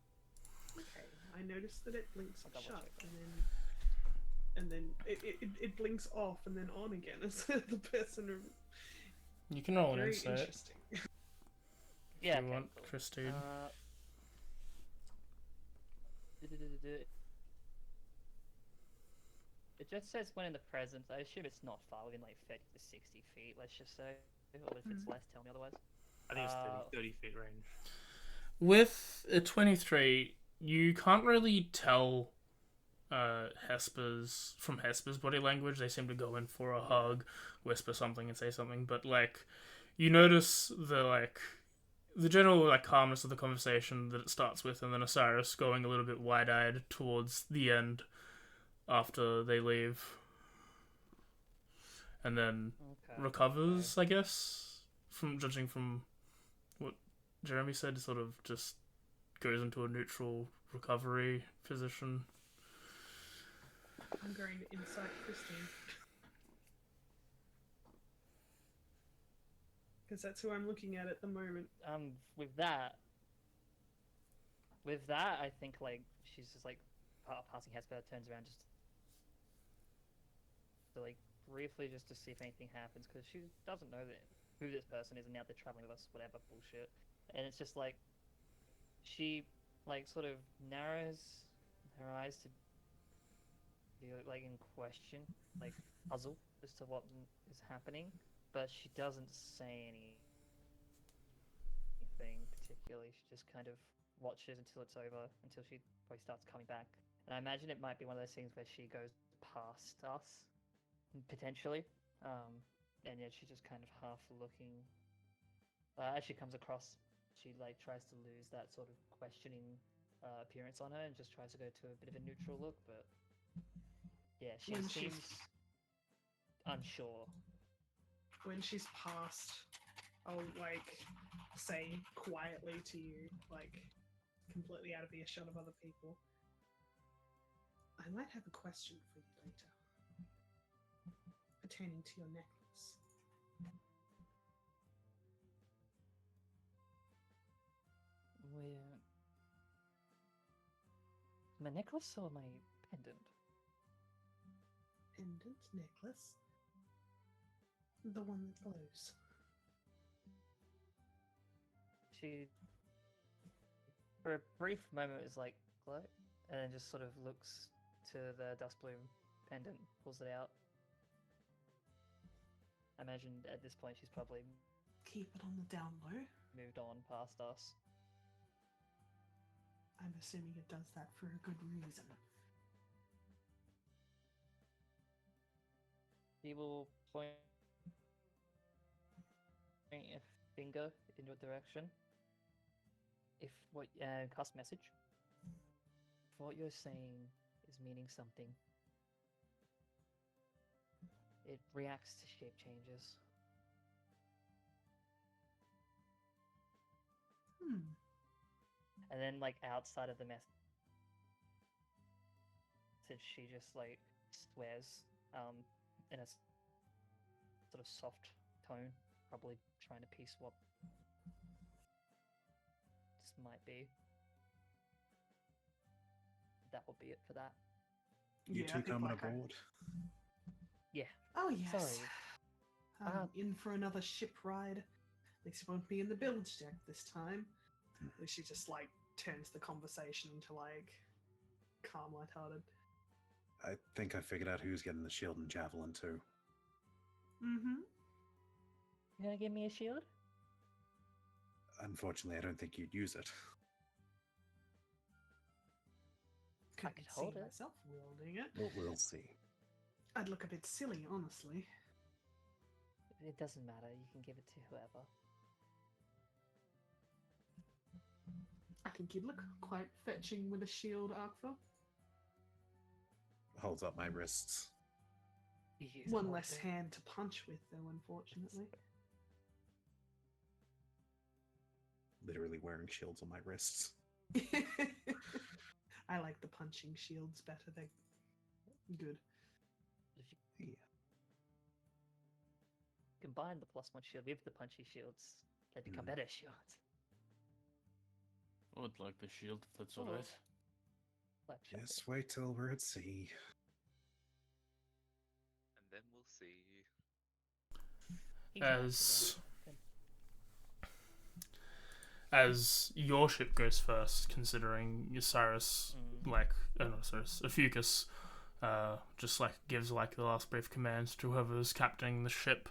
Speaker 4: Okay, I noticed that it blinks
Speaker 3: I'll double
Speaker 4: shut
Speaker 3: check.
Speaker 4: and then it blinks off and then on again as the person.
Speaker 1: You can roll an
Speaker 4: Very
Speaker 1: insight
Speaker 4: interesting.
Speaker 3: Yeah,
Speaker 1: if you
Speaker 3: okay,
Speaker 1: want,
Speaker 3: cool.
Speaker 1: Christine.
Speaker 3: It just says when in the present. I assume it's not far, within like 30 to 60 feet, let's just say. Or if it's less, tell me otherwise.
Speaker 2: I think it's 30 feet range.
Speaker 1: With a 23, you can't really tell Hesper's body language. They seem to go in for a hug, whisper something, and say something. But like, you notice the general like calmness of the conversation that it starts with, and then Osiris going a little bit wide-eyed towards the end after they leave, and then recovers. I guess from judging from what Jeremy said, sort of just goes into a neutral recovery position.
Speaker 4: I'm going to insight Christine. Because that's who I'm looking at the moment.
Speaker 3: With that, I think like she's just like passing Hesper, turns around just to like briefly just to see if anything happens, because she doesn't know who this person is, and now they're traveling with us, whatever bullshit. And it's just like she like sort of narrows her eyes to be like in question, like puzzled as to what is happening, but she doesn't say anything particularly. She just kind of watches until it's over, until she probably starts coming back. And I imagine it might be one of those things where she goes past us, potentially. And yeah, she's just kind of half looking. As she comes across, she like tries to lose that sort of questioning appearance on her and just tries to go to a bit of a neutral look, but yeah, she seems unsure.
Speaker 4: When she's past, I'll like say quietly to you, like completely out of earshot of other people, I might have a question for you later, pertaining to your necklace.
Speaker 3: My necklace or my pendant?
Speaker 4: Pendant, necklace, the one that glows.
Speaker 3: She, for a brief moment, is like, glow, and then just sort of looks to the dust bloom pendant, pulls it out. I imagine at this point she's probably
Speaker 4: Keep it on the down low.
Speaker 3: moved on past us.
Speaker 4: I'm assuming it does that for a good reason.
Speaker 3: He will point a finger in your direction. If what cast message. If what you're saying is meaning something, it reacts to shape changes. And then, like, outside of the message, she just like swears in a sort of soft tone, probably trying to piece what this might be. That will be it for that.
Speaker 7: You two coming aboard?
Speaker 3: Yeah.
Speaker 4: Oh yes.
Speaker 3: Sorry.
Speaker 4: I'm in for another ship ride. At least it won't be in the bilge deck this time. She just like turns the conversation into like calm, lighthearted.
Speaker 7: I think I figured out who's getting the shield and javelin too.
Speaker 4: Mm-hmm.
Speaker 3: You gonna give me a shield?
Speaker 7: Unfortunately, I don't think you'd use it.
Speaker 4: Could
Speaker 3: I could hold
Speaker 4: see
Speaker 3: it.
Speaker 4: myself wielding it.
Speaker 7: Well, we'll see.
Speaker 4: I'd look a bit silly, honestly.
Speaker 3: It doesn't matter. You can give it to whoever.
Speaker 4: I think you'd look quite fetching with a shield, Arkva.
Speaker 7: Holds up my wrists.
Speaker 4: One less hand to punch with, though, unfortunately.
Speaker 7: Literally wearing shields on my wrists.
Speaker 4: I like the punching shields better. They're good.
Speaker 3: If you combine the +1 shield with the punchy shields, they become better shields.
Speaker 5: I would like the shield, if that's
Speaker 3: Oh.
Speaker 5: alright.
Speaker 3: Like
Speaker 7: Just wait till we're at sea.
Speaker 6: And then we'll see.
Speaker 1: As your ship goes first, considering Osiris, Ophiuchus, just like gives like the last brief commands to whoever's captaining the ship,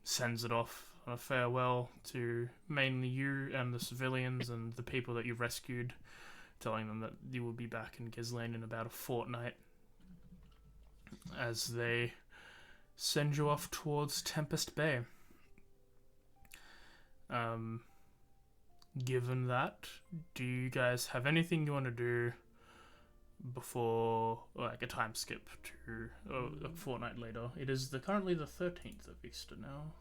Speaker 1: sends it off on a farewell to mainly you and the civilians and the people that you rescued, telling them that you will be back in Ghislaine in about a fortnight, as they send you off towards Tempest Bay. Given that, do you guys have anything you want to do before, like, a time skip to a fortnight later? It is currently the 13th of Easter now.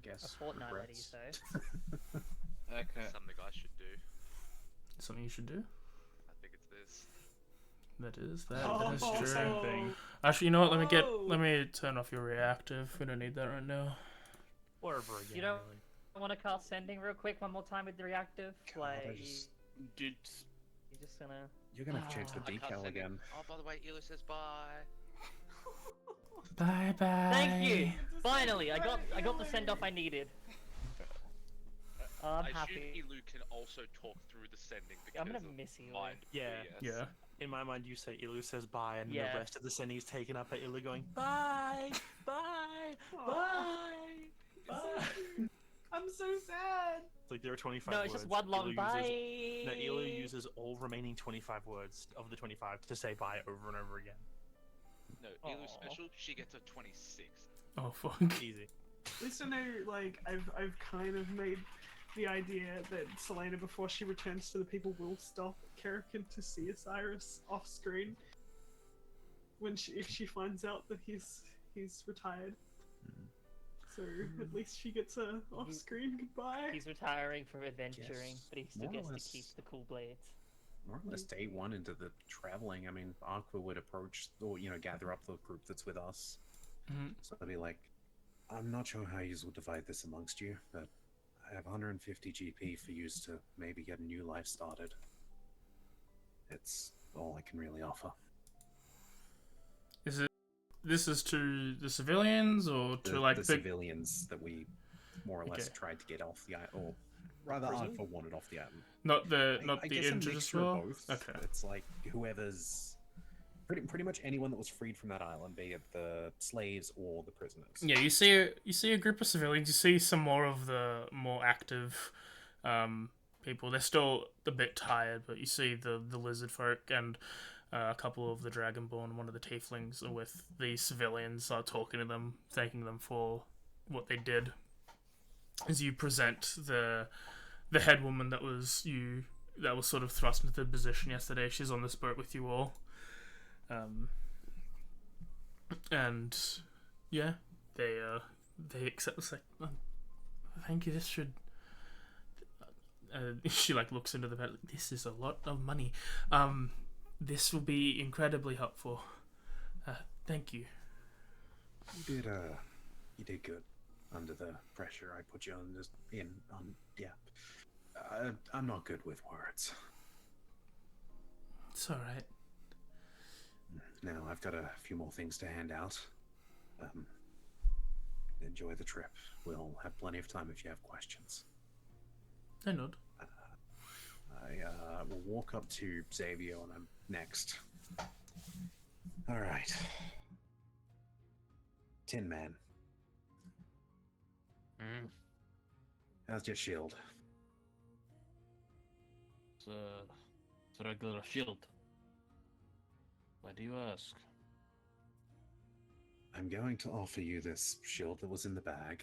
Speaker 7: Guess.
Speaker 3: A fortnight later, you
Speaker 7: regrets.
Speaker 3: say?
Speaker 5: Okay.
Speaker 6: Something I should do.
Speaker 1: Something you should do?
Speaker 6: I think it's this.
Speaker 1: That is that
Speaker 4: Oh,
Speaker 1: is
Speaker 4: oh,
Speaker 1: true.
Speaker 4: same
Speaker 2: thing.
Speaker 1: Actually, you know what?
Speaker 4: Oh.
Speaker 1: Let me turn off your reactive. We don't need that right now.
Speaker 2: Or ever again.
Speaker 3: You don't
Speaker 2: really.
Speaker 3: want to cast sending real quick one more time with the reactive?
Speaker 7: God,
Speaker 3: Like,
Speaker 7: I just-
Speaker 5: Dude,
Speaker 3: you're just gonna...
Speaker 7: You're gonna have to change the
Speaker 6: I can't
Speaker 7: decal
Speaker 6: send it.
Speaker 7: again.
Speaker 6: Oh, by the way, Elo says bye.
Speaker 1: Bye bye.
Speaker 3: Thank you!
Speaker 4: Just
Speaker 3: Finally, I
Speaker 4: like
Speaker 3: got the
Speaker 4: Elu.
Speaker 3: send-off I needed. I'm
Speaker 6: I
Speaker 3: happy.
Speaker 6: assume Elu can also talk through the sending because
Speaker 3: I'm gonna
Speaker 6: of
Speaker 3: miss you.
Speaker 6: mind.
Speaker 2: Yeah.
Speaker 1: Yeah.
Speaker 2: In my mind, you say Ilu says bye, and
Speaker 3: Yeah.
Speaker 2: the rest of the sending is taken up by Ilu going bye, bye,
Speaker 4: Aw.
Speaker 2: bye, bye.
Speaker 4: I'm so sad.
Speaker 2: It's like there are 25
Speaker 3: No,
Speaker 2: words.
Speaker 3: it's just one long
Speaker 2: Ilu
Speaker 3: bye.
Speaker 2: Uses, no, Ilu uses all remaining 25 words of the 25 to say bye over and over again.
Speaker 6: No, Elu
Speaker 3: Aw.
Speaker 6: special, she gets a 26.
Speaker 1: Oh fuck.
Speaker 2: Easy.
Speaker 4: At least I know, like, I've kind of made the idea that Selena, before she returns to the people, will stop Karakin to see Osiris off screen when if she finds out that he's retired. So at least she gets a off screen goodbye.
Speaker 3: He's retiring from adventuring,
Speaker 7: Guess
Speaker 3: but he still
Speaker 7: more or
Speaker 3: gets to
Speaker 7: less-
Speaker 3: keep the cool blades.
Speaker 7: More or less day one into the traveling, I mean, Aqua would approach, or, gather up the group that's with us.
Speaker 1: Mhm.
Speaker 7: So I'd be like, I'm not sure how you will divide this amongst you, but I have 150 GP for you to maybe get a new life started. It's all I can really offer.
Speaker 1: This is to the civilians or to like
Speaker 7: the
Speaker 1: the
Speaker 7: civilians that we more or less
Speaker 1: Okay.
Speaker 7: tried to get off the island, or rather
Speaker 2: Prison?
Speaker 7: Aqua wanted off the island.
Speaker 1: not the
Speaker 7: I guess a
Speaker 1: injured as
Speaker 7: mixture of
Speaker 1: well?
Speaker 7: both.
Speaker 1: Okay.
Speaker 7: It's like whoever's pretty much anyone that was freed from that island, be it the slaves or the prisoners.
Speaker 1: Yeah, you see a group of civilians. You see some more of the more active people. They're still a bit tired, but you see the lizard folk and a couple of the dragonborn, one of the tieflings, are with the civilians, are talking to them, thanking them for what they did. As you present the head woman that was sort of thrust into the position yesterday, she's on this boat with you all. And yeah, they accept. It's like, oh, thank you. This should. She like looks into the bed. Like, this is a lot of money. This will be incredibly helpful. Thank you.
Speaker 7: You did good under the pressure I put you on. I'm not good with words.
Speaker 1: It's all right.
Speaker 7: Now I've got a few more things to hand out. Enjoy the trip. We'll have plenty of time if you have questions.
Speaker 1: I nod.
Speaker 7: I will walk up to Xavier and I'm next. All right. Tin Man, how's your shield?
Speaker 5: it's a regular shield. Why do you ask?
Speaker 7: I'm going to offer you this shield that was in the bag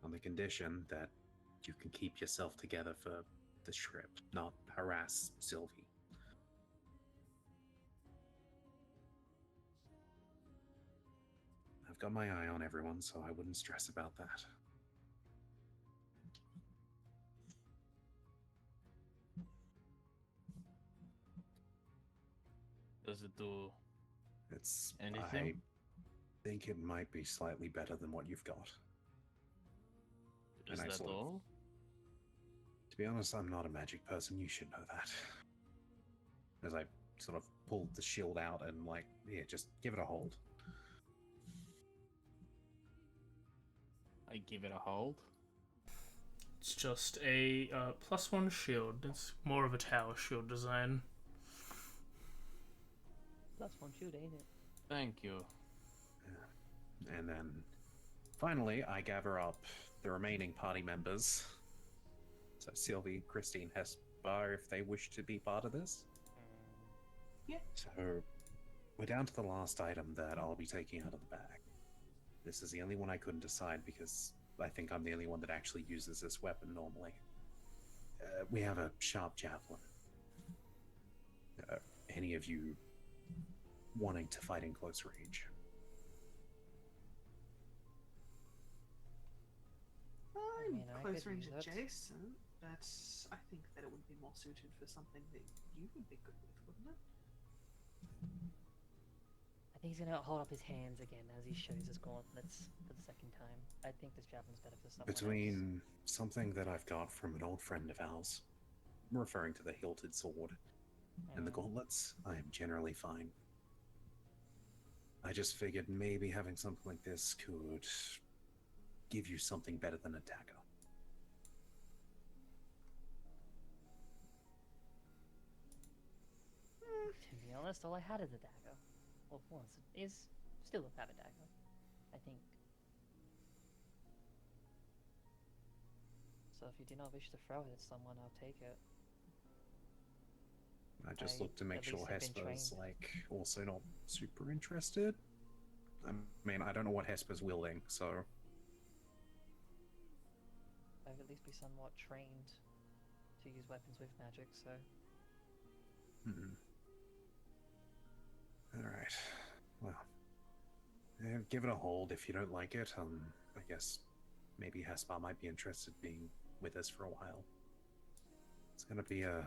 Speaker 7: on the condition that you can keep yourself together for this trip, not harass Sylvie. I've got my eye on everyone, so I wouldn't stress about that.
Speaker 5: Does it do
Speaker 7: It's
Speaker 5: anything?
Speaker 7: I think it might be slightly better than what you've got.
Speaker 5: Is
Speaker 7: I
Speaker 5: that
Speaker 7: sort of-
Speaker 5: all?
Speaker 7: To be honest, I'm not a magic person. You should know that. As I sort of pulled the shield out and like, yeah, just give it a hold.
Speaker 5: I give it a hold.
Speaker 1: It's just a +1 shield. It's more of a tower shield design.
Speaker 3: +1 shoot, ain't it?
Speaker 5: Thank you.
Speaker 7: And then, finally, I gather up the remaining party members. So Sylvie, Christine, Hesper, if they wish to be part of this.
Speaker 4: Yeah.
Speaker 7: So, we're down to the last item that I'll be taking out of the bag. This is the only one I couldn't decide because I think I'm the only one that actually uses this weapon normally. We have a sharp javelin. Any of you wanting to fight in close range?
Speaker 4: I'm
Speaker 3: mean, I
Speaker 4: close
Speaker 3: could
Speaker 4: range
Speaker 3: use that.
Speaker 4: adjacent, but I think that it would be more suited for something that you would be good with, wouldn't it?
Speaker 3: I think he's gonna hold up his hands again as he shows his gauntlets for the second time. I think this javelin's better for someone else.
Speaker 7: Between something that I've got from an old friend of ours, I'm referring to the hilted sword, and the gauntlets, I am generally fine. I just figured maybe having something like this could give you something better than a dagger.
Speaker 3: To be honest, all I had is a dagger. Well, is still have a dagger, I think. So if you do not wish to throw it at someone, I'll take it.
Speaker 7: I just
Speaker 3: I
Speaker 7: looked to make
Speaker 3: at
Speaker 7: sure
Speaker 3: least have been
Speaker 7: Hesper's
Speaker 3: trained.
Speaker 7: like also not super interested. I mean, I don't know what Hesper's wielding, so
Speaker 3: I've at least be somewhat trained to use weapons with magic, so
Speaker 7: all right. Well, give it a hold. If you don't like it, I guess maybe Hesper might be interested in being with us for a while. It's gonna be a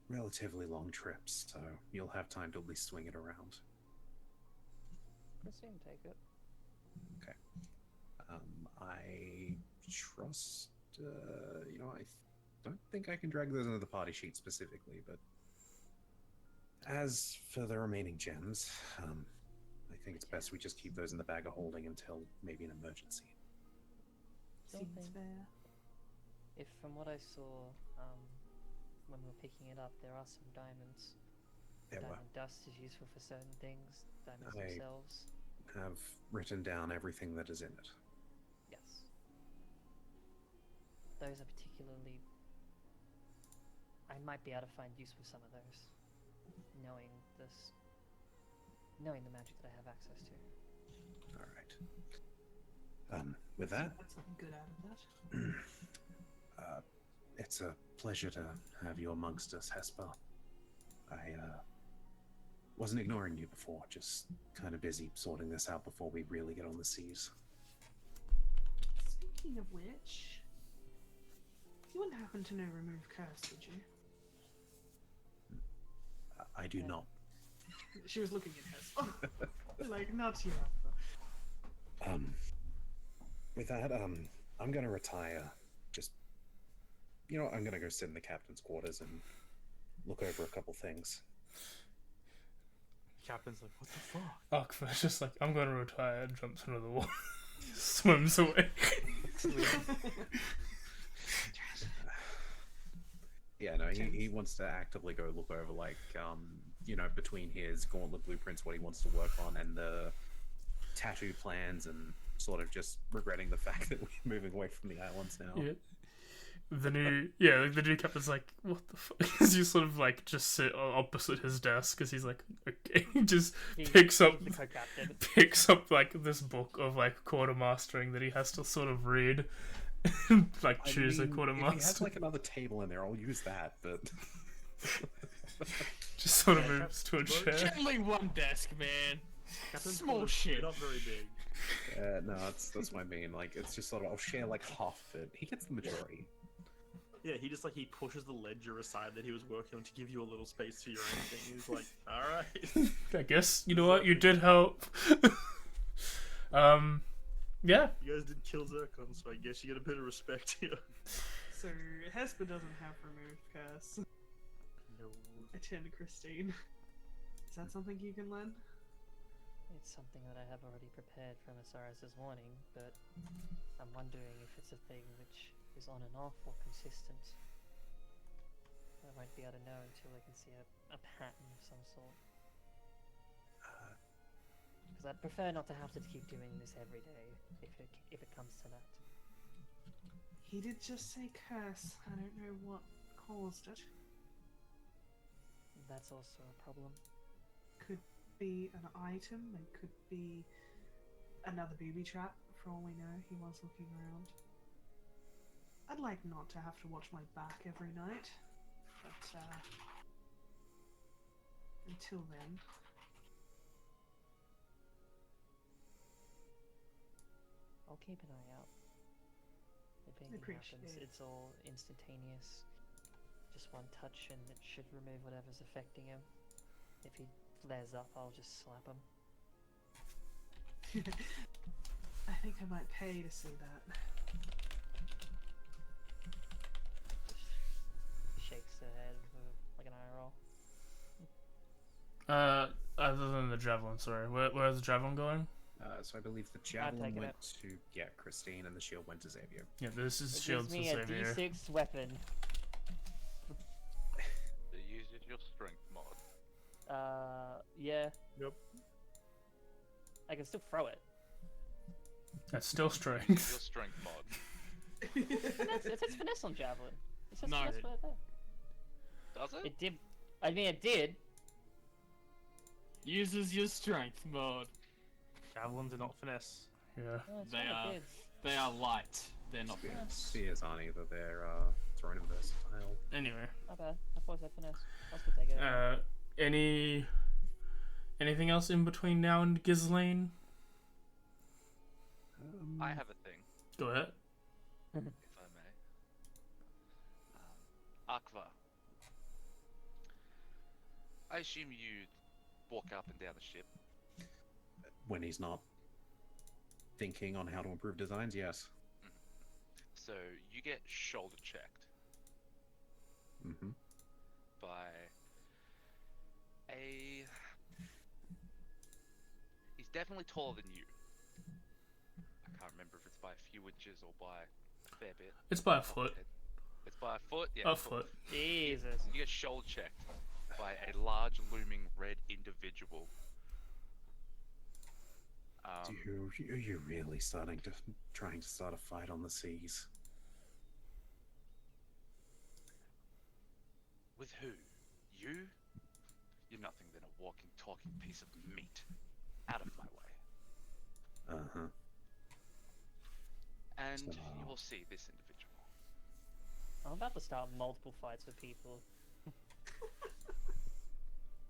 Speaker 7: relatively long trip, so you'll have time to at least swing it around.
Speaker 3: Christine, take it.
Speaker 7: Okay. I trust. I don't think I can drag those into the party sheet specifically, but as for the remaining gems, I think it's best we just keep those in the bag of holding until maybe an emergency.
Speaker 3: Sure
Speaker 4: Seems
Speaker 3: thing.
Speaker 4: fair.
Speaker 3: If from what I saw, when we were picking it up, there are some diamonds.
Speaker 7: There were.
Speaker 3: Diamond dust is useful for certain things. Diamonds
Speaker 7: I-
Speaker 3: themselves.
Speaker 7: Have written down everything that is in it.
Speaker 3: Yes. Those are particularly. I might be able to find use for some of those, knowing this, knowing the magic that I have access to.
Speaker 7: All right. With that,
Speaker 4: That's something good out of that.
Speaker 7: it's a pleasure to have you amongst us, Hesper. I wasn't ignoring you before, just kind of busy sorting this out before we really get on the seas.
Speaker 4: Speaking of which, you wouldn't happen to know remove curse, would you?
Speaker 7: I do
Speaker 3: Yeah.
Speaker 7: not.
Speaker 4: She was looking at Hesper. Like, not you.
Speaker 7: With that, I'm gonna retire. Just, I'm gonna go sit in the captain's quarters and look over a couple things.
Speaker 2: Captain's like, what the fuck?
Speaker 1: Arkfur's just like, I'm gonna retire, and jumps into the water, swims away.
Speaker 7: Yeah, no, he wants to actively go look over, like, between his gauntlet blueprints, what he wants to work on, and the tattoo plans, and sort of just regretting the fact that we're moving away from the islands now.
Speaker 1: Yeah. The new captain's like, what the fuck? Because you sort of like just sit opposite his desk because he's like, okay, he just picks up
Speaker 3: the co-captain.
Speaker 1: picks up like this book of like quartermastering that he has to sort of read, like choose a
Speaker 7: If he has
Speaker 1: quartermaster.
Speaker 7: like another table in there, I'll use that. But
Speaker 1: Just sort of
Speaker 2: Yeah,
Speaker 1: moves to a chair.
Speaker 5: Generally one desk, man.
Speaker 2: Captain's
Speaker 5: Small
Speaker 2: quarters,
Speaker 5: shit.
Speaker 2: Not very big.
Speaker 7: no, that's what I mean. Like, it's just sort of I'll share like half of it. He gets the majority.
Speaker 2: Yeah, he pushes the ledger aside that he was working on to give you a little space for your own thing. He's like, all right.
Speaker 1: I guess you know what, you did help. Yeah.
Speaker 2: You guys did kill Zircon, so I guess you get a bit of respect here.
Speaker 4: So, Hesper doesn't have remove curse.
Speaker 2: No.
Speaker 4: I turn to Christine. Is that something you can learn?
Speaker 3: It's something that I have already prepared from Osiris' warning, but I'm wondering if it's a thing which is on and off or consistent. I won't be able to know until I can see a pattern of some sort. Because I'd prefer not to have to keep doing this every day, if it comes to that.
Speaker 4: He did just say curse. I don't know what caused it.
Speaker 3: That's also a problem.
Speaker 4: Could be an item. It could be another booby trap. For all we know, he was looking around. I'd like not to have to watch my back every night, but until then.
Speaker 3: I'll keep an eye out. If anything
Speaker 4: Appreciate
Speaker 3: happens,
Speaker 4: it.
Speaker 3: it's all instantaneous. Just one touch and it should remove whatever's affecting him. If he flares up, I'll just slap him.
Speaker 4: I think I might pay to see that.
Speaker 3: Shakes the head like an eye roll.
Speaker 1: Other than the javelin, sorry. Where's the javelin going?
Speaker 7: So I believe the javelin
Speaker 3: taken
Speaker 7: went
Speaker 3: it.
Speaker 7: to Christine, and the shield went to Xavier.
Speaker 1: Yeah, this is
Speaker 3: It
Speaker 1: shields
Speaker 3: gives
Speaker 1: for
Speaker 3: me a
Speaker 1: Xavier.
Speaker 3: D6 weapon.
Speaker 6: So use your strength mod.
Speaker 3: Yeah.
Speaker 2: Yep.
Speaker 3: I can still throw it.
Speaker 1: That's still
Speaker 6: Your
Speaker 1: strength.
Speaker 6: strength mod.
Speaker 3: Finesse, it says finesse on javelin. It says
Speaker 5: No,
Speaker 3: finesse
Speaker 5: it-
Speaker 3: right there.
Speaker 6: Does it?
Speaker 3: It did. I mean, it did.
Speaker 5: Uses your strength mode.
Speaker 2: Javelins are not finesse.
Speaker 1: Yeah.
Speaker 3: Oh, it's
Speaker 5: They
Speaker 3: what it
Speaker 5: are-
Speaker 3: did.
Speaker 5: They are light. They're not
Speaker 7: Spears,
Speaker 5: fast.
Speaker 7: spears aren't either. They're thrown and versatile.
Speaker 1: Anyway,
Speaker 3: Not bad. I thought it said finesse. I was gonna take it.
Speaker 1: Anything else in between now and Ghislaine?
Speaker 6: I have a thing,
Speaker 1: Go ahead.
Speaker 6: if I may. Akva. I assume you walk up and down the ship.
Speaker 7: When he's not thinking on how to improve designs, yes.
Speaker 6: So you get shoulder checked
Speaker 7: Mm-hmm.
Speaker 6: by a... He's definitely taller than you. I can't remember if it's by a few inches or by a fair bit.
Speaker 1: It's by a foot.
Speaker 6: It's by a foot? Yeah.
Speaker 1: A foot.
Speaker 3: Jesus.
Speaker 6: You get shoulder checked by a large looming red individual.
Speaker 7: You're really trying to start a fight on the seas.
Speaker 6: With who? You? You're nothing than a walking, talking piece of meat. Out of my way.
Speaker 7: Uh-huh.
Speaker 6: And
Speaker 7: So-
Speaker 6: you will see this individual.
Speaker 3: I'm about to start multiple fights with people.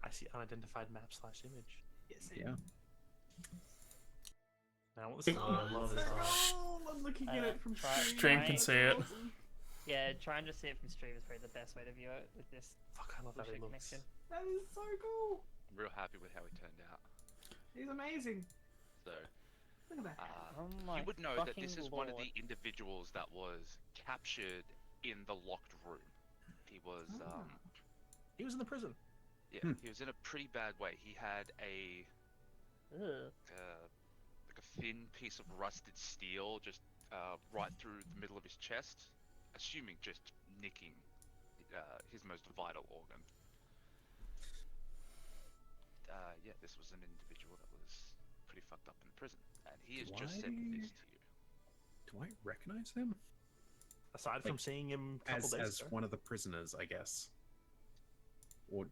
Speaker 2: I see unidentified map/image.
Speaker 4: Yes,
Speaker 7: Yeah.
Speaker 2: Now what's the
Speaker 1: Oh,
Speaker 2: I love this art.
Speaker 4: Oh, I'm looking at it from
Speaker 3: try-
Speaker 4: stream.
Speaker 1: Stream can see it.
Speaker 3: Yeah, trying to see it from stream is probably the best way to view it with this
Speaker 2: Fuck, I love how
Speaker 3: bullshit
Speaker 2: he looks.
Speaker 3: connection.
Speaker 4: That is so cool.
Speaker 6: I'm real happy with how he turned out.
Speaker 4: He's amazing.
Speaker 6: So,
Speaker 4: Look at that.
Speaker 3: Oh my
Speaker 6: you would know that this
Speaker 3: fucking
Speaker 6: is one of
Speaker 3: lord.
Speaker 6: the individuals that was captured in the locked room. He was,
Speaker 2: He was in the prison.
Speaker 6: yeah, he was in a pretty bad way. He had a
Speaker 3: Ugh.
Speaker 6: like a thin piece of rusted steel just right through the middle of his chest, assuming just nicking his most vital organ. Yeah, this was an individual that was pretty fucked up in prison, and he has just said this to you.
Speaker 7: Do I recognize him?
Speaker 2: Aside from
Speaker 7: Like,
Speaker 2: seeing him a couple days
Speaker 7: As
Speaker 2: ago.
Speaker 7: one of the prisoners, I guess. Or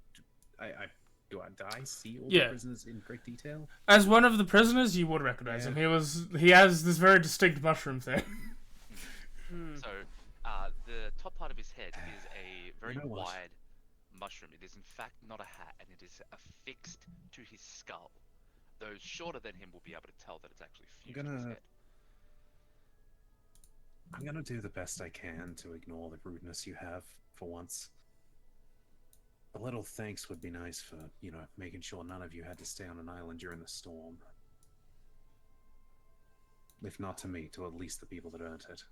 Speaker 7: do I see all
Speaker 1: Yeah.
Speaker 7: the prisoners in great detail?
Speaker 1: As one of the prisoners, you would recognize him. He has this very distinct mushroom thing.
Speaker 6: So, the top part of his head is a very
Speaker 7: You know what?
Speaker 6: wide mushroom. It is in fact not a hat, and it is affixed to his skull. Those shorter than him will be able to tell that it's actually fused to his
Speaker 7: gonna-
Speaker 6: head.
Speaker 7: I'm gonna do the best I can to ignore the rudeness you have for once. A little thanks would be nice for, making sure none of you had to stay on an island during the storm. If not to me, to at least the people that earned it.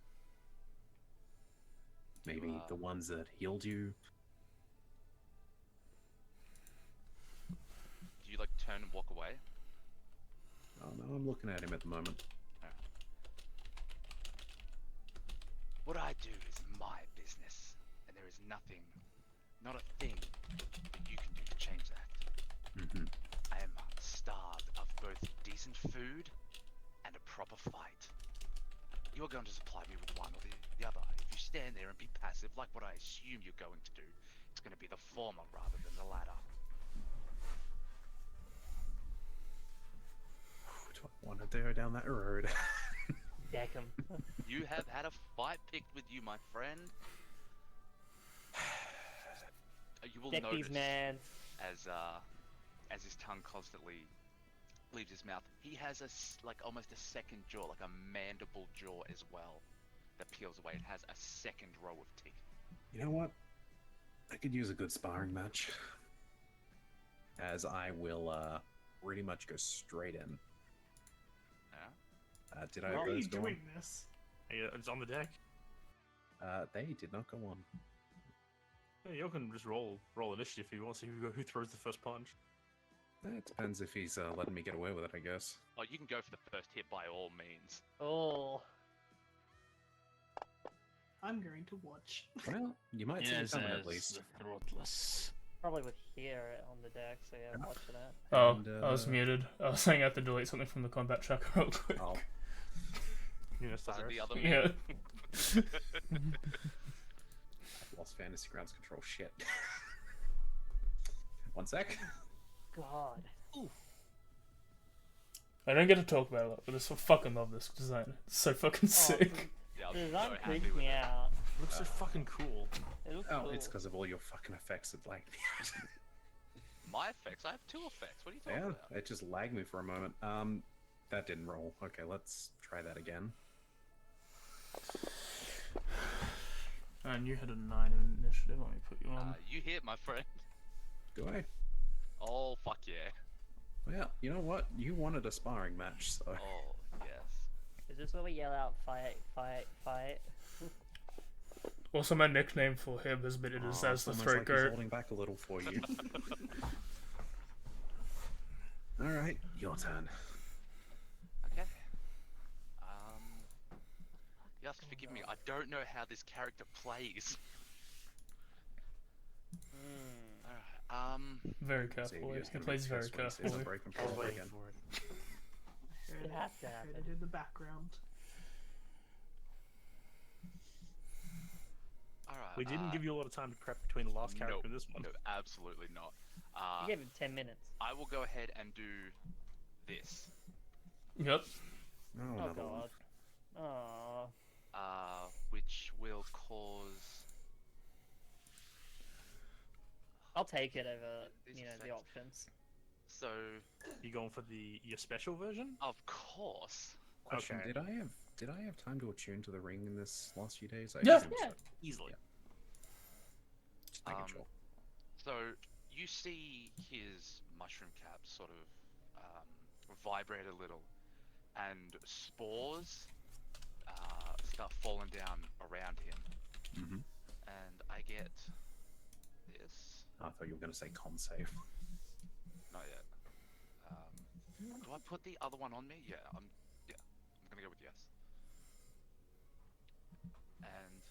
Speaker 7: Maybe the ones that healed you.
Speaker 6: Do you like turn and walk away?
Speaker 7: Oh no, I'm looking at him at the moment.
Speaker 6: What I do is my business, and there is nothing, not a thing, that you can do to change that.
Speaker 7: Mm-hmm.
Speaker 6: I am starved of both decent food and a proper fight. You are going to supply me with one or the other. If you stand there and be passive like what I assume you're going to do, it's going to be the former rather than the latter.
Speaker 7: Do I want to go down that road?
Speaker 3: Deck him.
Speaker 6: You have had a fight picked with you, my friend. You will
Speaker 3: Deck
Speaker 6: notice
Speaker 3: these mans.
Speaker 6: as his tongue constantly leaves his mouth, he has like almost a second jaw, like a mandible jaw as well, that peels away. It has a second row of teeth.
Speaker 7: You know what? I could use a good sparring match. As I will pretty much go straight in.
Speaker 6: Yeah.
Speaker 7: Did I
Speaker 4: Why
Speaker 7: have
Speaker 4: are you
Speaker 7: those go on?
Speaker 4: doing this?
Speaker 2: Hey, it's on the deck.
Speaker 7: They did not go on.
Speaker 2: Yeah, you can just roll initiative if you want to see who throws the first punch.
Speaker 7: It depends if he's letting me get away with it, I guess.
Speaker 6: Oh, you can go for the first hit by all means.
Speaker 3: Oh.
Speaker 4: I'm going to watch.
Speaker 7: Well, you might see it coming at least.
Speaker 5: Throatless.
Speaker 3: Probably would hear it on the deck, so yeah, watch for that.
Speaker 1: Oh,
Speaker 7: And,
Speaker 1: I was muted. I was saying I had to delete something from the combat tracker real quick.
Speaker 7: Oh,
Speaker 2: You know,
Speaker 6: Was it
Speaker 2: Cyrus.
Speaker 6: the other
Speaker 1: Yeah.
Speaker 7: I've lost Fantasy Grounds control. Shit. One sec.
Speaker 3: God.
Speaker 1: I don't get to talk about it a lot, but I fucking love this design. It's so fucking sick.
Speaker 6: Yeah, I'm
Speaker 3: The
Speaker 6: so
Speaker 3: design
Speaker 6: happy
Speaker 3: creeps
Speaker 6: with
Speaker 3: me
Speaker 6: it.
Speaker 3: out.
Speaker 2: It looks so fucking cool.
Speaker 3: It looks
Speaker 7: Oh,
Speaker 3: cool.
Speaker 7: it's because of all your fucking effects that lag me out.
Speaker 6: My effects? I have 2 effects. What are you talking
Speaker 7: Yeah,
Speaker 6: about?
Speaker 7: it just lagged me for a moment. That didn't roll. Okay, let's try that again.
Speaker 1: And you had a 9 in initiative. Let me put you on.
Speaker 6: You hit, my friend.
Speaker 7: Do I?
Speaker 6: Oh, fuck yeah.
Speaker 7: Well, you know what? You wanted a sparring match, so...
Speaker 6: Oh, yes.
Speaker 3: Is this where we yell out fight, fight, fight?
Speaker 1: Also, my nickname for him has been
Speaker 7: Oh,
Speaker 1: as
Speaker 7: it's
Speaker 1: the
Speaker 7: almost
Speaker 1: throat
Speaker 7: like he's
Speaker 1: goat.
Speaker 7: holding back a little for you. Alright, your turn.
Speaker 6: Okay. You have to forgive me. I don't know how this character plays.
Speaker 1: Very
Speaker 7: Xavier's
Speaker 1: carefully. He
Speaker 7: gonna
Speaker 1: plays
Speaker 7: be
Speaker 1: very
Speaker 7: pissed when he sees the
Speaker 1: carefully.
Speaker 7: break
Speaker 2: I was
Speaker 7: and
Speaker 2: waiting
Speaker 7: again.
Speaker 2: for it.
Speaker 4: Heard
Speaker 3: It has to
Speaker 4: heard
Speaker 3: happen.
Speaker 4: it in the background.
Speaker 6: Alright.
Speaker 2: We didn't give you a lot of time to prep between the last character
Speaker 6: Nope.
Speaker 2: and this one.
Speaker 6: No, absolutely not.
Speaker 3: You gave him 10 minutes.
Speaker 6: I will go ahead and do this.
Speaker 1: Yep.
Speaker 7: Oh,
Speaker 3: Oh
Speaker 7: another one.
Speaker 3: god. Aww.
Speaker 6: Which will cause...
Speaker 3: I'll take it over,
Speaker 6: These
Speaker 3: the
Speaker 6: effects.
Speaker 3: options.
Speaker 6: So,
Speaker 2: You going for your special version?
Speaker 6: of course.
Speaker 7: Question,
Speaker 2: Okay.
Speaker 7: did I have time to attune to the ring in this last few days? I
Speaker 1: Yeah.
Speaker 7: assume
Speaker 3: Yeah.
Speaker 7: so.
Speaker 2: Easily.
Speaker 7: Just making
Speaker 6: Um,
Speaker 7: sure.
Speaker 6: So, you see his mushroom cap sort of vibrate a little, and spores start falling down around him.
Speaker 7: Mm-hmm.
Speaker 6: And I get this.
Speaker 7: I thought you were going to say con save.
Speaker 6: Not yet. Do I put the other one on me? Yeah, I'm gonna go with yes. And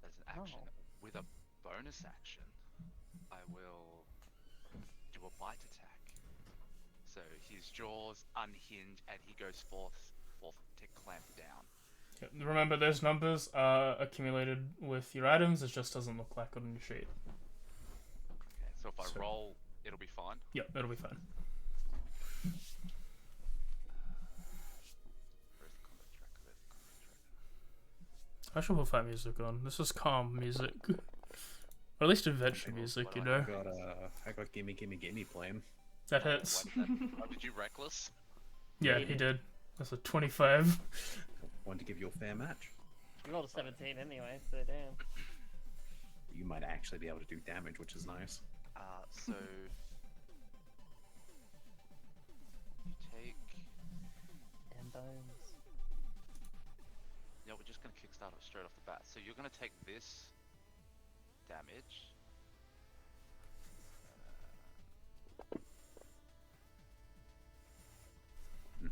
Speaker 6: as an action, with a bonus action, I will do a bite attack. So his jaws unhinge and he goes forth to clamp down.
Speaker 1: Yep. Remember, those numbers are accumulated with your items. It just doesn't look like it on your sheet.
Speaker 6: Okay, so if I
Speaker 1: So-
Speaker 6: roll, it'll be fine.
Speaker 1: Yep, it'll be fine.
Speaker 6: Where's the combat tracker? There's the combat tracker.
Speaker 1: I should put fight music on. This is calm music. Or at least adventure music, you know?
Speaker 7: I got gimme gimme gimme playing.
Speaker 1: That hits.
Speaker 6: Did you reckless?
Speaker 1: Yeah, he did. That's a 25.
Speaker 7: Wanted to give you a fair match.
Speaker 3: You rolled a 17 anyway, so damn.
Speaker 7: You might actually be able to do damage, which is nice.
Speaker 6: So you take.
Speaker 3: And bones.
Speaker 6: Yeah, we're just gonna kickstart it straight off the bat. So you're gonna take this damage.
Speaker 3: Ooh,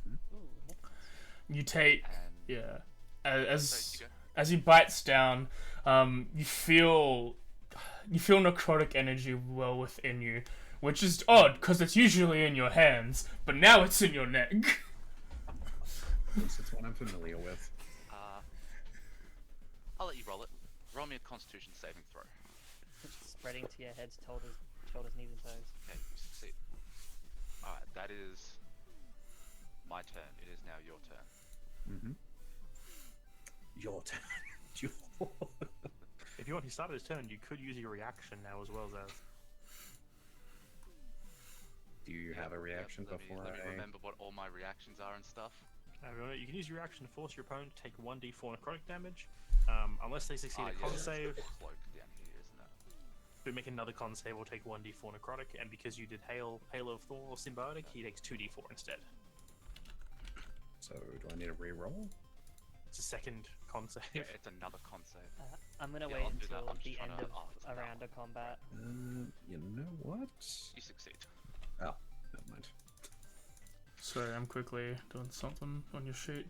Speaker 1: You take,
Speaker 6: And
Speaker 1: yeah,
Speaker 6: so
Speaker 1: as
Speaker 6: you go.
Speaker 1: as he bites down, you feel necrotic energy well within you, which is odd because it's usually in your hands, but now it's in your neck.
Speaker 7: It's one I'm familiar with.
Speaker 6: I'll let you roll it. Roll me a Constitution saving throw.
Speaker 3: Spreading to your heads, shoulders, knees, and toes.
Speaker 6: Okay, you succeed. Alright, that is my turn. It is now your turn.
Speaker 7: Mm-hmm. Your turn.
Speaker 2: If you want, he started his turn. You could use your reaction now as well, Zaz.
Speaker 7: Do you have a reaction
Speaker 6: let me
Speaker 7: before I...
Speaker 6: remember what all my reactions are and stuff.
Speaker 2: You can use your reaction to force your opponent to take 1d4 necrotic damage, unless they succeed a con save.
Speaker 6: It's the cloak down here, isn't it?
Speaker 2: To make another con save, will take 1d4 necrotic, and because you did Hail of Thor or Symbiotic, he takes 2d4 instead.
Speaker 7: So, do I need a re-roll?
Speaker 2: It's a second con save.
Speaker 6: Yeah, it's another con save.
Speaker 3: I'm gonna
Speaker 6: Yeah,
Speaker 3: wait
Speaker 6: I'll do that.
Speaker 3: until
Speaker 6: I'm just
Speaker 3: the
Speaker 6: trying
Speaker 3: end
Speaker 6: to-
Speaker 3: of
Speaker 6: it's
Speaker 3: a
Speaker 6: about-
Speaker 3: round of combat.
Speaker 7: You know what?
Speaker 6: You succeed.
Speaker 7: Oh, never mind.
Speaker 1: Sorry, I'm quickly doing something on your sheet.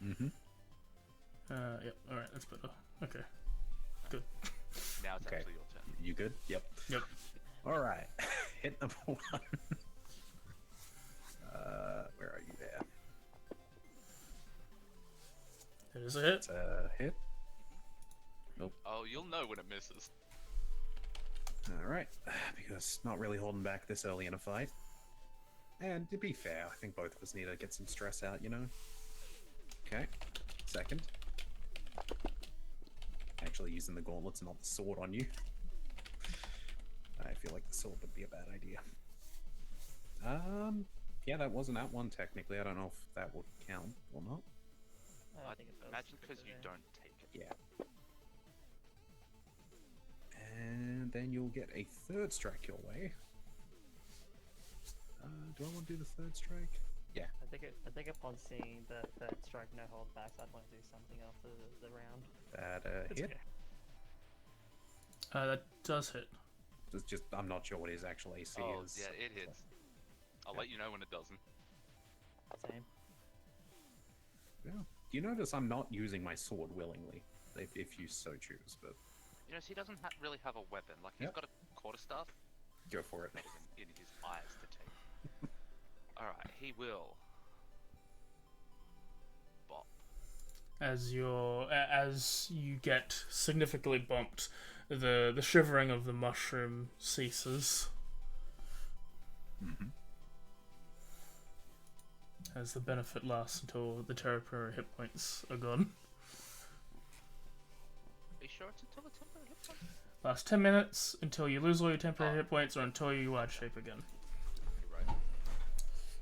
Speaker 7: Mm-hmm.
Speaker 1: Yep, alright, that's better. Okay. Good.
Speaker 6: Now it's
Speaker 7: Okay.
Speaker 6: actually your turn.
Speaker 7: You good? Yep.
Speaker 1: Yep.
Speaker 7: Alright. Hit number 1. Where are you there?
Speaker 1: It is a hit.
Speaker 7: It's a hit.
Speaker 6: Oh, you'll know when it misses.
Speaker 7: Alright. Because not really holding back this early in a fight. And to be fair, I think both of us need to get some stress out, you know? Okay. Second. Actually using the gauntlets, not the sword on you. I feel like the sword would be a bad idea. Yeah, that wasn't at one technically. I don't know if that would count or not.
Speaker 3: I don't think it does.
Speaker 6: Imagine because you don't take it.
Speaker 7: Yeah. And then you'll get a third strike your way. Do I want to do the third strike? Yeah.
Speaker 3: I think upon seeing the third strike no holdbacks, I'd want to do something after the round.
Speaker 7: That
Speaker 2: It's
Speaker 7: hit.
Speaker 2: okay.
Speaker 1: That does hit.
Speaker 7: It's just I'm not sure what his actual AC
Speaker 6: Oh,
Speaker 7: is.
Speaker 6: yeah, it hits. I'll let you know when it doesn't.
Speaker 3: Same.
Speaker 7: Yeah. You notice I'm not using my sword willingly, if you so choose, but
Speaker 6: You know, so he doesn't really have a weapon. Like, he's
Speaker 7: Yep.
Speaker 6: got a quarterstaff
Speaker 7: go for it.
Speaker 6: in his eyes to take. Alright, he will. Bop.
Speaker 1: As you get significantly bumped, the shivering of the mushroom ceases.
Speaker 7: Mm-hmm.
Speaker 1: As the benefit lasts until the temporary hit points are gone.
Speaker 6: Are you sure it's until the temporary hit point?
Speaker 1: Last 10 minutes until you lose all your temporary hit points or until you add shape again.
Speaker 6: You're right.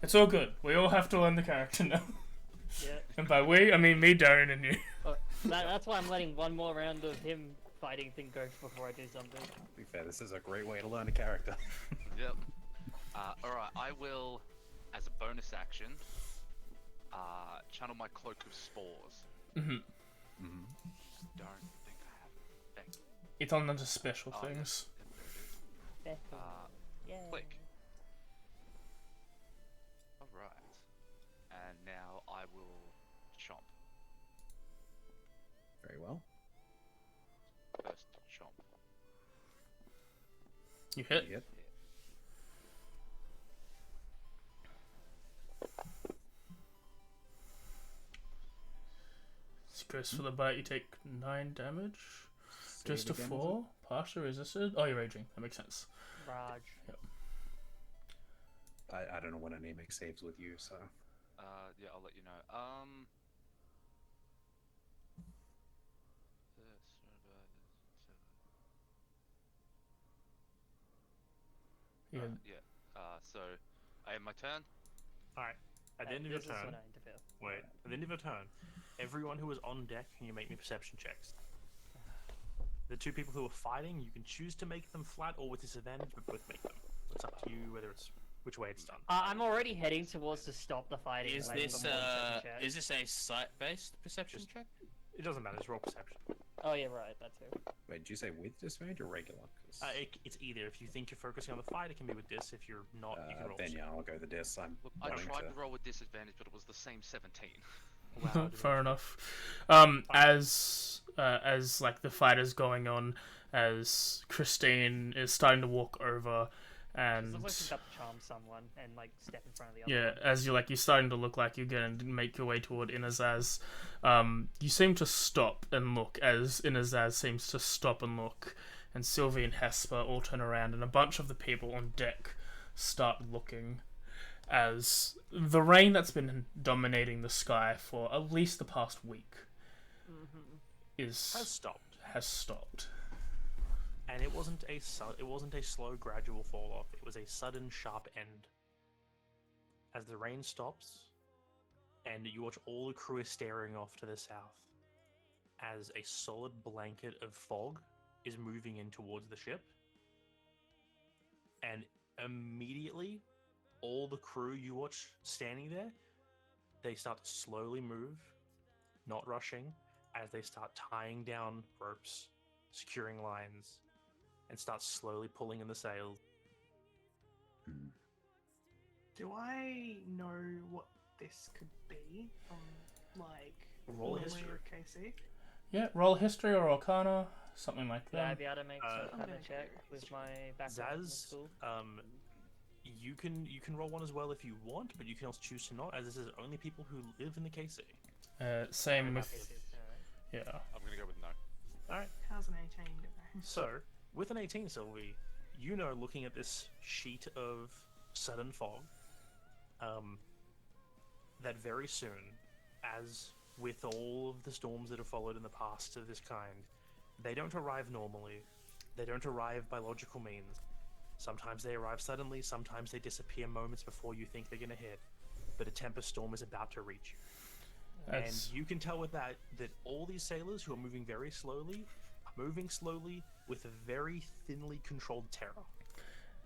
Speaker 1: It's all good. We all have to learn the character now.
Speaker 3: Yeah.
Speaker 1: And by we, I mean me, Darren, and you.
Speaker 3: That's why I'm letting one more round of him fighting thing go before I do something.
Speaker 7: To be fair, this is a great way to learn a character.
Speaker 6: Yep. Alright, I will, as a bonus action, channel my Cloak of Spores.
Speaker 1: Mm-hmm.
Speaker 7: Mm-hmm.
Speaker 6: Don't think I have effect.
Speaker 1: It's on under special
Speaker 6: Oh, yeah.
Speaker 1: things.
Speaker 6: There it is.
Speaker 3: Yeah.
Speaker 6: Click. Alright. And now I will chomp.
Speaker 7: Very well.
Speaker 6: First chomp.
Speaker 1: You hit.
Speaker 7: Hit.
Speaker 1: Goes for the bite, you take 9 damage.
Speaker 7: Save
Speaker 1: Just a
Speaker 7: again, is
Speaker 1: 4. Partially resisted. Oh, you're raging. That makes sense.
Speaker 3: Raj.
Speaker 7: it? I don't know when any make saves with you, so
Speaker 6: Yeah, I'll let you know.
Speaker 1: Yeah.
Speaker 6: So I have my turn.
Speaker 2: Alright. At the end of your
Speaker 3: This is
Speaker 2: turn,
Speaker 3: when I interfere.
Speaker 2: wait. At the end of your turn, everyone who is on deck, can you make me perception checks? The two people who are fighting, you can choose to make them flat or with disadvantage, but both make them. It's up to you whether it's which way it's done.
Speaker 3: I'm already heading towards to stop the fighting.
Speaker 5: Is
Speaker 3: like,
Speaker 5: this
Speaker 3: before the second check.
Speaker 5: is this a sight-based perception check?
Speaker 2: It doesn't matter. Just roll perception.
Speaker 3: Oh yeah, right. That too.
Speaker 7: wait, did you say with disadvantage or regular? 'Cause,
Speaker 2: It's either. If you think you're focusing on the fight, it can be with this. If you're not, you can roll.
Speaker 7: then yeah, I'll go the dis. I'm
Speaker 6: Look, I
Speaker 7: willing
Speaker 6: tried
Speaker 7: to...
Speaker 6: to roll with disadvantage, but it was the same 17.
Speaker 2: Wow,
Speaker 1: Fair enough. As like the fight is going on, as Christine is starting to walk over, And
Speaker 3: looks like she's about to charm someone and like step in front of the other
Speaker 1: yeah,
Speaker 3: one.
Speaker 1: as you're starting to look like you're gonna make your way toward Inazaz, you seem to stop and look as Inazaz seems to stop and look, and Sylvie and Hesper all turn around, and a bunch of the people on deck start looking as the rain that's been dominating the sky for at least the past week
Speaker 2: Has stopped. And it wasn't a slow gradual fall off. It was a sudden sharp end. As the rain stops, and you watch all the crew is staring off to the south, as a solid blanket of fog is moving in towards the ship, and immediately, all the crew you watch standing there, they start to slowly move, not rushing, as they start tying down ropes, securing lines, and start slowly pulling in the sails.
Speaker 4: Do I know what this could be from, like,
Speaker 2: Roll
Speaker 4: memory
Speaker 2: history.
Speaker 4: of KC?
Speaker 1: Yeah, roll history or Arcana, something like
Speaker 3: Would I
Speaker 1: that.
Speaker 3: be able to make some
Speaker 4: I'm
Speaker 3: kind
Speaker 4: gonna
Speaker 3: of check
Speaker 4: go
Speaker 3: with my background in
Speaker 2: Zaz,
Speaker 3: school?
Speaker 2: you can roll one as well if you want, but you can also choose to not, as this is only people who live in the KC.
Speaker 1: Same
Speaker 3: Okay,
Speaker 1: with
Speaker 3: alright.
Speaker 1: yeah.
Speaker 6: I'm gonna go with no.
Speaker 2: All right.
Speaker 4: How's an 18 go?
Speaker 2: So, with an 18, Sylvie, you know, looking at this sheet of sudden fog, that very soon, as with all of the storms that have followed in the past of this kind, they don't arrive normally. They don't arrive by logical means. Sometimes they arrive suddenly, sometimes they disappear moments before you think they're going to hit. But a tempest storm is about to reach you. And you can tell with that all these sailors who are moving very slowly are moving slowly with a very thinly controlled terror.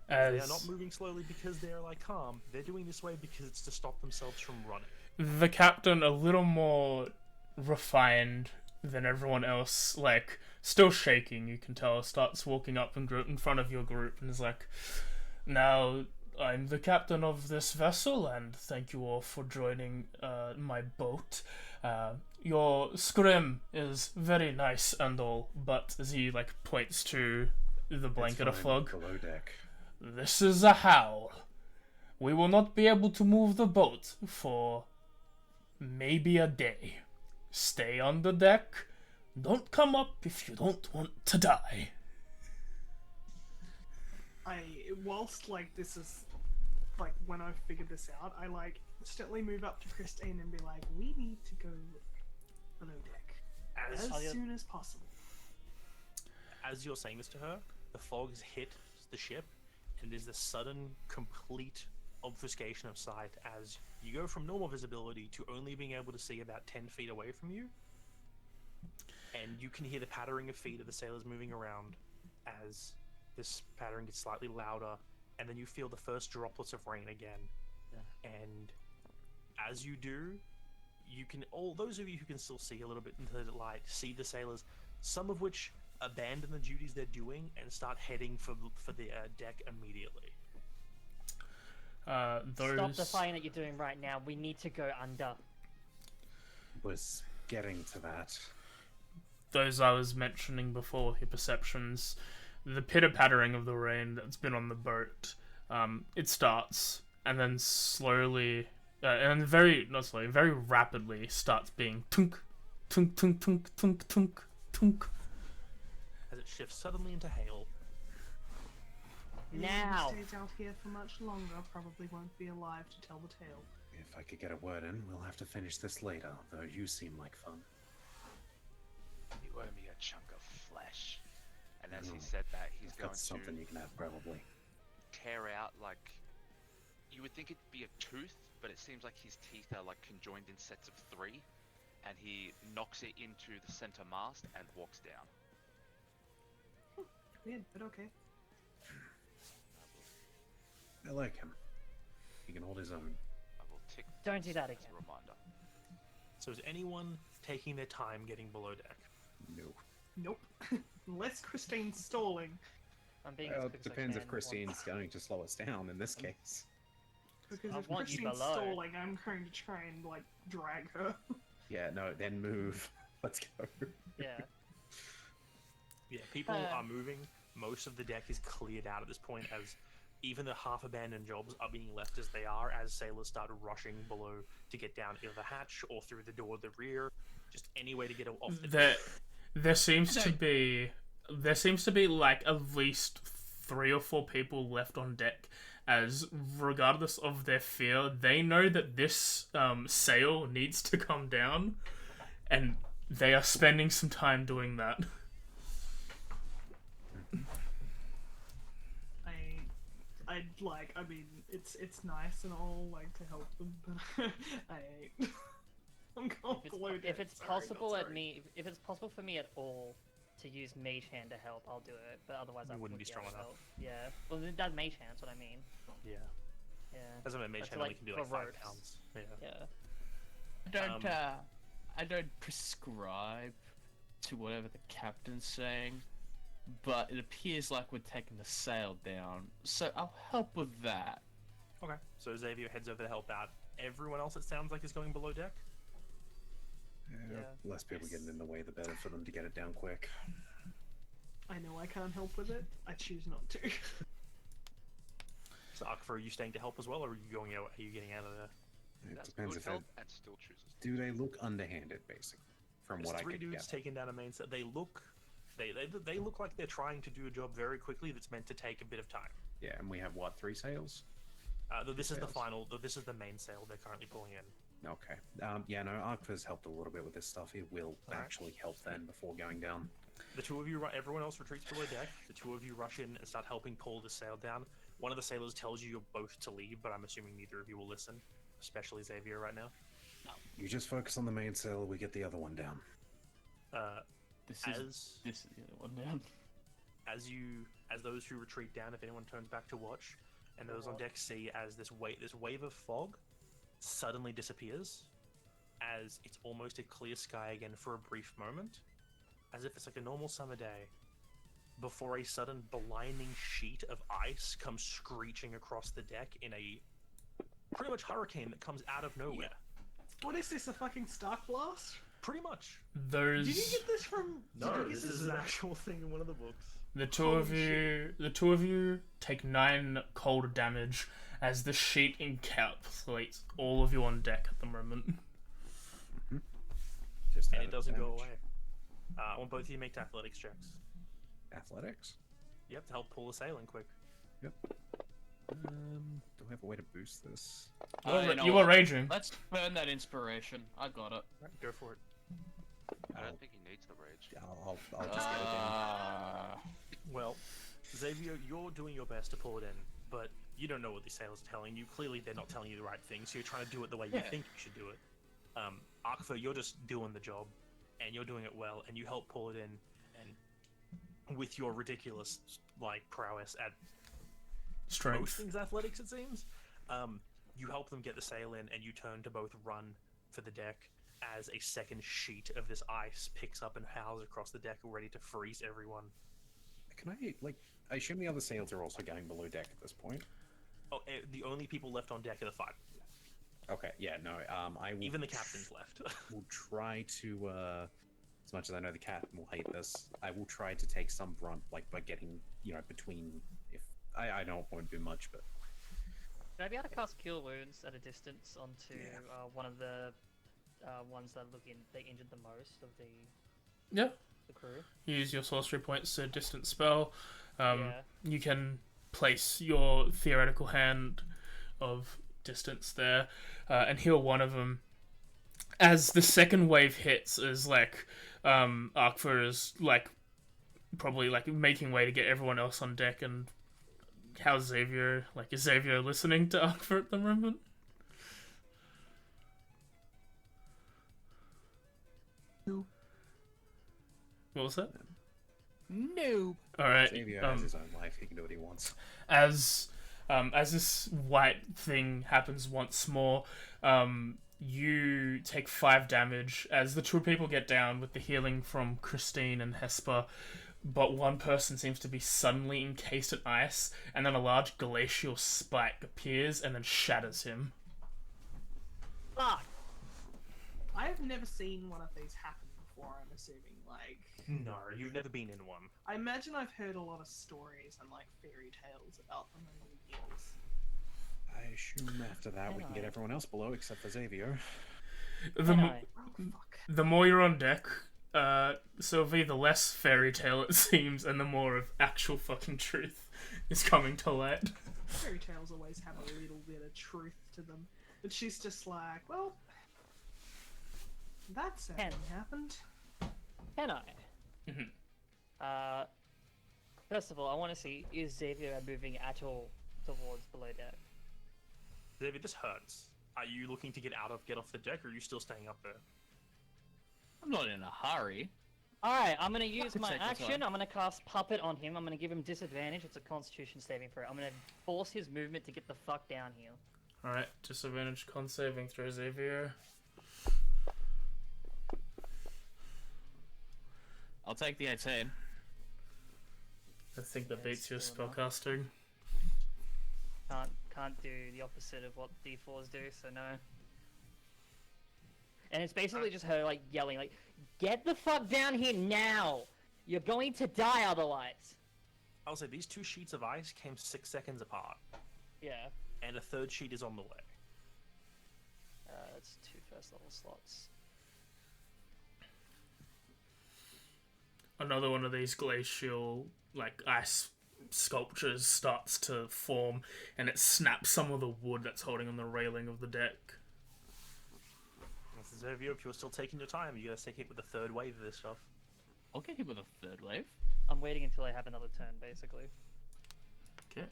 Speaker 2: They are not moving slowly because they're calm. They're doing this way because it's to stop themselves from running.
Speaker 1: The captain, a little more refined than everyone else, still shaking, you can tell, starts walking up in front of your group and is like, "Now, I'm the captain of this vessel, and thank you all for joining my boat. Your scrim is very nice and all, but," as he points to the blanket of fog,
Speaker 7: below deck.
Speaker 1: "this is a howl. We will not be able to move the boat for maybe a day. Stay on the deck. Don't come up if you don't want to die."
Speaker 4: Whilst this is when I figured this out, I instantly move up to Christine and be like, "We need to go below deck as soon as possible."
Speaker 2: As you're saying this to her, the fog has hit the ship, and there's the sudden, complete obfuscation of sight as you go from normal visibility to only being able to see about 10 feet away from you. And you can hear the pattering of feet of the sailors moving around as this pattering gets slightly louder, and then you feel the first droplets of rain again. And as you do, you can, all those of you who can still see a little bit into the light, see the sailors, some of which abandon the duties they're doing and start heading for the deck immediately.
Speaker 3: Stop the fighting that you're doing right now. We need to go under.
Speaker 7: Was getting to that.
Speaker 1: Those I was mentioning before with your perceptions, the pitter-pattering of the rain that's been on the boat, it starts, and then slowly, and very rapidly starts being tunk, tunk, tunk, tunk, tunk, tunk, tunk.
Speaker 2: As it shifts suddenly into hail.
Speaker 3: Now!
Speaker 4: Whoever stays out here for much longer probably won't be alive to tell the tale.
Speaker 7: If I could get a word in, we'll have to finish this later, though you seem like fun.
Speaker 6: You owe me a chunk of flesh. And as he said that, he's going
Speaker 7: That's
Speaker 6: to
Speaker 7: something you can have, probably.
Speaker 6: tear out, you would think it'd be a tooth, but it seems like his teeth are conjoined in sets of 3, and he knocks it into the center mast and walks down.
Speaker 4: Weird, but okay.
Speaker 7: I like him. He can hold his own.
Speaker 6: I will tick.
Speaker 3: Don't do that
Speaker 6: as
Speaker 3: again.
Speaker 6: a reminder.
Speaker 2: So is anyone taking their time getting below deck?
Speaker 7: No.
Speaker 4: Nope. Unless Christine's stalling.
Speaker 3: I'm being
Speaker 7: Well,
Speaker 3: as quick
Speaker 7: it
Speaker 3: as I
Speaker 7: depends
Speaker 3: can
Speaker 7: if Christine's going to slow us down in this case.
Speaker 4: Because
Speaker 3: I
Speaker 4: if
Speaker 3: want you
Speaker 4: Christine's
Speaker 3: below.
Speaker 4: stalling, I'm going to try and drag her.
Speaker 7: Yeah, no, then move. Let's go.
Speaker 3: Yeah.
Speaker 2: Yeah, people are moving. Most of the deck is cleared out at this point as even the half-abandoned jobs are being left as they are, as sailors start rushing below to get down either the hatch or through the door at the rear, just any way to get off the deck.
Speaker 1: There seems to be like at least 3 or 4 people left on deck, as regardless of their fear, they know that this sail needs to come down, and they are spending some time doing that.
Speaker 4: I mean, it's nice and all, like, to help them, but I'm going below deck.
Speaker 3: If it's possible if it's possible for me at all to use Mage Hand to help, I'll do it. But otherwise, I
Speaker 2: wouldn't be strong enough.
Speaker 3: Help. Yeah. Well, that Mage Hand's what I mean.
Speaker 2: Yeah.
Speaker 3: Yeah.
Speaker 2: Doesn't mean mage hand only can do like 5 pounds.
Speaker 3: Yeah.
Speaker 5: I don't prescribe to whatever the captain's saying, but it appears like we're taking the sail down, so I'll help with that.
Speaker 2: Okay. So Xavier heads over to help out. Everyone else, it sounds like, is going below deck.
Speaker 7: Yeah, less people getting in the way, the better for them to get it down quick.
Speaker 4: I know I can't help with it. I choose not to.
Speaker 2: So, Akfa, are you staying to help as well, or are you going out? Are you getting out of there?
Speaker 7: It
Speaker 6: That's
Speaker 7: depends
Speaker 6: good
Speaker 7: if
Speaker 6: help and still chooses.
Speaker 7: do they look underhanded, basically, from
Speaker 2: There's
Speaker 7: what I
Speaker 2: 3
Speaker 7: could
Speaker 2: dudes
Speaker 7: get.
Speaker 2: taking down a main set. They look like they're trying to do a job very quickly. That's meant to take a bit of time.
Speaker 7: Yeah, and we have what, 3 sails?
Speaker 2: This is the
Speaker 7: Sails.
Speaker 2: final. This is the main sail they're currently pulling in.
Speaker 7: Okay. Yeah, no, Arkva's helped a little bit with this stuff. It will actually help then before going down.
Speaker 2: The 2 of you, everyone else retreats below deck. The 2 of you rush in and start helping pull the sail down. One of the sailors tells you you're both to leave, but I'm assuming neither of you will listen, especially Xavier right now.
Speaker 7: You just focus on the main sail, we get the other one down.
Speaker 5: This is the other one down.
Speaker 2: As those who retreat down, if anyone turns back to watch, and those on deck see as this wave of fog suddenly disappears, as it's almost a clear sky again for a brief moment, as if it's like a normal summer day, before a sudden blinding sheet of ice comes screeching across the deck in a pretty much hurricane that comes out of nowhere.
Speaker 4: What is this, a fucking Stark Blast?
Speaker 2: Pretty much.
Speaker 4: Did you get this from...
Speaker 2: No, this is an actual thing in one of the books.
Speaker 1: The two of you take 9 cold damage as the sheet encapsulates all of you on deck at the moment.
Speaker 7: Just
Speaker 2: And
Speaker 7: out
Speaker 2: it
Speaker 7: of
Speaker 2: doesn't go
Speaker 7: damage.
Speaker 2: away. I want both of you to make athletics checks.
Speaker 7: Athletics?
Speaker 2: Yep, to help pull the sail in quick.
Speaker 7: Yep. Do I have a way to boost this?
Speaker 1: You were raging.
Speaker 5: Let's burn that inspiration. I got it.
Speaker 2: Right, go for it.
Speaker 6: I don't think he needs the rage.
Speaker 7: I'll just get it down.
Speaker 2: Well, Xavier, you're doing your best to pull it in, but you don't know what these sailors are telling you. Clearly, they're not telling you the right thing, so you're trying to do it the way you think you should do it. Akfa, you're just doing the job, and you're doing it well, and you help pull it in, and with your ridiculous, prowess at most
Speaker 1: Strength.
Speaker 2: things athletics, it seems, you help them get the sail in, and you turn to both run for the deck as a second sheet of this ice picks up and howls across the deck, ready to freeze everyone.
Speaker 7: Can I assume the other sails are also going below deck at this point?
Speaker 2: Oh, the only people left on deck are the 5.
Speaker 7: Okay, yeah, no, I will...
Speaker 2: Even the captain's left.
Speaker 7: will try to, as much as I know the captain will hate this, I will try to take some brunt, by getting, between, if... I know it won't do much, but...
Speaker 3: Should I be able to cast Cure Wounds at a distance onto one of the ones that they injured the most of the crew?
Speaker 1: Use your sorcery points to distance spell. You can place your theoretical hand of distance there and heal one of them. As the second wave hits, is Arkfa is probably making way to get everyone else on deck. And how's Xavier? Is Xavier listening to Arkfa at the moment?
Speaker 7: No.
Speaker 1: What was that?
Speaker 5: No.
Speaker 1: All right.
Speaker 7: Xavier has his own life, he can do what he wants.
Speaker 1: As this white thing happens once more, you take 5 damage as the 2 people get down with the healing from Christine and Hesper, but one person seems to be suddenly encased in ice, and then a large glacial spike appears and then shatters him.
Speaker 4: Fuck! I have never seen one of these happen before, I'm assuming. Like,
Speaker 2: No, you've never been in one.
Speaker 4: I imagine I've heard a lot of stories and like fairy tales about them over the years.
Speaker 7: I assume after that we can get everyone else below except for Xavier.
Speaker 1: The,
Speaker 3: Can I?
Speaker 4: Oh fuck.
Speaker 1: the more you're on deck, Sylvie, the less fairy tale it seems, and the more of actual fucking truth is coming to light.
Speaker 4: Fairy tales always have a little bit of truth to them, but she's just like, well, that certainly happened.
Speaker 3: Can I?
Speaker 1: Mhm.
Speaker 3: First of all, I want to see, is Xavier moving at all towards below deck?
Speaker 2: Xavier, this hurts. Are you looking to get off the deck, or are you still staying up there?
Speaker 5: I'm not in a hurry.
Speaker 3: Alright, I'm gonna use my
Speaker 5: Take your
Speaker 3: action.
Speaker 5: time.
Speaker 3: I'm gonna cast Puppet on him. I'm gonna give him disadvantage. It's a Constitution saving throw. I'm gonna force his movement to get the fuck down here.
Speaker 1: Alright, disadvantage con saving throw, Xavier.
Speaker 5: I'll take the 18.
Speaker 1: I think that
Speaker 3: Yeah,
Speaker 1: beats your
Speaker 3: it's still enough.
Speaker 1: spellcasting.
Speaker 3: Can't do the opposite of what D4s do, so no. And it's basically just her like yelling, like, "Get the fuck down here now! You're going to die otherwise."
Speaker 2: I'll say these two sheets of ice came 6 seconds apart,
Speaker 3: Yeah,
Speaker 2: and a third sheet is on the way.
Speaker 3: that's 2 first level slots.
Speaker 1: Another one of these glacial, like, ice sculptures starts to form, and it snaps some of the wood that's holding on the railing of the deck.
Speaker 2: Xavier, if you're still taking your time, you gotta take it with the third wave of this stuff.
Speaker 5: I'll get hit with a third wave.
Speaker 3: I'm waiting until I have another turn, basically.
Speaker 1: Okay.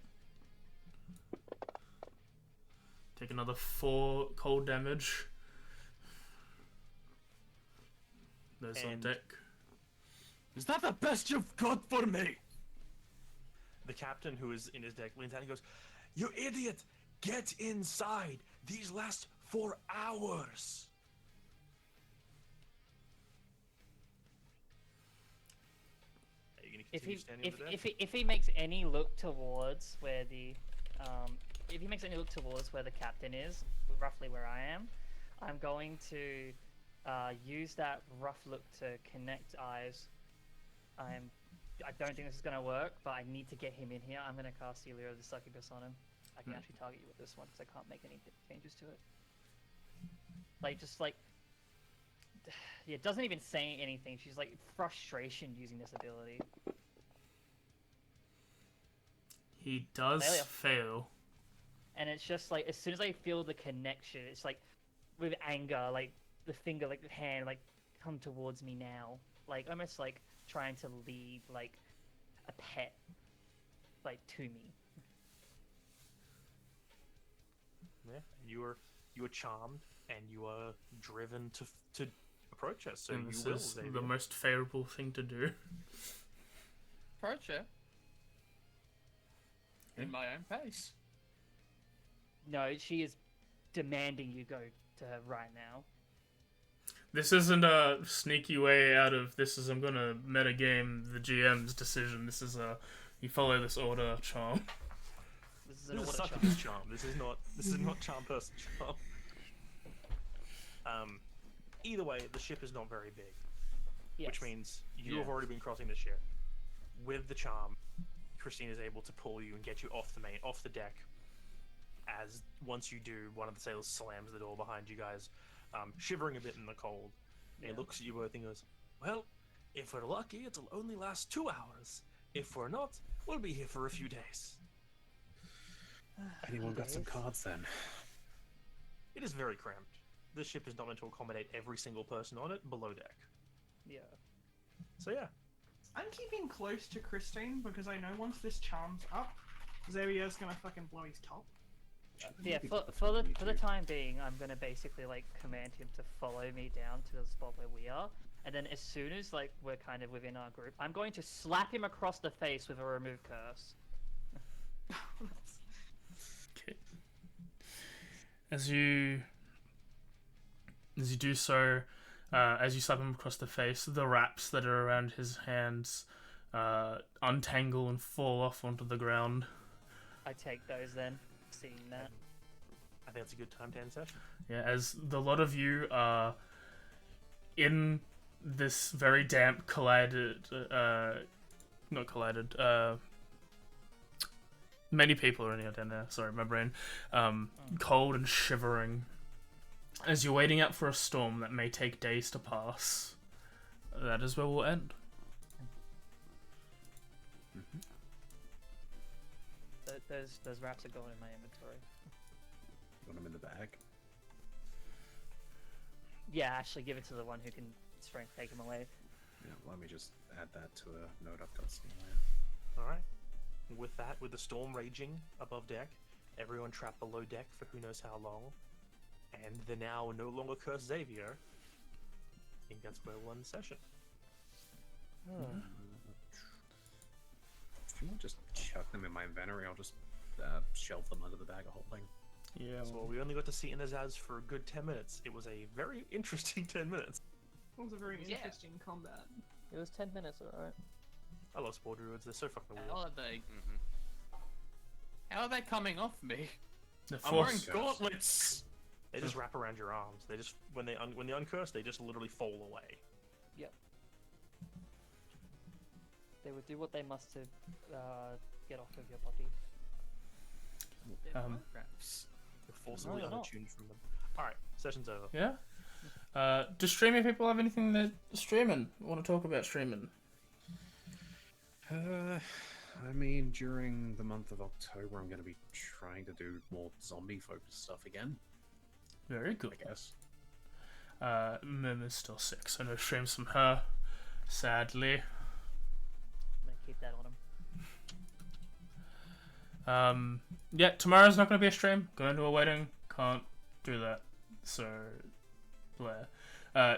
Speaker 1: Take another 4 cold damage. Those on
Speaker 2: And-
Speaker 1: deck.
Speaker 5: Is that the best you've got for me?
Speaker 2: The captain, who is in his deck, leans out and goes, "You idiot! Get inside! These last 4 hours!" Are you gonna
Speaker 3: If
Speaker 2: continue
Speaker 3: he
Speaker 2: standing over there?
Speaker 3: if he makes any look towards where the if he makes any look towards where the captain is, roughly where I am, I'm going to use that rough look to connect eyes. I don't think this is gonna work, but I need to get him in here. I'm gonna cast Elio the Succubus on him. I can actually target you with this one because I can't make any changes to it. Like just like yeah, it doesn't even say anything. She's like frustration using this ability.
Speaker 1: He does
Speaker 3: Failure.
Speaker 1: fail.
Speaker 3: And it's just like as soon as I feel the connection, it's like with anger, like the finger, like the hand, like come towards me now, like almost like trying to lead like a pet, like to me.
Speaker 2: Yeah, you are charmed and you are driven to approach us. So
Speaker 1: And
Speaker 2: you
Speaker 1: this
Speaker 2: will,
Speaker 1: is
Speaker 2: Xavier.
Speaker 1: the most favourable thing to do.
Speaker 5: Approach her. In my own pace.
Speaker 3: No, she is demanding you go to her right now.
Speaker 1: This isn't a sneaky way out of this is I'm gonna metagame the GM's decision. This is a you follow this order charm.
Speaker 3: This is an
Speaker 2: This is
Speaker 3: order
Speaker 2: succubus
Speaker 3: charm.
Speaker 2: charm. This is not charm person charm. Either way, the ship is not very big,
Speaker 3: Yes.
Speaker 2: which means you
Speaker 5: Yeah.
Speaker 2: have already been crossing the ship. With the charm, Christine is able to pull you and get you off the deck. As once you do, one of the sailors slams the door behind you guys, shivering a bit in the cold. And he looks at you both and goes, "Well, if we're lucky, it'll only last 2 hours. If we're not, we'll be here for a few days."
Speaker 7: Anyone got some cards then?
Speaker 2: It is very cramped. This ship is not meant to accommodate every single person on it below deck.
Speaker 3: Yeah.
Speaker 2: So yeah,
Speaker 4: I'm keeping close to Christine because I know once this charm's up, Xavier's gonna fucking blow his top.
Speaker 3: Yeah, for the time being, I'm gonna basically like command him to follow me down to the spot where we are, and then as soon as like we're kind of within our group, I'm going to slap him across the face with a remove curse.
Speaker 1: Okay. As you do so, as you slap him across the face, the wraps that are around his hands untangle and fall off onto the ground.
Speaker 3: I take those then, seeing that.
Speaker 2: I think it's a good time to end session.
Speaker 1: Yeah, as the lot of you are in this very damp many people are in here down there. Sorry, my brain. Cold and shivering. As you're waiting out for a storm that may take days to pass, that is where we'll end.
Speaker 3: Those wraps are going in my inventory.
Speaker 7: Put them in the bag.
Speaker 3: Yeah, actually give it to the one who can strength take them away.
Speaker 7: Yeah, let me just add that to a note I've got somewhere.
Speaker 2: Alright. With that, with the storm raging above deck, everyone trapped below deck for who knows how long, and the now no longer cursed Xavier, I think that's where we'll end the session.
Speaker 7: If you want to just chuck them in my inventory, I'll just shelve them under the bag of holding.
Speaker 1: Yeah.
Speaker 2: So we only got to see Inazaz for a good 10 minutes. It was a very interesting 10 minutes.
Speaker 4: It was a very
Speaker 3: Yeah.
Speaker 4: interesting combat.
Speaker 3: It was 10 minutes, alright.
Speaker 2: I love Spore Druids, they're so fucking weird.
Speaker 5: How are they?
Speaker 6: Mm-hmm.
Speaker 5: How are they coming off me?
Speaker 1: The
Speaker 5: I'm wearing
Speaker 1: force.
Speaker 5: gauntlets.
Speaker 2: They just wrap around your arms. They just, when they uncurse, they just literally fall away.
Speaker 3: They would do what they must to get off of your body.
Speaker 5: They're
Speaker 1: Um,
Speaker 5: photographs.
Speaker 2: You're forcibly
Speaker 3: you're not.
Speaker 2: unattuned from them. Alright, session's over.
Speaker 1: Yeah. Do streaming people have anything they're streaming? Want to talk about streaming?
Speaker 7: I mean, during the month of October, I'm going to be trying to do more zombie-focused stuff again,
Speaker 1: Very good.
Speaker 7: I guess.
Speaker 1: Mim is still sick, so no streams from her. Sadly.
Speaker 3: I'm gonna keep that on him.
Speaker 1: Yeah, tomorrow's not going to be a stream. Going to a wedding. Can't do that. So, Blair.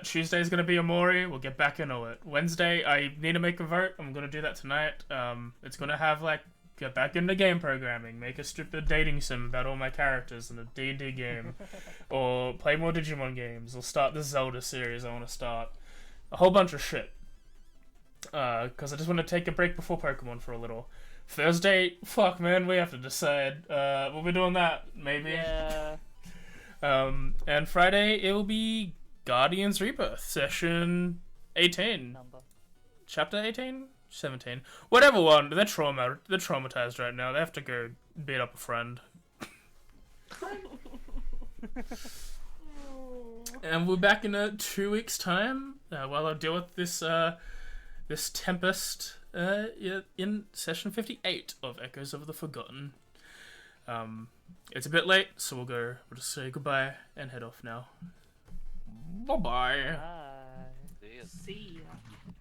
Speaker 1: Tuesday's going to be Amori. We'll get back into it. Wednesday, I need to make a vote. I'm going to do that tonight. It's going to have, like, get back into game programming. Make a stupid dating sim about all my characters in a D&D game. Or play more Digimon games. Or start the Zelda series I want to start. A whole bunch of shit. Because I just want to take a break before Pokemon for a little. Thursday, fuck man, we have to decide. We'll be doing that, maybe.
Speaker 3: Yeah.
Speaker 1: And Friday, it will be Guardians Rebirth, session 18.
Speaker 3: Number.
Speaker 1: Chapter 18? 17. Whatever one, they're traumatized right now. They have to go beat up a friend. And we're back in 2 weeks' time, while I deal with this tempest in session 58 of Echoes of the Forgotten. It's a bit late, so we'll just say goodbye and head off now. Bye-bye.
Speaker 3: Bye.
Speaker 6: See ya.
Speaker 4: See ya.